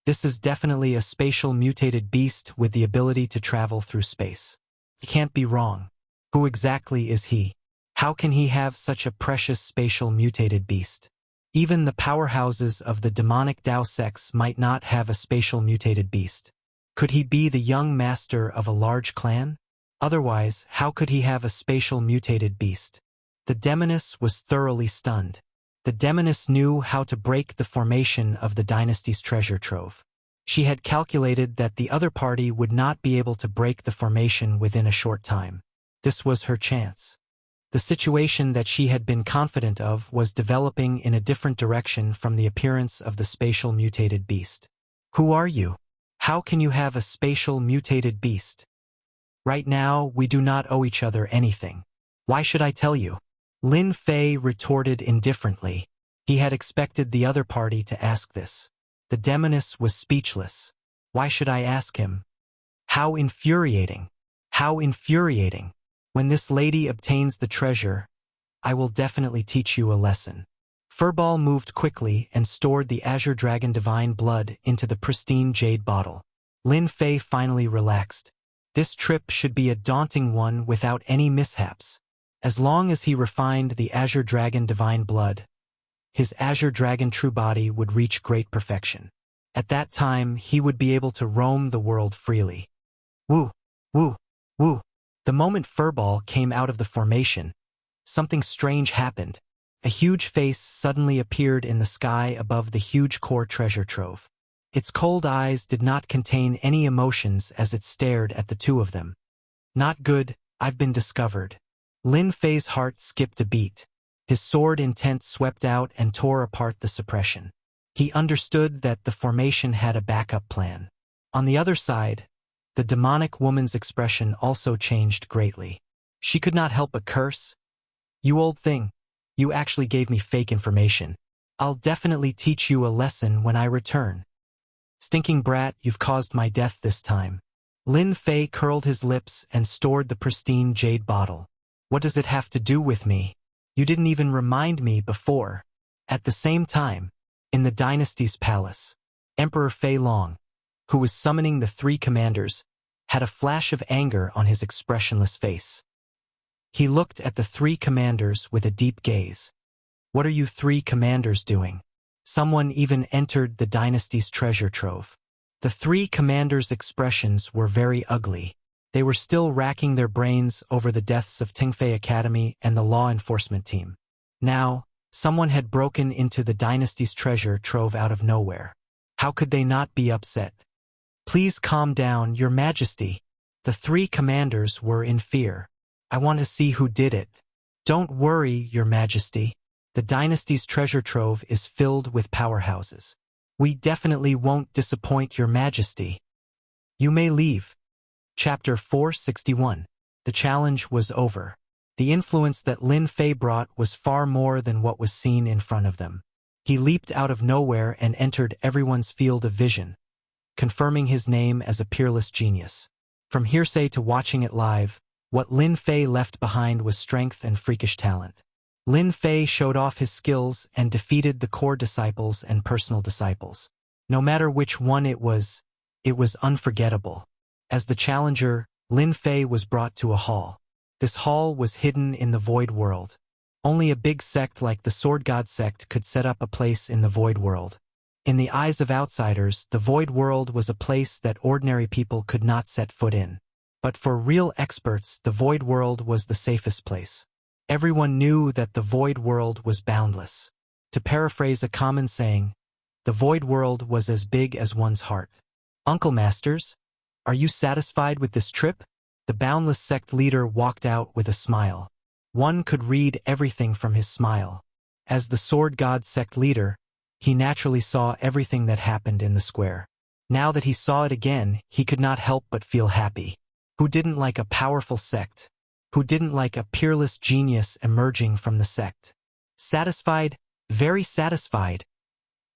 This is definitely a spatial mutated beast with the ability to travel through space. It can't be wrong. Who exactly is he? How can he have such a precious spatial mutated beast? Even the powerhouses of the demonic Dao sects might not have a spatial mutated beast. Could he be the young master of a large clan? Otherwise, how could he have a spatial mutated beast? The demoness was thoroughly stunned. The demoness knew how to break the formation of the dynasty's treasure trove. She had calculated that the other party would not be able to break the formation within a short time. This was her chance. The situation that she had been confident of was developing in a different direction from the appearance of the spatial mutated beast. Who are you? How can you have a spatial mutated beast? Right now, we do not owe each other anything. Why should I tell you? Lin Fei retorted indifferently. He had expected the other party to ask this. The demoness was speechless. Why should I ask him? How infuriating! How infuriating! When this lady obtains the treasure, I will definitely teach you a lesson. Furball moved quickly and stored the Azure Dragon Divine Blood into the pristine jade bottle. Lin Fei finally relaxed. This trip should be a daunting one without any mishaps. As long as he refined the Azure Dragon Divine Blood, his Azure Dragon true body would reach great perfection. At that time, he would be able to roam the world freely. Woo! Woo! Woo! The moment Furball came out of the formation, something strange happened. A huge face suddenly appeared in the sky above the huge core treasure trove. Its cold eyes did not contain any emotions as it stared at the two of them. Not good, I've been discovered. Lin Fei's heart skipped a beat. His sword intent swept out and tore apart the suppression. He understood that the formation had a backup plan. On the other side, the demonic woman's expression also changed greatly. She could not help but curse. You old thing. You actually gave me fake information. I'll definitely teach you a lesson when I return. Stinking brat, you've caused my death this time. Lin Fei curled his lips and stored the pristine jade bottle. What does it have to do with me? You didn't even remind me before. At the same time, in the dynasty's palace, Emperor Fei Long, who was summoning the three commanders, had a flash of anger on his expressionless face. He looked at the three commanders with a deep gaze. What are you three commanders doing? Someone even entered the dynasty's treasure trove. The three commanders' expressions were very ugly. They were still racking their brains over the deaths of Tingfei Academy and the law enforcement team. Now, someone had broken into the dynasty's treasure trove out of nowhere. How could they not be upset? Please calm down, Your Majesty. The three commanders were in fear. I want to see who did it. Don't worry, Your Majesty. The dynasty's treasure trove is filled with powerhouses. We definitely won't disappoint Your Majesty. You may leave. Chapter 461. The challenge was over. The influence that Lin Fei brought was far more than what was seen in front of them. He leaped out of nowhere and entered everyone's field of vision, confirming his name as a peerless genius. From hearsay to watching it live, what Lin Fei left behind was strength and freakish talent. Lin Fei showed off his skills and defeated the core disciples and personal disciples. No matter which one it was unforgettable. As the challenger, Lin Fei was brought to a hall. This hall was hidden in the void world. Only a big sect like the Sword God sect could set up a place in the void world. In the eyes of outsiders, the void world was a place that ordinary people could not set foot in. But for real experts, the void world was the safest place. Everyone knew that the void world was boundless. To paraphrase a common saying, the void world was as big as one's heart. Uncle Masters, are you satisfied with this trip? The boundless sect leader walked out with a smile. One could read everything from his smile. As the Sword God sect leader, he naturally saw everything that happened in the square. Now that he saw it again, he could not help but feel happy. Who didn't like a powerful sect? Who didn't like a peerless genius emerging from the sect? Satisfied? Very satisfied.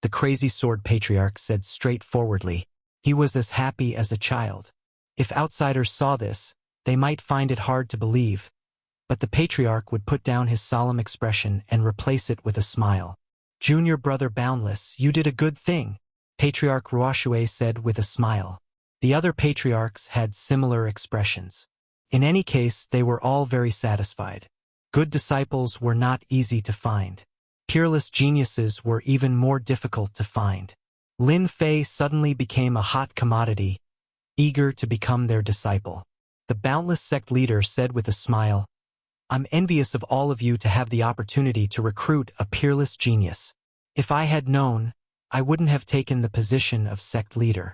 The crazy sword patriarch said straightforwardly. He was as happy as a child. If outsiders saw this, they might find it hard to believe, but the patriarch would put down his solemn expression and replace it with a smile. Junior brother Boundless, you did a good thing, Patriarch Ruoxue said with a smile. The other patriarchs had similar expressions. In any case, they were all very satisfied. Good disciples were not easy to find. Peerless geniuses were even more difficult to find. Lin Fei suddenly became a hot commodity, eager to become their disciple. The Boundless sect leader said with a smile, I'm envious of all of you to have the opportunity to recruit a peerless genius. If I had known, I wouldn't have taken the position of sect leader.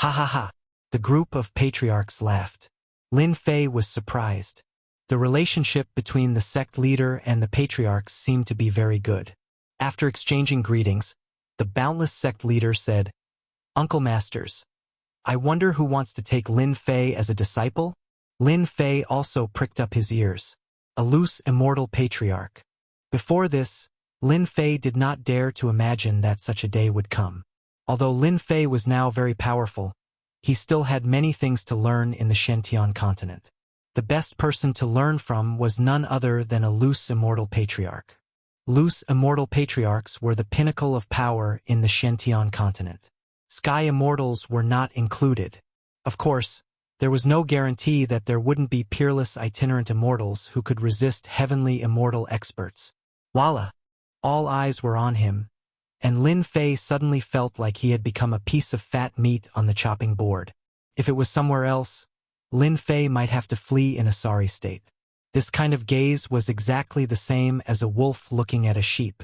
Ha ha ha. The group of patriarchs laughed. Lin Fei was surprised. The relationship between the sect leader and the patriarchs seemed to be very good. After exchanging greetings, the Boundless sect leader said, Uncle Masters, I wonder who wants to take Lin Fei as a disciple? Lin Fei also pricked up his ears. A loose, immortal patriarch. Before this, Lin Fei did not dare to imagine that such a day would come. Although Lin Fei was now very powerful, he still had many things to learn in the Shentian continent. The best person to learn from was none other than a loose, immortal patriarch. Loose, immortal patriarchs were the pinnacle of power in the Shentian continent. Sky immortals were not included. Of course, there was no guarantee that there wouldn't be peerless itinerant immortals who could resist heavenly immortal experts. Voila! All eyes were on him, and Lin Fei suddenly felt like he had become a piece of fat meat on the chopping board. If it was somewhere else, Lin Fei might have to flee in a sorry state. This kind of gaze was exactly the same as a wolf looking at a sheep.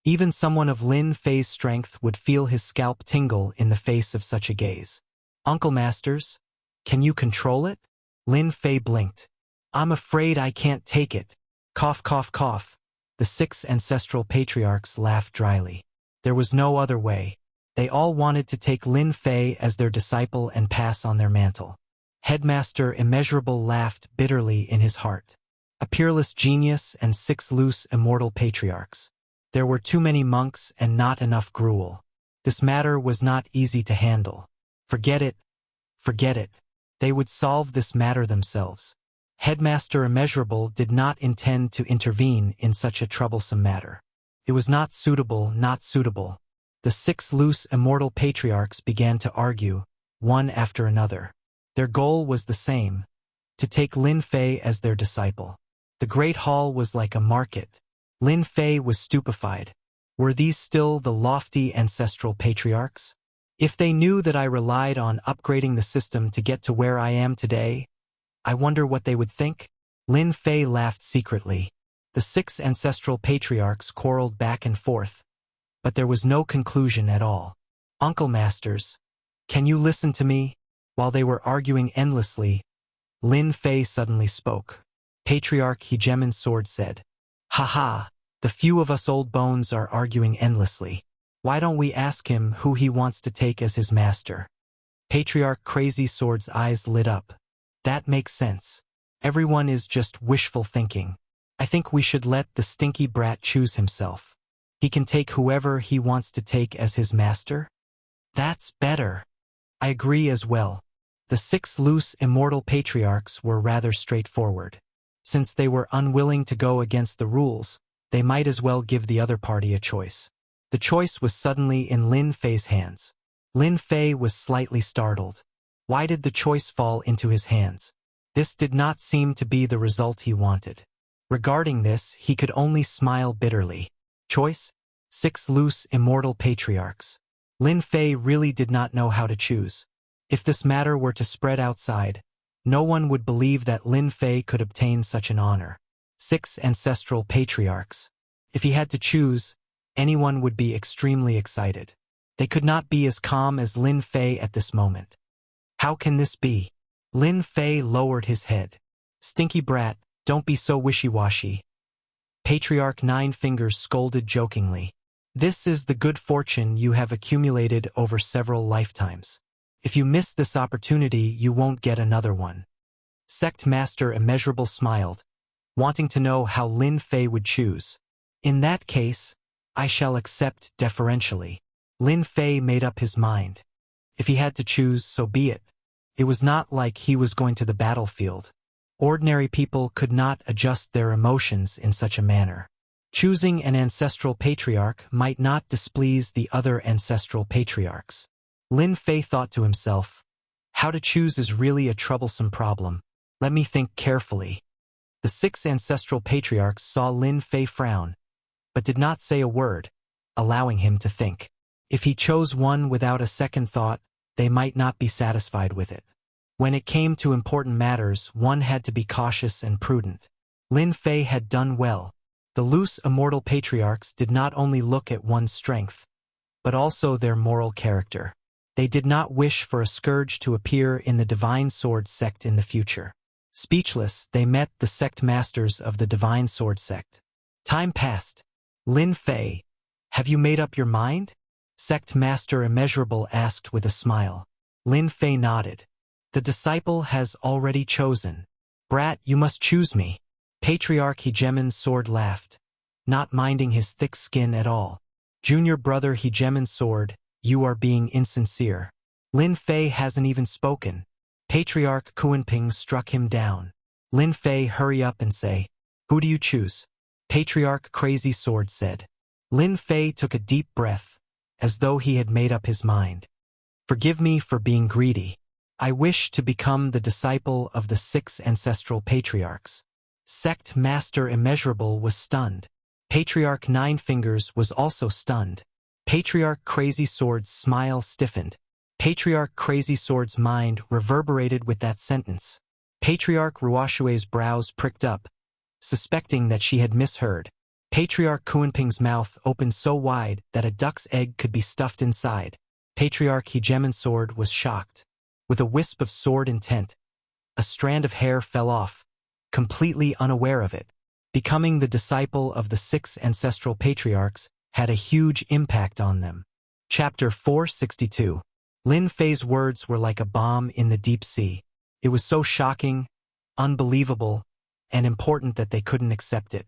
Even someone of Lin Fei's strength would feel his scalp tingle in the face of such a gaze. Uncle Masters, can you control it? Lin Fei blinked. I'm afraid I can't take it. Cough, cough, cough. The 6 ancestral patriarchs laughed dryly. There was no other way. They all wanted to take Lin Fei as their disciple and pass on their mantle. Headmaster Immeasurable laughed bitterly in his heart. A peerless genius and 6 loose immortal patriarchs. There were too many monks and not enough gruel. This matter was not easy to handle. Forget it. Forget it. They would solve this matter themselves. Headmaster Immeasurable did not intend to intervene in such a troublesome matter. It was not suitable, not suitable. The 6 loose immortal patriarchs began to argue, one after another. Their goal was the same, to take Lin Fei as their disciple. The Great Hall was like a market. Lin Fei was stupefied. Were these still the lofty ancestral patriarchs? If they knew that I relied on upgrading the system to get to where I am today, I wonder what they would think? Lin Fei laughed secretly. The 6 ancestral patriarchs quarreled back and forth, but there was no conclusion at all. Uncle Masters, can you listen to me? While they were arguing endlessly, Lin Fei suddenly spoke. Patriarch Hegemon's sword said, "Ha ha, the few of us old bones are arguing endlessly. Why don't we ask him who he wants to take as his master?" Patriarch Crazy Sword's eyes lit up. That makes sense. Everyone is just wishful thinking. I think we should let the stinky brat choose himself. He can take whoever he wants to take as his master? That's better. I agree as well. The 6 loose immortal patriarchs were rather straightforward. Since they were unwilling to go against the rules, they might as well give the other party a choice. The choice was suddenly in Lin Fei's hands. Lin Fei was slightly startled. Why did the choice fall into his hands? This did not seem to be the result he wanted. Regarding this, he could only smile bitterly. Choice? 6 loose immortal patriarchs. Lin Fei really did not know how to choose. If this matter were to spread outside, no one would believe that Lin Fei could obtain such an honor. 6 ancestral patriarchs. If he had to choose, anyone would be extremely excited. They could not be as calm as Lin Fei at this moment. How can this be? Lin Fei lowered his head. Stinky brat, don't be so wishy-washy. Patriarch Nine Fingers scolded jokingly. This is the good fortune you have accumulated over several lifetimes. If you miss this opportunity, you won't get another one. Sect Master Immeasurable smiled, wanting to know how Lin Fei would choose. In that case, I shall accept deferentially. Lin Fei made up his mind. If he had to choose, so be it. It was not like he was going to the battlefield. Ordinary people could not adjust their emotions in such a manner. Choosing an ancestral patriarch might not displease the other ancestral patriarchs. Lin Fei thought to himself, how to choose is really a troublesome problem. Let me think carefully. The 6 ancestral patriarchs saw Lin Fei frown, but did not say a word, allowing him to think. If he chose one without a second thought, they might not be satisfied with it. When it came to important matters, one had to be cautious and prudent. Lin Fei had done well. The loose immortal patriarchs did not only look at one's strength, but also their moral character. They did not wish for a scourge to appear in the Divine Sword sect in the future. Speechless, they met the sect masters of the Divine Sword sect. Time passed. Lin Fei, have you made up your mind? Sect Master Immeasurable asked with a smile. Lin Fei nodded. The disciple has already chosen. Brat, you must choose me. Patriarch Hegemon's sword laughed, not minding his thick skin at all. Junior brother Hegemon's sword, you are being insincere. Lin Fei hasn't even spoken. Patriarch Kuanping struck him down. Lin Fei, hurry up and say, who do you choose? Patriarch Crazy Sword said. Lin Fei took a deep breath, as though he had made up his mind. Forgive me for being greedy. I wish to become the disciple of the 6 ancestral patriarchs. Sect Master Immeasurable was stunned. Patriarch Nine Fingers was also stunned. Patriarch Crazy Sword's smile stiffened. Patriarch Crazy Sword's mind reverberated with that sentence. Patriarch Ruoshue's brows pricked up, suspecting that she had misheard. Patriarch Kuanping's mouth opened so wide that a duck's egg could be stuffed inside. Patriarch Hegemon's sword was shocked. With a wisp of sword intent, a strand of hair fell off, completely unaware of it. Becoming the disciple of the 6 ancestral patriarchs had a huge impact on them. Chapter 462. Lin Fei's words were like a bomb in the deep sea. It was so shocking, unbelievable, and important that they couldn't accept it.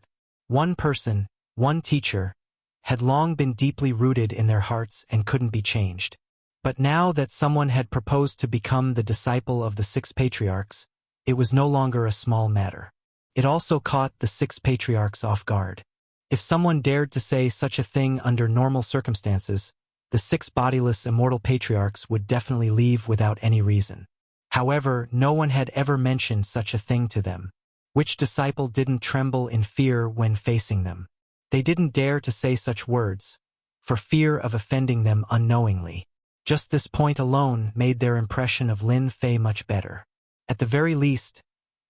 One person, one teacher, had long been deeply rooted in their hearts and couldn't be changed. But now that someone had proposed to become the disciple of the 6 patriarchs, it was no longer a small matter. It also caught the 6 patriarchs off guard. If someone dared to say such a thing under normal circumstances, the 6 bodiless immortal patriarchs would definitely leave without any reason. However, no one had ever mentioned such a thing to them. Which disciple didn't tremble in fear when facing them? They didn't dare to say such words, for fear of offending them unknowingly. Just this point alone made their impression of Lin Fei much better. At the very least,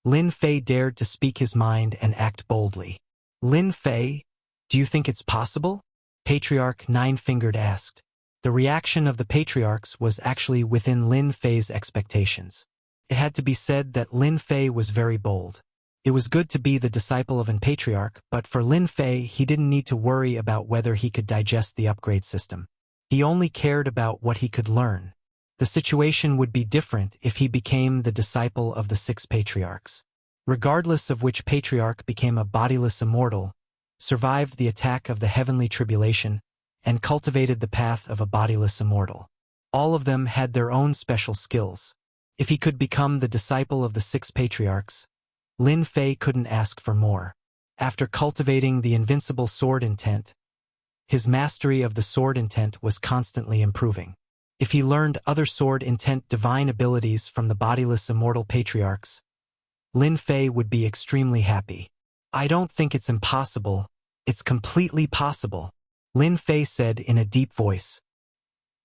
Lin Fei dared to speak his mind and act boldly. "Lin Fei, do you think it's possible?" Patriarch Nine-Fingered asked. The reaction of the patriarchs was actually within Lin Fei's expectations. It had to be said that Lin Fei was very bold. It was good to be the disciple of an patriarch, but for Lin Fei, he didn't need to worry about whether he could digest the upgrade system. He only cared about what he could learn. The situation would be different if he became the disciple of the 6 patriarchs. Regardless of which patriarch became a bodiless immortal, survived the attack of the heavenly tribulation, and cultivated the path of a bodiless immortal. All of them had their own special skills. If he could become the disciple of the 6 patriarchs, Lin Fei couldn't ask for more. After cultivating the invincible sword intent, his mastery of the sword intent was constantly improving. If he learned other sword intent divine abilities from the bodiless immortal patriarchs, Lin Fei would be extremely happy. "I don't think it's impossible. It's completely possible," Lin Fei said in a deep voice.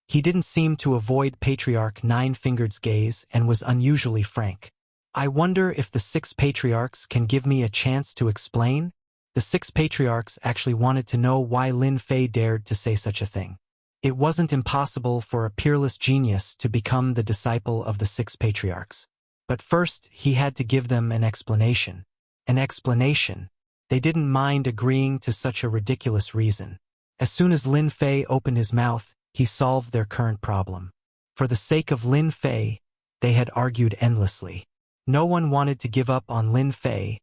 He didn't seem to avoid Patriarch Nine-Fingered's gaze and was unusually frank. "I wonder if the 6 patriarchs can give me a chance to explain?" The 6 patriarchs actually wanted to know why Lin Fei dared to say such a thing. It wasn't impossible for a peerless genius to become the disciple of the 6 patriarchs. But first, he had to give them an explanation. An explanation. They didn't mind agreeing to such a ridiculous reason. As soon as Lin Fei opened his mouth, he solved their current problem. For the sake of Lin Fei, they had argued endlessly. No one wanted to give up on Lin Fei,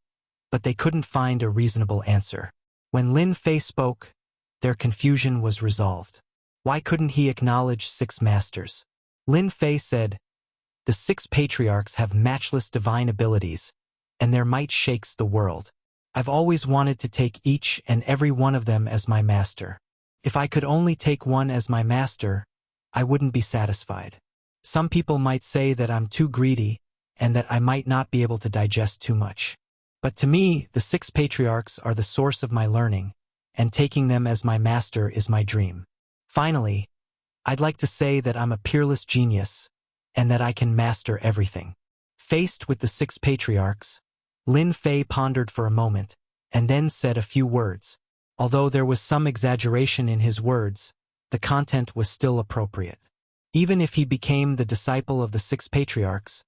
but they couldn't find a reasonable answer. When Lin Fei spoke, their confusion was resolved. Why couldn't he acknowledge 6 masters? Lin Fei said, "The 6 patriarchs have matchless divine abilities, and their might shakes the world. I've always wanted to take each and every one of them as my master. If I could only take one as my master, I wouldn't be satisfied. Some people might say that I'm too greedy, and that I might not be able to digest too much. But to me, the 6 patriarchs are the source of my learning, and taking them as my master is my dream. Finally, I'd like to say that I'm a peerless genius, and that I can master everything." Faced with the 6 patriarchs, Lin Fei pondered for a moment, and then said a few words. Although there was some exaggeration in his words, the content was still appropriate. Even if he became the disciple of the 6 patriarchs,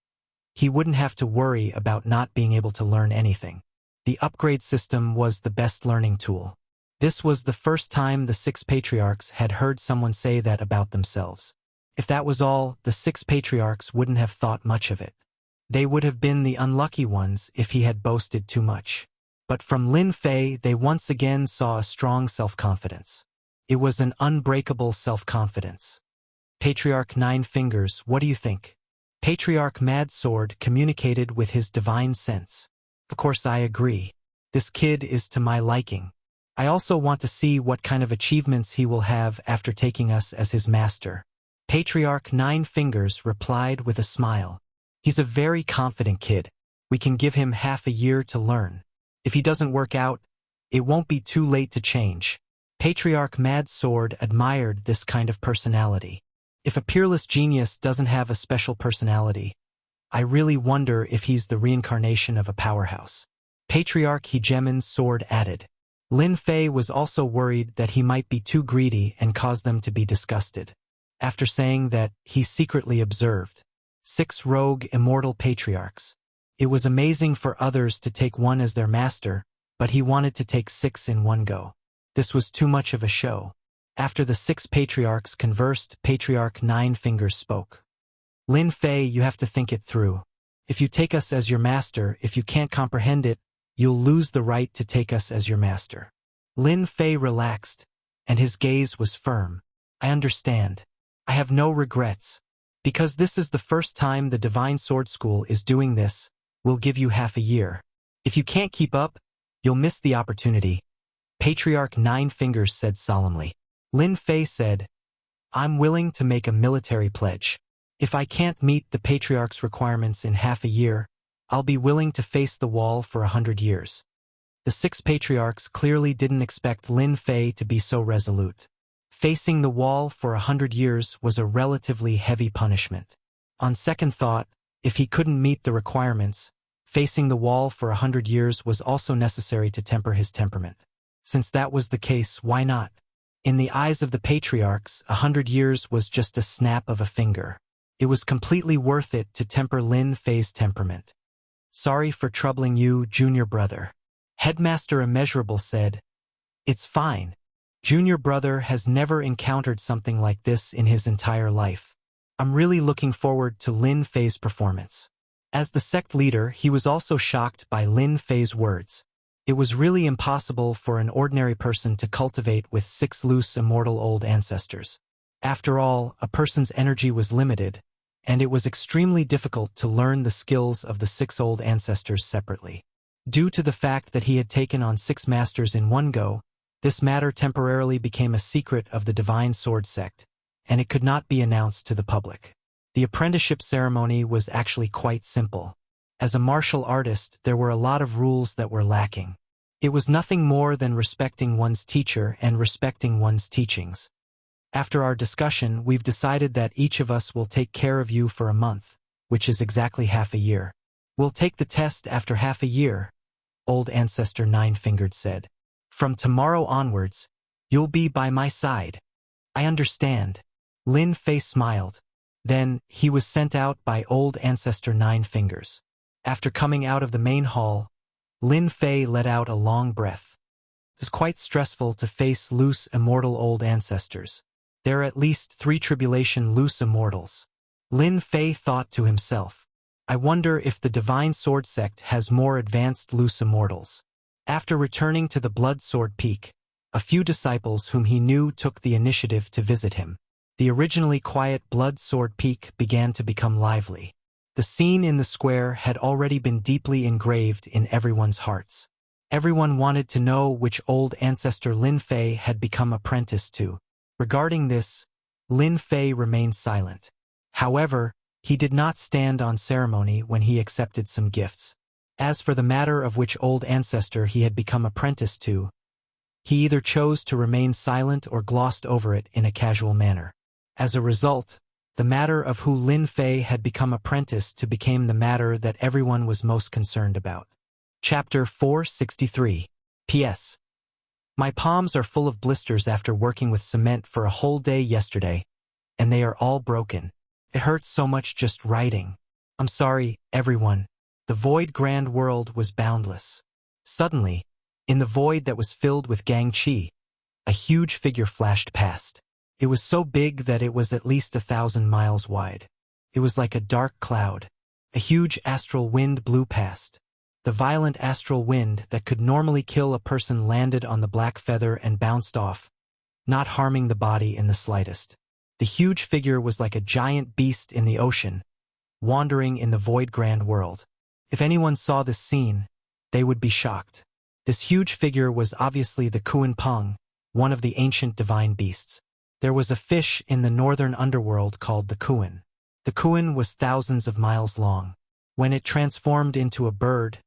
he wouldn't have to worry about not being able to learn anything. The upgrade system was the best learning tool. This was the first time the 6 patriarchs had heard someone say that about themselves. If that was all, the 6 patriarchs wouldn't have thought much of it. They would have been the unlucky ones if he had boasted too much. But from Lin Fei, they once again saw a strong self-confidence. It was an unbreakable self-confidence. "Patriarch Nine-Fingers, what do you think?" Patriarch Mad Sword communicated with his divine sense. "Of course I agree. This kid is to my liking. I also want to see what kind of achievements he will have after taking us as his master." Patriarch Nine-Fingers replied with a smile. "He's a very confident kid. We can give him half a year to learn. If he doesn't work out, it won't be too late to change." Patriarch Mad Sword admired this kind of personality. If a peerless genius doesn't have a special personality, I really wonder if he's the reincarnation of a powerhouse. Patriarch Hegemon's sword added. Lin Fei was also worried that he might be too greedy and cause them to be disgusted. After saying that, he secretly observed 6 rogue immortal patriarchs. It was amazing for others to take one as their master, but he wanted to take 6 in one go. This was too much of a show. After the 6 patriarchs conversed, Patriarch Nine Fingers spoke. Lin Fei, you have to think it through. If you take us as your master, if you can't comprehend it, you'll lose the right to take us as your master. Lin Fei relaxed, and his gaze was firm. I understand. I have no regrets. Because this is the first time the Divine Sword School is doing this, we'll give you half a year. If you can't keep up, you'll miss the opportunity. Patriarch Nine Fingers said solemnly. Lin Fei said, I'm willing to make a military pledge. If I can't meet the Patriarch's requirements in half a year, I'll be willing to face the wall for 100 years. The 6 patriarchs clearly didn't expect Lin Fei to be so resolute. Facing the wall for 100 years was a relatively heavy punishment. On second thought, if he couldn't meet the requirements, facing the wall for 100 years was also necessary to temper his temperament. Since that was the case, why not? In the eyes of the patriarchs, 100 years was just a snap of a finger. It was completely worth it to temper Lin Fei's temperament. Sorry for troubling you, junior brother. Headmaster Immeasurable said, It's fine. Junior brother has never encountered something like this in his entire life. I'm really looking forward to Lin Fei's performance. As the sect leader, he was also shocked by Lin Fei's words. It was really impossible for an ordinary person to cultivate with 6 loose immortal old ancestors. After all, a person's energy was limited, and it was extremely difficult to learn the skills of the 6 old ancestors separately. Due to the fact that he had taken on 6 masters in one go, this matter temporarily became a secret of the Divine Sword Sect, and it could not be announced to the public. The apprenticeship ceremony was actually quite simple. As a martial artist, there were a lot of rules that were lacking. It was nothing more than respecting one's teacher and respecting one's teachings. After our discussion, we've decided that each of us will take care of you for a month, which is exactly half a year. We'll take the test after half a year, Old Ancestor Nine-Fingered said. From tomorrow onwards, you'll be by my side. I understand. Lin Fei smiled. Then, he was sent out by Old Ancestor Nine Fingers. After coming out of the main hall, Lin Fei let out a long breath. It was quite stressful to face loose immortal old ancestors. There are at least 3 tribulation loose immortals. Lin Fei thought to himself. I wonder if the Divine Sword Sect has more advanced loose immortals. After returning to the Blood Sword Peak, a few disciples whom he knew took the initiative to visit him. The originally quiet Blood Sword Peak began to become lively. The scene in the square had already been deeply engraved in everyone's hearts. Everyone wanted to know which old ancestor Lin Fei had become apprentice to. Regarding this, Lin Fei remained silent. However, he did not stand on ceremony when he accepted some gifts. As for the matter of which old ancestor he had become apprentice to, he either chose to remain silent or glossed over it in a casual manner. As a result, the matter of who Lin Fei had become apprentice to became the matter that everyone was most concerned about. Chapter 463. P.S. My palms are full of blisters after working with cement for a whole day yesterday, and they are all broken. It hurts so much just writing. I'm sorry, everyone. The void grand world was boundless. Suddenly, in the void that was filled with Gang Chi, a huge figure flashed past. It was so big that it was at least 1,000 miles wide. It was like a dark cloud. A huge astral wind blew past. The violent astral wind that could normally kill a person landed on the black feather and bounced off, not harming the body in the slightest. The huge figure was like a giant beast in the ocean, wandering in the void grand world. If anyone saw this scene, they would be shocked. This huge figure was obviously the Kuan Peng, one of the ancient divine beasts. There was a fish in the northern underworld called the Kuan. The Kuan was thousands of miles long. When it transformed into a bird,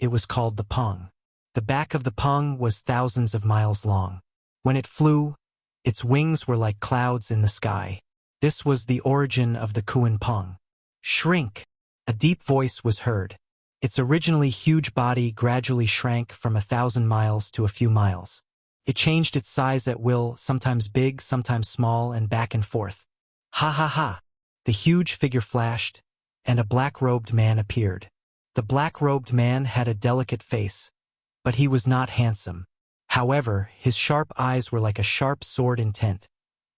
it was called the Peng. The back of the Peng was thousands of miles long. When it flew, its wings were like clouds in the sky. This was the origin of the Kuan Peng. Shrink! A deep voice was heard. Its originally huge body gradually shrank from 1,000 miles to a few miles. It changed its size at will, sometimes big, sometimes small, and back and forth. Ha ha ha! The huge figure flashed, and a black-robed man appeared. The black-robed man had a delicate face, but he was not handsome. However, his sharp eyes were like a sharp sword intent,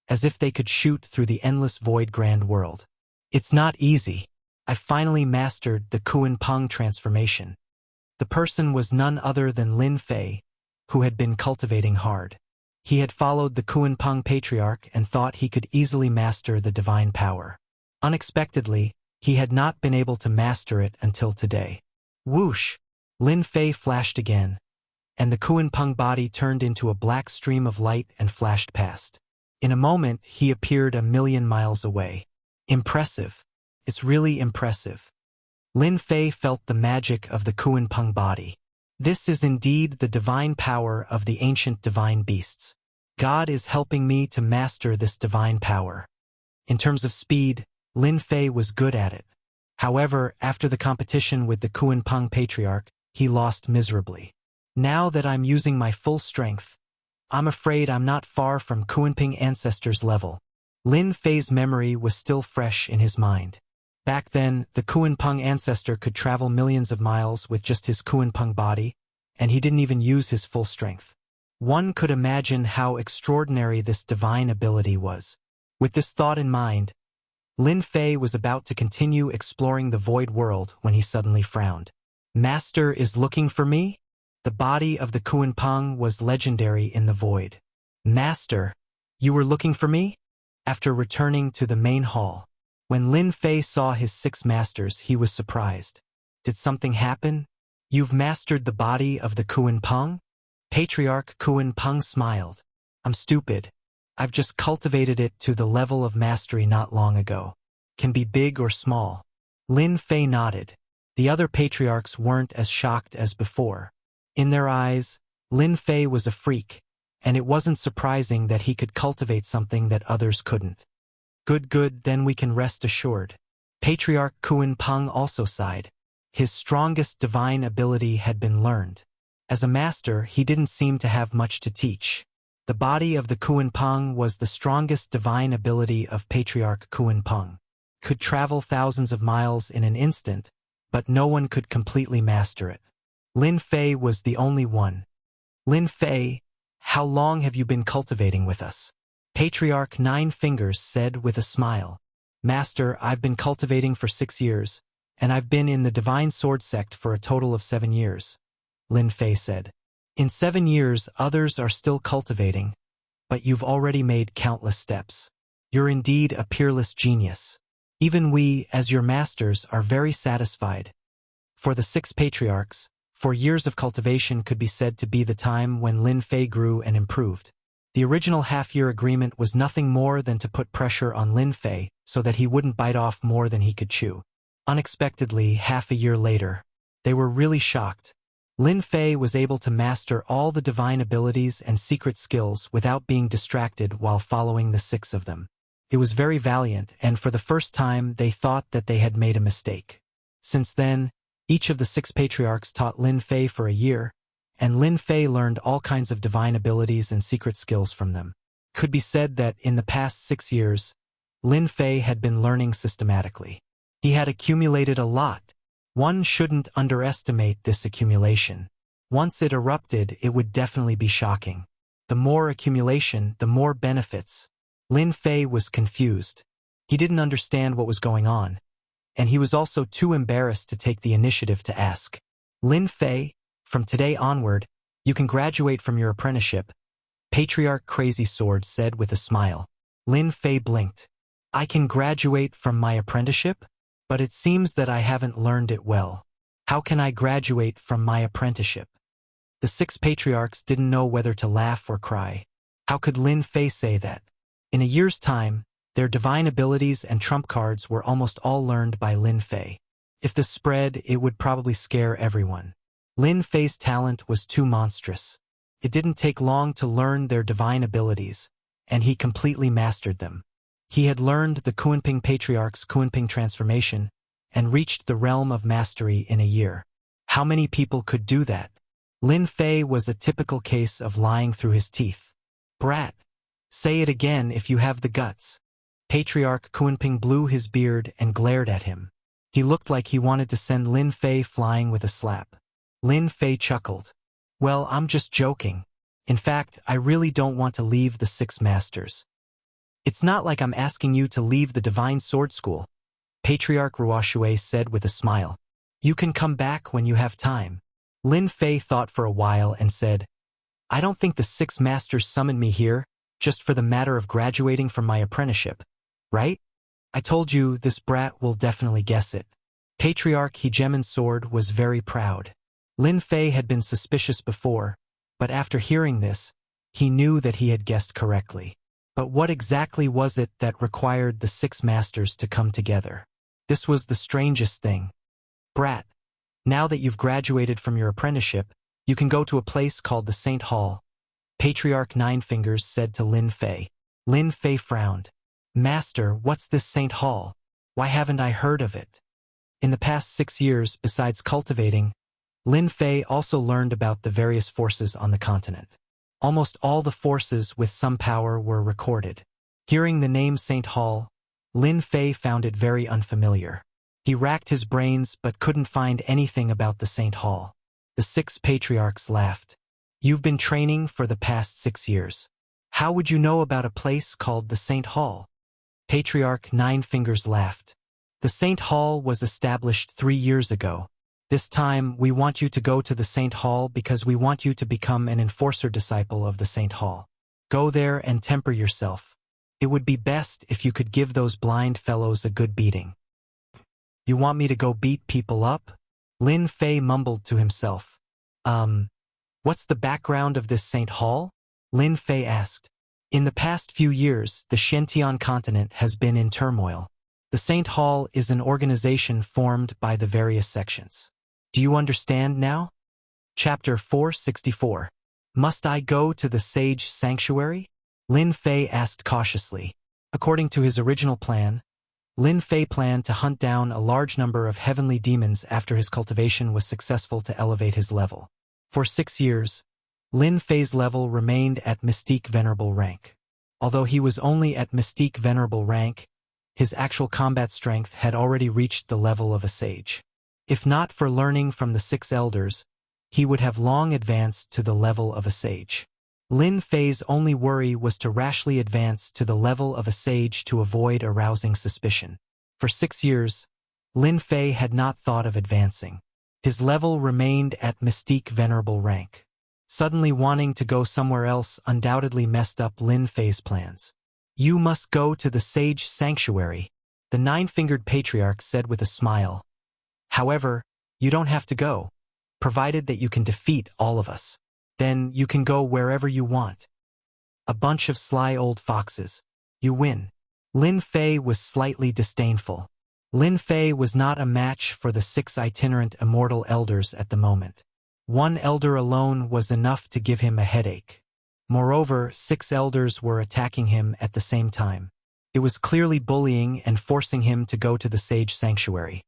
as if they could shoot through the endless void grand world. It's not easy. I finally mastered the Kuan Peng transformation. The person was none other than Lin Fei, who had been cultivating hard. He had followed the Kuan Peng patriarch and thought he could easily master the divine power. Unexpectedly, he had not been able to master it until today. Whoosh! Lin Fei flashed again, and the Kuan Peng body turned into a black stream of light and flashed past. In a moment, he appeared 1,000,000 miles away. Impressive. It's really impressive. Lin Fei felt the magic of the Kuan Peng body. This is indeed the divine power of the ancient divine beasts. God is helping me to master this divine power. In terms of speed, Lin Fei was good at it. However, after the competition with the Kuan Peng patriarch, he lost miserably. Now that I'm using my full strength, I'm afraid I'm not far from Kuan Peng ancestors' level. Lin Fei's memory was still fresh in his mind. Back then, the Kuan Peng ancestor could travel millions of miles with just his Kuan Peng body, and he didn't even use his full strength. One could imagine how extraordinary this divine ability was. With this thought in mind, Lin Fei was about to continue exploring the void world when he suddenly frowned. Master is looking for me? The body of the Kuan Peng was legendary in the void. Master, you were looking for me? After returning to the main hall, when Lin Fei saw his 6 masters, he was surprised. Did something happen? You've mastered the body of the Kuan Peng? Patriarch Kuan Peng smiled. I'm stupid. I've just cultivated it to the level of mastery not long ago. Can be big or small. Lin Fei nodded. The other patriarchs weren't as shocked as before. In their eyes, Lin Fei was a freak, and it wasn't surprising that he could cultivate something that others couldn't. Good, then we can rest assured. Patriarch Kuan Peng also sighed. His strongest divine ability had been learned. As a master, he didn't seem to have much to teach. The body of the Kuan Peng was the strongest divine ability of Patriarch Kuan Peng. Could travel thousands of miles in an instant, but no one could completely master it. Lin Fei was the only one. Lin Fei, how long have you been cultivating with us? Patriarch Nine Fingers said with a smile. Master, I've been cultivating for 6 years, and I've been in the Divine Sword Sect for a total of 7 years, Lin Fei said. In 7 years, others are still cultivating, but you've already made countless steps. You're indeed a peerless genius. Even we, as your masters, are very satisfied. For the 6 patriarchs, 4 years of cultivation could be said to be the time when Lin Fei grew and improved. The original half-year agreement was nothing more than to put pressure on Lin Fei so that he wouldn't bite off more than he could chew. Unexpectedly, half a year later, they were really shocked. Lin Fei was able to master all the divine abilities and secret skills without being distracted while following the 6 of them. It was very valiant, and for the first time they thought that they had made a mistake. Since then, each of the 6 patriarchs taught Lin Fei for a year, and Lin Fei learned all kinds of divine abilities and secret skills from them. Could be said that in the past 6 years, Lin Fei had been learning systematically. He had accumulated a lot. One shouldn't underestimate this accumulation. Once it erupted, it would definitely be shocking. The more accumulation, the more benefits. Lin Fei was confused. He didn't understand what was going on, and he was also too embarrassed to take the initiative to ask. Lin Fei, from today onward, you can graduate from your apprenticeship, Patriarch Crazy Sword said with a smile. Lin Fei blinked. I can graduate from my apprenticeship? But it seems that I haven't learned it well. How can I graduate from my apprenticeship? The 6 patriarchs didn't know whether to laugh or cry. How could Lin Fei say that? In a year's time, their divine abilities and trump cards were almost all learned by Lin Fei. If this spread, it would probably scare everyone. Lin Fei's talent was too monstrous. It didn't take long to learn their divine abilities, and he completely mastered them. He had learned the Kuan Peng Patriarch's Kuan Peng transformation and reached the realm of mastery in a year. How many people could do that? Lin Fei was a typical case of lying through his teeth. Brat. Say it again if you have the guts. Patriarch Kunping blew his beard and glared at him. He looked like he wanted to send Lin Fei flying with a slap. Lin Fei chuckled. Well, I'm just joking. In fact, I really don't want to leave the Six Masters. It's not like I'm asking you to leave the Divine Sword School, Patriarch Ruoshui said with a smile. You can come back when you have time. Lin Fei thought for a while and said, I don't think the Six Masters summoned me here just for the matter of graduating from my apprenticeship, right? I told you this brat will definitely guess it. Patriarch Hegemon's sword was very proud. Lin Fei had been suspicious before, but after hearing this, he knew that he had guessed correctly. But what exactly was it that required the Six Masters to come together? This was the strangest thing. Brat, now that you've graduated from your apprenticeship, you can go to a place called the Saint Hall, Patriarch Ninefingers said to Lin Fei. Lin Fei frowned. Master, what's this Saint Hall? Why haven't I heard of it? In the past 6 years, besides cultivating, Lin Fei also learned about the various forces on the continent. Almost all the forces with some power were recorded. Hearing the name Saint Hall, Lin Fei found it very unfamiliar. He racked his brains but couldn't find anything about the Saint Hall. The 6 patriarchs laughed. You've been training for the past 6 years. How would you know about a place called the Saint Hall? Patriarch Ninefingers laughed. The Saint Hall was established 3 years ago. This time, we want you to go to the Saint Hall because we want you to become an enforcer disciple of the Saint Hall. Go there and temper yourself. It would be best if you could give those blind fellows a good beating. You want me to go beat people up? Lin Fei mumbled to himself. What's the background of this Saint Hall? Lin Fei asked. In the past few years, the Shentian continent has been in turmoil. The Saint Hall is an organization formed by the various sections. Do you understand now? Chapter 464. Must I go to the Sage Sanctuary? Lin Fei asked cautiously. According to his original plan, Lin Fei planned to hunt down a large number of heavenly demons after his cultivation was successful to elevate his level. For 6 years, Lin Fei's level remained at Mystique Venerable rank. Although he was only at Mystique Venerable rank, his actual combat strength had already reached the level of a sage. If not for learning from the 6 elders, he would have long advanced to the level of a sage. Lin Fei's only worry was to rashly advance to the level of a sage to avoid arousing suspicion. For 6 years, Lin Fei had not thought of advancing. His level remained at Mystique Venerable rank. Suddenly wanting to go somewhere else undoubtedly messed up Lin Fei's plans. You must go to the Sage Sanctuary, the Nine-Fingered Patriarch said with a smile. However, you don't have to go, provided that you can defeat all of us. Then you can go wherever you want. A bunch of sly old foxes. You win. Lin Fei was slightly disdainful. Lin Fei was not a match for the 6 itinerant immortal elders at the moment. 1 elder alone was enough to give him a headache. Moreover, 6 elders were attacking him at the same time. It was clearly bullying and forcing him to go to the Sage Sanctuary.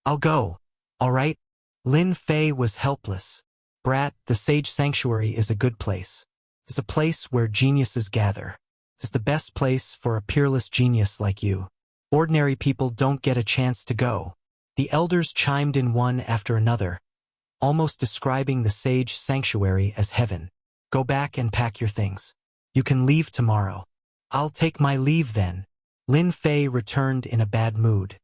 I'll go. All right? Lin Fei was helpless. Brat, the Sage Sanctuary is a good place. It's a place where geniuses gather. It's the best place for a peerless genius like you. Ordinary people don't get a chance to go. The elders chimed in one after another, almost describing the Sage Sanctuary as heaven. Go back and pack your things. You can leave tomorrow. I'll take my leave then. Lin Fei returned in a bad mood.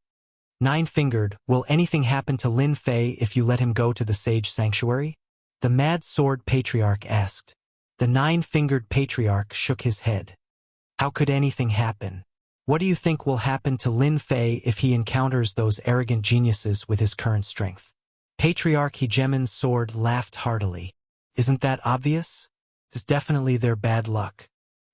Nine-Fingered, will anything happen to Lin Fei if you let him go to the Sage Sanctuary? The Mad Sword Patriarch asked. The Nine-Fingered Patriarch shook his head. How could anything happen? What do you think will happen to Lin Fei if he encounters those arrogant geniuses with his current strength? Patriarch Hegemon's sword laughed heartily. Isn't that obvious? It's definitely their bad luck.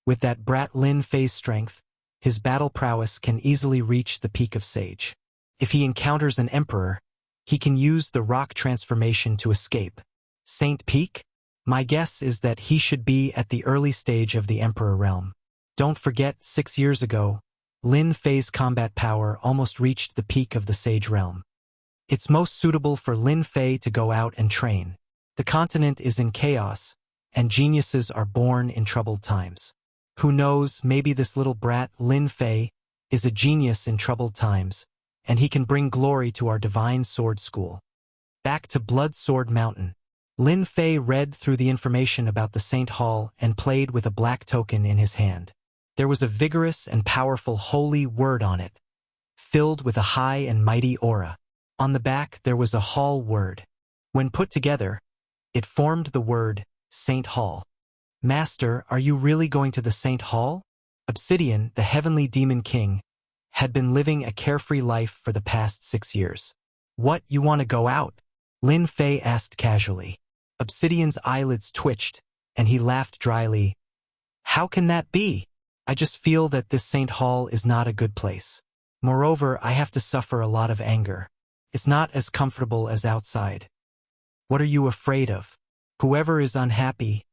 With that brat Lin Fei's strength, his battle prowess can easily reach the peak of Sage. If he encounters an emperor, he can use the rock transformation to escape. Saint Peak? My guess is that he should be at the early stage of the emperor realm. Don't forget, 6 years ago, Lin Fei's combat power almost reached the peak of the Sage realm. It's most suitable for Lin Fei to go out and train. The continent is in chaos, and geniuses are born in troubled times. Who knows, maybe this little brat, Lin Fei, is a genius in troubled times, and he can bring glory to our divine sword school. Back to Blood Sword Mountain. Lin Fei read through the information about the Saint Hall and played with a black token in his hand. There was a vigorous and powerful holy word on it, filled with a high and mighty aura. On the back there was a hall word. When put together, it formed the word Saint Hall. Master, are you really going to the Saint Hall? Obsidian, the heavenly demon king, had been living a carefree life for the past 6 years. What, you want to go out? Lin Fei asked casually. Obsidian's eyelids twitched, and he laughed dryly. How can that be? I just feel that this Saint Hall is not a good place. Moreover, I have to suffer a lot of anger. It's not as comfortable as outside. What are you afraid of? Whoever is unhappy,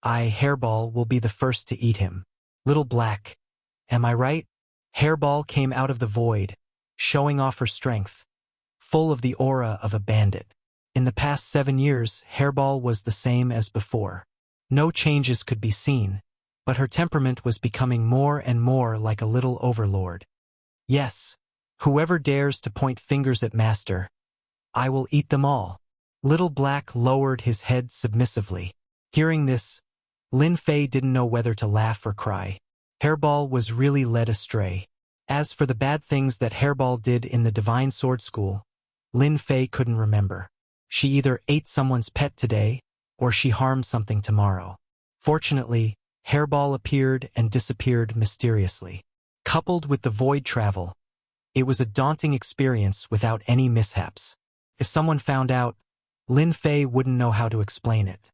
Hairball will be the first to eat him. Little Black. Am I right? Hairball came out of the void, showing off her strength, full of the aura of a bandit. In the past 7 years, Hairball was the same as before. No changes could be seen, but her temperament was becoming more and more like a little overlord. Yes, whoever dares to point fingers at Master, I will eat them all. Little Black lowered his head submissively. Hearing this, Lin Fei didn't know whether to laugh or cry. Hairball was really led astray. As for the bad things that Hairball did in the Divine Sword School, Lin Fei couldn't remember. She either ate someone's pet today, or she harmed something tomorrow. Fortunately, Hairball appeared and disappeared mysteriously. Coupled with the void travel, it was a daunting experience without any mishaps. If someone found out, Lin Fei wouldn't know how to explain it.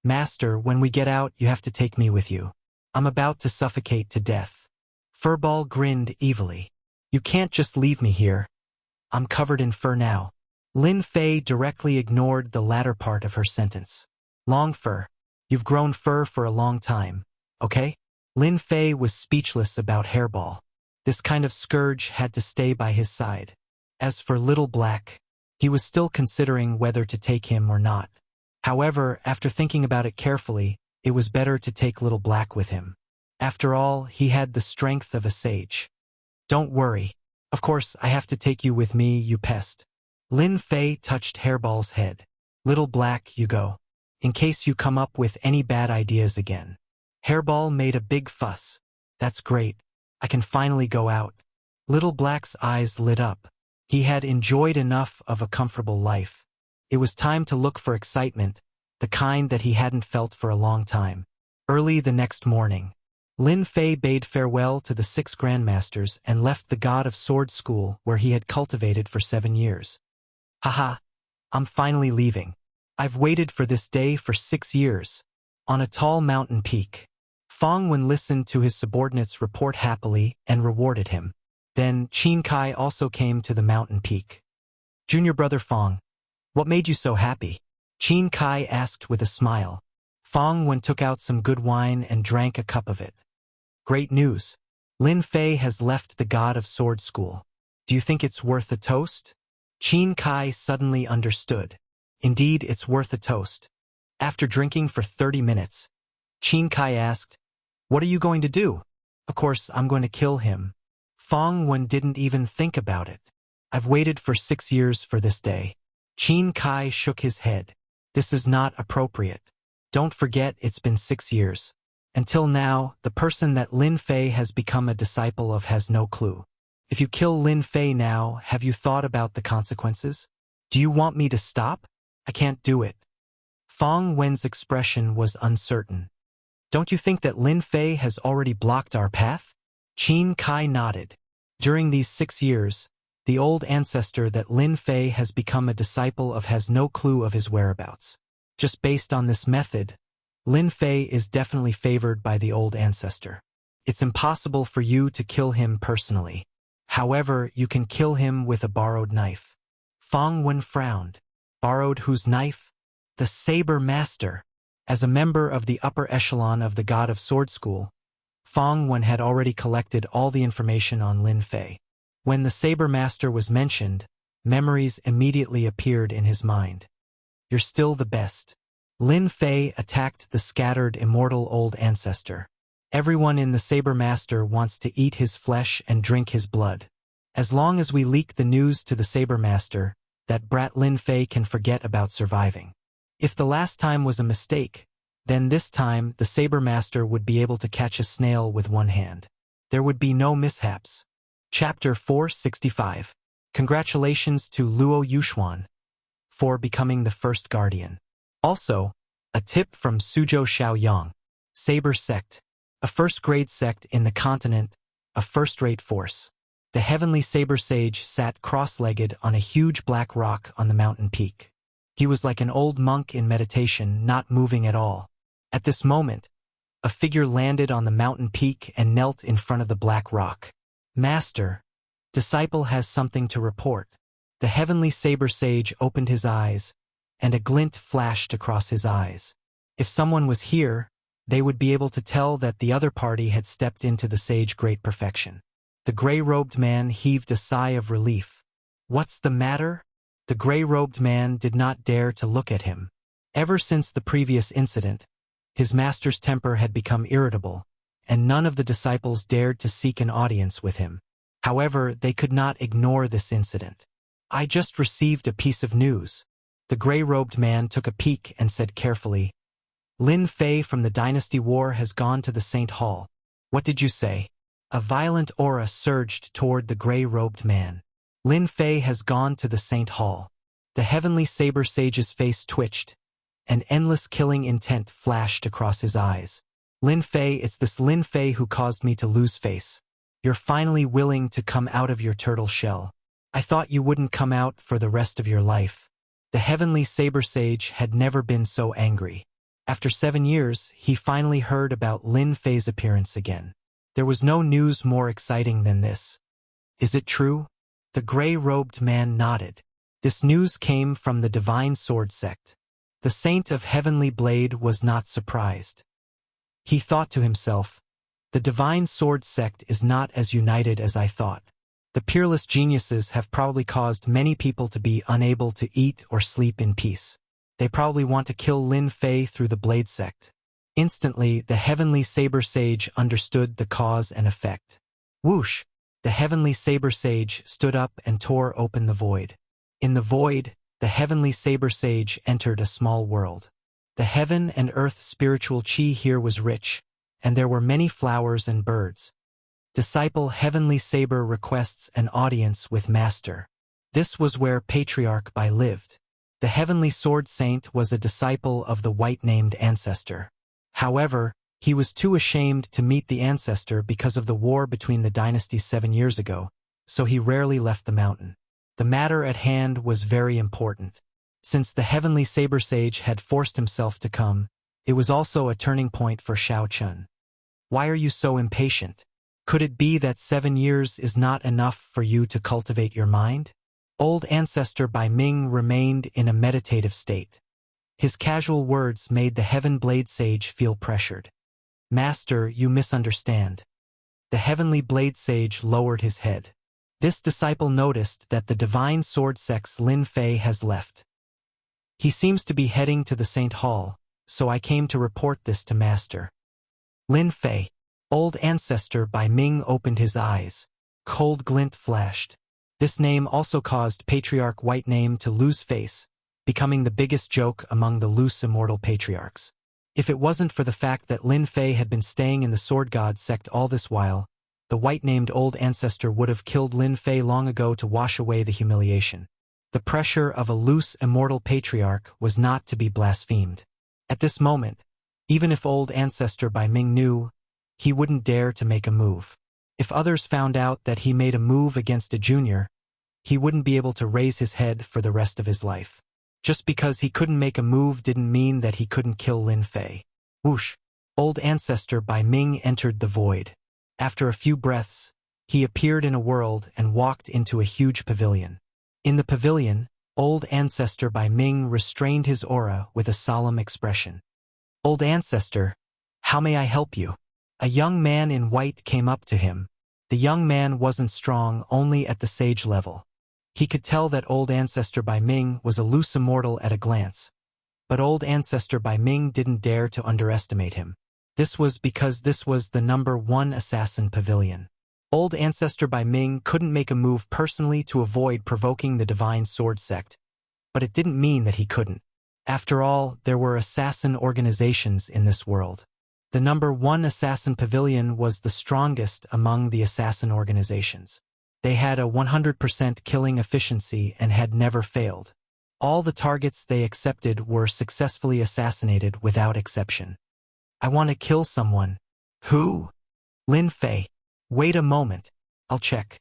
Master, when we get out, you have to take me with you. I'm about to suffocate to death. Furball grinned evilly. You can't just leave me here. I'm covered in fur now. Lin Fei directly ignored the latter part of her sentence. Long fur. You've grown fur for a long time, okay? Lin Fei was speechless about Hairball. This kind of scourge had to stay by his side. As for Little Black, he was still considering whether to take him or not. However, after thinking about it carefully, it was better to take Little Black with him. After all, he had the strength of a sage. Don't worry. Of course, I have to take you with me, you pest. Lin Fei touched Hairball's head. Little Black, you go. In case you come up with any bad ideas again. Hairball made a big fuss. That's great. I can finally go out. Little Black's eyes lit up. He had enjoyed enough of a comfortable life. It was time to look for excitement, the kind that he hadn't felt for a long time. Early the next morning, Lin Fei bade farewell to the 6 grandmasters and left the God of Sword School where he had cultivated for 7 years. Haha, I'm finally leaving. I've waited for this day for 6 years. On a tall mountain peak, Fong Wen listened to his subordinates report happily and rewarded him. Then Qin Kai also came to the mountain peak. Junior brother Fong, what made you so happy? Qin Kai asked with a smile. Fong Wen took out some good wine and drank a cup of it. Great news. Lin Fei has left the God of Sword School. Do you think it's worth a toast? Qin Kai suddenly understood. Indeed, it's worth a toast. After drinking for 30 minutes, Qin Kai asked, what are you going to do? Of course, I'm going to kill him. Fong Wen didn't even think about it. I've waited for 6 years for this day. Qin Kai shook his head. This is not appropriate. Don't forget it's been 6 years. Until now, the person that Lin Fei has become a disciple of has no clue. If you kill Lin Fei now, have you thought about the consequences? Do you want me to stop? I can't do it. Fong Wen's expression was uncertain. Don't you think that Lin Fei has already blocked our path? Qin Kai nodded. During these 6 years, the old ancestor that Lin Fei has become a disciple of has no clue of his whereabouts. Just based on this method, Lin Fei is definitely favored by the old ancestor. It's impossible for you to kill him personally. However, you can kill him with a borrowed knife. Fong Wen frowned. Borrowed whose knife? The Saber Master. As a member of the upper echelon of the God of Sword School, Fong Wen had already collected all the information on Lin Fei. When the Saber Master was mentioned, Memories immediately appeared in his mind. You're still the best. Lin Fei attacked the scattered immortal old ancestor. Everyone in the Saber Master wants to eat his flesh and drink his blood. As long as we leak the news to the Saber Master, that brat Lin Fei can forget about surviving. If the last time was a mistake, then this time the Saber Master would be able to catch a snail with one hand. There would be no mishaps. Chapter 465. Congratulations to Luo Yuxuan for becoming the first guardian. Also, a tip from Suzhou Xiaoyang. Saber Sect. A first-grade sect in the continent, a first-rate force. The heavenly Saber Sage sat cross-legged on a huge black rock on the mountain peak. He was like an old monk in meditation, not moving at all. At this moment, a figure landed on the mountain peak and knelt in front of the black rock. Master, disciple has something to report. The heavenly Saber Sage opened his eyes, and a glint flashed across his eyes. If someone was here, they would be able to tell that the other party had stepped into the sage great perfection. The gray-robed man heaved a sigh of relief. What's the matter? The gray-robed man did not dare to look at him. Ever since the previous incident, his master's temper had become irritable, and none of the disciples dared to seek an audience with him. However, they could not ignore this incident. I just received a piece of news. The gray-robed man took a peek and said carefully, Lin Fei from the Dynasty War has gone to the Saint Hall. What did you say? A violent aura surged toward the gray-robed man. Lin Fei has gone to the Saint Hall. The heavenly Saber Sage's face twitched. An endless killing intent flashed across his eyes. Lin Fei, it's this Lin Fei who caused me to lose face. You're finally willing to come out of your turtle shell. I thought you wouldn't come out for the rest of your life. The heavenly Saber Sage had never been so angry. After 7 years, he finally heard about Lin Fei's appearance again. There was no news more exciting than this. Is it true? The gray-robed man nodded. This news came from the Divine Sword Sect. The Saint of Heavenly Blade was not surprised. He thought to himself, the Divine Sword Sect is not as united as I thought. The peerless geniuses have probably caused many people to be unable to eat or sleep in peace. They probably want to kill Lin Fei through the Blade Sect. Instantly, the heavenly Saber Sage understood the cause and effect. Whoosh! The heavenly Saber Sage stood up and tore open the void. In the void, the heavenly Saber Sage entered a small world. The heaven and earth spiritual chi here was rich, and there were many flowers and birds. Disciple Heavenly Saber requests an audience with Master. This was where Patriarch Bai lived. The Heavenly Sword Saint was a disciple of the white-named ancestor. However, he was too ashamed to meet the ancestor because of the war between the dynasties 7 years ago, so he rarely left the mountain. The matter at hand was very important. Since the Heavenly Saber Sage had forced himself to come, it was also a turning point for Xiao Chun. Why are you so impatient? Could it be that 7 years is not enough for you to cultivate your mind? Old Ancestor Bai Ming remained in a meditative state. His casual words made the Heaven Blade Sage feel pressured. Master, you misunderstand. The Heavenly Blade Sage lowered his head. This disciple noticed that the Divine Sword Sect's Lin Fei has left. He seems to be heading to the Saint Hall, so I came to report this to Master. Lin Fei. Old Ancestor Bai Ming opened his eyes. Cold glint flashed. This name also caused Patriarch White Name to lose face, becoming the biggest joke among the loose immortal patriarchs. If it wasn't for the fact that Lin Fei had been staying in the Sword God sect all this while, the white-named old ancestor would have killed Lin Fei long ago to wash away the humiliation. The pressure of a loose immortal patriarch was not to be blasphemed. At this moment, even if old ancestor Bai Ming knew, he wouldn't dare to make a move. If others found out that he made a move against a junior, he wouldn't be able to raise his head for the rest of his life. Just because he couldn't make a move didn't mean that he couldn't kill Lin Fei. Whoosh! Old Ancestor Bai Ming entered the void. After a few breaths, he appeared in a world and walked into a huge pavilion. In the pavilion, Old Ancestor Bai Ming restrained his aura with a solemn expression. Old Ancestor, how may I help you? A young man in white came up to him. The young man wasn't strong, only at the sage level. He could tell that Old Ancestor by Ming was a loose immortal at a glance. But Old Ancestor by Ming didn't dare to underestimate him. This was because this was the #1 assassin pavilion. Old Ancestor by Ming couldn't make a move personally to avoid provoking the Divine Sword Sect, but it didn't mean that he couldn't. After all, there were assassin organizations in this world. The #1 assassin pavilion was the strongest among the assassin organizations. They had a 100% killing efficiency and had never failed. All the targets they accepted were successfully assassinated without exception. I want to kill someone. Who? Lin Fei. Wait a moment. I'll check.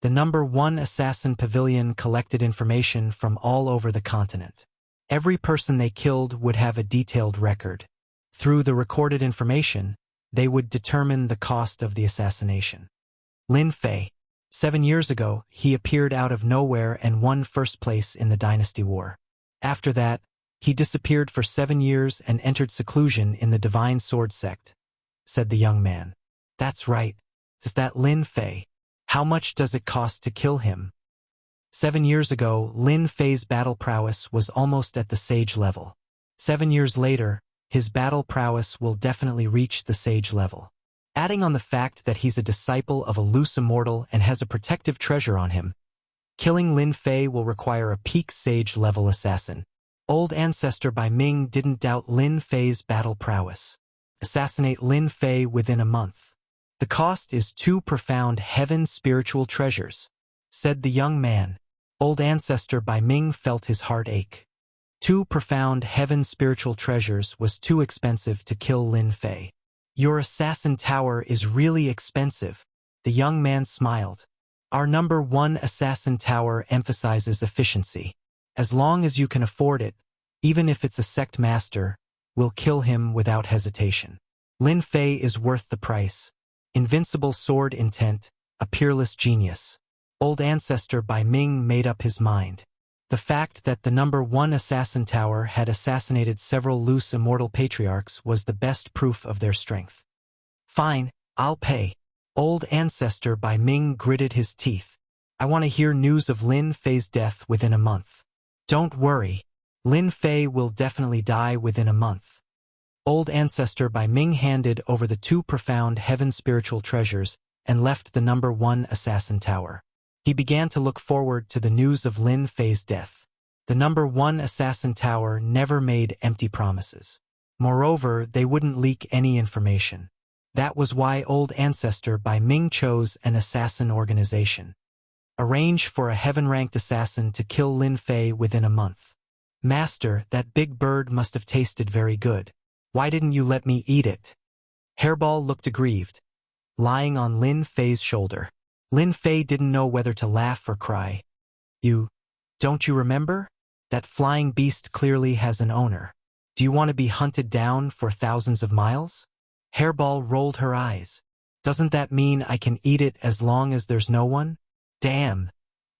The #1 assassin pavilion collected information from all over the continent. Every person they killed would have a detailed record. Through the recorded information, they would determine the cost of the assassination. Lin Fei. 7 years ago, he appeared out of nowhere and won first place in the Dynasty War. After that, he disappeared for 7 years and entered seclusion in the Divine Sword Sect, said the young man. That's right. Is that Lin Fei? How much does it cost to kill him? 7 years ago, Lin Fei's battle prowess was almost at the sage level. 7 years later, his battle prowess will definitely reach the sage level. Adding on the fact that he's a disciple of a loose immortal and has a protective treasure on him, killing Lin Fei will require a peak sage level assassin. Old Ancestor by Ming didn't doubt Lin Fei's battle prowess. Assassinate Lin Fei within a month. The cost is 2 profound heaven spiritual treasures, said the young man. Old Ancestor by Ming felt his heart ache. 2 profound heaven spiritual treasures was too expensive to kill Lin Fei. Your assassin tower is really expensive, the young man smiled. Our #1 assassin tower emphasizes efficiency. As long as you can afford it, even if it's a sect master, we'll kill him without hesitation. Lin Fei is worth the price. Invincible sword intent, a peerless genius. Old Ancestor by Ming made up his mind. The fact that the #1 assassin tower had assassinated several loose immortal patriarchs was the best proof of their strength. Fine, I'll pay. Old Ancestor by Ming gritted his teeth. I want to hear news of Lin Fei's death within a month. Don't worry. Lin Fei will definitely die within a month. Old Ancestor by Ming handed over the 2 profound heaven spiritual treasures and left the #1 assassin tower. He began to look forward to the news of Lin Fei's death. The #1 assassin tower never made empty promises. Moreover, they wouldn't leak any information. That was why Old Ancestor by Ming chose an assassin organization. Arrange for a heaven-ranked assassin to kill Lin Fei within a month. Master, that big bird must have tasted very good. Why didn't you let me eat it? Hairball looked aggrieved, lying on Lin Fei's shoulder. Lin Fei didn't know whether to laugh or cry. Don't you remember? That flying beast clearly has an owner. Do you want to be hunted down for thousands of miles? Hairball rolled her eyes. Doesn't that mean I can eat it as long as there's no one? Damn.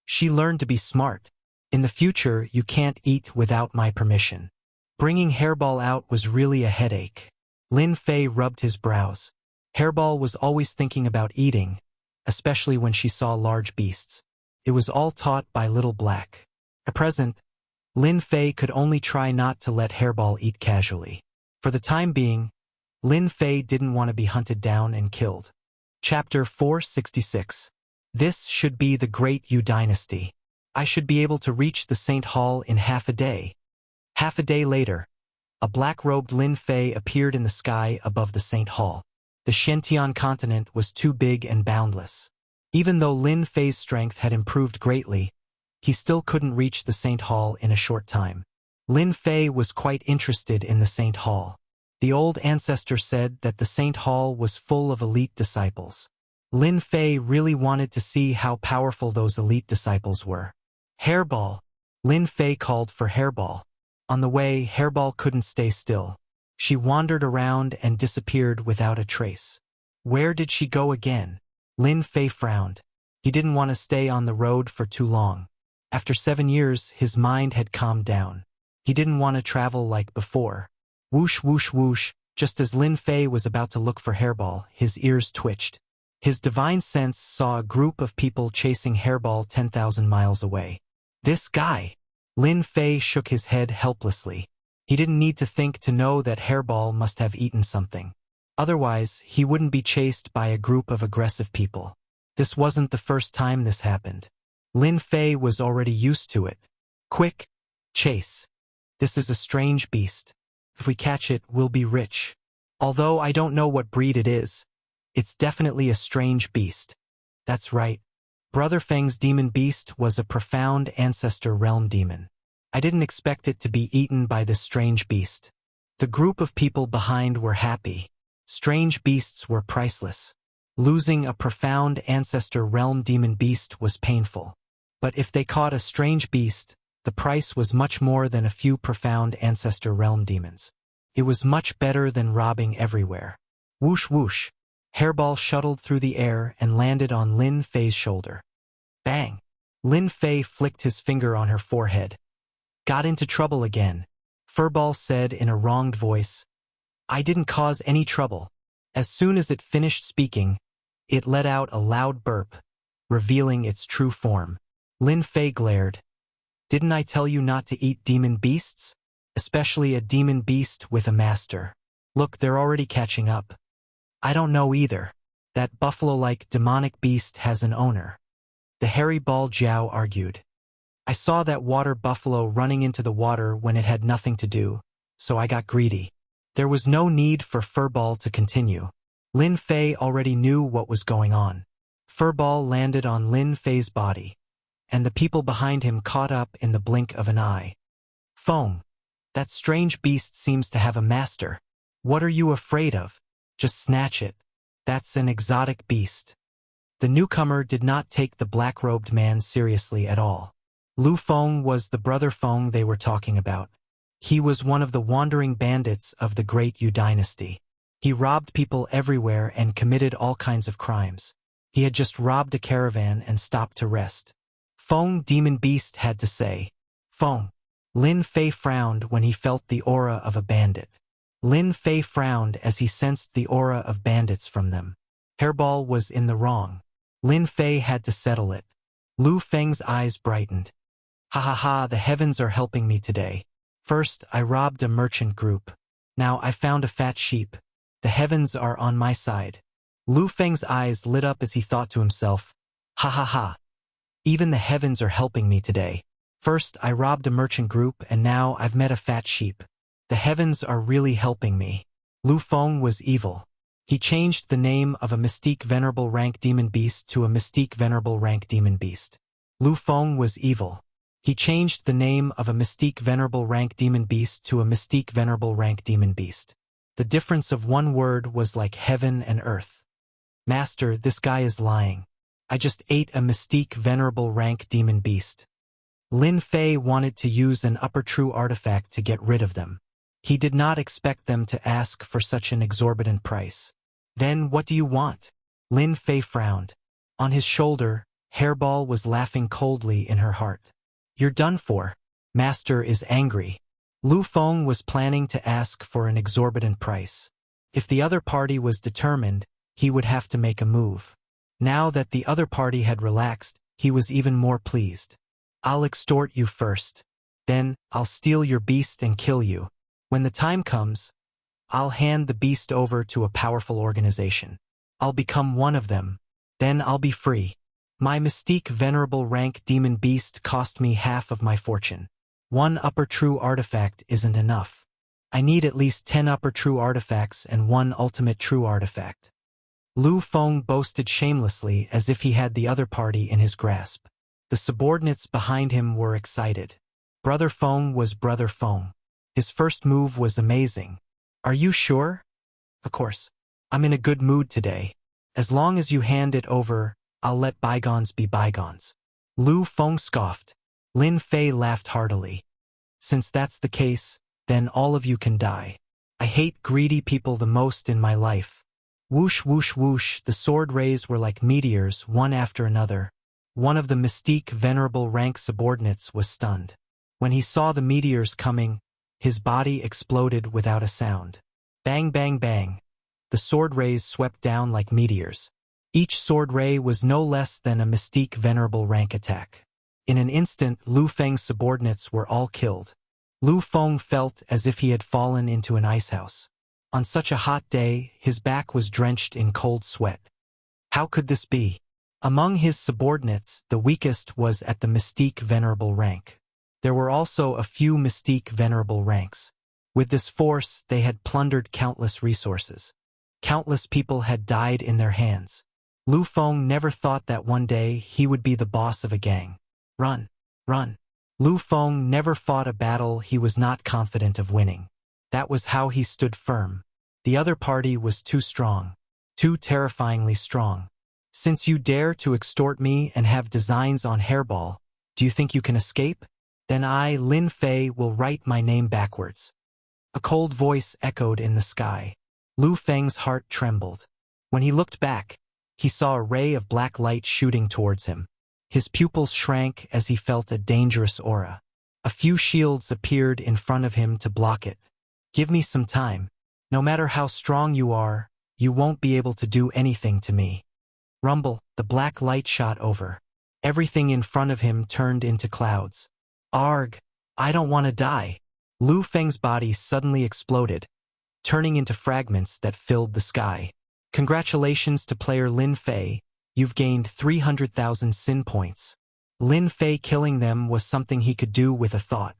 She learned to be smart. In the future, you can't eat without my permission. Bringing Hairball out was really a headache. Lin Fei rubbed his brows. Hairball was always thinking about eating, especially when she saw large beasts. It was all taught by Little Black. At present, Lin Fei could only try not to let Hairball eat casually. For the time being, Lin Fei didn't want to be hunted down and killed. Chapter 466. This should be the Great Yu Dynasty. I should be able to reach the Saint Hall in half a day. Half a day later, a black-robed Lin Fei appeared in the sky above the Saint Hall. The Shentian continent was too big and boundless. Even though Lin Fei's strength had improved greatly, he still couldn't reach the Saint Hall in a short time. Lin Fei was quite interested in the Saint Hall. The old ancestor said that the Saint Hall was full of elite disciples. Lin Fei really wanted to see how powerful those elite disciples were. Hairball! Lin Fei called for Hairball. On the way, Hairball couldn't stay still. She wandered around and disappeared without a trace. Where did she go again? Lin Fei frowned. He didn't want to stay on the road for too long. After 7 years, his mind had calmed down. He didn't want to travel like before. Whoosh, whoosh, whoosh. Just as Lin Fei was about to look for Hairball, his ears twitched. His divine sense saw a group of people chasing Hairball 10,000 miles away. This guy! Lin Fei shook his head helplessly. He didn't need to think to know that Hairball must have eaten something. Otherwise, he wouldn't be chased by a group of aggressive people. This wasn't the first time this happened. Lin Fei was already used to it. Quick! Chase! This is a strange beast. If we catch it, we'll be rich. Although I don't know what breed it is, it's definitely a strange beast. That's right. Brother Feng's demon beast was a profound ancestor realm demon. I didn't expect it to be eaten by this strange beast. The group of people behind were happy. Strange beasts were priceless. Losing a profound ancestor realm demon beast was painful. But if they caught a strange beast, the price was much more than a few profound ancestor realm demons. It was much better than robbing everywhere. Whoosh whoosh. Hairball shuttled through the air and landed on Lin Fei's shoulder. Bang! Lin Fei flicked his finger on her forehead. Got into trouble again. Furball said in a wronged voice. I didn't cause any trouble. As soon as it finished speaking, it let out a loud burp, revealing its true form. Lin Fei glared. Didn't I tell you not to eat demon beasts? Especially a demon beast with a master. Look, they're already catching up. I don't know either. That buffalo-like demonic beast has an owner. The hairy Ball Jiao argued. I saw that water buffalo running into the water when it had nothing to do, so I got greedy. There was no need for Furball to continue. Lin Fei already knew what was going on. Furball landed on Lin Fei's body, and the people behind him caught up in the blink of an eye. Feng, that strange beast seems to have a master. What are you afraid of? Just snatch it. That's an exotic beast. The newcomer did not take the black-robed man seriously at all. Lu Feng was the brother Feng they were talking about. He was one of the wandering bandits of the Great Yu dynasty. He robbed people everywhere and committed all kinds of crimes. He had just robbed a caravan and stopped to rest. Feng demon beast had to say. Feng. Lin Fei frowned when he felt the aura of a bandit. Lin Fei frowned as he sensed the aura of bandits from them. Hairball was in the wrong. Lin Fei had to settle it. Lu Feng's eyes brightened. Ha ha ha, the heavens are helping me today. First, I robbed a merchant group. Now I found a fat sheep. The heavens are on my side. Lu Feng's eyes lit up as he thought to himself. Ha ha ha. Even the heavens are helping me today. First, I robbed a merchant group and now I've met a fat sheep. The heavens are really helping me. Lu Feng was evil. He changed the name of a Mystique Venerable Rank Demon Beast to a Mystique Venerable Rank Demon Beast. Lu Feng was evil. He changed the name of a Mystique Venerable Rank Demon Beast to a Mystique Venerable Rank Demon Beast. The difference of one word was like heaven and earth. Master, this guy is lying. I just ate a Mystique Venerable Rank Demon Beast. Lin Fei wanted to use an upper true artifact to get rid of them. He did not expect them to ask for such an exorbitant price. Then what do you want? Lin Fei frowned. On his shoulder, Hairball was laughing coldly in her heart. You're done for. Master is angry. Lu Feng was planning to ask for an exorbitant price. If the other party was determined, he would have to make a move. Now that the other party had relaxed, he was even more pleased. I'll extort you first. Then, I'll steal your beast and kill you. When the time comes, I'll hand the beast over to a powerful organization. I'll become one of them. Then I'll be free. My Mystique Venerable Rank Demon Beast cost me half of my fortune. One upper true artifact isn't enough. I need at least 10 upper true artifacts and one ultimate true artifact. Lu Feng boasted shamelessly as if he had the other party in his grasp. The subordinates behind him were excited. Brother Feng was Brother Feng. His first move was amazing. Are you sure? Of course. I'm in a good mood today. As long as you hand it over, I'll let bygones be bygones. Lu Feng scoffed. Lin Fei laughed heartily. Since that's the case, then all of you can die. I hate greedy people the most in my life. Whoosh whoosh whoosh, the sword rays were like meteors, one after another. One of the Mystique Venerable Rank subordinates was stunned. When he saw the meteors coming, his body exploded without a sound. Bang bang bang. The sword rays swept down like meteors. Each sword ray was no less than a mystique venerable rank attack. In an instant, Lu Feng's subordinates were all killed. Lu Feng felt as if he had fallen into an icehouse. On such a hot day, his back was drenched in cold sweat. How could this be? Among his subordinates, the weakest was at the mystique venerable rank. There were also a few mystique venerable ranks. With this force, they had plundered countless resources. Countless people had died in their hands. Lu Feng never thought that one day he would be the boss of a gang. Run, run. Lu Feng never fought a battle he was not confident of winning. That was how he stood firm. The other party was too strong, too terrifyingly strong. Since you dare to extort me and have designs on Hairball, do you think you can escape? Then I, Lin Fei, will write my name backwards. A cold voice echoed in the sky. Lu Feng's heart trembled. When he looked back, he saw a ray of black light shooting towards him. His pupils shrank as he felt a dangerous aura. A few shields appeared in front of him to block it. Give me some time. No matter how strong you are, you won't be able to do anything to me. Rumble, the black light shot over. Everything in front of him turned into clouds. Arg, I don't want to die. Lu Feng's body suddenly exploded, turning into fragments that filled the sky. Congratulations to player Lin Fei, you've gained 300,000 sin points. Lin Fei killing them was something he could do with a thought.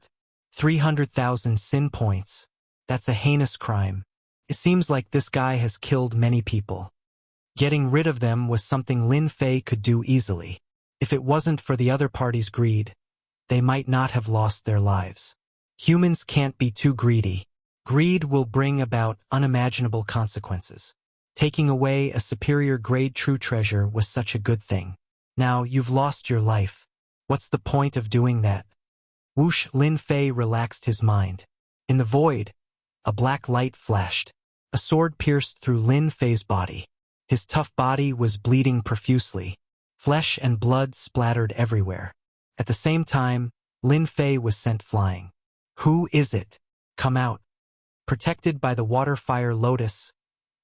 300,000 sin points. That's a heinous crime. It seems like this guy has killed many people. Getting rid of them was something Lin Fei could do easily. If it wasn't for the other party's greed, they might not have lost their lives. Humans can't be too greedy. Greed will bring about unimaginable consequences. Taking away a superior grade true treasure was such a good thing. Now you've lost your life. What's the point of doing that? Whoosh, Lin Fei relaxed his mind. In the void, a black light flashed. A sword pierced through Lin Fei's body. His tough body was bleeding profusely. Flesh and blood splattered everywhere. At the same time, Lin Fei was sent flying. Who is it? Come out. Protected by the water fire lotus,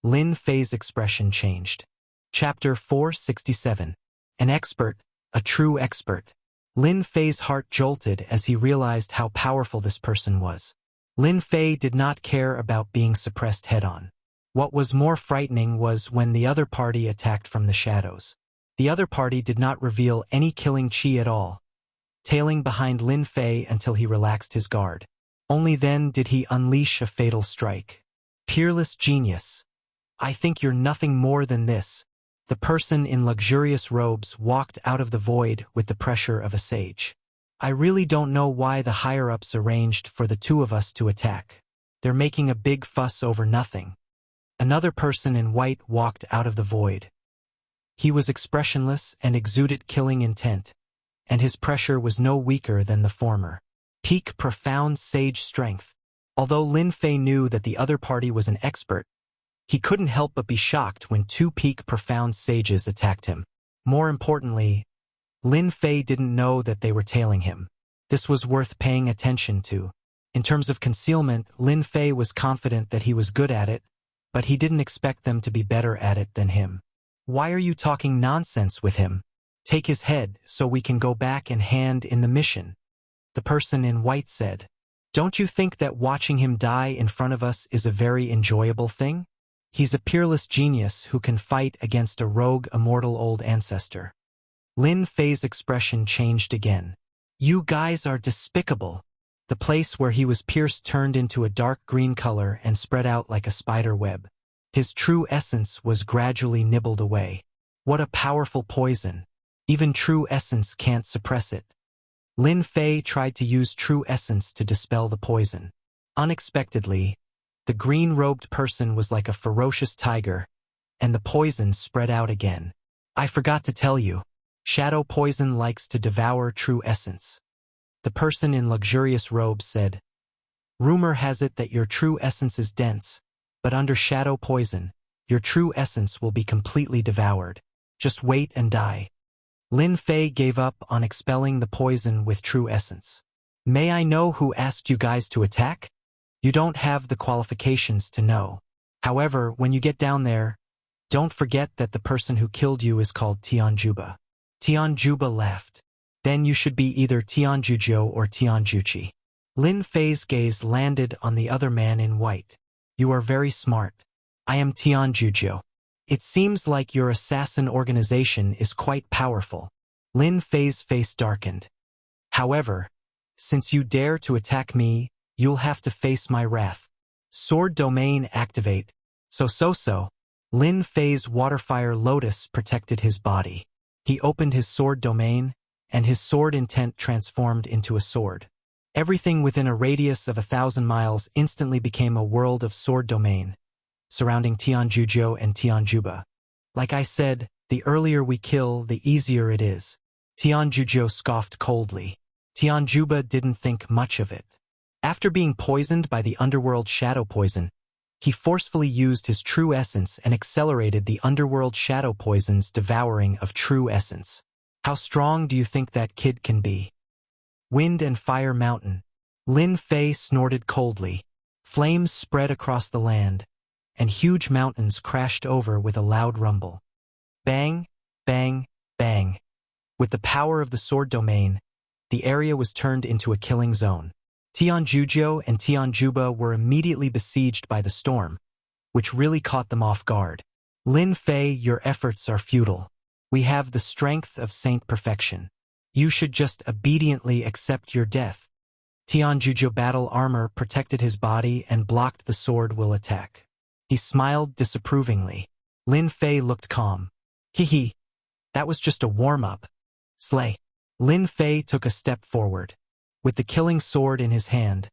Lin Fei's expression changed. Chapter 467. An expert, a true expert. Lin Fei's heart jolted as he realized how powerful this person was. Lin Fei did not care about being suppressed head-on. What was more frightening was when the other party attacked from the shadows. The other party did not reveal any killing chi at all, tailing behind Lin Fei until he relaxed his guard. Only then did he unleash a fatal strike. Peerless genius. I think you're nothing more than this. The person in luxurious robes walked out of the void with the pressure of a sage. I really don't know why the higher-ups arranged for the two of us to attack. They're making a big fuss over nothing. Another person in white walked out of the void. He was expressionless and exuded killing intent, and his pressure was no weaker than the former. Peak profound sage strength. Although Lin Fei knew that the other party was an expert, he couldn't help but be shocked when two peak profound sages attacked him. More importantly, Lin Fei didn't know that they were tailing him. This was worth paying attention to. In terms of concealment, Lin Fei was confident that he was good at it, but he didn't expect them to be better at it than him. Why are you talking nonsense with him? Take his head so we can go back and hand in the mission. The person in white said. Don't you think that watching him die in front of us is a very enjoyable thing? He's a peerless genius who can fight against a rogue immortal old ancestor. Lin Fei's expression changed again. You guys are despicable. The place where he was pierced turned into a dark green color and spread out like a spider web. His true essence was gradually nibbled away. What a powerful poison. Even true essence can't suppress it. Lin Fei tried to use true essence to dispel the poison. Unexpectedly, the green-robed person was like a ferocious tiger, and the poison spread out again. I forgot to tell you, shadow poison likes to devour true essence. The person in luxurious robes said, Rumor has it that your true essence is dense, but under shadow poison, your true essence will be completely devoured. Just wait and die. Lin Fei gave up on expelling the poison with true essence. May I know who asked you guys to attack? You don't have the qualifications to know. However, when you get down there, Don't forget that the person who killed you is called Tianjuba. Tianjuba laughed. Then you should be either Tianjujo or Tianjuchi. Lin Fei's gaze landed on the other man in white. You are very smart. I am Tianjujo. It seems like your assassin organization is quite powerful. Lin Fei's face darkened. However, since you dare to attack me, you'll have to face my wrath. Sword domain activate. So. Lin Fei's waterfire lotus protected his body. He opened his sword domain, and his sword intent transformed into a sword. Everything within a radius of 1,000 miles instantly became a world of sword domain, surrounding Tianjujo and Tianjuba. Like I said, the earlier we kill, the easier it is. Tianjujo scoffed coldly. Tianjuba didn't think much of it. After being poisoned by the underworld shadow poison, he forcefully used his true essence and accelerated the underworld shadow poison's devouring of true essence. How strong do you think that kid can be? Wind and Fire Mountain. Lin Fei snorted coldly. Flames spread across the land, and huge mountains crashed over with a loud rumble. Bang, bang, bang. With the power of the sword domain, the area was turned into a killing zone. Tianjujo and Tianjuba were immediately besieged by the storm, which really caught them off guard. Lin Fei, your efforts are futile. We have the strength of Saint Perfection. You should just obediently accept your death. Tianjujo battle armor protected his body and blocked the sword will attack. He smiled disapprovingly. Lin Fei looked calm. Hee, that was just a warm-up. Slay. Lin Fei took a step forward. With the killing sword in his hand,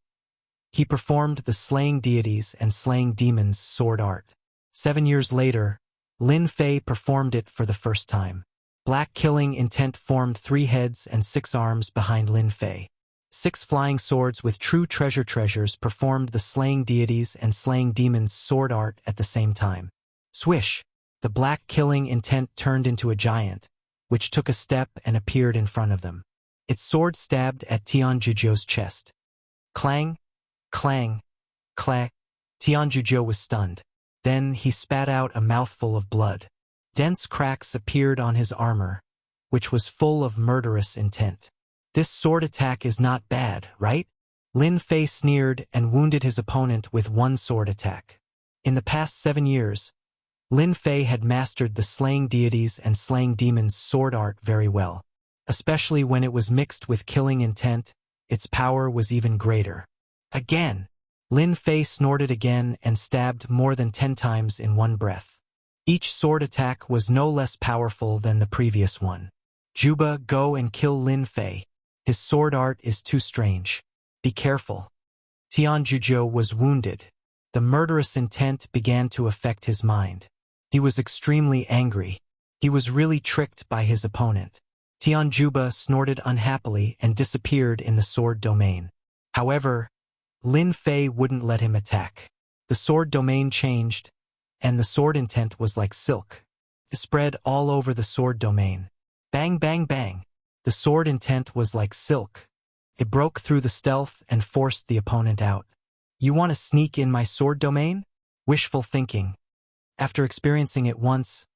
he performed the slaying deities and slaying demons sword art. 7 years later, Lin Fei performed it for the first time. Black killing intent formed 3 heads and 6 arms behind Lin Fei. 6 flying swords with true treasures performed the slaying deities and slaying demons sword art at the same time. Swish! The black killing intent turned into a giant, which took a step and appeared in front of them. Its sword stabbed at Tianjujo's chest. Clang, clang, clack. Tianjujo was stunned. Then he spat out a mouthful of blood. Dense cracks appeared on his armor, which was full of murderous intent. This sword attack is not bad, right? Lin Fei sneered and wounded his opponent with 1 sword attack. In the past 7 years, Lin Fei had mastered the slaying deities and slaying demons sword art very well. Especially when it was mixed with killing intent, its power was even greater. Again! Lin Fei snorted again and stabbed more than 10 times in one breath. Each sword attack was no less powerful than the previous one. Juba, go and kill Lin Fei. His sword art is too strange. Be careful. Tianjujo was wounded. The murderous intent began to affect his mind. He was extremely angry. He was really tricked by his opponent. Tianjuba snorted unhappily and disappeared in the sword domain. However, Lin Fei wouldn't let him attack. The sword domain changed, and the sword intent was like silk. It spread all over the sword domain. Bang, bang, bang. The sword intent was like silk. It broke through the stealth and forced the opponent out. You want to sneak in my sword domain? Wishful thinking. After experiencing it once,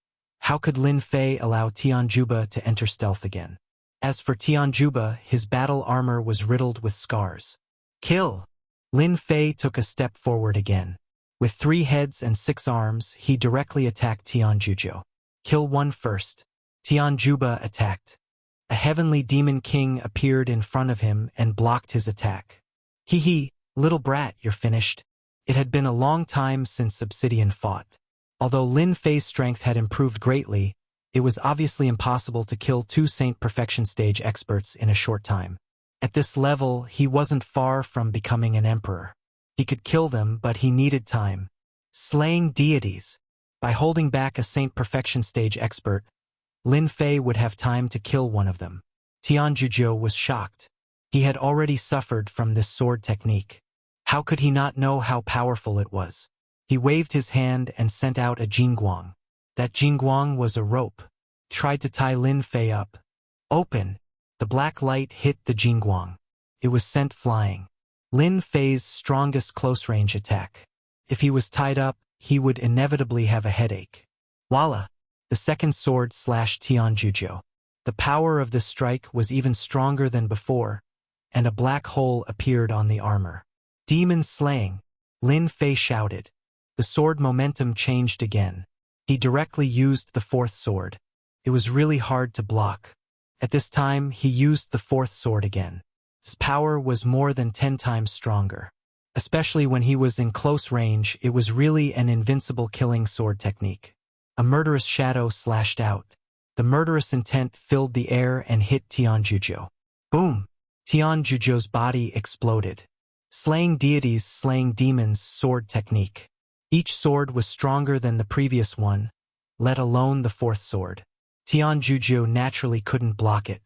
how could Lin Fei allow Tianjuba to enter stealth again? As for Tianjuba, his battle armor was riddled with scars. Kill! Lin Fei took a step forward again. With 3 heads and 6 arms, he directly attacked Tianjujo. Kill one first. Tianjuba attacked. A heavenly demon king appeared in front of him and blocked his attack. Hee, little brat, you're finished. It had been a long time since Obsidian fought. Although Lin Fei's strength had improved greatly, it was obviously impossible to kill 2 Saint Perfection stage experts in a short time. At this level, he wasn't far from becoming an emperor. He could kill them, but he needed time. Slaying deities. By holding back a Saint Perfection stage expert, Lin Fei would have time to kill one of them. Tianjujo was shocked. He had already suffered from this sword technique. How could he not know how powerful it was? He waved his hand and sent out a jingguang. That jingguang was a rope. Tried to tie Lin Fei up. Open! The black light hit the jingguang. It was sent flying. Lin Fei's strongest close-range attack. If he was tied up, he would inevitably have a headache. Voila! The second sword slashed Tianjuju. The power of this strike was even stronger than before, and a black hole appeared on the armor. Demon slaying, Lin Fei shouted. The sword momentum changed again. He directly used the fourth sword. It was really hard to block. At this time, he used the fourth sword again. His power was more than 10 times stronger. Especially when he was in close range, it was really an invincible killing sword technique. A murderous shadow slashed out. The murderous intent filled the air and hit Tianjuju. Boom! Tianjuju's body exploded. Slaying deities, slaying demons sword technique. Each sword was stronger than the previous one, let alone the fourth sword. Tianjuju naturally couldn't block it.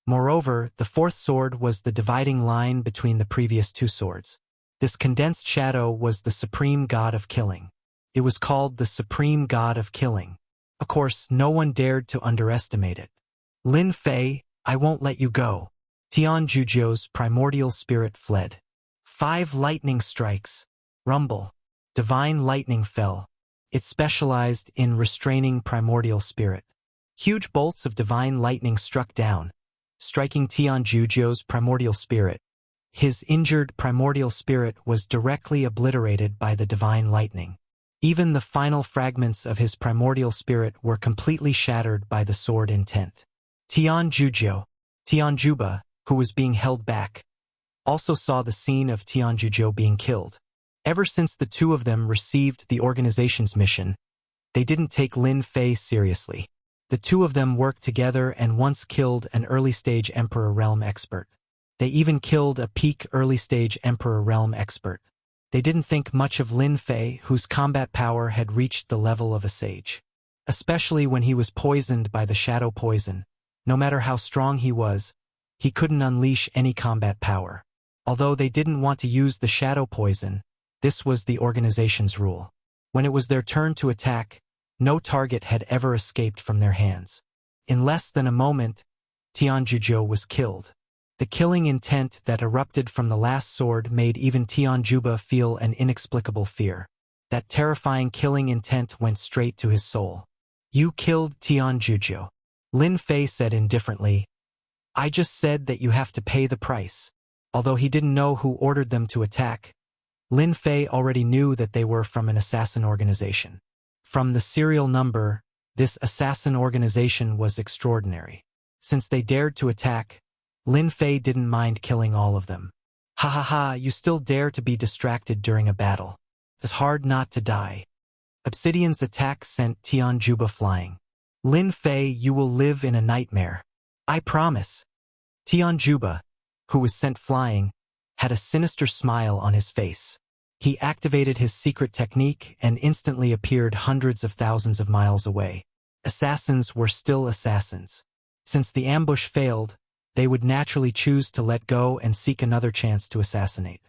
Moreover, the fourth sword was the dividing line between the previous two swords. This condensed shadow was the supreme god of killing. It was called the supreme god of killing. Of course, no one dared to underestimate it. Lin Fei, I won't let you go. Tianjuju's primordial spirit fled. 5 lightning strikes. Rumble. Divine lightning fell. It specialized in restraining primordial spirit. Huge bolts of divine lightning struck down, striking Tianjuju's primordial spirit. His injured primordial spirit was directly obliterated by the divine lightning. Even the final fragments of his primordial spirit were completely shattered by the sword intent. Tianjuba, who was being held back, also saw the scene of Tianjuju being killed. Ever since the two of them received the organization's mission, they didn't take Lin Fei seriously. The two of them worked together and once killed an early-stage Emperor Realm expert. They even killed a peak early-stage Emperor Realm expert. They didn't think much of Lin Fei, whose combat power had reached the level of a sage. Especially when he was poisoned by the shadow poison. No matter how strong he couldn't unleash any combat power. Although they didn't want to use the shadow poison, this was the organization's rule. When it was their turn to attack, no target had ever escaped from their hands. In less than a moment, Tianjuju was killed. The killing intent that erupted from the last sword made even Tianjuba feel an inexplicable fear. That terrifying killing intent went straight to his soul. You killed Tianjuju. Lin Fei said indifferently. I just said that you have to pay the price. Although he didn't know who ordered them to attack, Lin Fei already knew that they were from an assassin organization. From the serial number, this assassin organization was extraordinary. Since they dared to attack, Lin Fei didn't mind killing all of them. Ha ha ha, you still dare to be distracted during a battle. It's hard not to die. Obsidian's attack sent Tianjuba flying. Lin Fei, you will live in a nightmare. I promise. Tianjuba, who was sent flying, had a sinister smile on his face. He activated his secret technique and instantly appeared hundreds of thousands of miles away. Assassins were still assassins. Since the ambush failed, they would naturally choose to let go and seek another chance to assassinate.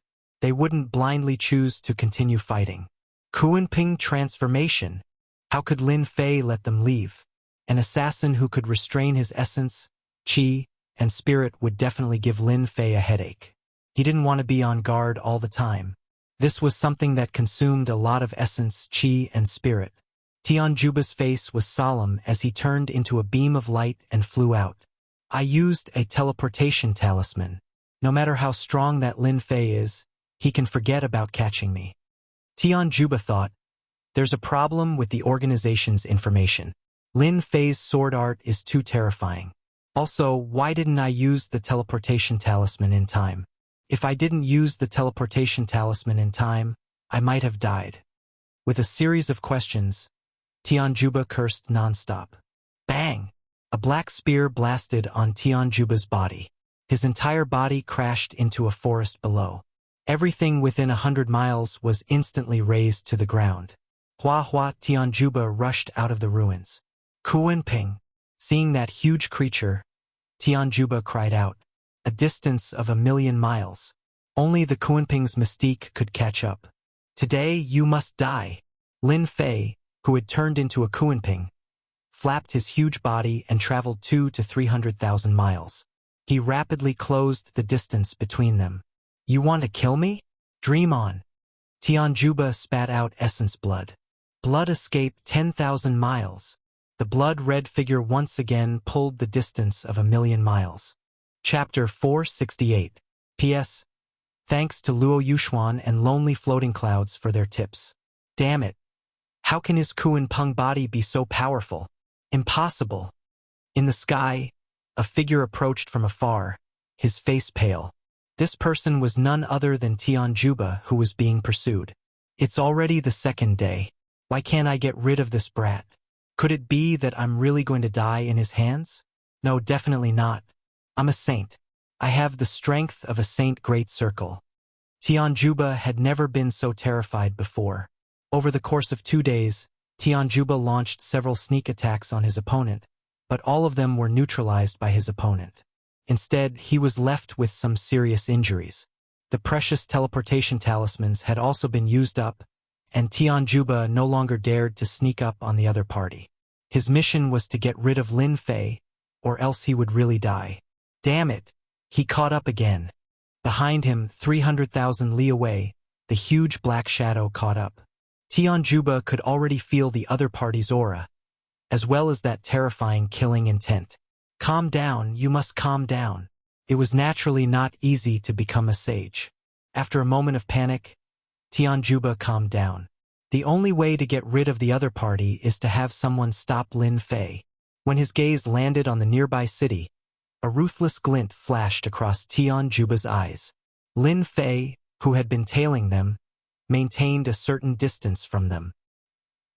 They wouldn't blindly choose to continue fighting. Kuanping transformation. How could Lin Fei let them leave? An assassin who could restrain his essence, qi, and spirit would definitely give Lin Fei a headache. He didn't want to be on guard all the time. This was something that consumed a lot of essence, qi, and spirit. Tianjuba's face was solemn as he turned into a beam of light and flew out. I used a teleportation talisman. No matter how strong that Lin Fei is, he can forget about catching me. Tianjuba thought, there's a problem with the organization's information. Lin Fei's sword art is too terrifying. Also, why didn't I use the teleportation talisman in time? If I didn't use the teleportation talisman in time, I might have died. With a series of questions, Tianjuba cursed nonstop. Bang! A black spear blasted on Tianjuba's body. His entire body crashed into a forest below. Everything within 100 miles was instantly razed to the ground. Hua Hua Tianjuba rushed out of the ruins. Kuanping. Seeing that huge creature, Tianjuba cried out. A distance of 1,000,000 miles. Only the Kuanping's mystique could catch up. Today you must die. Lin Fei, who had turned into a Kuanping, flapped his huge body and traveled 200,000 to 300,000 miles. He rapidly closed the distance between them. You want to kill me? Dream on. Tianjuba spat out essence blood. Blood escaped 10,000 miles. The blood-red figure once again pulled the distance of 1,000,000 miles. Chapter 468. P.S. Thanks to Luo Yuxuan and Lonely Floating Clouds for their tips. Damn it. How can his Kuan Peng body be so powerful? Impossible. In the sky, a figure approached from afar, his face pale. This person was none other than Tian Juba, who was being pursued. It's already the second day. Why can't I get rid of this brat? Could it be that I'm really going to die in his hands? No, definitely not. I'm a saint. I have the strength of a saint. Great circle. Tian Juba had never been so terrified before. Over the course of 2 days, Tian Juba launched several sneak attacks on his opponent, but all of them were neutralized by his opponent. Instead, he was left with some serious injuries. The precious teleportation talismans had also been used up, and Tian Juba no longer dared to sneak up on the other party. His mission was to get rid of Lin Fei, or else he would really die. Damn it! He caught up again. Behind him, 300,000 li away, the huge black shadow caught up. Tian Juba could already feel the other party's aura, as well as that terrifying killing intent. Calm down, you must calm down. It was naturally not easy to become a sage. After a moment of panic, Tian Juba calmed down. The only way to get rid of the other party is to have someone stop Lin Fei. When his gaze landed on the nearby city, a ruthless glint flashed across Tian Juba's eyes. Lin Fei, who had been tailing them, maintained a certain distance from them.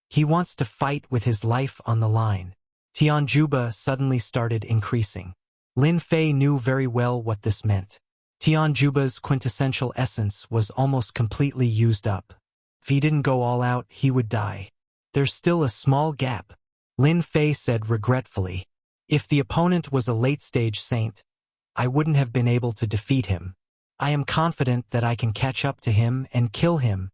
He wants to fight with his life on the line. Tian Juba suddenly started increasing. Lin Fei knew very well what this meant. Tian Juba's quintessential essence was almost completely used up. If he didn't go all out, he would die. There's still a small gap, Lin Fei said regretfully. If the opponent was a late-stage saint, I wouldn't have been able to defeat him. I am confident that I can catch up to him and kill him.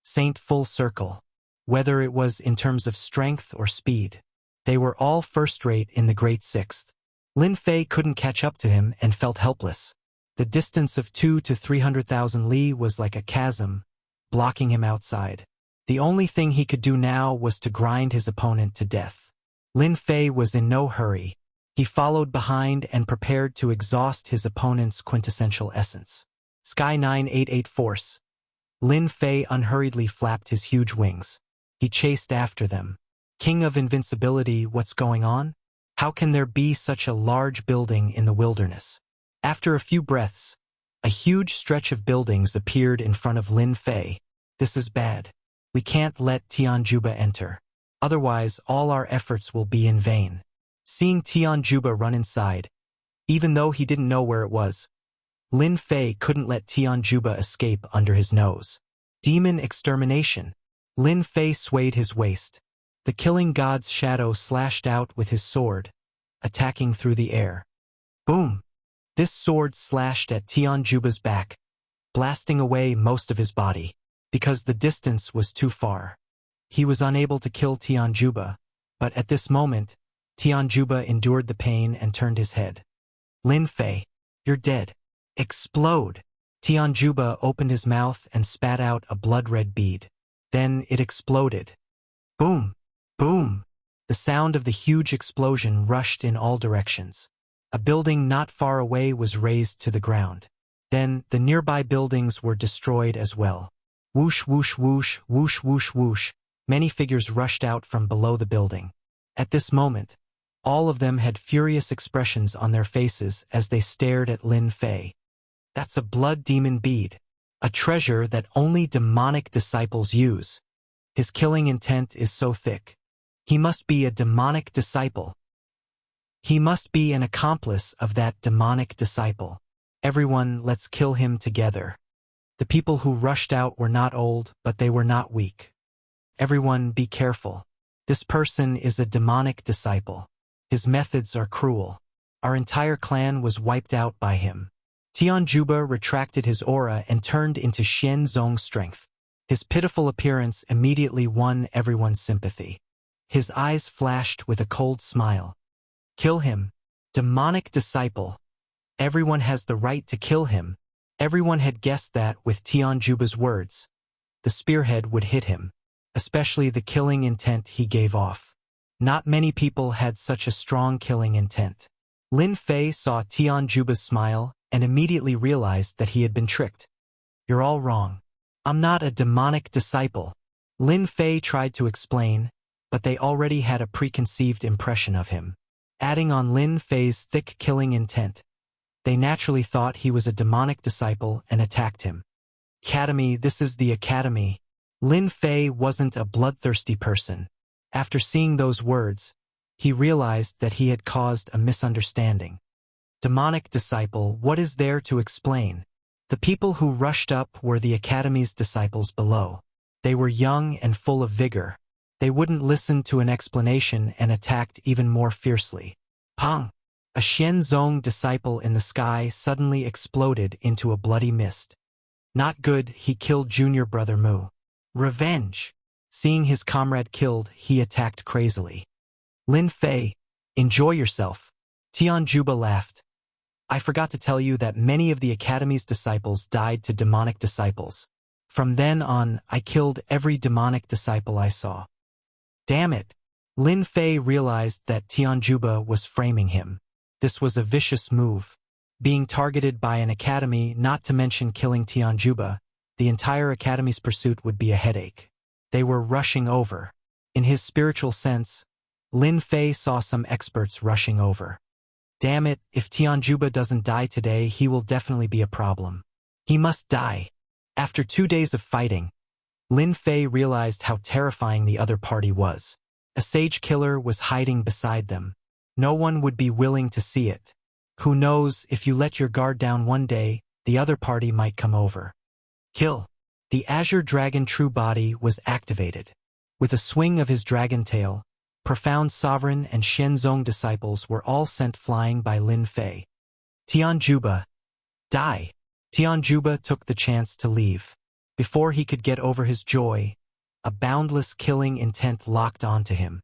Saint full circle. Whether it was in terms of strength or speed, they were all first-rate in the Great Sixth. Lin Fei couldn't catch up to him and felt helpless. The distance of 200,000 to 300,000 li was like a chasm, blocking him outside. The only thing he could do now was to grind his opponent to death. Lin Fei was in no hurry. He followed behind and prepared to exhaust his opponent's quintessential essence. Sky 988 Force. Lin Fei unhurriedly flapped his huge wings. He chased after them. King of invincibility, what's going on? How can there be such a large building in the wilderness? After a few breaths, a huge stretch of buildings appeared in front of Lin Fei. This is bad. We can't let Tian Juba enter. Otherwise, all our efforts will be in vain. Seeing Tian Juba run inside, even though he didn't know where it was, Lin Fei couldn't let Tian Juba escape under his nose. Demon extermination. Lin Fei swayed his waist. The killing god's shadow slashed out with his sword, attacking through the air. Boom! This sword slashed at Tian Juba's back, blasting away most of his body. Because the distance was too far, he was unable to kill Tian Juba, but at this moment, Tian Juba endured the pain and turned his head. Lin Fei, you're dead. Explode! Tian Juba opened his mouth and spat out a blood-red bead. Then it exploded. Boom! Boom! The sound of the huge explosion rushed in all directions. A building not far away was razed to the ground. Then, the nearby buildings were destroyed as well. Whoosh, whoosh, whoosh, whoosh, whoosh, whoosh. Many figures rushed out from below the building. At this moment, all of them had furious expressions on their faces as they stared at Lin Fei. That's a blood demon bead. A treasure that only demonic disciples use. His killing intent is so thick. He must be a demonic disciple. He must be an accomplice of that demonic disciple. Everyone, let's kill him together. The people who rushed out were not old, but they were not weak. Everyone, be careful. This person is a demonic disciple. His methods are cruel. Our entire clan was wiped out by him. Tian Juba retracted his aura and turned into Xian Zong's strength. His pitiful appearance immediately won everyone's sympathy. His eyes flashed with a cold smile. Kill him. Demonic disciple. Everyone has the right to kill him. Everyone had guessed that with Tian Juba's words, the spearhead would hit him. especially the killing intent he gave off. Not many people had such a strong killing intent. Lin Fei saw Tianjuba's smile and immediately realized that he had been tricked. "You're all wrong. I'm not a demonic disciple." Lin Fei tried to explain, but they already had a preconceived impression of him. Adding on Lin Fei's thick killing intent, they naturally thought he was a demonic disciple and attacked him. "Academy, this is the academy." Lin Fei wasn't a bloodthirsty person. After seeing those words, he realized that he had caused a misunderstanding. Demonic disciple, what is there to explain? The people who rushed up were the academy's disciples below. They were young and full of vigor. They wouldn't listen to an explanation and attacked even more fiercely. Pang! A Xianzong disciple in the sky suddenly exploded into a bloody mist. Not good, he killed junior brother Mu. Revenge! Seeing his comrade killed, he attacked crazily. Lin Fei, enjoy yourself. Tianjuba laughed. I forgot to tell you that many of the academy's disciples died to demonic disciples. From then on, I killed every demonic disciple I saw. Damn it! Lin Fei realized that Tianjuba was framing him. This was a vicious move. Being targeted by an academy, not to mention killing Tianjuba, the entire academy's pursuit would be a headache. They were rushing over. In his spiritual sense, Lin Fei saw some experts rushing over. Damn it, if Tianjuba doesn't die today, he will definitely be a problem. He must die. After 2 days of fighting, Lin Fei realized how terrifying the other party was. A sage killer was hiding beside them. No one would be willing to see it. Who knows, if you let your guard down one day, the other party might come over. Kill. The Azure Dragon True Body was activated. With a swing of his dragon tail, Profound Sovereign and Shenzong disciples were all sent flying by Lin Fei. Tianjuba, die! Tianjuba took the chance to leave. Before he could get over his joy, a boundless killing intent locked onto him.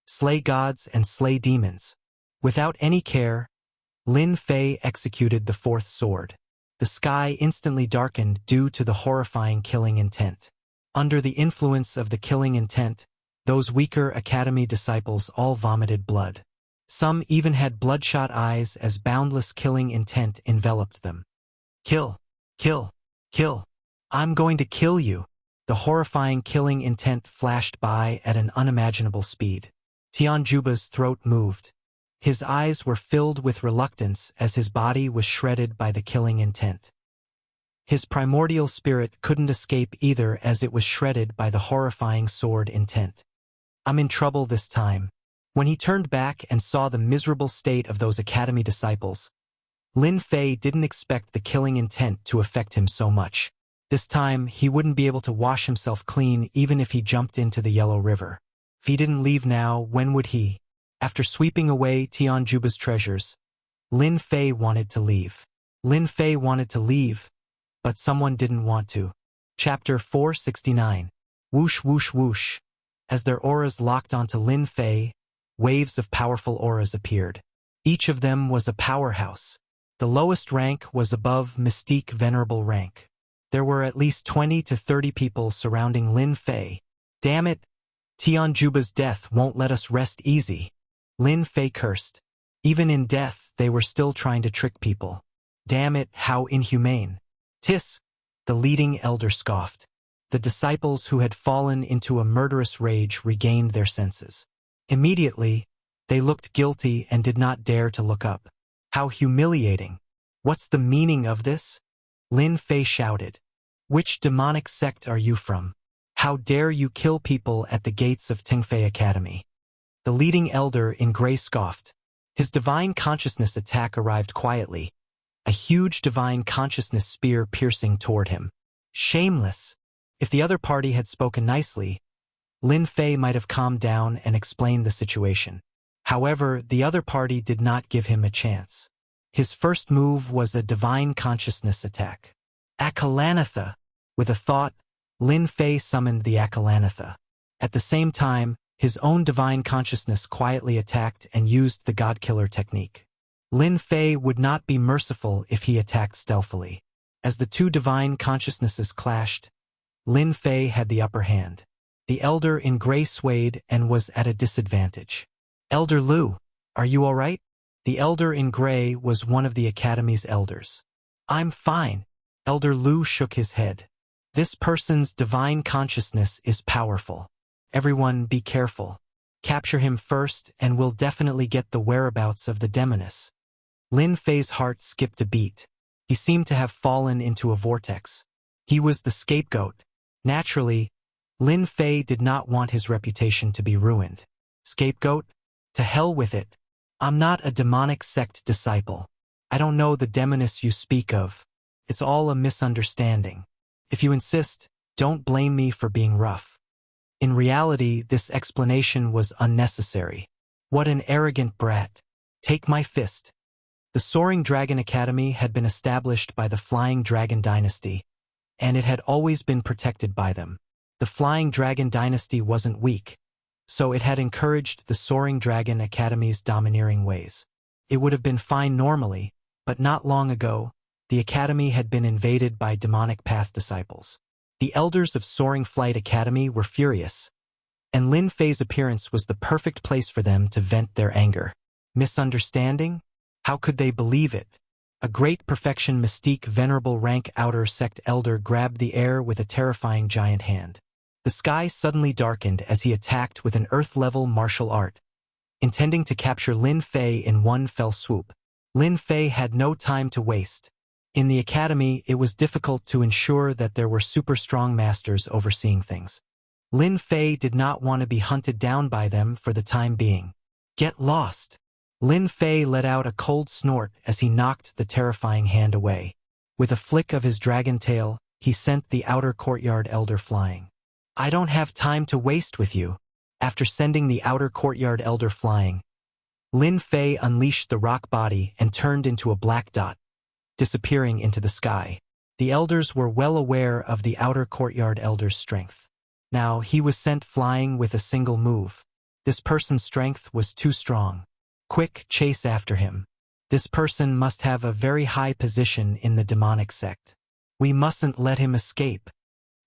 Slay gods and slay demons. Without any care, Lin Fei executed the fourth sword. The sky instantly darkened due to the horrifying killing intent. Under the influence of the killing intent, those weaker academy disciples all vomited blood. Some even had bloodshot eyes as boundless killing intent enveloped them. Kill! Kill! Kill! I'm going to kill you! The horrifying killing intent flashed by at an unimaginable speed. Tianjuba's throat moved. His eyes were filled with reluctance as his body was shredded by the killing intent. His primordial spirit couldn't escape either as it was shredded by the horrifying sword intent. I'm in trouble this time. When he turned back and saw the miserable state of those academy disciples, Lin Fei didn't expect the killing intent to affect him so much. This time, he wouldn't be able to wash himself clean even if he jumped into the Yellow River. If he didn't leave now, when would he? After sweeping away Tianjuba's treasures, Lin Fei wanted to leave. Lin Fei wanted to leave, but someone didn't want to. Chapter 469. Whoosh whoosh whoosh. As their auras locked onto Lin Fei, waves of powerful auras appeared. Each of them was a powerhouse. The lowest rank was above Mystique Venerable rank. There were at least 20 to 30 people surrounding Lin Fei. Damn it! Tianjuba's death won't let us rest easy. Lin Fei cursed. Even in death, they were still trying to trick people. Damn it, how inhumane. Tis! The leading elder scoffed. The disciples who had fallen into a murderous rage regained their senses. Immediately, they looked guilty and did not dare to look up. How humiliating! What's the meaning of this? Lin Fei shouted. Which demonic sect are you from? How dare you kill people at the gates of Tingfei Academy? The leading elder in gray scoffed. His divine consciousness attack arrived quietly, a huge divine consciousness spear piercing toward him. Shameless! If the other party had spoken nicely, Lin Fei might have calmed down and explained the situation. However, the other party did not give him a chance. His first move was a divine consciousness attack. Akalanatha! With a thought, Lin Fei summoned the Akalanatha. At the same time, his own divine consciousness quietly attacked and used the God-Killer technique. Lin Fei would not be merciful if he attacked stealthily. As the two divine consciousnesses clashed, Lin Fei had the upper hand. The elder in gray swayed and was at a disadvantage. Elder Lu, are you all right? The elder in gray was one of the academy's elders. I'm fine. Elder Lu shook his head. This person's divine consciousness is powerful. Everyone be careful. Capture him first and we'll definitely get the whereabouts of the demoness. Lin Fei's heart skipped a beat. He seemed to have fallen into a vortex. He was the scapegoat. Naturally, Lin Fei did not want his reputation to be ruined. Scapegoat? To hell with it. I'm not a demonic sect disciple. I don't know the demoness you speak of. It's all a misunderstanding. If you insist, don't blame me for being rough. In reality, this explanation was unnecessary. What an arrogant brat. Take my fist. The Soaring Dragon Academy had been established by the Flying Dragon Dynasty, and it had always been protected by them. The Flying Dragon Dynasty wasn't weak, so it had encouraged the Soaring Dragon Academy's domineering ways. It would have been fine normally, but not long ago, the Academy had been invaded by demonic path disciples. The elders of Soaring Flight Academy were furious, and Lin Fei's appearance was the perfect place for them to vent their anger. Misunderstanding? How could they believe it? A great perfection mystique venerable rank outer sect elder grabbed the air with a terrifying giant hand. The sky suddenly darkened as he attacked with an earth-level martial art, intending to capture Lin Fei in one fell swoop. Lin Fei had no time to waste. In the academy, it was difficult to ensure that there were super-strong masters overseeing things. Lin Fei did not want to be hunted down by them for the time being. Get lost! Lin Fei let out a cold snort as he knocked the terrifying hand away. With a flick of his dragon tail, he sent the outer courtyard elder flying. I don't have time to waste with you. After sending the outer courtyard elder flying, Lin Fei unleashed the rock body and turned into a black dot, disappearing into the sky. The elders were well aware of the outer courtyard elder's strength. Now he was sent flying with a single move. This person's strength was too strong. Quick, chase after him. This person must have a very high position in the demonic sect. We mustn't let him escape.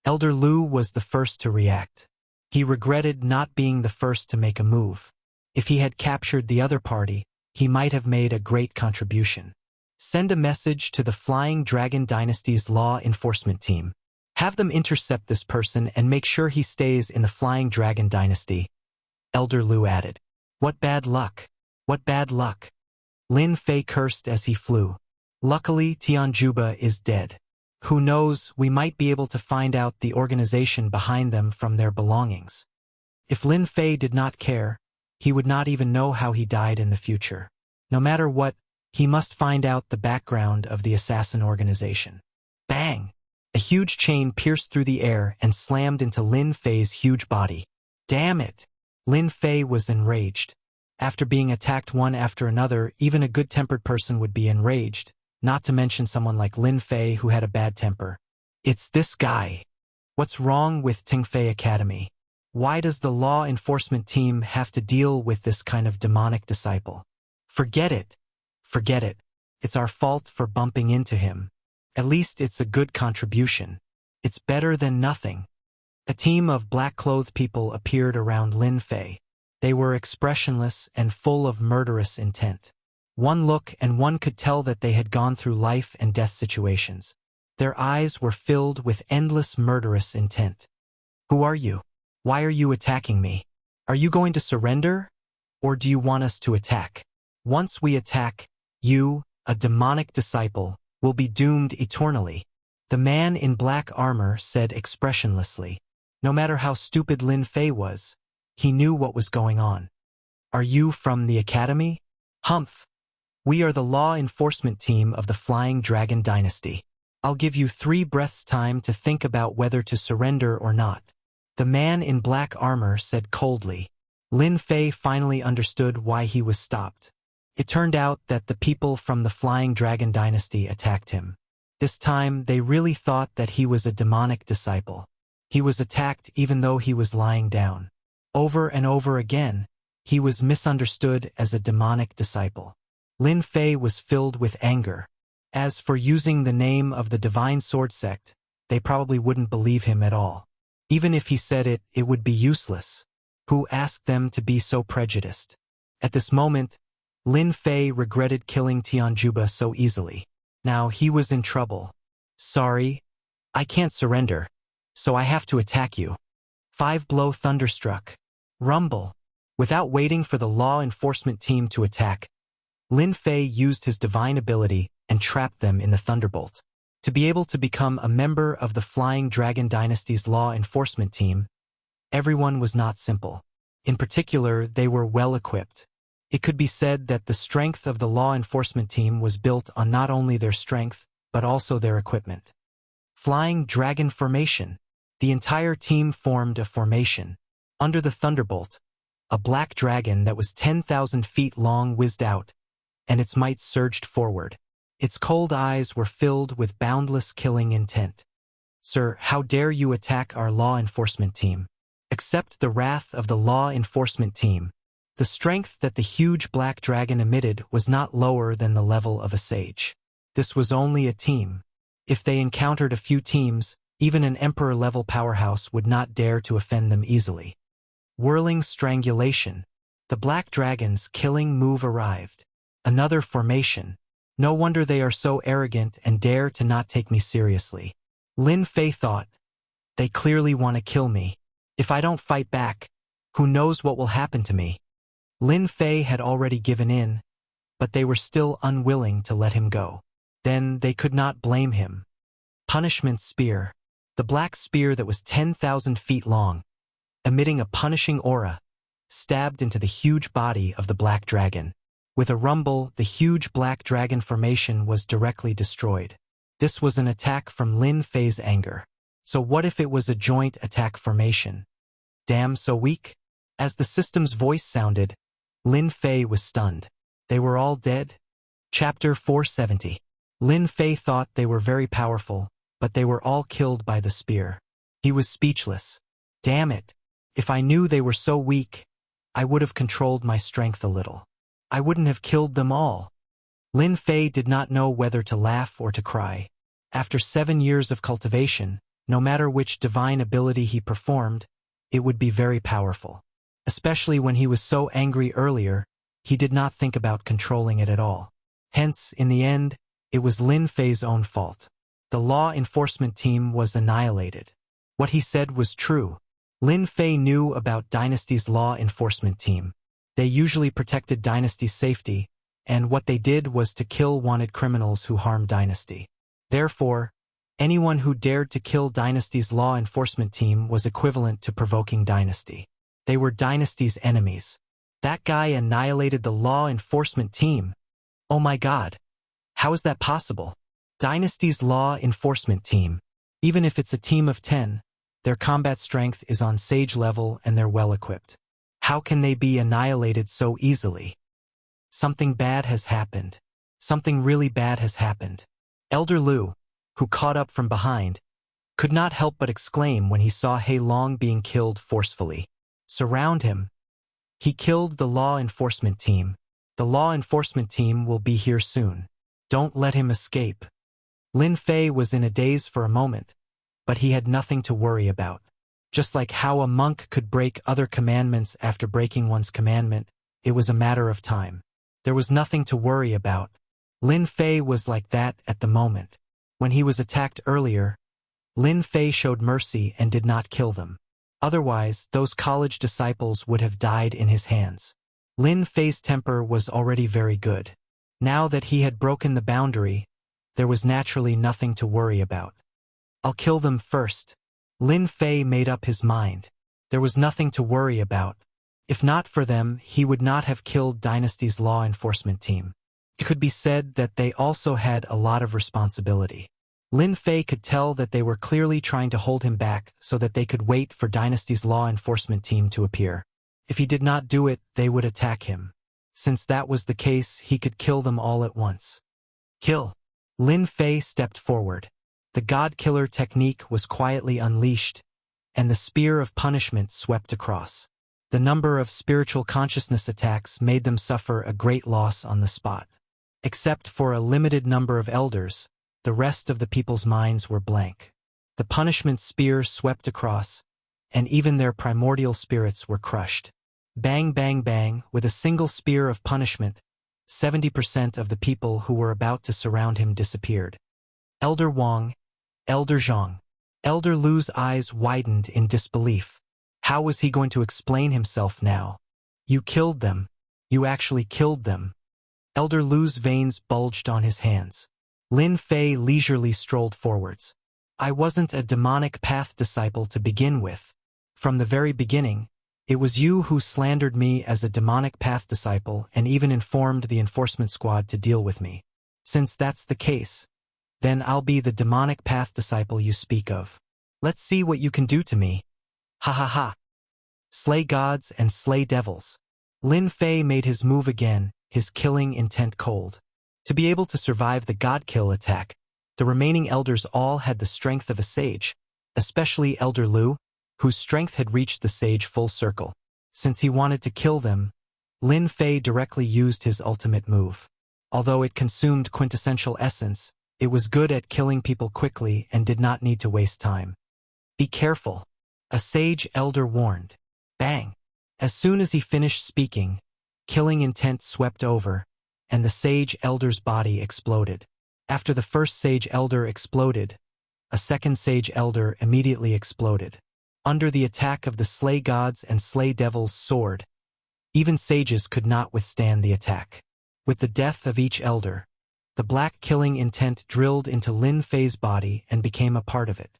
Elder Lu was the first to react. He regretted not being the first to make a move. If he had captured the other party, he might have made a great contribution. Send a message to the Flying Dragon Dynasty's law enforcement team. Have them intercept this person and make sure he stays in the Flying Dragon Dynasty. Elder Lu added. What bad luck. What bad luck. Lin Fei cursed as he flew. Luckily, Tianjuba is dead. Who knows, we might be able to find out the organization behind them from their belongings. If Lin Fei did not care, he would not even know how he died in the future. No matter what, he must find out the background of the assassin organization. Bang! A huge chain pierced through the air and slammed into Lin Fei's huge body. Damn it! Lin Fei was enraged. After being attacked one after another, even a good-tempered person would be enraged, not to mention someone like Lin Fei who had a bad temper. It's this guy. What's wrong with Tingfei Academy? Why does the law enforcement team have to deal with this kind of demonic disciple? Forget it. Forget it. It's our fault for bumping into him. At least it's a good contribution. It's better than nothing. A team of black-clothed people appeared around Lin Fei. They were expressionless and full of murderous intent. One look and one could tell that they had gone through life and death situations. Their eyes were filled with endless murderous intent. Who are you? Why are you attacking me? Are you going to surrender? Or do you want us to attack? Once we attack, you, a demonic disciple, will be doomed eternally. The man in black armor said expressionlessly. No matter how stupid Lin Fei was, he knew what was going on. Are you from the academy? Humph. We are the law enforcement team of the Flying Dragon Dynasty. I'll give you 3 breaths time to think about whether to surrender or not. The man in black armor said coldly. Lin Fei finally understood why he was stopped. It turned out that the people from the Flying Dragon Dynasty attacked him. This time, they really thought that he was a demonic disciple. He was attacked even though he was lying down. Over and over again, he was misunderstood as a demonic disciple. Lin Fei was filled with anger. As for using the name of the Divine Sword Sect, they probably wouldn't believe him at all. Even if he said it, it would be useless. Who asked them to be so prejudiced? At this moment, Lin Fei regretted killing Tianjuba so easily. Now he was in trouble. Sorry, I can't surrender, so I have to attack you. 5-blow thunderstruck. Rumble. Without waiting for the law enforcement team to attack, Lin Fei used his divine ability and trapped them in the thunderbolt. To be able to become a member of the Flying Dragon Dynasty's law enforcement team, everyone was not simple. In particular, they were well-equipped. It could be said that the strength of the law enforcement team was built on not only their strength, but also their equipment. Flying Dragon Formation. The entire team formed a formation. Under the thunderbolt, a black dragon that was 10,000 feet long whizzed out, and its might surged forward. Its cold eyes were filled with boundless killing intent. Sir, how dare you attack our law enforcement team? Accept the wrath of the law enforcement team. The strength that the huge black dragon emitted was not lower than the level of a sage. This was only a team. If they encountered a few teams, even an emperor-level powerhouse would not dare to offend them easily. Whirling strangulation. The black dragon's killing move arrived. Another formation. No wonder they are so arrogant and dare to not take me seriously. Lin Fei thought, they clearly want to kill me. If I don't fight back, who knows what will happen to me? Lin Fei had already given in, but they were still unwilling to let him go. Then they could not blame him. Punishment Spear. The black spear that was 10,000 feet long, emitting a punishing aura, stabbed into the huge body of the black dragon. With a rumble, the huge black dragon formation was directly destroyed. This was an attack from Lin Fei's anger. So what if it was a joint attack formation? Damn, so weak? As the system's voice sounded, Lin Fei was stunned. They were all dead? Chapter 470. Lin Fei thought they were very powerful, but they were all killed by the spear. He was speechless. Damn it. If I knew they were so weak, I would have controlled my strength a little. I wouldn't have killed them all. Lin Fei did not know whether to laugh or to cry. After 7 years of cultivation, no matter which divine ability he performed, it would be very powerful. Especially when he was so angry earlier, he did not think about controlling it at all. Hence, in the end, it was Lin Fei's own fault. The law enforcement team was annihilated. What he said was true. Lin Fei knew about Dynasty's law enforcement team. They usually protected Dynasty's safety, and what they did was to kill wanted criminals who harmed Dynasty. Therefore, anyone who dared to kill Dynasty's law enforcement team was equivalent to provoking Dynasty. They were Dynasty's enemies. That guy annihilated the law enforcement team. Oh my God. How is that possible? Dynasty's law enforcement team. Even if it's a team of 10, their combat strength is on sage level and they're well-equipped. How can they be annihilated so easily? Something bad has happened. Something really bad has happened. Elder Lu, who caught up from behind, could not help but exclaim when he saw He Long being killed forcefully. Surround him. He killed the law enforcement team. The law enforcement team will be here soon. Don't let him escape. Lin Fei was in a daze for a moment, but he had nothing to worry about. Just like how a monk could break other commandments after breaking one's commandment, it was a matter of time. There was nothing to worry about. Lin Fei was like that at the moment. When he was attacked earlier, Lin Fei showed mercy and did not kill them. Otherwise, those college disciples would have died in his hands. Lin Fei's temper was already very good. Now that he had broken the boundary, there was naturally nothing to worry about. I'll kill them first. Lin Fei made up his mind. There was nothing to worry about. If not for them, he would not have killed Dynasty's law enforcement team. It could be said that they also had a lot of responsibility. Lin Fei could tell that they were clearly trying to hold him back so that they could wait for Dynasty's law enforcement team to appear. If he did not do it, they would attack him. Since that was the case, he could kill them all at once. Kill. Lin Fei stepped forward. The God Killer technique was quietly unleashed, and the spear of punishment swept across. The number of spiritual consciousness attacks made them suffer a great loss on the spot. Except for a limited number of elders, the rest of the people's minds were blank. The punishment spear swept across, and even their primordial spirits were crushed. Bang, bang, bang, with a single spear of punishment, 70% of the people who were about to surround him disappeared. Elder Wang, Elder Zhang. Elder Lu's eyes widened in disbelief. How was he going to explain himself now? You killed them. You actually killed them. Elder Lu's veins bulged on his hands. Lin Fei leisurely strolled forwards. I wasn't a demonic path disciple to begin with. From the very beginning, it was you who slandered me as a demonic path disciple and even informed the enforcement squad to deal with me. Since that's the case, then I'll be the demonic path disciple you speak of. Let's see what you can do to me. Ha ha ha. Slay gods and slay devils. Lin Fei made his move again, his killing intent cold. To be able to survive the god-kill attack, the remaining elders all had the strength of a sage, especially Elder Lu, whose strength had reached the sage full circle. Since he wanted to kill them, Lin Fei directly used his ultimate move. Although it consumed quintessential essence, it was good at killing people quickly and did not need to waste time. Be careful, a sage elder warned. Bang! As soon as he finished speaking, killing intent swept over, and the sage elder's body exploded. After the first sage elder exploded, a second sage elder immediately exploded. Under the attack of the slay gods and slay devils sword, even sages could not withstand the attack. With the death of each elder, the black killing intent drilled into Lin Fei's body and became a part of it.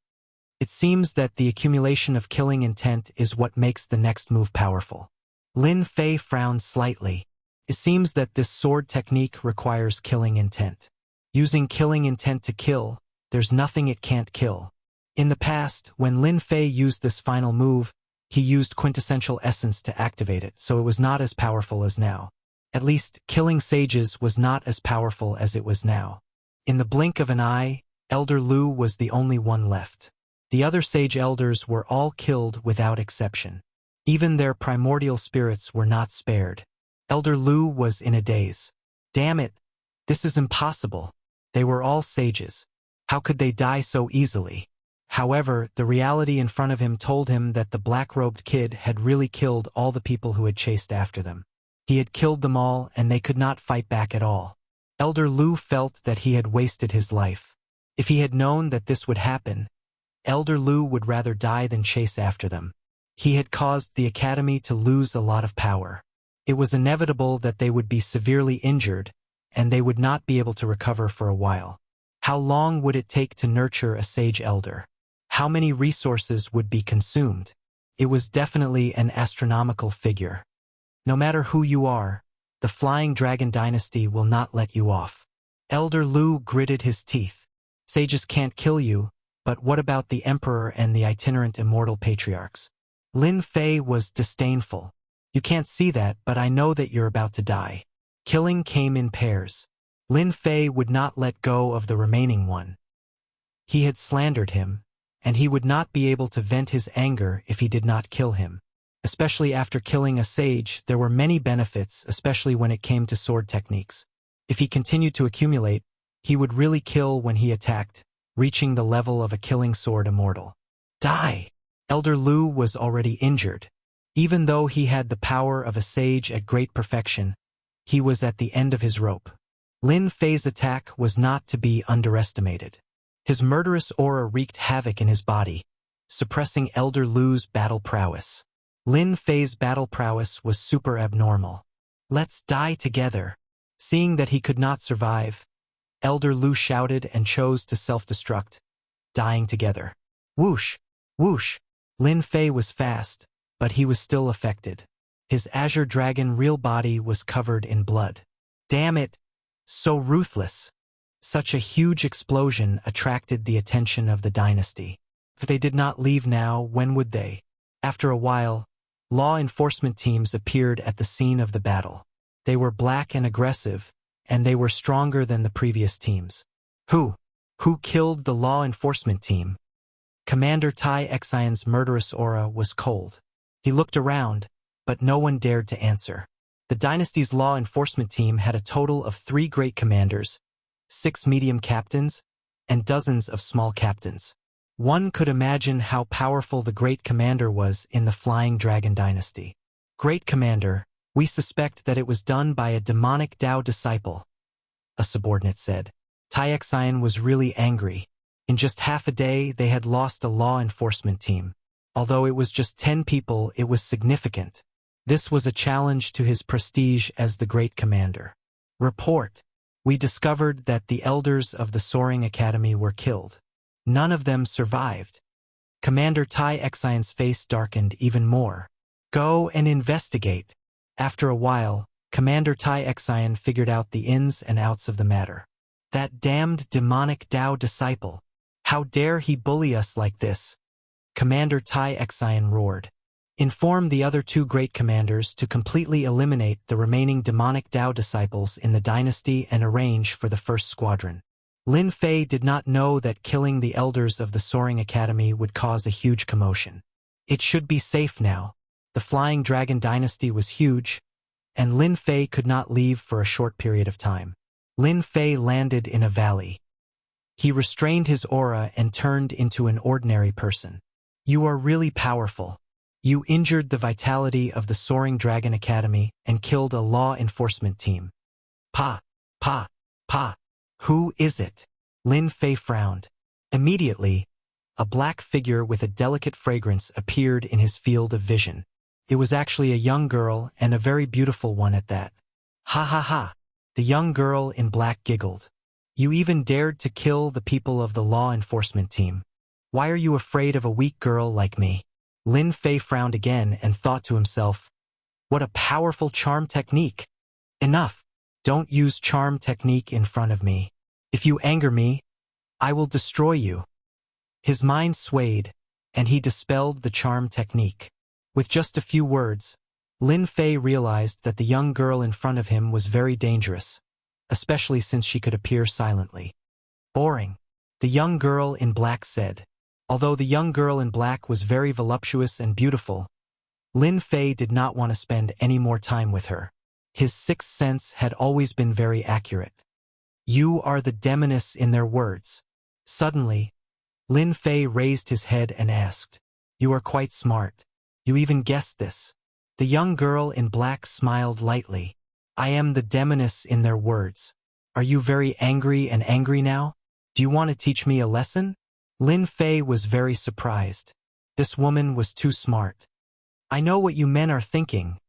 It seems that the accumulation of killing intent is what makes the next move powerful. Lin Fei frowned slightly. It seems that this sword technique requires killing intent. Using killing intent to kill, there's nothing it can't kill. In the past, when Lin Fei used this final move, he used quintessential essence to activate it, so it was not as powerful as now. At least, killing sages was not as powerful as it was now. In the blink of an eye, Elder Lu was the only one left. The other sage elders were all killed without exception. Even their primordial spirits were not spared. Elder Lu was in a daze. Damn it! This is impossible. They were all sages. How could they die so easily? However, the reality in front of him told him that the black-robed kid had really killed all the people who had chased after them. He had killed them all, and they could not fight back at all. Elder Lu felt that he had wasted his life. If he had known that this would happen, Elder Lu would rather die than chase after them. He had caused the academy to lose a lot of power. It was inevitable that they would be severely injured, and they would not be able to recover for a while. How long would it take to nurture a sage elder? How many resources would be consumed? It was definitely an astronomical figure. No matter who you are, the Flying Dragon Dynasty will not let you off. Elder Lu gritted his teeth. Sages can't kill you, but what about the Emperor and the itinerant immortal patriarchs? Lin Fei was disdainful. You can't see that, but I know that you're about to die. Killing came in pairs. Lin Fei would not let go of the remaining one. He had slandered him, and he would not be able to vent his anger if he did not kill him. Especially after killing a sage, there were many benefits, especially when it came to sword techniques. If he continued to accumulate, he would really kill when he attacked, reaching the level of a killing sword immortal. Die! Elder Lu was already injured. Even though he had the power of a sage at great perfection, he was at the end of his rope. Lin Fei's attack was not to be underestimated. His murderous aura wreaked havoc in his body, suppressing Elder Lu's battle prowess. Lin Fei's battle prowess was super abnormal. Let's die together. Seeing that he could not survive, Elder Lu shouted and chose to self-destruct, dying together. Whoosh! Whoosh! Lin Fei was fast, but he was still affected. His azure dragon real body was covered in blood. Damn it! So ruthless. Such a huge explosion attracted the attention of the dynasty. If they did not leave now, when would they? After a while, law enforcement teams appeared at the scene of the battle. They were black and aggressive, and they were stronger than the previous teams. Who killed the law enforcement team? Commander Tai Xian's murderous aura was cold. He looked around, but no one dared to answer. The dynasty's law enforcement team had a total of 3 great commanders, 6 medium captains, and dozens of small captains. One could imagine how powerful the Great Commander was in the Flying Dragon Dynasty. Great Commander, we suspect that it was done by a demonic Tao disciple, a subordinate said. Taixian was really angry. In just half a day, they had lost a law enforcement team. Although it was just 10 people, it was significant. This was a challenge to his prestige as the Great Commander. Report. We discovered that the elders of the Soaring Academy were killed. None of them survived. Commander Taixian's face darkened even more. Go and investigate. After a while, Commander Taixian figured out the ins and outs of the matter. That damned demonic Tao disciple. How dare he bully us like this? Commander Taixian roared. Inform the other 2 great commanders to completely eliminate the remaining demonic Tao disciples in the dynasty and arrange for the first squadron. Lin Fei did not know that killing the elders of the Soaring Academy would cause a huge commotion. It should be safe now. The Flying Dragon Dynasty was huge, and Lin Fei could not leave for a short period of time. Lin Fei landed in a valley. He restrained his aura and turned into an ordinary person. You are really powerful. You injured the vitality of the Soaring Dragon Academy and killed a law enforcement team. Pa. Who is it? Lin Fei frowned. Immediately, a black figure with a delicate fragrance appeared in his field of vision. It was actually a young girl, and a very beautiful one at that. Ha ha ha. The young girl in black giggled. You even dared to kill the people of the law enforcement team. Why are you afraid of a weak girl like me? Lin Fei frowned again and thought to himself, what a powerful charm technique. Enough. Don't use charm technique in front of me. If you anger me, I will destroy you. His mind swayed, and he dispelled the charm technique. With just a few words, Lin Fei realized that the young girl in front of him was very dangerous, especially since she could appear silently. Boring. The young girl in black said. Although the young girl in black was very voluptuous and beautiful, Lin Fei did not want to spend any more time with her. His sixth sense had always been very accurate. You are the demoness in their words. Suddenly, Lin Fei raised his head and asked, you are quite smart. You even guessed this. The young girl in black smiled lightly. I am the demoness in their words. Are you very angry now? Do you want to teach me a lesson? Lin Fei was very surprised. This woman was too smart. I know what you men are thinking,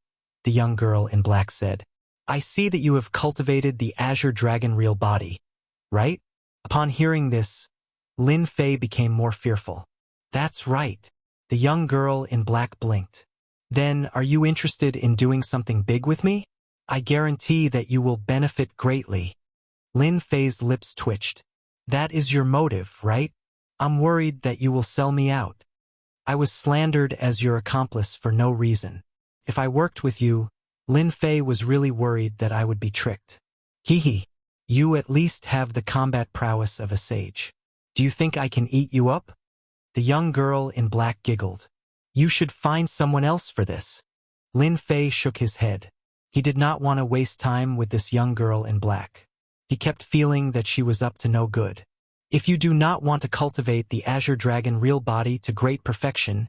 the young girl in black said. I see that you have cultivated the Azure Dragon real body, right? Upon hearing this, Lin Fei became more fearful. That's right. The young girl in black blinked. Then, are you interested in doing something big with me? I guarantee that you will benefit greatly. Lin Fei's lips twitched. That is your motive, right? I'm worried that you will sell me out. I was slandered as your accomplice for no reason. If I worked with you, Lin Fei was really worried that I would be tricked. Hee. You at least have the combat prowess of a sage. Do you think I can eat you up? The young girl in black giggled. You should find someone else for this. Lin Fei shook his head. He did not want to waste time with this young girl in black. He kept feeling that she was up to no good. If you do not want to cultivate the Azure Dragon real body to great perfection,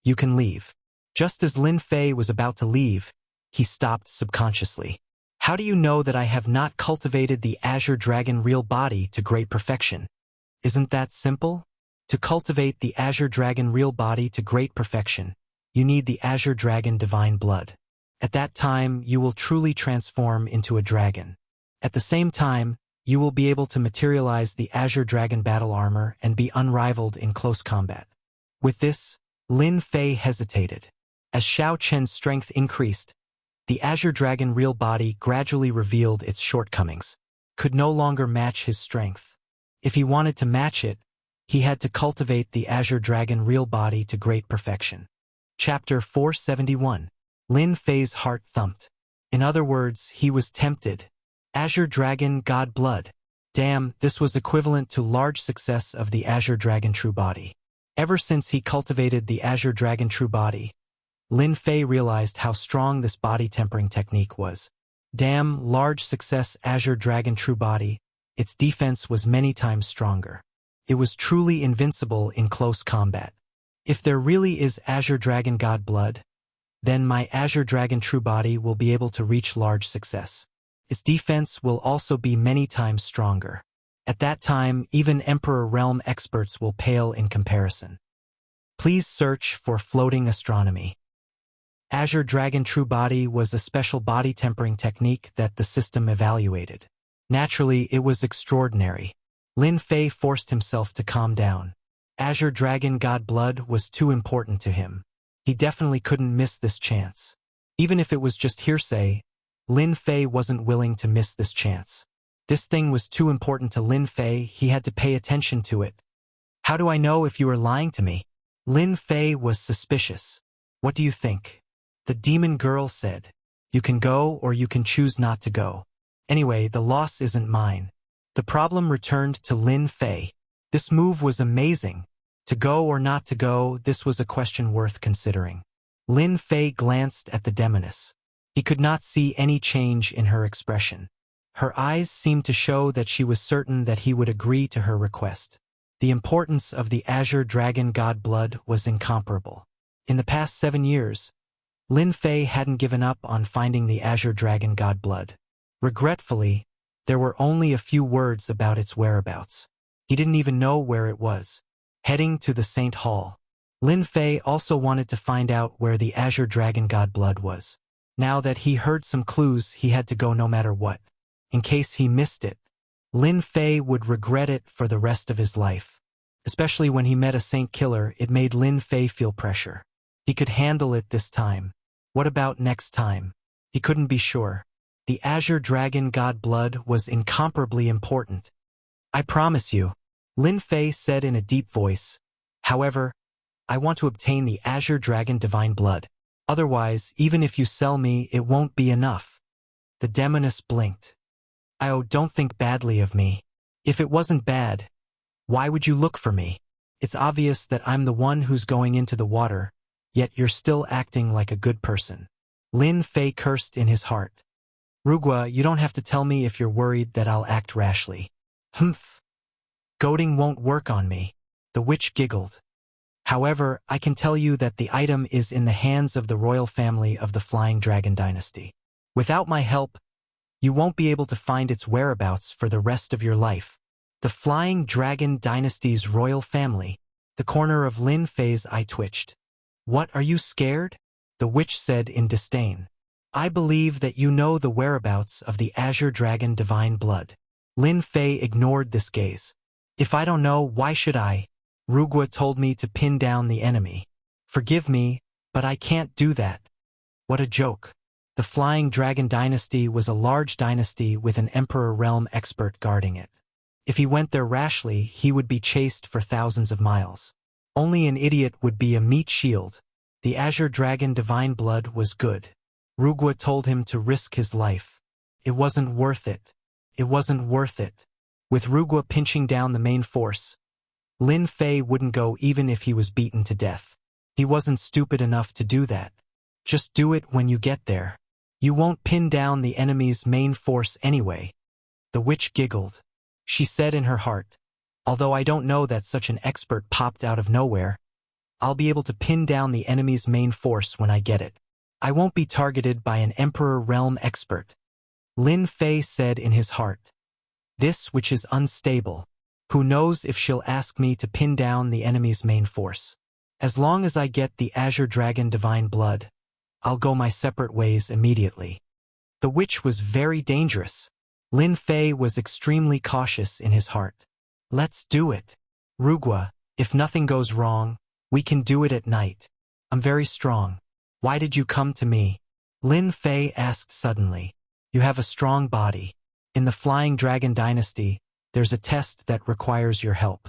you can leave. Just as Lin Fei was about to leave, he stopped subconsciously. How do you know that I have not cultivated the Azure Dragon real body to great perfection? Isn't that simple? To cultivate the Azure Dragon real body to great perfection, you need the Azure Dragon divine blood. At that time, you will truly transform into a dragon. At the same time, you will be able to materialize the Azure Dragon battle armor and be unrivaled in close combat. With this, Lin Fei hesitated. As Xiao Chen's strength increased, the Azure Dragon real body gradually revealed its shortcomings, could no longer match his strength. If he wanted to match it, he had to cultivate the Azure Dragon real body to great perfection. Chapter 471. Lin Fei's heart thumped. In other words, he was tempted. Azure Dragon God Blood. Damn, this was equivalent to large success of the Azure Dragon True Body. Ever since he cultivated the Azure Dragon True Body, Lin Fei realized how strong this body tempering technique was. Damn, large success Azure Dragon True Body. Its defense was many times stronger. it was truly invincible in close combat. If there really is Azure Dragon God blood, then my Azure Dragon true body will be able to reach large success. Its defense will also be many times stronger. At that time, even Emperor Realm experts will pale in comparison. Please search for floating astronomy. Azure Dragon True Body was a special body tempering technique that the system evaluated. Naturally, it was extraordinary. Lin Fei forced himself to calm down. Azure Dragon God blood was too important to him. He definitely couldn't miss this chance. Even if it was just hearsay, Lin Fei wasn't willing to miss this chance. This thing was too important to Lin Fei, he had to pay attention to it. How do I know if you are lying to me? Lin Fei was suspicious. What do you think? The demon girl said. You can go or you can choose not to go. Anyway, the loss isn't mine. The problem returned to Lin Fei. This move was amazing. To go or not to go, this was a question worth considering. Lin Fei glanced at the demoness. He could not see any change in her expression. Her eyes seemed to show that she was certain that he would agree to her request. The importance of the Azure Dragon God blood was incomparable. In the past 7 years, Lin Fei hadn't given up on finding the Azure Dragon God blood. Regretfully, there were only a few words about its whereabouts. He didn't even know where it was. Heading to the Saint Hall. Lin Fei also wanted to find out where the Azure Dragon God blood was. Now that he heard some clues, he had to go no matter what. In case he missed it, Lin Fei would regret it for the rest of his life. Especially when he met a saint killer, it made Lin Fei feel pressure. He could handle it this time. What about next time? He couldn't be sure. The Azure Dragon God blood was incomparably important. I promise you, Lin Fei said in a deep voice. However, I want to obtain the Azure Dragon Divine Blood. Otherwise, even if you sell me, it won't be enough. The demoness blinked. Oh, don't think badly of me. If it wasn't bad, why would you look for me? It's obvious that I'm the one who's going into the water, yet you're still acting like a good person. Lin Fei cursed in his heart. Rugua, you don't have to tell me if you're worried that I'll act rashly. Humph. Goading won't work on me. The witch giggled. However, I can tell you that the item is in the hands of the royal family of the Flying Dragon Dynasty. Without my help, you won't be able to find its whereabouts for the rest of your life. The Flying Dragon Dynasty's royal family. The corner of Lin Fei's eye twitched. What, are you scared? The witch said in disdain. I believe that you know the whereabouts of the Azure Dragon Divine Blood. Lin Fei ignored this gaze. If I don't know, why should I? Rugua told me to pin down the enemy. Forgive me, but I can't do that. What a joke. The Flying Dragon Dynasty was a large dynasty with an Emperor Realm expert guarding it. If he went there rashly, he would be chased for thousands of miles. Only an idiot would be a meat shield. The Azure Dragon Divine Blood was good. Rugua told him to risk his life. It wasn't worth it. It wasn't worth it. With Rugua pinching down the main force, Lin Fei wouldn't go even if he was beaten to death. He wasn't stupid enough to do that. Just do it when you get there. You won't pin down the enemy's main force anyway. The witch giggled. She said in her heart, although I don't know that such an expert popped out of nowhere, I'll be able to pin down the enemy's main force when I get it. I won't be targeted by an Emperor Realm expert. Lin Fei said in his heart. This which is unstable. Who knows if she'll ask me to pin down the enemy's main force. As long as I get the Azure Dragon Divine Blood, I'll go my separate ways immediately. The witch was very dangerous. Lin Fei was extremely cautious in his heart. Let's do it. Rugua, if nothing goes wrong, we can do it at night. I'm very strong. Why did you come to me? Lin Fei asked suddenly. You have a strong body. In the Flying Dragon Dynasty, there's a test that requires your help.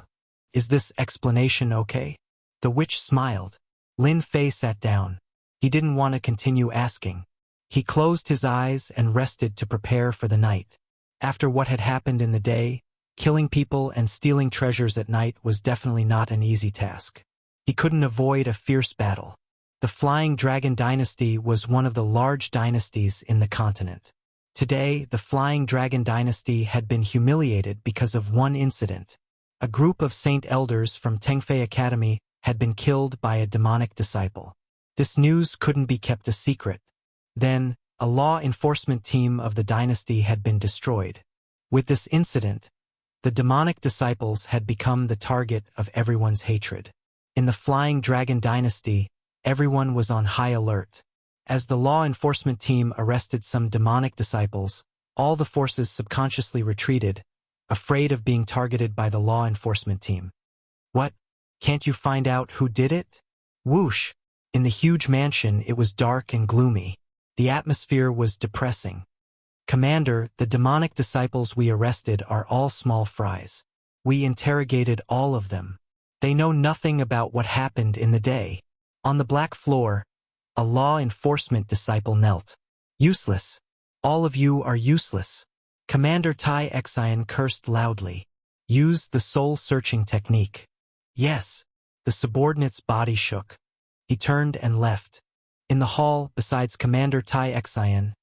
Is this explanation okay? The witch smiled. Lin Fei sat down. He didn't want to continue asking. He closed his eyes and rested to prepare for the night. After what had happened in the day, killing people and stealing treasures at night was definitely not an easy task. He couldn't avoid a fierce battle. The Flying Dragon Dynasty was one of the large dynasties in the continent. Today, the Flying Dragon Dynasty had been humiliated because of one incident. A group of saint elders from Tengfei Academy had been killed by a demonic disciple. This news couldn't be kept a secret. Then, a law enforcement team of the dynasty had been destroyed. With this incident, the demonic disciples had become the target of everyone's hatred. In the Flying Dragon dynasty, everyone was on high alert. As the law enforcement team arrested some demonic disciples, all the forces subconsciously retreated, afraid of being targeted by the law enforcement team. What? Can't you find out who did it? Whoosh! In the huge mansion, it was dark and gloomy. The atmosphere was depressing. Commander, the demonic disciples we arrested are all small fries. We interrogated all of them. They know nothing about what happened in the day. On the black floor, a law enforcement disciple knelt. Useless. All of you are useless. Commander Tai Xian cursed loudly. Use the soul-searching technique. Yes. The subordinate's body shook. He turned and left. In the hall, besides Commander Tai Xian,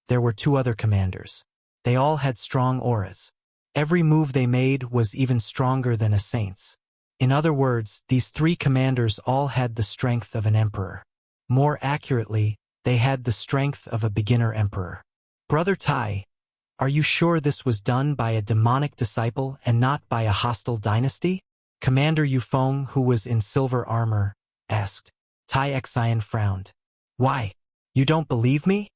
there were 2 other commanders. They all had strong auras. Every move they made was even stronger than a saint's. In other words, these 3 commanders all had the strength of an emperor. More accurately, they had the strength of a beginner emperor. Brother Tai, are you sure this was done by a demonic disciple and not by a hostile dynasty? Commander Yufeng, who was in silver armor, asked. Tai Xian frowned. Why? You don't believe me?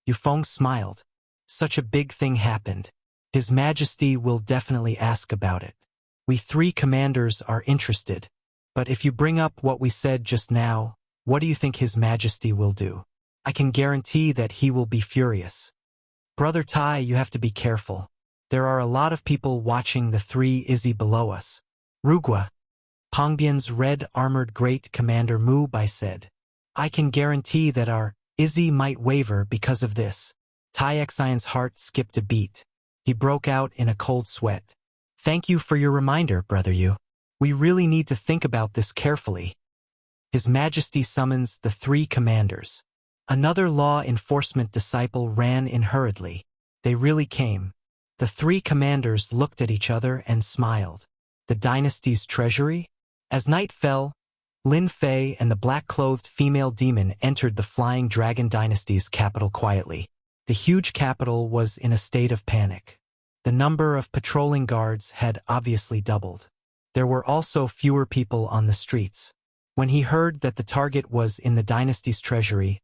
Yufeng smiled. Such a big thing happened. His Majesty will definitely ask about it. We 3 commanders are interested. But if you bring up what we said just now, what do you think His Majesty will do? I can guarantee that he will be furious. Brother Tai, you have to be careful. There are a lot of people watching the 3 Izzy below us. Rugua, Pongbian's red-armored great commander Mu Bai said. I can guarantee that our Izzy might waver because of this. Tai Xian's heart skipped a beat. He broke out in a cold sweat. Thank you for your reminder, Brother Yu. We really need to think about this carefully. His Majesty summons the 3 commanders. Another law enforcement disciple ran in hurriedly. They really came. The 3 commanders looked at each other and smiled. The dynasty's treasury? As night fell, Lin Fei and the black-clothed female demon entered the Flying Dragon dynasty's capital quietly. The huge capital was in a state of panic. The number of patrolling guards had obviously doubled. There were also fewer people on the streets. When he heard that the target was in the dynasty's treasury,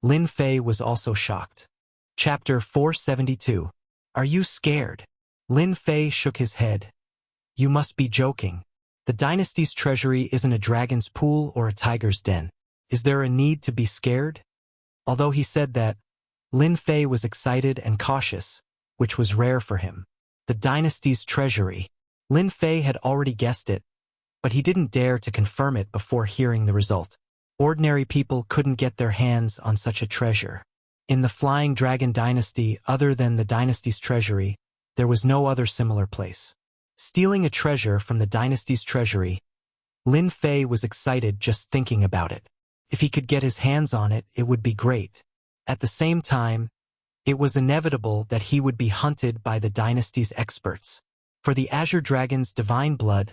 Lin Fei was also shocked. Chapter 472. Are you scared? Lin Fei shook his head. You must be joking. The dynasty's treasury isn't a dragon's pool or a tiger's den. Is there a need to be scared? Although he said that, Lin Fei was excited and cautious, which was rare for him. The dynasty's treasury. Lin Fei had already guessed it, but he didn't dare to confirm it before hearing the result. Ordinary people couldn't get their hands on such a treasure. In the Flying Dragon dynasty, other than the dynasty's treasury, there was no other similar place. Stealing a treasure from the dynasty's treasury, Lin Fei was excited just thinking about it. If he could get his hands on it, it would be great. At the same time, it was inevitable that he would be hunted by the dynasty's experts. For the Azure Dragon's divine blood,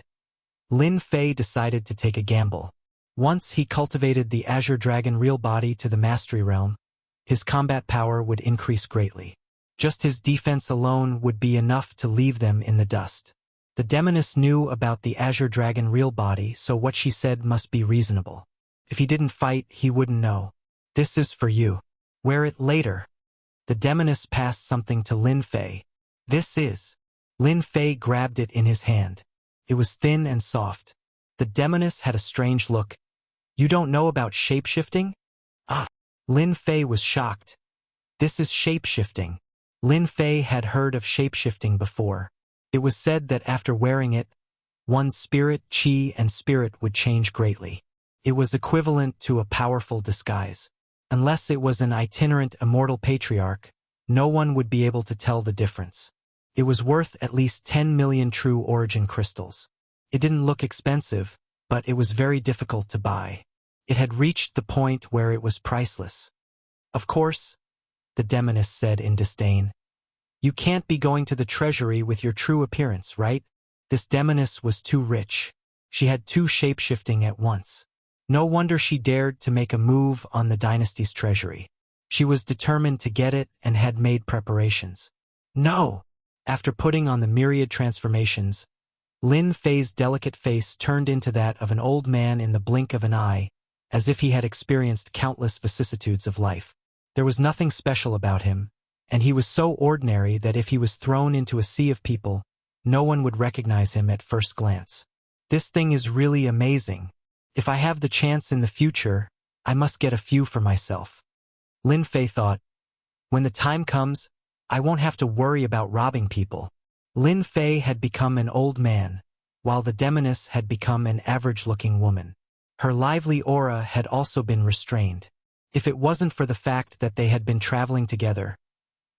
Lin Fei decided to take a gamble. Once he cultivated the Azure Dragon real body to the Mastery Realm, his combat power would increase greatly. Just his defense alone would be enough to leave them in the dust. The demoness knew about the Azure Dragon real body, so what she said must be reasonable. If he didn't fight, he wouldn't know. This is for you. Wear it later. The demoness passed something to Lin Fei. This is. Lin Fei grabbed it in his hand. It was thin and soft. The demoness had a strange look. You don't know about shape-shifting? Ah! Lin Fei was shocked. This is shape-shifting. Lin Fei had heard of shape-shifting before. It was said that after wearing it, one's spirit, chi, and spirit would change greatly. It was equivalent to a powerful disguise. Unless it was an itinerant immortal patriarch, no one would be able to tell the difference. It was worth at least 10 million true origin crystals. It didn't look expensive, but it was very difficult to buy. It had reached the point where it was priceless. Of course, the demoness said in disdain. You can't be going to the treasury with your true appearance, right? This demoness was too rich. She had two shape-shifting at once. No wonder she dared to make a move on the dynasty's treasury. She was determined to get it and had made preparations. No! After putting on the myriad transformations, Lin Fei's delicate face turned into that of an old man in the blink of an eye, as if he had experienced countless vicissitudes of life. There was nothing special about him, and he was so ordinary that if he was thrown into a sea of people, no one would recognize him at first glance. This thing is really amazing. If I have the chance in the future, I must get a few for myself. Lin Fei thought, when the time comes, I won't have to worry about robbing people. Lin Fei had become an old man, while the demoness had become an average-looking woman. Her lively aura had also been restrained. If it wasn't for the fact that they had been traveling together,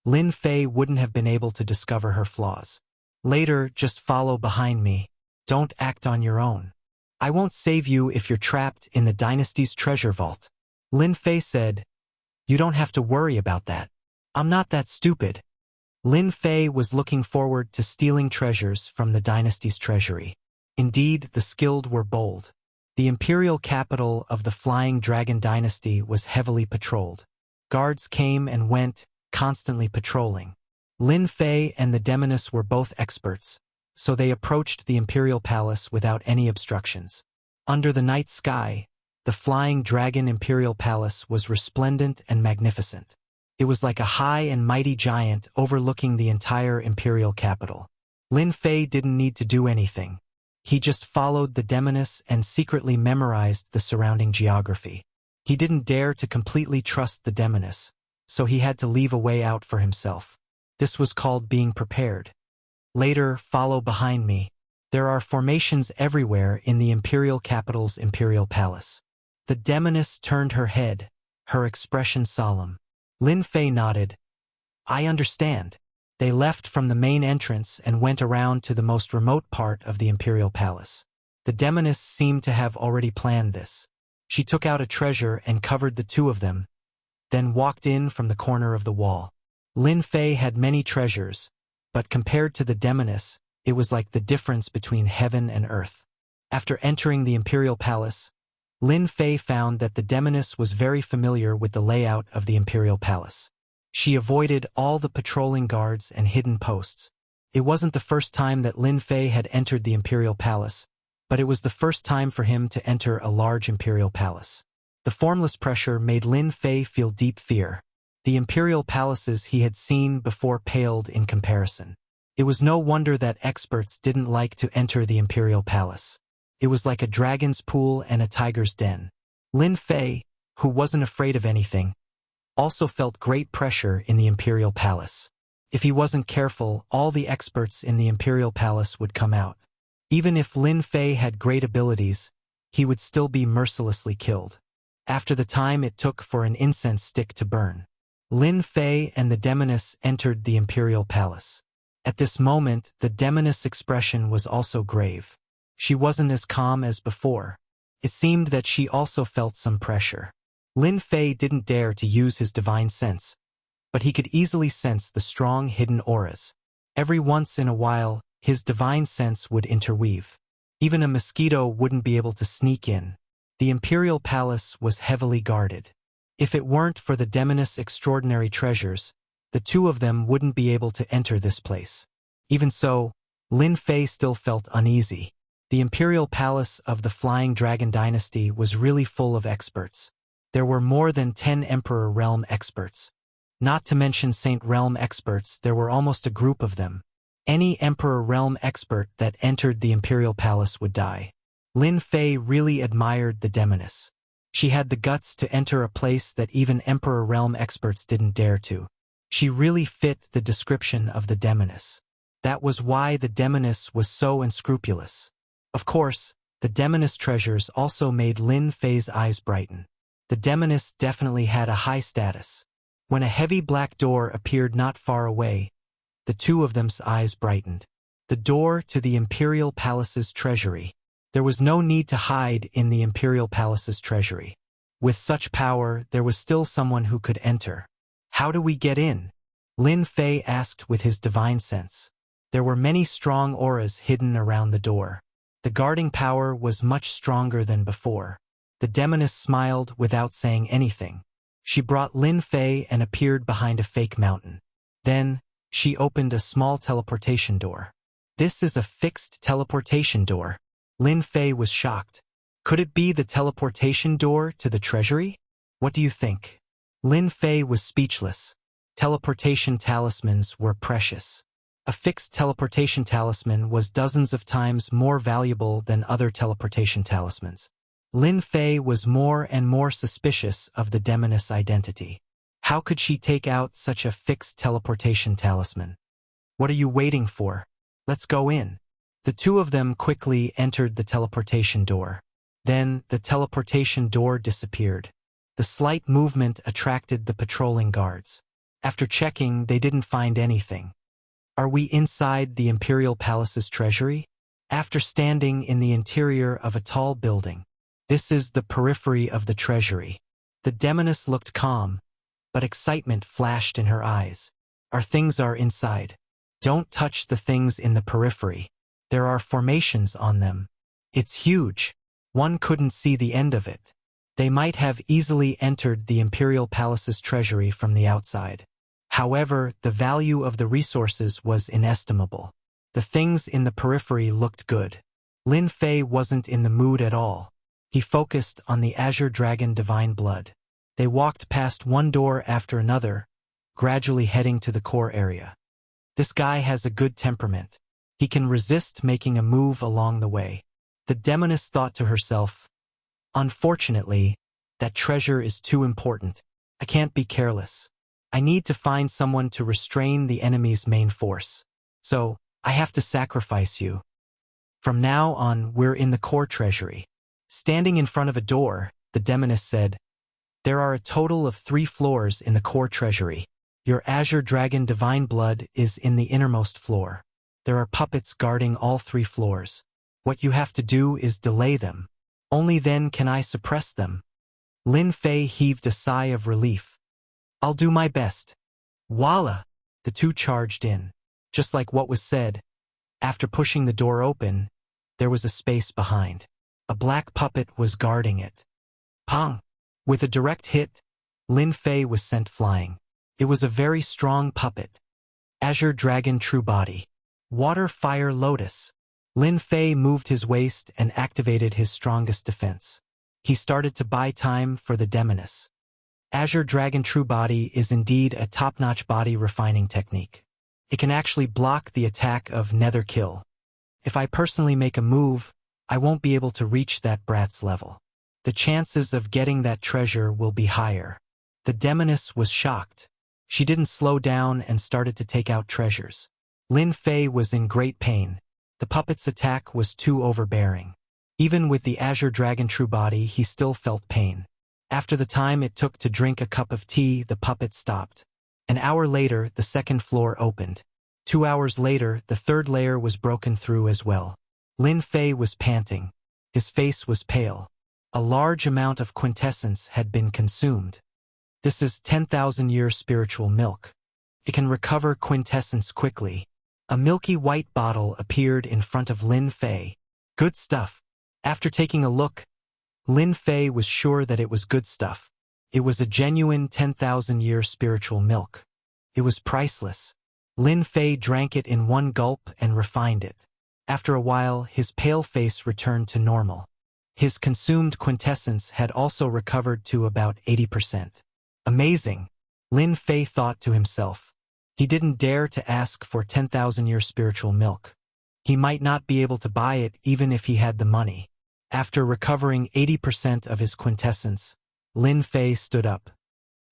Lin Fei wouldn't have been able to discover her flaws. Later, just follow behind me. Don't act on your own. I won't save you if you're trapped in the dynasty's treasure vault. Lin Fei said, you don't have to worry about that. I'm not that stupid. Lin Fei was looking forward to stealing treasures from the dynasty's treasury. Indeed, the skilled were bold. The imperial capital of the Flying Dragon dynasty was heavily patrolled. Guards came and went, constantly patrolling. Lin Fei and the demoness were both experts, so they approached the imperial palace without any obstructions. Under the night sky, the Flying Dragon imperial palace was resplendent and magnificent. It was like a high and mighty giant overlooking the entire imperial capital. Lin Fei didn't need to do anything. He just followed the demoness and secretly memorized the surrounding geography. He didn't dare to completely trust the demoness, so he had to leave a way out for himself. This was called being prepared. Later, follow behind me. There are formations everywhere in the imperial capital's imperial palace. The demoness turned her head, her expression solemn. Lin Fei nodded. I understand. They left from the main entrance and went around to the most remote part of the imperial palace. The demoness seemed to have already planned this. She took out a treasure and covered the two of them, then walked in from the corner of the wall. Lin Fei had many treasures, but compared to the demoness, it was like the difference between heaven and earth. After entering the imperial palace, Lin Fei found that the demoness was very familiar with the layout of the imperial palace. She avoided all the patrolling guards and hidden posts. It wasn't the first time that Lin Fei had entered the imperial palace, but it was the first time for him to enter a large imperial palace. The formless pressure made Lin Fei feel deep fear. The imperial palaces he had seen before paled in comparison. It was no wonder that experts didn't like to enter the imperial palace. It was like a dragon's pool and a tiger's den. Lin Fei, who wasn't afraid of anything, also felt great pressure in the imperial palace. If he wasn't careful, all the experts in the imperial palace would come out. Even if Lin Fei had great abilities, he would still be mercilessly killed. After the time it took for an incense stick to burn, Lin Fei and the demoness entered the imperial palace. At this moment, the demoness' expression was also grave. She wasn't as calm as before. It seemed that she also felt some pressure. Lin Fei didn't dare to use his divine sense, but he could easily sense the strong hidden auras. Every once in a while, his divine sense would interweave. Even a mosquito wouldn't be able to sneak in. The imperial palace was heavily guarded. If it weren't for the demoness' extraordinary treasures, the two of them wouldn't be able to enter this place. Even so, Lin Fei still felt uneasy. The imperial palace of the Flying Dragon dynasty was really full of experts. There were more than 10 Emperor Realm experts. Not to mention Saint Realm experts, there were almost a group of them. Any Emperor Realm expert that entered the imperial palace would die. Lin Fei really admired the demoness. She had the guts to enter a place that even Emperor Realm experts didn't dare to. She really fit the description of the demoness. That was why the demoness was so unscrupulous. Of course, the demoness treasures also made Lin Fei's eyes brighten. The demoness definitely had a high status. When a heavy black door appeared not far away, the two of them's eyes brightened. The door to the imperial palace's treasury. There was no need to hide in the imperial palace's treasury. With such power, there was still someone who could enter. How do we get in? Lin Fei asked with his divine sense. There were many strong auras hidden around the door. The guarding power was much stronger than before. The demoness smiled without saying anything. She brought Lin Fei and appeared behind a fake mountain. Then, she opened a small teleportation door. This is a fixed teleportation door. Lin Fei was shocked. Could it be the teleportation door to the treasury? What do you think? Lin Fei was speechless. Teleportation talismans were precious. A fixed teleportation talisman was dozens of times more valuable than other teleportation talismans. Lin Fei was more and more suspicious of the demoness' identity. How could she take out such a fixed teleportation talisman? What are you waiting for? Let's go in. The two of them quickly entered the teleportation door. Then, the teleportation door disappeared. The slight movement attracted the patrolling guards. After checking, they didn't find anything. Are we inside the Imperial Palace's treasury? After standing in the interior of a tall building. This is the periphery of the treasury. The demoness looked calm, but excitement flashed in her eyes. Our things are inside. Don't touch the things in the periphery. There are formations on them. It's huge. One couldn't see the end of it. They might have easily entered the Imperial Palace's treasury from the outside. However, the value of the resources was inestimable. The things in the periphery looked good. Lin Fei wasn't in the mood at all. He focused on the Azure Dragon Divine Blood. They walked past one door after another, gradually heading to the core area. This guy has a good temperament. He can resist making a move along the way. The demoness thought to herself, unfortunately, that treasure is too important. I can't be careless. I need to find someone to restrain the enemy's main force. So, I have to sacrifice you. From now on, we're in the core treasury. Standing in front of a door, the demoness said, there are a total of 3 floors in the core treasury. Your Azure Dragon Divine Blood is in the innermost floor. There are puppets guarding all 3 floors. What you have to do is delay them. Only then can I suppress them. Lin Fei heaved a sigh of relief. I'll do my best. Voila! The two charged in. Just like what was said, after pushing the door open, there was a space behind. A black puppet was guarding it. Pong! With a direct hit, Lin Fei was sent flying. It was a very strong puppet. Azure Dragon True Body. Water Fire Lotus. Lin Fei moved his waist and activated his strongest defense. He started to buy time for the demoness. Azure Dragon True Body is indeed a top-notch body refining technique. It can actually block the attack of Nether Kill. If I personally make a move, I won't be able to reach that brat's level. The chances of getting that treasure will be higher. The demoness was shocked. She didn't slow down and started to take out treasures. Lin Fei was in great pain. The puppet's attack was too overbearing. Even with the Azure Dragon True Body, he still felt pain. After the time it took to drink a cup of tea, the puppet stopped. An hour later, the second floor opened. 2 hours later, the third layer was broken through as well. Lin Fei was panting. His face was pale. A large amount of quintessence had been consumed. This is 10,000-year spiritual milk. It can recover quintessence quickly. A milky white bottle appeared in front of Lin Fei. Good stuff. After taking a look, Lin Fei was sure that it was good stuff. It was a genuine 10,000-year spiritual milk. It was priceless. Lin Fei drank it in one gulp and refined it. After a while, his pale face returned to normal. His consumed quintessence had also recovered to about 80%. Amazing, Lin Fei thought to himself. He didn't dare to ask for 10,000-year spiritual milk. He might not be able to buy it even if he had the money. After recovering 80% of his quintessence, Lin Fei stood up.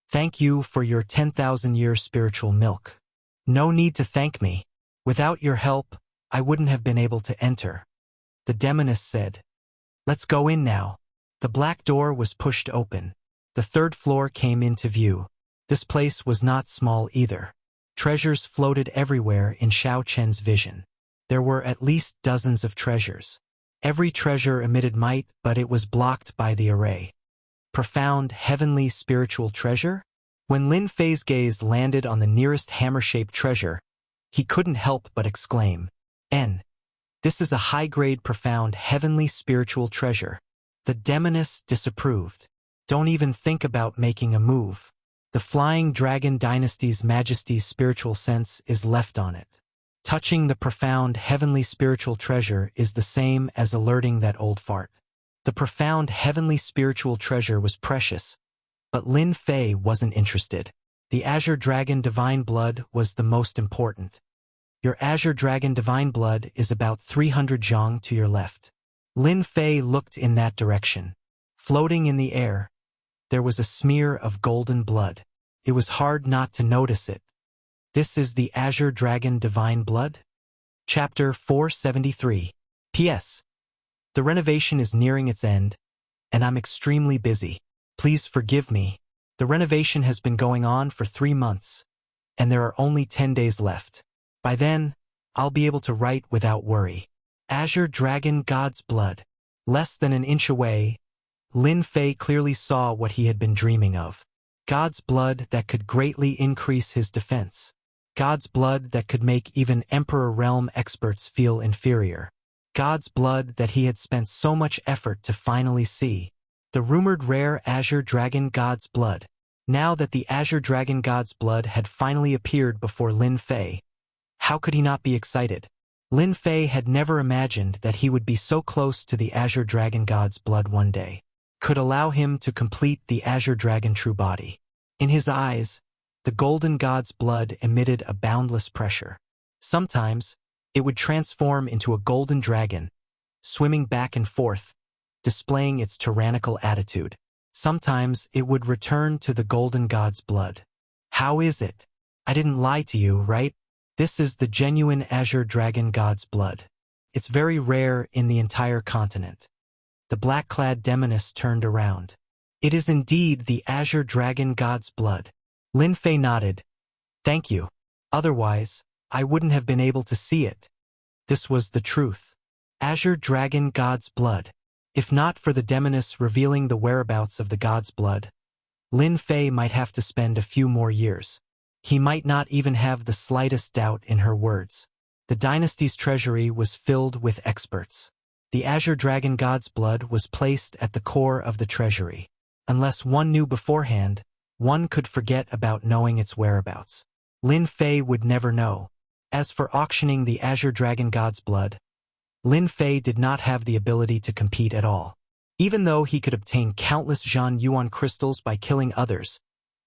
Thank you for your 10,000-year spiritual milk. No need to thank me. Without your help, I wouldn't have been able to enter. The demoness said. Let's go in now. The black door was pushed open. The third floor came into view. This place was not small either. Treasures floated everywhere in Xiao Chen's vision. There were at least dozens of treasures. Every treasure emitted might, but it was blocked by the array. Profound, heavenly spiritual treasure? When Lin Fei's gaze landed on the nearest hammer-shaped treasure, he couldn't help but exclaim, "N. This is a high-grade, profound, heavenly spiritual treasure." The demoness disapproved. "Don't even think about making a move. The Flying Dragon Dynasty's Majesty's spiritual sense is left on it. Touching the profound heavenly spiritual treasure is the same as alerting that old fart." The profound heavenly spiritual treasure was precious, but Lin Fei wasn't interested. The Azure Dragon Divine Blood was the most important. "Your Azure Dragon Divine Blood is about 300 zhang to your left." Lin Fei looked in that direction. Floating in the air, there was a smear of golden blood. It was hard not to notice it. "This is the Azure Dragon Divine Blood?" Chapter 473. P.S. The renovation is nearing its end, and I'm extremely busy. Please forgive me. The renovation has been going on for 3 months, and there are only 10 days left. By then, I'll be able to write without worry. Azure Dragon God's Blood. Less than an inch away, Lin Fei clearly saw what he had been dreaming of. God's blood that could greatly increase his defense. God's blood that could make even Emperor Realm experts feel inferior. God's blood that he had spent so much effort to finally see. The rumored rare Azure Dragon God's Blood. Now that the Azure Dragon God's Blood had finally appeared before Lin Fei, how could he not be excited? Lin Fei had never imagined that he would be so close to the Azure Dragon God's Blood one day. Could allow him to complete the Azure Dragon true body. In his eyes, the Golden God's Blood emitted a boundless pressure. Sometimes, it would transform into a golden dragon, swimming back and forth, displaying its tyrannical attitude. Sometimes it would return to the Golden God's Blood. "How is it? I didn't lie to you, right? This is the genuine Azure Dragon God's Blood. It's very rare in the entire continent." The black-clad demoness turned around. "It is indeed the Azure Dragon God's Blood." Lin Fei nodded. "Thank you. Otherwise, I wouldn't have been able to see it." This was the truth. Azure Dragon God's Blood. If not for the demoness revealing the whereabouts of the God's Blood, Lin Fei might have to spend a few more years. He might not even have the slightest doubt in her words. The dynasty's treasury was filled with experts. The Azure Dragon God's Blood was placed at the core of the treasury. Unless one knew beforehand, one could forget about knowing its whereabouts. Lin Fei would never know. As for auctioning the Azure Dragon God's Blood, Lin Fei did not have the ability to compete at all. Even though he could obtain countless Zhan Yuan crystals by killing others,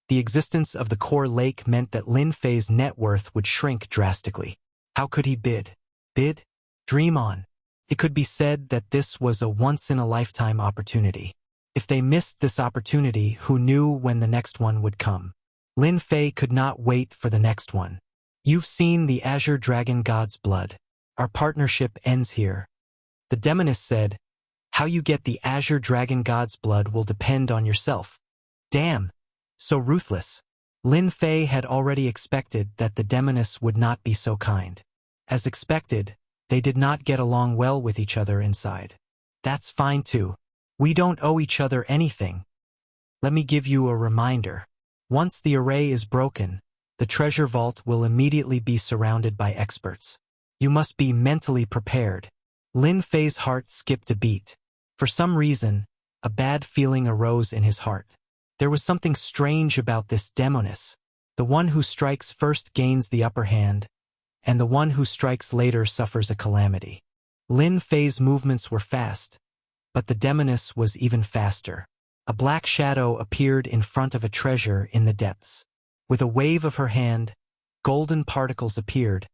the existence of the core lake meant that Lin Fei's net worth would shrink drastically. How could he bid? Bid? Dream on. It could be said that this was a once-in-a-lifetime opportunity. If they missed this opportunity, who knew when the next one would come? Lin Fei could not wait for the next one. "You've seen the Azure Dragon God's Blood. Our partnership ends here." The demoness said, "How you get the Azure Dragon God's Blood will depend on yourself." Damn, so ruthless. Lin Fei had already expected that the demoness would not be so kind. As expected, they did not get along well with each other inside. "That's fine too. We don't owe each other anything. Let me give you a reminder. Once the array is broken, the treasure vault will immediately be surrounded by experts. You must be mentally prepared." Lin Fei's heart skipped a beat. For some reason, a bad feeling arose in his heart. There was something strange about this demoness. The one who strikes first gains the upper hand, and the one who strikes later suffers a calamity. Lin Fei's movements were fast, but the demoness was even faster. A black shadow appeared in front of a treasure in the depths. With a wave of her hand, golden particles appeared,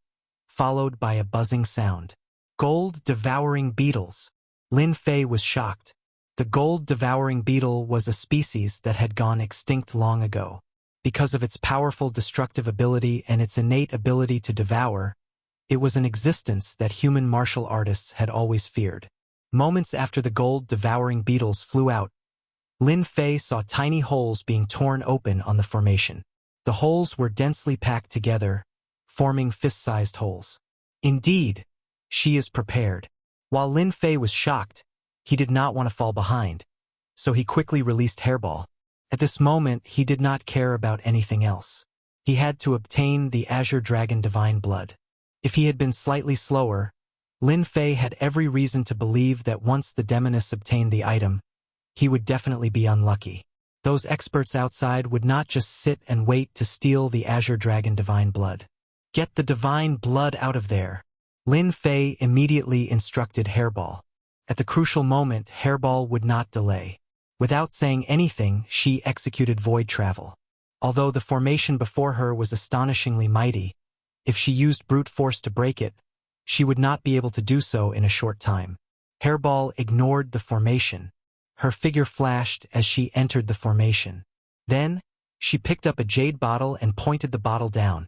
followed by a buzzing sound. Gold-devouring beetles. Lin Fei was shocked. The gold-devouring beetle was a species that had gone extinct long ago. Because of its powerful destructive ability and its innate ability to devour, it was an existence that human martial artists had always feared. Moments after the gold-devouring beetles flew out, Lin Fei saw tiny holes being torn open on the formation. The holes were densely packed together, forming fist-sized holes. Indeed, she is prepared. While Lin Fei was shocked, he did not want to fall behind, so he quickly released Hairball. At this moment, he did not care about anything else. He had to obtain the Azure Dragon Divine Blood. If he had been slightly slower, Lin Fei had every reason to believe that once the demoness obtained the item, he would definitely be unlucky. Those experts outside would not just sit and wait to steal the Azure Dragon Divine Blood. Get the Divine Blood out of there. Lin Fei immediately instructed Hairball. At the crucial moment, Hairball would not delay. Without saying anything, she executed Void Travel. Although the formation before her was astonishingly mighty, if she used brute force to break it, she would not be able to do so in a short time. Hairball ignored the formation. Her figure flashed as she entered the formation. Then, she picked up a jade bottle and pointed the bottle down,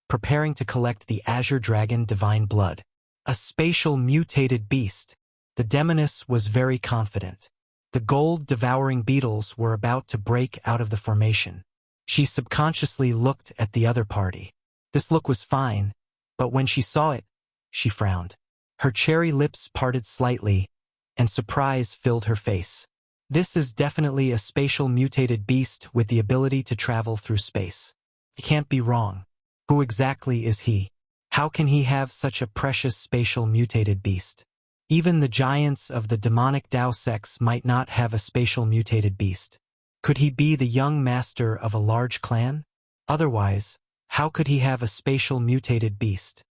preparing to collect the Azure Dragon Divine Blood. A spatial mutated beast. The demoness was very confident. The gold-devouring beetles were about to break out of the formation. She subconsciously looked at the other party. This look was fine, but when she saw it, she frowned. Her cherry lips parted slightly, and surprise filled her face. This is definitely a spatial mutated beast with the ability to travel through space. It can't be wrong. Who exactly is he? How can he have such a precious spatial mutated beast? Even the giants of the demonic Dao sects might not have a spatial mutated beast. Could he be the young master of a large clan? Otherwise, how could he have a spatial mutated beast?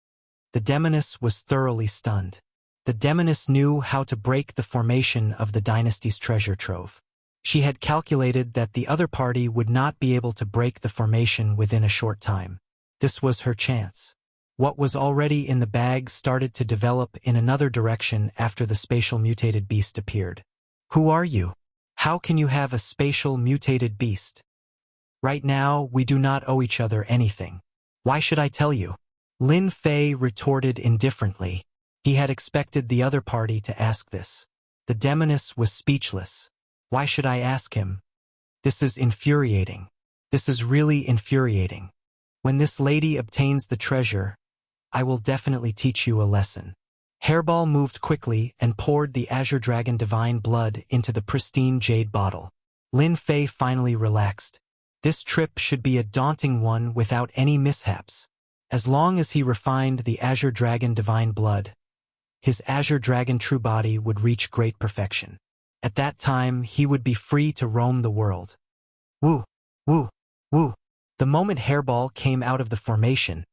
The demoness was thoroughly stunned. The demoness knew how to break the formation of the dynasty's treasure trove. She had calculated that the other party would not be able to break the formation within a short time. This was her chance. What was already in the bag started to develop in another direction after the spatial mutated beast appeared. Who are you? How can you have a spatial mutated beast? Right now, we do not owe each other anything. Why should I tell you? Lin Fei retorted indifferently. He had expected the other party to ask this. The demoness was speechless. Why should I ask him? This is infuriating. This is really infuriating. When this lady obtains the treasure, I will definitely teach you a lesson. Hairball moved quickly and poured the Azure Dragon Divine Blood into the pristine jade bottle. Lin Fei finally relaxed. This trip should be a daunting one without any mishaps. As long as he refined the Azure Dragon Divine Blood, his Azure Dragon true body would reach great perfection. At that time, he would be free to roam the world. Woo! Woo! Woo! The moment Hairball came out of the formation,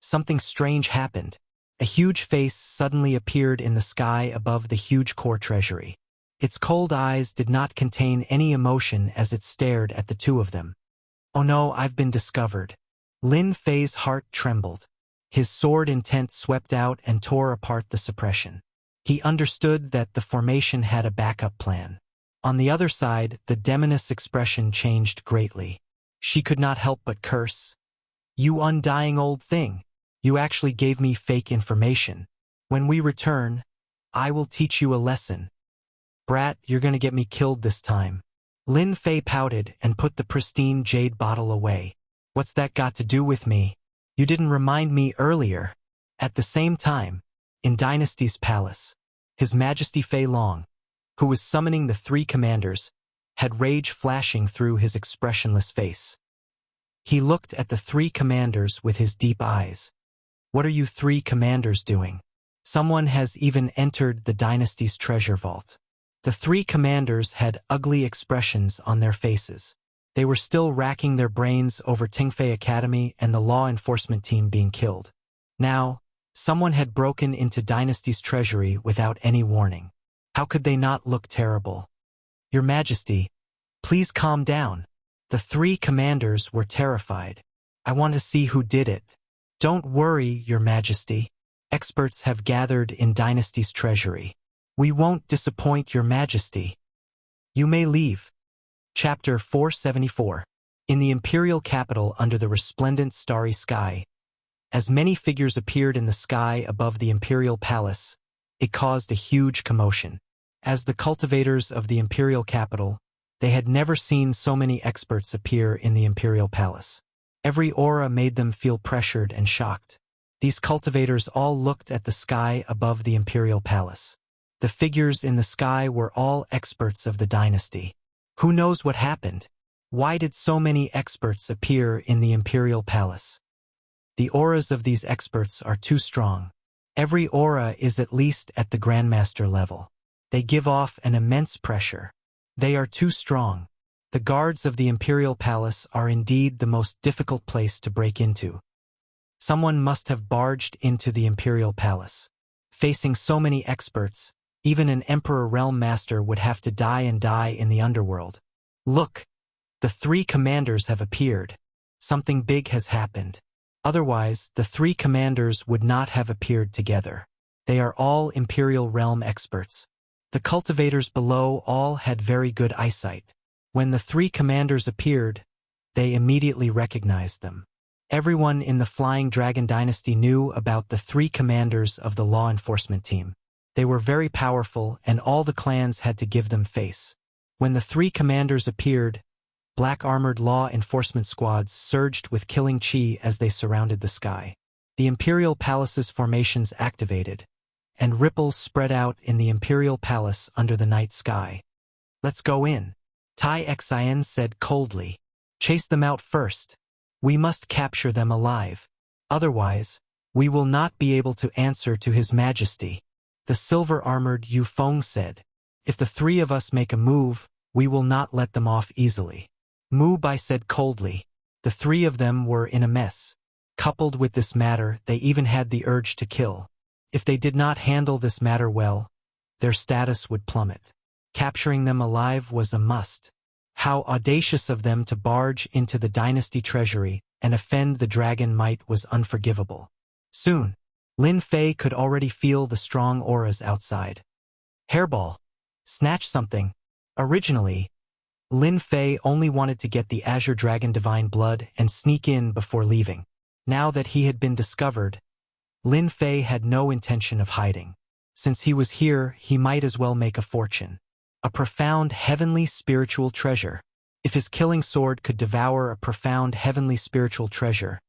something strange happened. A huge face suddenly appeared in the sky above the huge core treasury. Its cold eyes did not contain any emotion as it stared at the two of them. Oh no, I've been discovered. Lin Fei's heart trembled. His sword intent swept out and tore apart the suppression. He understood that the formation had a backup plan. On the other side, the demoness' expression changed greatly. She could not help but curse. You undying old thing. You actually gave me fake information. When we return, I will teach you a lesson. Brat, you're gonna get me killed this time. Lin Fei pouted and put the pristine jade bottle away. What's that got to do with me? You didn't remind me earlier. At the same time, in Dynasty's palace, His Majesty Fei Long, who was summoning the three commanders, had rage flashing through his expressionless face. He looked at the three commanders with his deep eyes. What are you three commanders doing? Someone has even entered the dynasty's treasure vault. The three commanders had ugly expressions on their faces. They were still racking their brains over Tingfei Academy and the law enforcement team being killed. Now, someone had broken into Dynasty's treasury without any warning. How could they not look terrible? Your Majesty, please calm down. The three commanders were terrified. I want to see who did it. Don't worry, Your Majesty. Experts have gathered in Dynasty's treasury. We won't disappoint Your Majesty. You may leave. Chapter 474. In the imperial capital under the resplendent starry sky, as many figures appeared in the sky above the imperial palace, it caused a huge commotion. As the cultivators of the imperial capital, they had never seen so many experts appear in the imperial palace. Every aura made them feel pressured and shocked. These cultivators all looked at the sky above the imperial palace. The figures in the sky were all experts of the dynasty. Who knows what happened? Why did so many experts appear in the Imperial Palace? The auras of these experts are too strong. Every aura is at least at the Grandmaster level. They give off an immense pressure. They are too strong. The guards of the Imperial Palace are indeed the most difficult place to break into. Someone must have barged into the Imperial Palace. Facing so many experts, even an Emperor Realm Master would have to die in the underworld. Look! The 3 commanders have appeared. Something big has happened. Otherwise, the 3 commanders would not have appeared together. They are all Imperial Realm experts. The cultivators below all had very good eyesight. When the 3 commanders appeared, they immediately recognized them. Everyone in the Flying Dragon Dynasty knew about the 3 commanders of the law enforcement team. They were very powerful and all the clans had to give them face. When the 3 commanders appeared, black-armored law enforcement squads surged with killing chi as they surrounded the sky. The Imperial Palace's formations activated, and ripples spread out in the Imperial Palace under the night sky. Let's go in, Tai Xin said coldly. Chase them out first. We must capture them alive. Otherwise, we will not be able to answer to His Majesty. The silver-armored Yu Feng said. If the 3 of us make a move, we will not let them off easily. Mu Bai said coldly. The 3 of them were in a mess. Coupled with this matter, they even had the urge to kill. If they did not handle this matter well, their status would plummet. Capturing them alive was a must. How audacious of them to barge into the dynasty treasury and offend the dragon might was unforgivable. Soon, Lin Fei could already feel the strong auras outside. Hairball. Snatch something. Originally, Lin Fei only wanted to get the Azure Dragon Divine Blood and sneak in before leaving. Now that he had been discovered, Lin Fei had no intention of hiding. Since he was here, he might as well make a fortune. A profound heavenly spiritual treasure. If his killing sword could devour a profound heavenly spiritual treasure,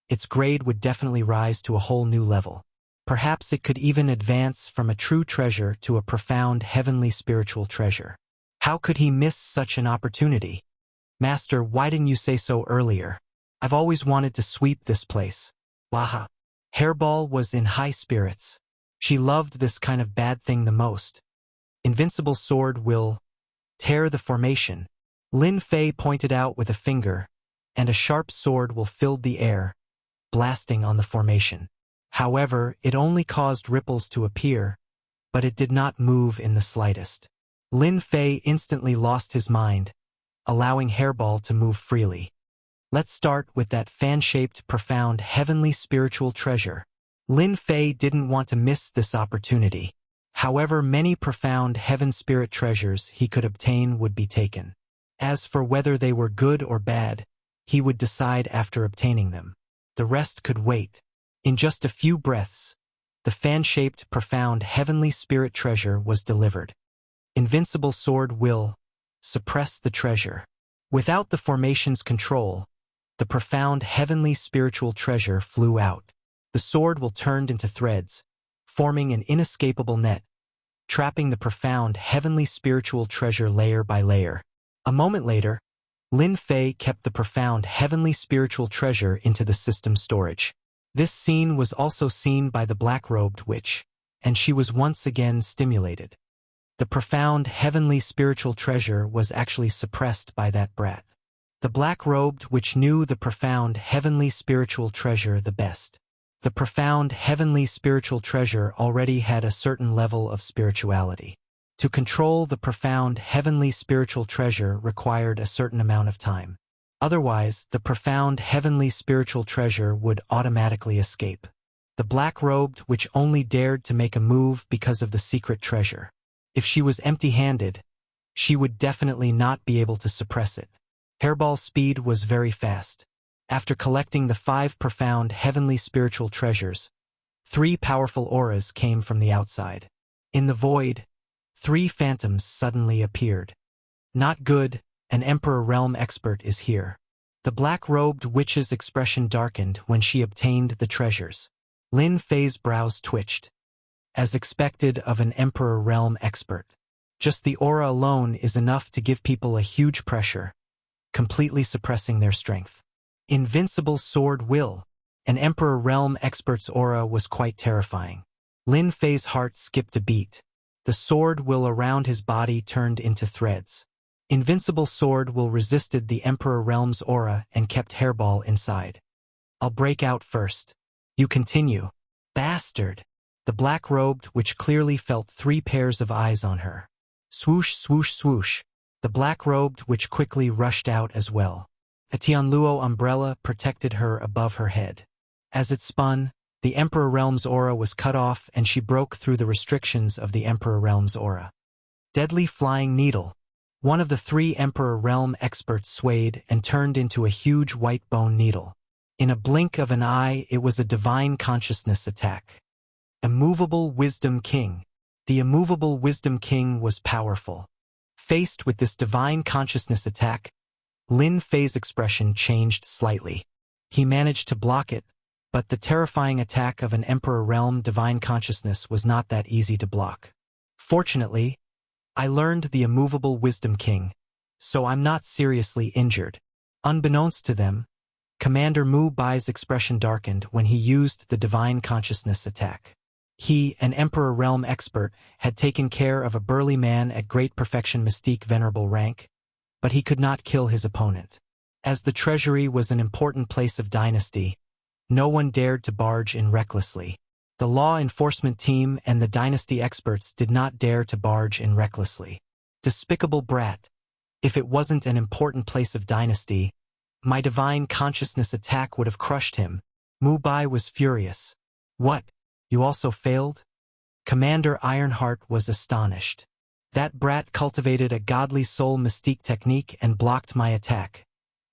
its grade would definitely rise to a whole new level. Perhaps it could even advance from a true treasure to a profound heavenly spiritual treasure. How could he miss such an opportunity? Master, why didn't you say so earlier? I've always wanted to sweep this place. Waha. Hairball was in high spirits. She loved this kind of bad thing the most. Invincible sword will tear the formation. Lin Fei pointed out with a finger, and a sharp sword will fill the air, blasting on the formation. However, it only caused ripples to appear, but it did not move in the slightest. Lin Fei instantly lost his mind, allowing Hairball to move freely. Let's start with that fan-shaped, profound, heavenly spiritual treasure. Lin Fei didn't want to miss this opportunity. However, many profound heaven spirit treasures he could obtain would be taken. As for whether they were good or bad, he would decide after obtaining them. The rest could wait. In just a few breaths, the fan-shaped, profound heavenly spirit treasure was delivered. Invincible sword will suppress the treasure. Without the formation's control, the profound heavenly spiritual treasure flew out. The sword will turn into threads, forming an inescapable net, trapping the profound heavenly spiritual treasure layer by layer. A moment later, Lin Fei kept the profound heavenly spiritual treasure into the system storage. This scene was also seen by the black-robed witch, and she was once again stimulated. The profound heavenly spiritual treasure was actually suppressed by that brat. The black-robed witch knew the profound heavenly spiritual treasure the best. The profound heavenly spiritual treasure already had a certain level of spirituality. To control the profound heavenly spiritual treasure required a certain amount of time. Otherwise, the profound heavenly spiritual treasure would automatically escape. The black-robed witch only dared to make a move because of the secret treasure. If she was empty-handed, she would definitely not be able to suppress it. Hairball's speed was very fast. After collecting the 5 profound heavenly spiritual treasures, 3 powerful auras came from the outside. In the void, 3 phantoms suddenly appeared. Not good, an Emperor Realm expert is here. The black-robed witch's expression darkened when she obtained the treasures. Lin Fei's brows twitched. As expected of an Emperor Realm expert. Just the aura alone is enough to give people a huge pressure. completely suppressing their strength. Invincible sword will. An Emperor Realm expert's aura was quite terrifying. Lin Fei's heart skipped a beat. The sword will around his body turned into threads. Invincible sword will resisted the Emperor Realm's aura and kept Hairball inside. I'll break out first. You continue. Bastard. The black-robed which clearly felt 3 pairs of eyes on her. Swoosh, swoosh, swoosh. The black-robed which quickly rushed out as well. A Tianluo umbrella protected her above her head. As it spun, the Emperor Realm's aura was cut off and she broke through the restrictions of the Emperor Realm's aura. Deadly Flying Needle. One of the 3 Emperor Realm experts swayed and turned into a huge white bone needle. In a blink of an eye, it was a divine consciousness attack. Immovable Wisdom King. The Immovable Wisdom King was powerful. Faced with this divine consciousness attack, Lin Fei's expression changed slightly. He managed to block it, but the terrifying attack of an Emperor Realm divine consciousness was not that easy to block. Fortunately, I learned the Immovable Wisdom King, so I'm not seriously injured. Unbeknownst to them, Commander Mu Bai's expression darkened when he used the divine consciousness attack. He, an Emperor Realm expert, had taken care of a burly man at Great Perfection Mystique Venerable rank, but he could not kill his opponent. As the treasury was an important place of dynasty, no one dared to barge in recklessly. The law enforcement team and the dynasty experts did not dare to barge in recklessly. Despicable brat. If it wasn't an important place of dynasty, my divine consciousness attack would have crushed him. Mu Bai was furious. What? You also failed? Commander Ironheart was astonished. That brat cultivated a godly soul mystique technique and blocked my attack,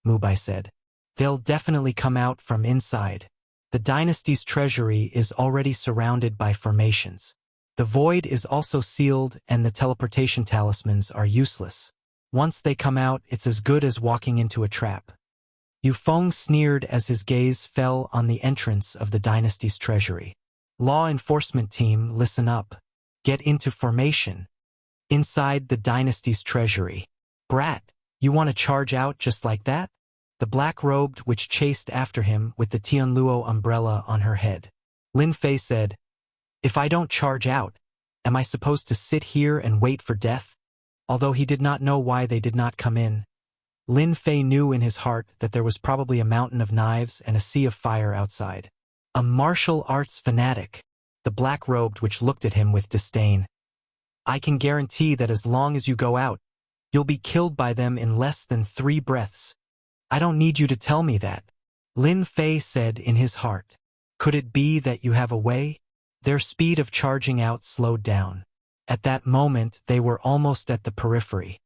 Mu Bai said. They'll definitely come out from inside. The dynasty's treasury is already surrounded by formations. The void is also sealed and the teleportation talismans are useless. Once they come out, it's as good as walking into a trap. Yu Feng sneered as his gaze fell on the entrance of the dynasty's treasury. Law enforcement team, listen up. Get into formation. Inside the dynasty's treasury. Brat, you want to charge out just like that? The black-robed which chased after him with the Tianluo umbrella on her head. Lin Fei said, If I don't charge out, am I supposed to sit here and wait for death? Although he did not know why they did not come in. Lin Fei knew in his heart that there was probably a mountain of knives and a sea of fire outside. A martial arts fanatic, the black-robed which looked at him with disdain. I can guarantee that as long as you go out, you'll be killed by them in less than 3 breaths. I don't need you to tell me that. Lin Fei said in his heart. Could it be that you have a way? Their speed of charging out slowed down. At that moment, they were almost at the periphery.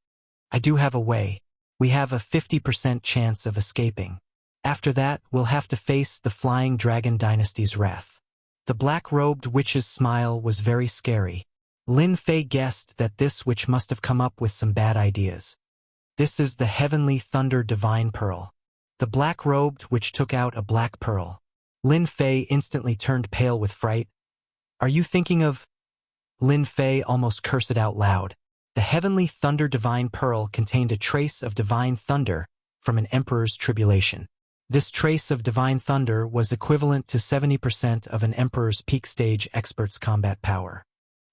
I do have a way. We have a 50% chance of escaping. After that, we'll have to face the Flying Dragon Dynasty's wrath. The black-robed witch's smile was very scary. Lin Fei guessed that this witch must have come up with some bad ideas. This is the Heavenly Thunder Divine Pearl. The black-robed witch took out a black pearl. Lin Fei instantly turned pale with fright. Are you thinking of... Lin Fei almost cursed it out loud. The Heavenly Thunder Divine Pearl contained a trace of divine thunder from an emperor's tribulation. This trace of divine thunder was equivalent to 70% of an emperor's peak stage expert's combat power.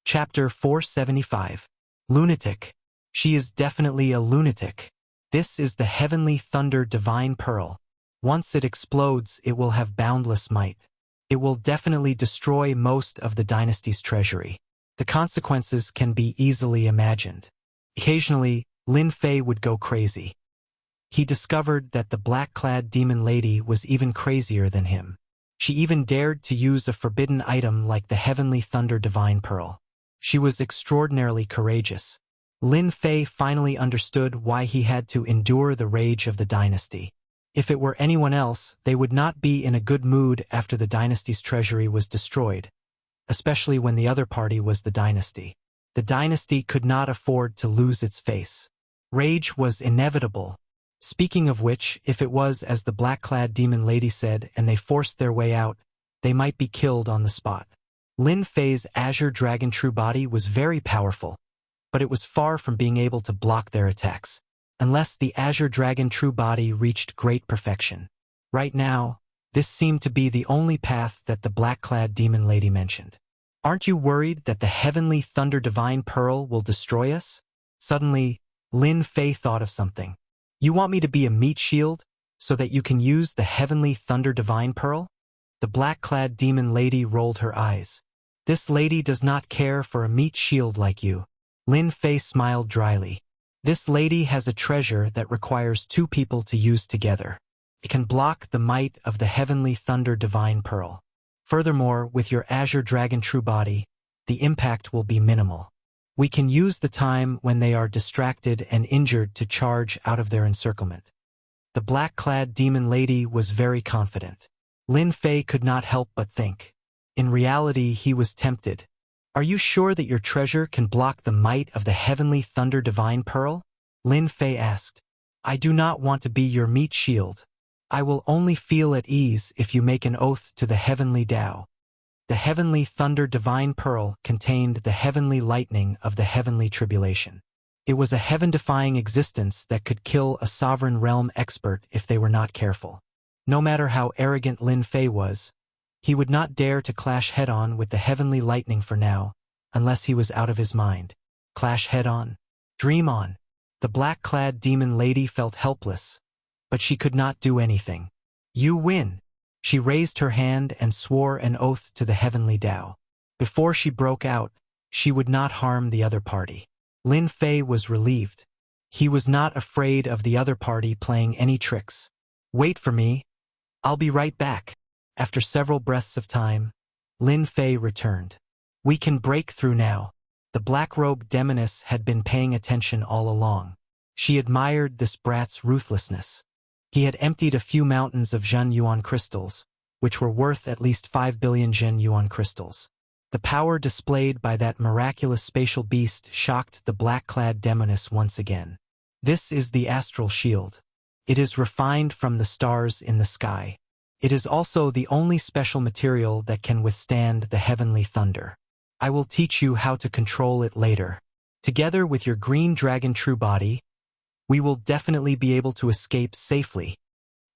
Chapter 475. Lunatic. She is definitely a lunatic. This is the Heavenly Thunder Divine Pearl. Once it explodes, it will have boundless might. It will definitely destroy most of the dynasty's treasury. The consequences can be easily imagined. Occasionally, Lin Fei would go crazy. He discovered that the black-clad demon lady was even crazier than him. She even dared to use a forbidden item like the Heavenly Thunder Divine Pearl. She was extraordinarily courageous. Lin Fei finally understood why he had to endure the rage of the dynasty. If it were anyone else, they would not be in a good mood after the dynasty's treasury was destroyed, especially when the other party was the dynasty. The dynasty could not afford to lose its face. Rage was inevitable. Speaking of which, if it was as the black-clad demon lady said and they forced their way out, they might be killed on the spot. Lin Fei's Azure Dragon True Body was very powerful, but it was far from being able to block their attacks. unless the Azure Dragon true body reached great perfection. Right now, this seemed to be the only path that the black-clad demon lady mentioned. Aren't you worried that the heavenly thunder divine pearl will destroy us? Suddenly, Lin Fei thought of something. You want me to be a meat shield, so that you can use the heavenly thunder divine pearl? The black-clad demon lady rolled her eyes. This lady does not care for a meat shield like you. Lin Fei smiled dryly. This lady has a treasure that requires two people to use together. It can block the might of the heavenly thunder divine pearl. Furthermore, with your Azure Dragon true body, the impact will be minimal. We can use the time when they are distracted and injured to charge out of their encirclement. The black-clad demon lady was very confident. Lin Fei could not help but think. In reality, he was tempted. Are you sure that your treasure can block the might of the heavenly thunder divine pearl? Lin Fei asked. I do not want to be your meat shield. I will only feel at ease if you make an oath to the heavenly Tao. The heavenly thunder divine pearl contained the heavenly lightning of the heavenly tribulation. It was a heaven-defying existence that could kill a sovereign realm expert if they were not careful. No matter how arrogant Lin Fei was, he would not dare to clash head-on with the heavenly lightning for now, unless he was out of his mind. Clash head-on? Dream on. The black-clad demon lady felt helpless, but she could not do anything. You win. She raised her hand and swore an oath to the heavenly Tao. Before she broke out, she would not harm the other party. Lin Fei was relieved. He was not afraid of the other party playing any tricks. Wait for me. I'll be right back. After several breaths of time, Lin Fei returned. We can break through now. The black-robed demoness had been paying attention all along. She admired this brat's ruthlessness. He had emptied a few mountains of Zhen Yuan crystals, which were worth at least 5 billion Zhen Yuan crystals. The power displayed by that miraculous spatial beast shocked the black-clad demoness once again. This is the astral shield. It is refined from the stars in the sky. It is also the only special material that can withstand the heavenly thunder. I will teach you how to control it later. Together with your green dragon true body, we will definitely be able to escape safely.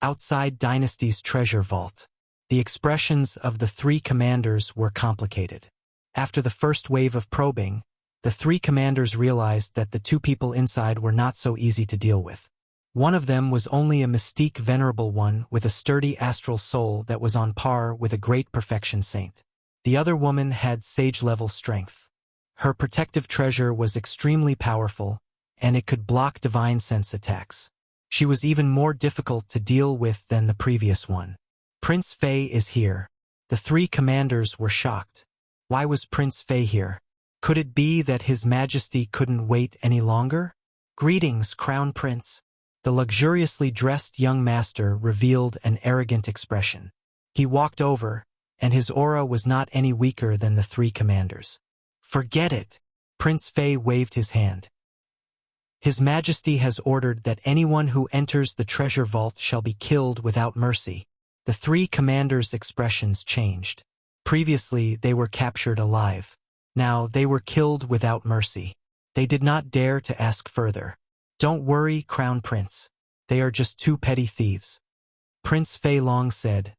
Outside Dynasty's treasure vault, the expressions of the three commanders were complicated. After the first wave of probing, the three commanders realized that the two people inside were not so easy to deal with. One of them was only a mystique venerable one with a sturdy astral soul that was on par with a great perfection saint. The other woman had sage-level strength. Her protective treasure was extremely powerful, and it could block divine sense attacks. She was even more difficult to deal with than the previous one. Prince Fei is here. The three commanders were shocked. Why was Prince Fei here? Could it be that His Majesty couldn't wait any longer? Greetings, Crown Prince. The luxuriously dressed young master revealed an arrogant expression. He walked over, and his aura was not any weaker than the three commanders. Forget it. Prince Fei waved his hand. His Majesty has ordered that anyone who enters the treasure vault shall be killed without mercy. The three commanders' expressions changed. Previously, they were captured alive. Now, they were killed without mercy. They did not dare to ask further. Don't worry, Crown Prince. They are just two petty thieves. Prince Fei Long said.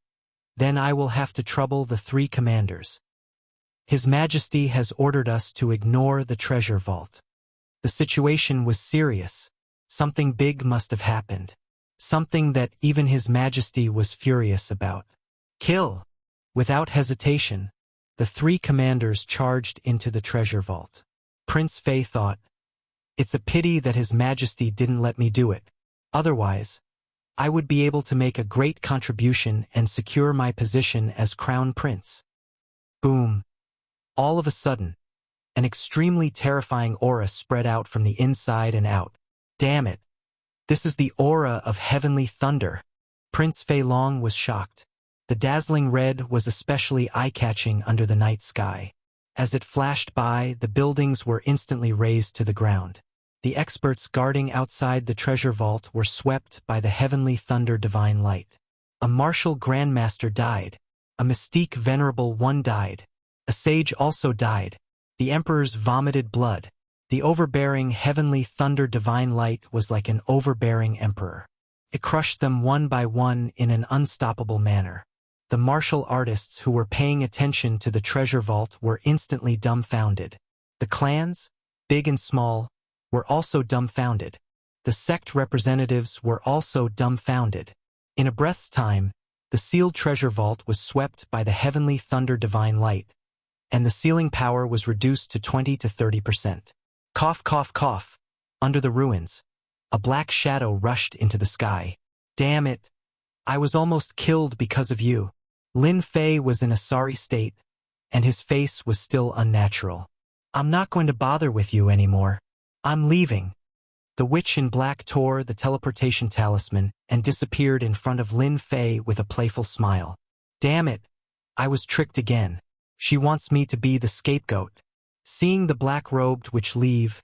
Then I will have to trouble the three commanders. His Majesty has ordered us to ignore the treasure vault. The situation was serious. Something big must have happened. Something that even His Majesty was furious about. Kill! Without hesitation, the three commanders charged into the treasure vault. Prince Fei thought, it's a pity that His Majesty didn't let me do it. Otherwise, I would be able to make a great contribution and secure my position as Crown Prince. Boom! All of a sudden, an extremely terrifying aura spread out from the inside and out. Damn it! This is the aura of heavenly thunder. Prince Fei Long was shocked. The dazzling red was especially eye-catching under the night sky. As it flashed by, the buildings were instantly razed to the ground. The experts guarding outside the treasure vault were swept by the heavenly thunder divine light. A martial grandmaster died. A mystique venerable one died. A sage also died. The emperors vomited blood. The overbearing heavenly thunder divine light was like an overbearing emperor. It crushed them one by one in an unstoppable manner. The martial artists who were paying attention to the treasure vault were instantly dumbfounded. The clans, big and small, were also dumbfounded. The sect representatives were also dumbfounded. In a breath's time, the sealed treasure vault was swept by the heavenly thunder divine light, and the sealing power was reduced to 20 to 30%. Cough, cough, cough. Under the ruins, a black shadow rushed into the sky. Damn it! I was almost killed because of you. Lin Fei was in a sorry state, and his face was still unnatural. I'm not going to bother with you anymore. I'm leaving. The witch in black tore the teleportation talisman and disappeared in front of Lin Fei with a playful smile. Damn it! I was tricked again. She wants me to be the scapegoat. Seeing the black-robed witch leave,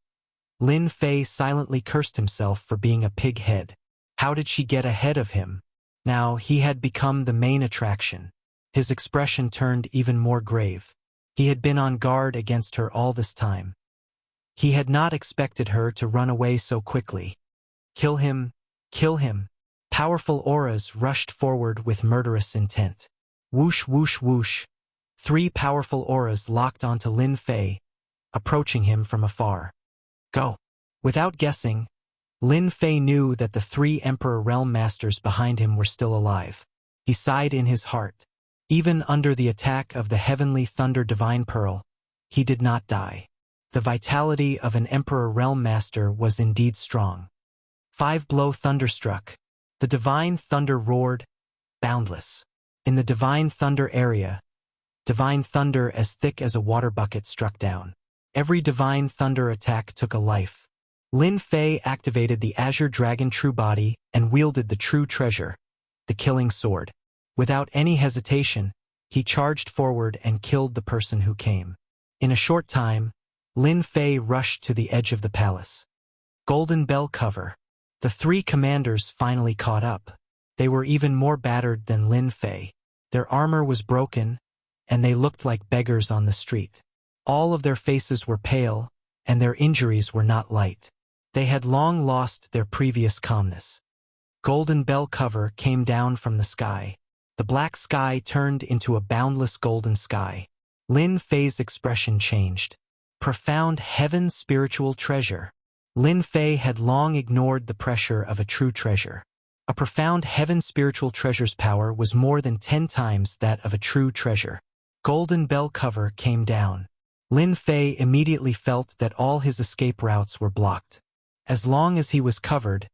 Lin Fei silently cursed himself for being a pig-head. How did she get ahead of him? Now he had become the main attraction. His expression turned even more grave. He had been on guard against her all this time. He had not expected her to run away so quickly. Kill him! Kill him! Powerful auras rushed forward with murderous intent. Whoosh, whoosh, whoosh. 3 powerful auras locked onto Lin Fei, approaching him from afar. Go! Without guessing, Lin Fei knew that the 3 Emperor Realm Masters behind him were still alive. He sighed in his heart. Even under the attack of the heavenly thunder divine pearl, he did not die. The vitality of an Emperor Realm Master was indeed strong. 5-blow thunderstruck. The divine thunder roared, boundless. In the divine thunder area, divine thunder as thick as a water bucket struck down. Every divine thunder attack took a life. Lin Fei activated the Azure Dragon True Body and wielded the true treasure, the killing sword. Without any hesitation, he charged forward and killed the person who came. In a short time, Lin Fei rushed to the edge of the palace. Golden bell cover. The 3 commanders finally caught up. They were even more battered than Lin Fei. Their armor was broken, and they looked like beggars on the street. All of their faces were pale, and their injuries were not light. They had long lost their previous calmness. Golden bell cover came down from the sky. The black sky turned into a boundless golden sky. Lin Fei's expression changed. Profound heaven spiritual treasure. Lin Fei had long ignored the pressure of a true treasure. A profound heaven spiritual treasure's power was more than 10 times that of a true treasure. Golden bell cover came down. Lin Fei immediately felt that all his escape routes were blocked. As long as he was covered,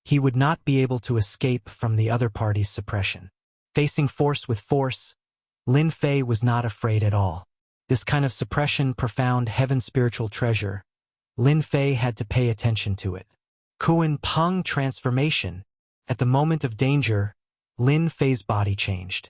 he would not be able to escape from the other party's suppression. Facing force with force, Lin Fei was not afraid at all. This kind of suppression profound heaven spiritual treasure, Lin Fei had to pay attention to it. Kuan Peng transformation. At the moment of danger, Lin Fei's body changed.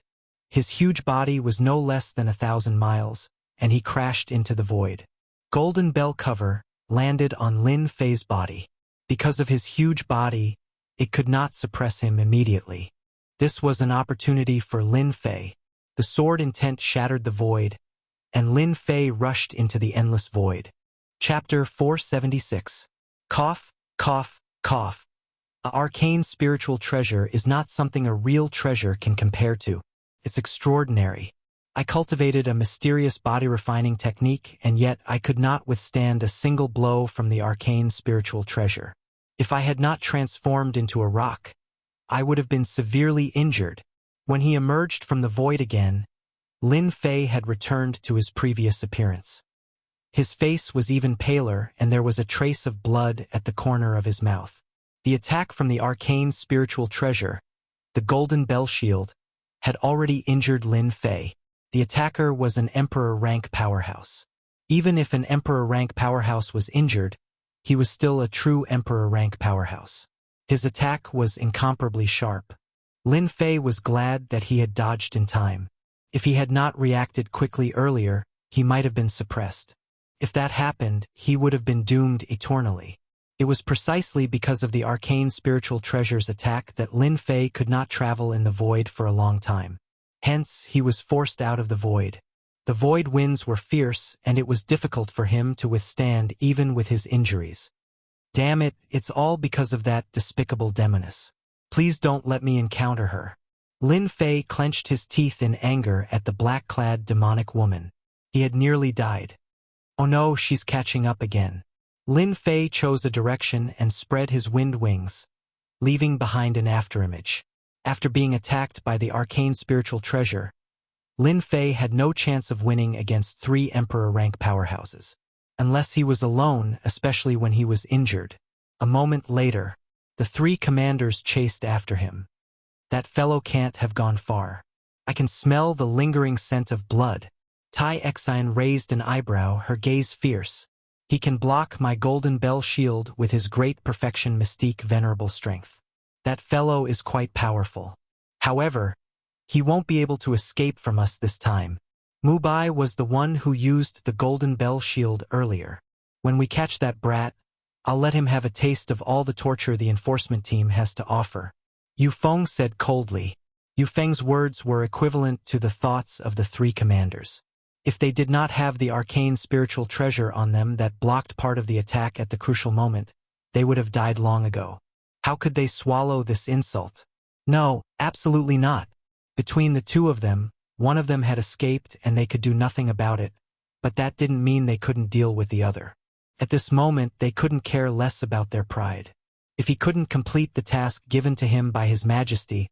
His huge body was no less than 1,000 miles, and he crashed into the void. Golden bell cover landed on Lin Fei's body. Because of his huge body, it could not suppress him immediately. This was an opportunity for Lin Fei. The sword intent shattered the void, and Lin Fei rushed into the endless void. Chapter 476. Cough, cough, cough. An arcane spiritual treasure is not something a real treasure can compare to. It's extraordinary. I cultivated a mysterious body-refining technique, and yet I could not withstand a single blow from the arcane spiritual treasure. If I had not transformed into a rock, I would have been severely injured. When he emerged from the void again, Lin Fei had returned to his previous appearance. His face was even paler, and there was a trace of blood at the corner of his mouth. The attack from the arcane spiritual treasure, the golden bell shield, had already injured Lin Fei. The attacker was an Emperor rank powerhouse. Even if an Emperor rank powerhouse was injured, he was still a true Emperor rank powerhouse. His attack was incomparably sharp. Lin Fei was glad that he had dodged in time. If he had not reacted quickly earlier, he might have been suppressed. If that happened, he would have been doomed eternally. It was precisely because of the arcane spiritual treasure's attack that Lin Fei could not travel in the void for a long time. Hence, he was forced out of the void. The void winds were fierce, and it was difficult for him to withstand even with his injuries. Damn it, it's all because of that despicable demoness. Please don't let me encounter her. Lin Fei clenched his teeth in anger at the black-clad demonic woman. He had nearly died. Oh no, she's catching up again. Lin Fei chose a direction and spread his wind wings, leaving behind an afterimage. After being attacked by the arcane spiritual treasure, Lin Fei had no chance of winning against 3 emperor-rank powerhouses. Unless he was alone, especially when he was injured. A moment later, the 3 commanders chased after him. That fellow can't have gone far. I can smell the lingering scent of blood. Tai Exine raised an eyebrow, her gaze fierce. He can block my golden bell shield with his great perfection mystique venerable strength. That fellow is quite powerful. However, he won't be able to escape from us this time. Mubai was the one who used the golden bell shield earlier. When we catch that brat, I'll let him have a taste of all the torture the enforcement team has to offer. Yu Feng said coldly. Yu Feng's words were equivalent to the thoughts of the 3 commanders. If they did not have the arcane spiritual treasure on them that blocked part of the attack at the crucial moment, they would have died long ago. How could they swallow this insult? No, absolutely not. Between the 2 of them, one of them had escaped and they could do nothing about it, but that didn't mean they couldn't deal with the other. At this moment, they couldn't care less about their pride. If he couldn't complete the task given to him by His Majesty,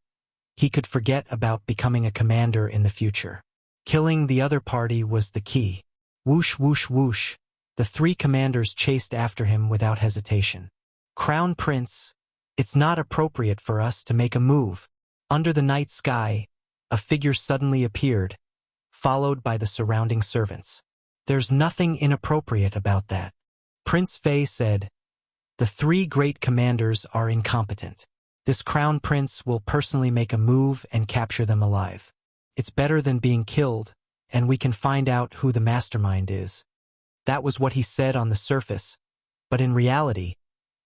he could forget about becoming a commander in the future. Killing the other party was the key. Whoosh, whoosh, whoosh. The 3 commanders chased after him without hesitation. Crown Prince, it's not appropriate for us to make a move. Under the night sky, a figure suddenly appeared, followed by the surrounding servants. There's nothing inappropriate about that. Prince Fei said, the 3 great commanders are incompetent. This crown prince will personally make a move and capture them alive. It's better than being killed, and we can find out who the mastermind is. That was what he said on the surface, but in reality,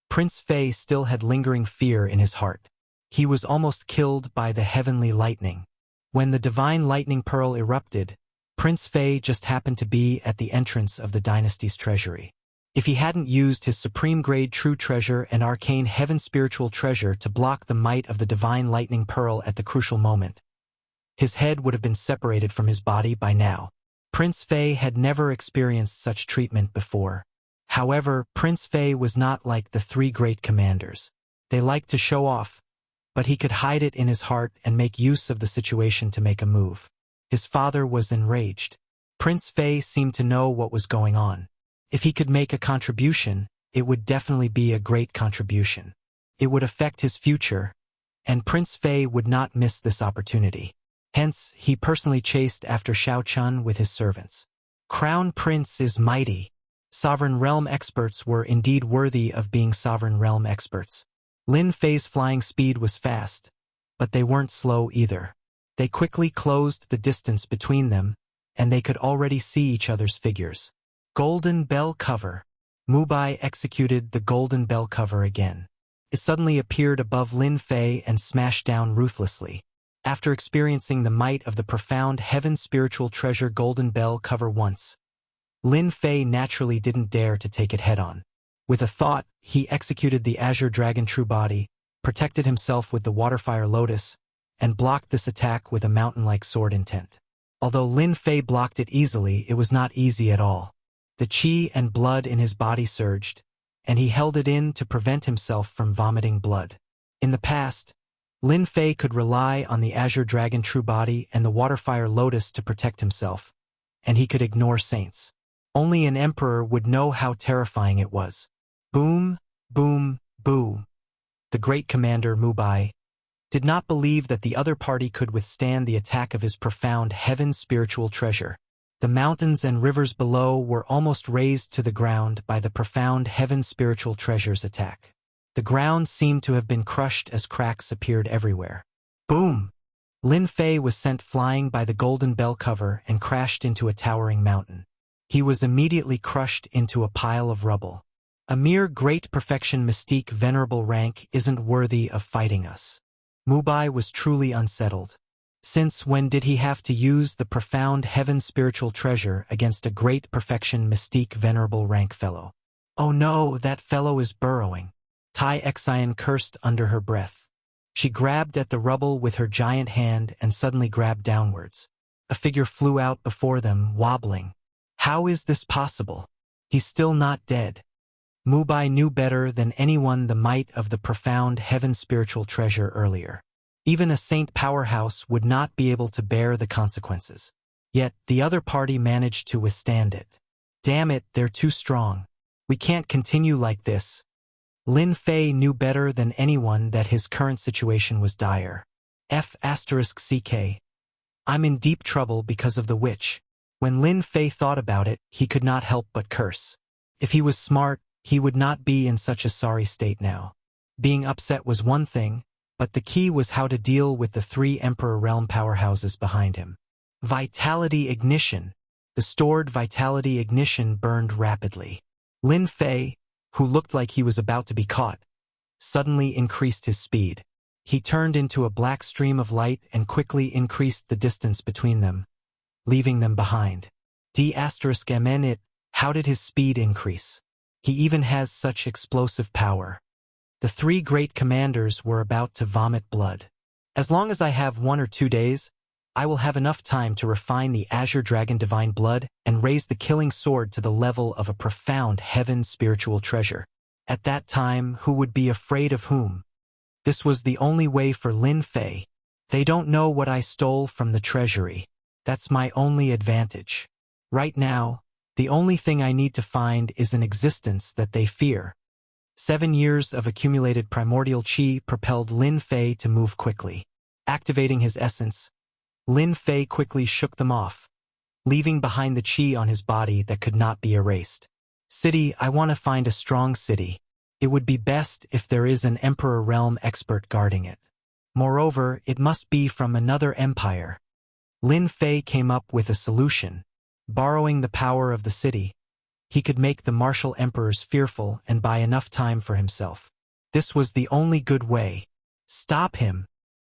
Prince Fei still had lingering fear in his heart. He was almost killed by the heavenly lightning. When the divine lightning pearl erupted, Prince Fei just happened to be at the entrance of the dynasty's treasury. If he hadn't used his supreme-grade true treasure and arcane heaven spiritual treasure to block the might of the divine lightning pearl at the crucial moment, his head would have been separated from his body by now. Prince Fei had never experienced such treatment before. However, Prince Fei was not like the 3 great commanders. They liked to show off, but he could hide it in his heart and make use of the situation to make a move. His father was enraged. Prince Fei seemed to know what was going on. If he could make a contribution, it would definitely be a great contribution. It would affect his future, and Prince Fei would not miss this opportunity. Hence, he personally chased after Xiao Chun with his servants. Crown Prince is mighty. Sovereign Realm experts were indeed worthy of being Sovereign Realm experts. Lin Fei's flying speed was fast, but they weren't slow either. They quickly closed the distance between them, and they could already see each other's figures. Golden Bell Cover. Mubai executed the Golden Bell Cover again. It suddenly appeared above Lin Fei and smashed down ruthlessly. After experiencing the might of the profound heaven spiritual treasure Golden Bell Cover once, Lin Fei naturally didn't dare to take it head-on. With a thought, he executed the Azure Dragon True Body, protected himself with the Waterfire Lotus, and blocked this attack with a mountain-like sword intent. Although Lin Fei blocked it easily, it was not easy at all. The qi and blood in his body surged, and he held it in to prevent himself from vomiting blood. In the past, Lin Fei could rely on the Azure Dragon True Body and the Waterfire Lotus to protect himself, and he could ignore saints. Only an emperor would know how terrifying it was. Boom, boom, boom. The great commander, Mubai, did not believe that the other party could withstand the attack of his profound heaven spiritual treasure. The mountains and rivers below were almost razed to the ground by the profound heaven spiritual treasure's attack. The ground seemed to have been crushed as cracks appeared everywhere. Boom! Lin Fei was sent flying by the Golden Bell Cover and crashed into a towering mountain. He was immediately crushed into a pile of rubble. A mere great perfection mystique venerable rank isn't worthy of fighting us. Mubai was truly unsettled. Since when did he have to use the profound heaven spiritual treasure against a great perfection mystique venerable rank fellow? Oh no, that fellow is burrowing. Tai Xian cursed under her breath. She grabbed at the rubble with her giant hand and suddenly grabbed downwards. A figure flew out before them, wobbling. How is this possible? He's still not dead. Mubai knew better than anyone the might of the profound heaven spiritual treasure earlier. Even a saint powerhouse would not be able to bear the consequences. Yet the other party managed to withstand it. Damn it, they're too strong. We can't continue like this. Lin Fei knew better than anyone that his current situation was dire. F***CK. I'm in deep trouble because of the witch. When Lin Fei thought about it, he could not help but curse. If he was smart, he would not be in such a sorry state now. Being upset was one thing, but the key was how to deal with the 3 Emperor Realm powerhouses behind him. Vitality ignition. The stored vitality ignition burned rapidly. Lin Fei, who looked like he was about to be caught, suddenly increased his speed. He turned into a black stream of light and quickly increased the distance between them, leaving them behind. D***MN how did his speed increase? He even has such explosive power. The 3 great commanders were about to vomit blood. As long as I have 1 or 2 days, I will have enough time to refine the Azure Dragon Divine Blood and raise the killing sword to the level of a profound heaven spiritual treasure. At that time, who would be afraid of whom? This was the only way for Lin Fei. They don't know what I stole from the treasury. That's my only advantage. Right now, the only thing I need to find is an existence that they fear. 7 years of accumulated primordial chi propelled Lin Fei to move quickly. Activating his essence, Lin Fei quickly shook them off, leaving behind the chi on his body that could not be erased. City, I want to find a strong city. It would be best if there is an Emperor Realm expert guarding it. Moreover, it must be from another empire. Lin Fei came up with a solution. Borrowing the power of the city, he could make the martial emperors fearful and buy enough time for himself. This was the only good way. Stop him.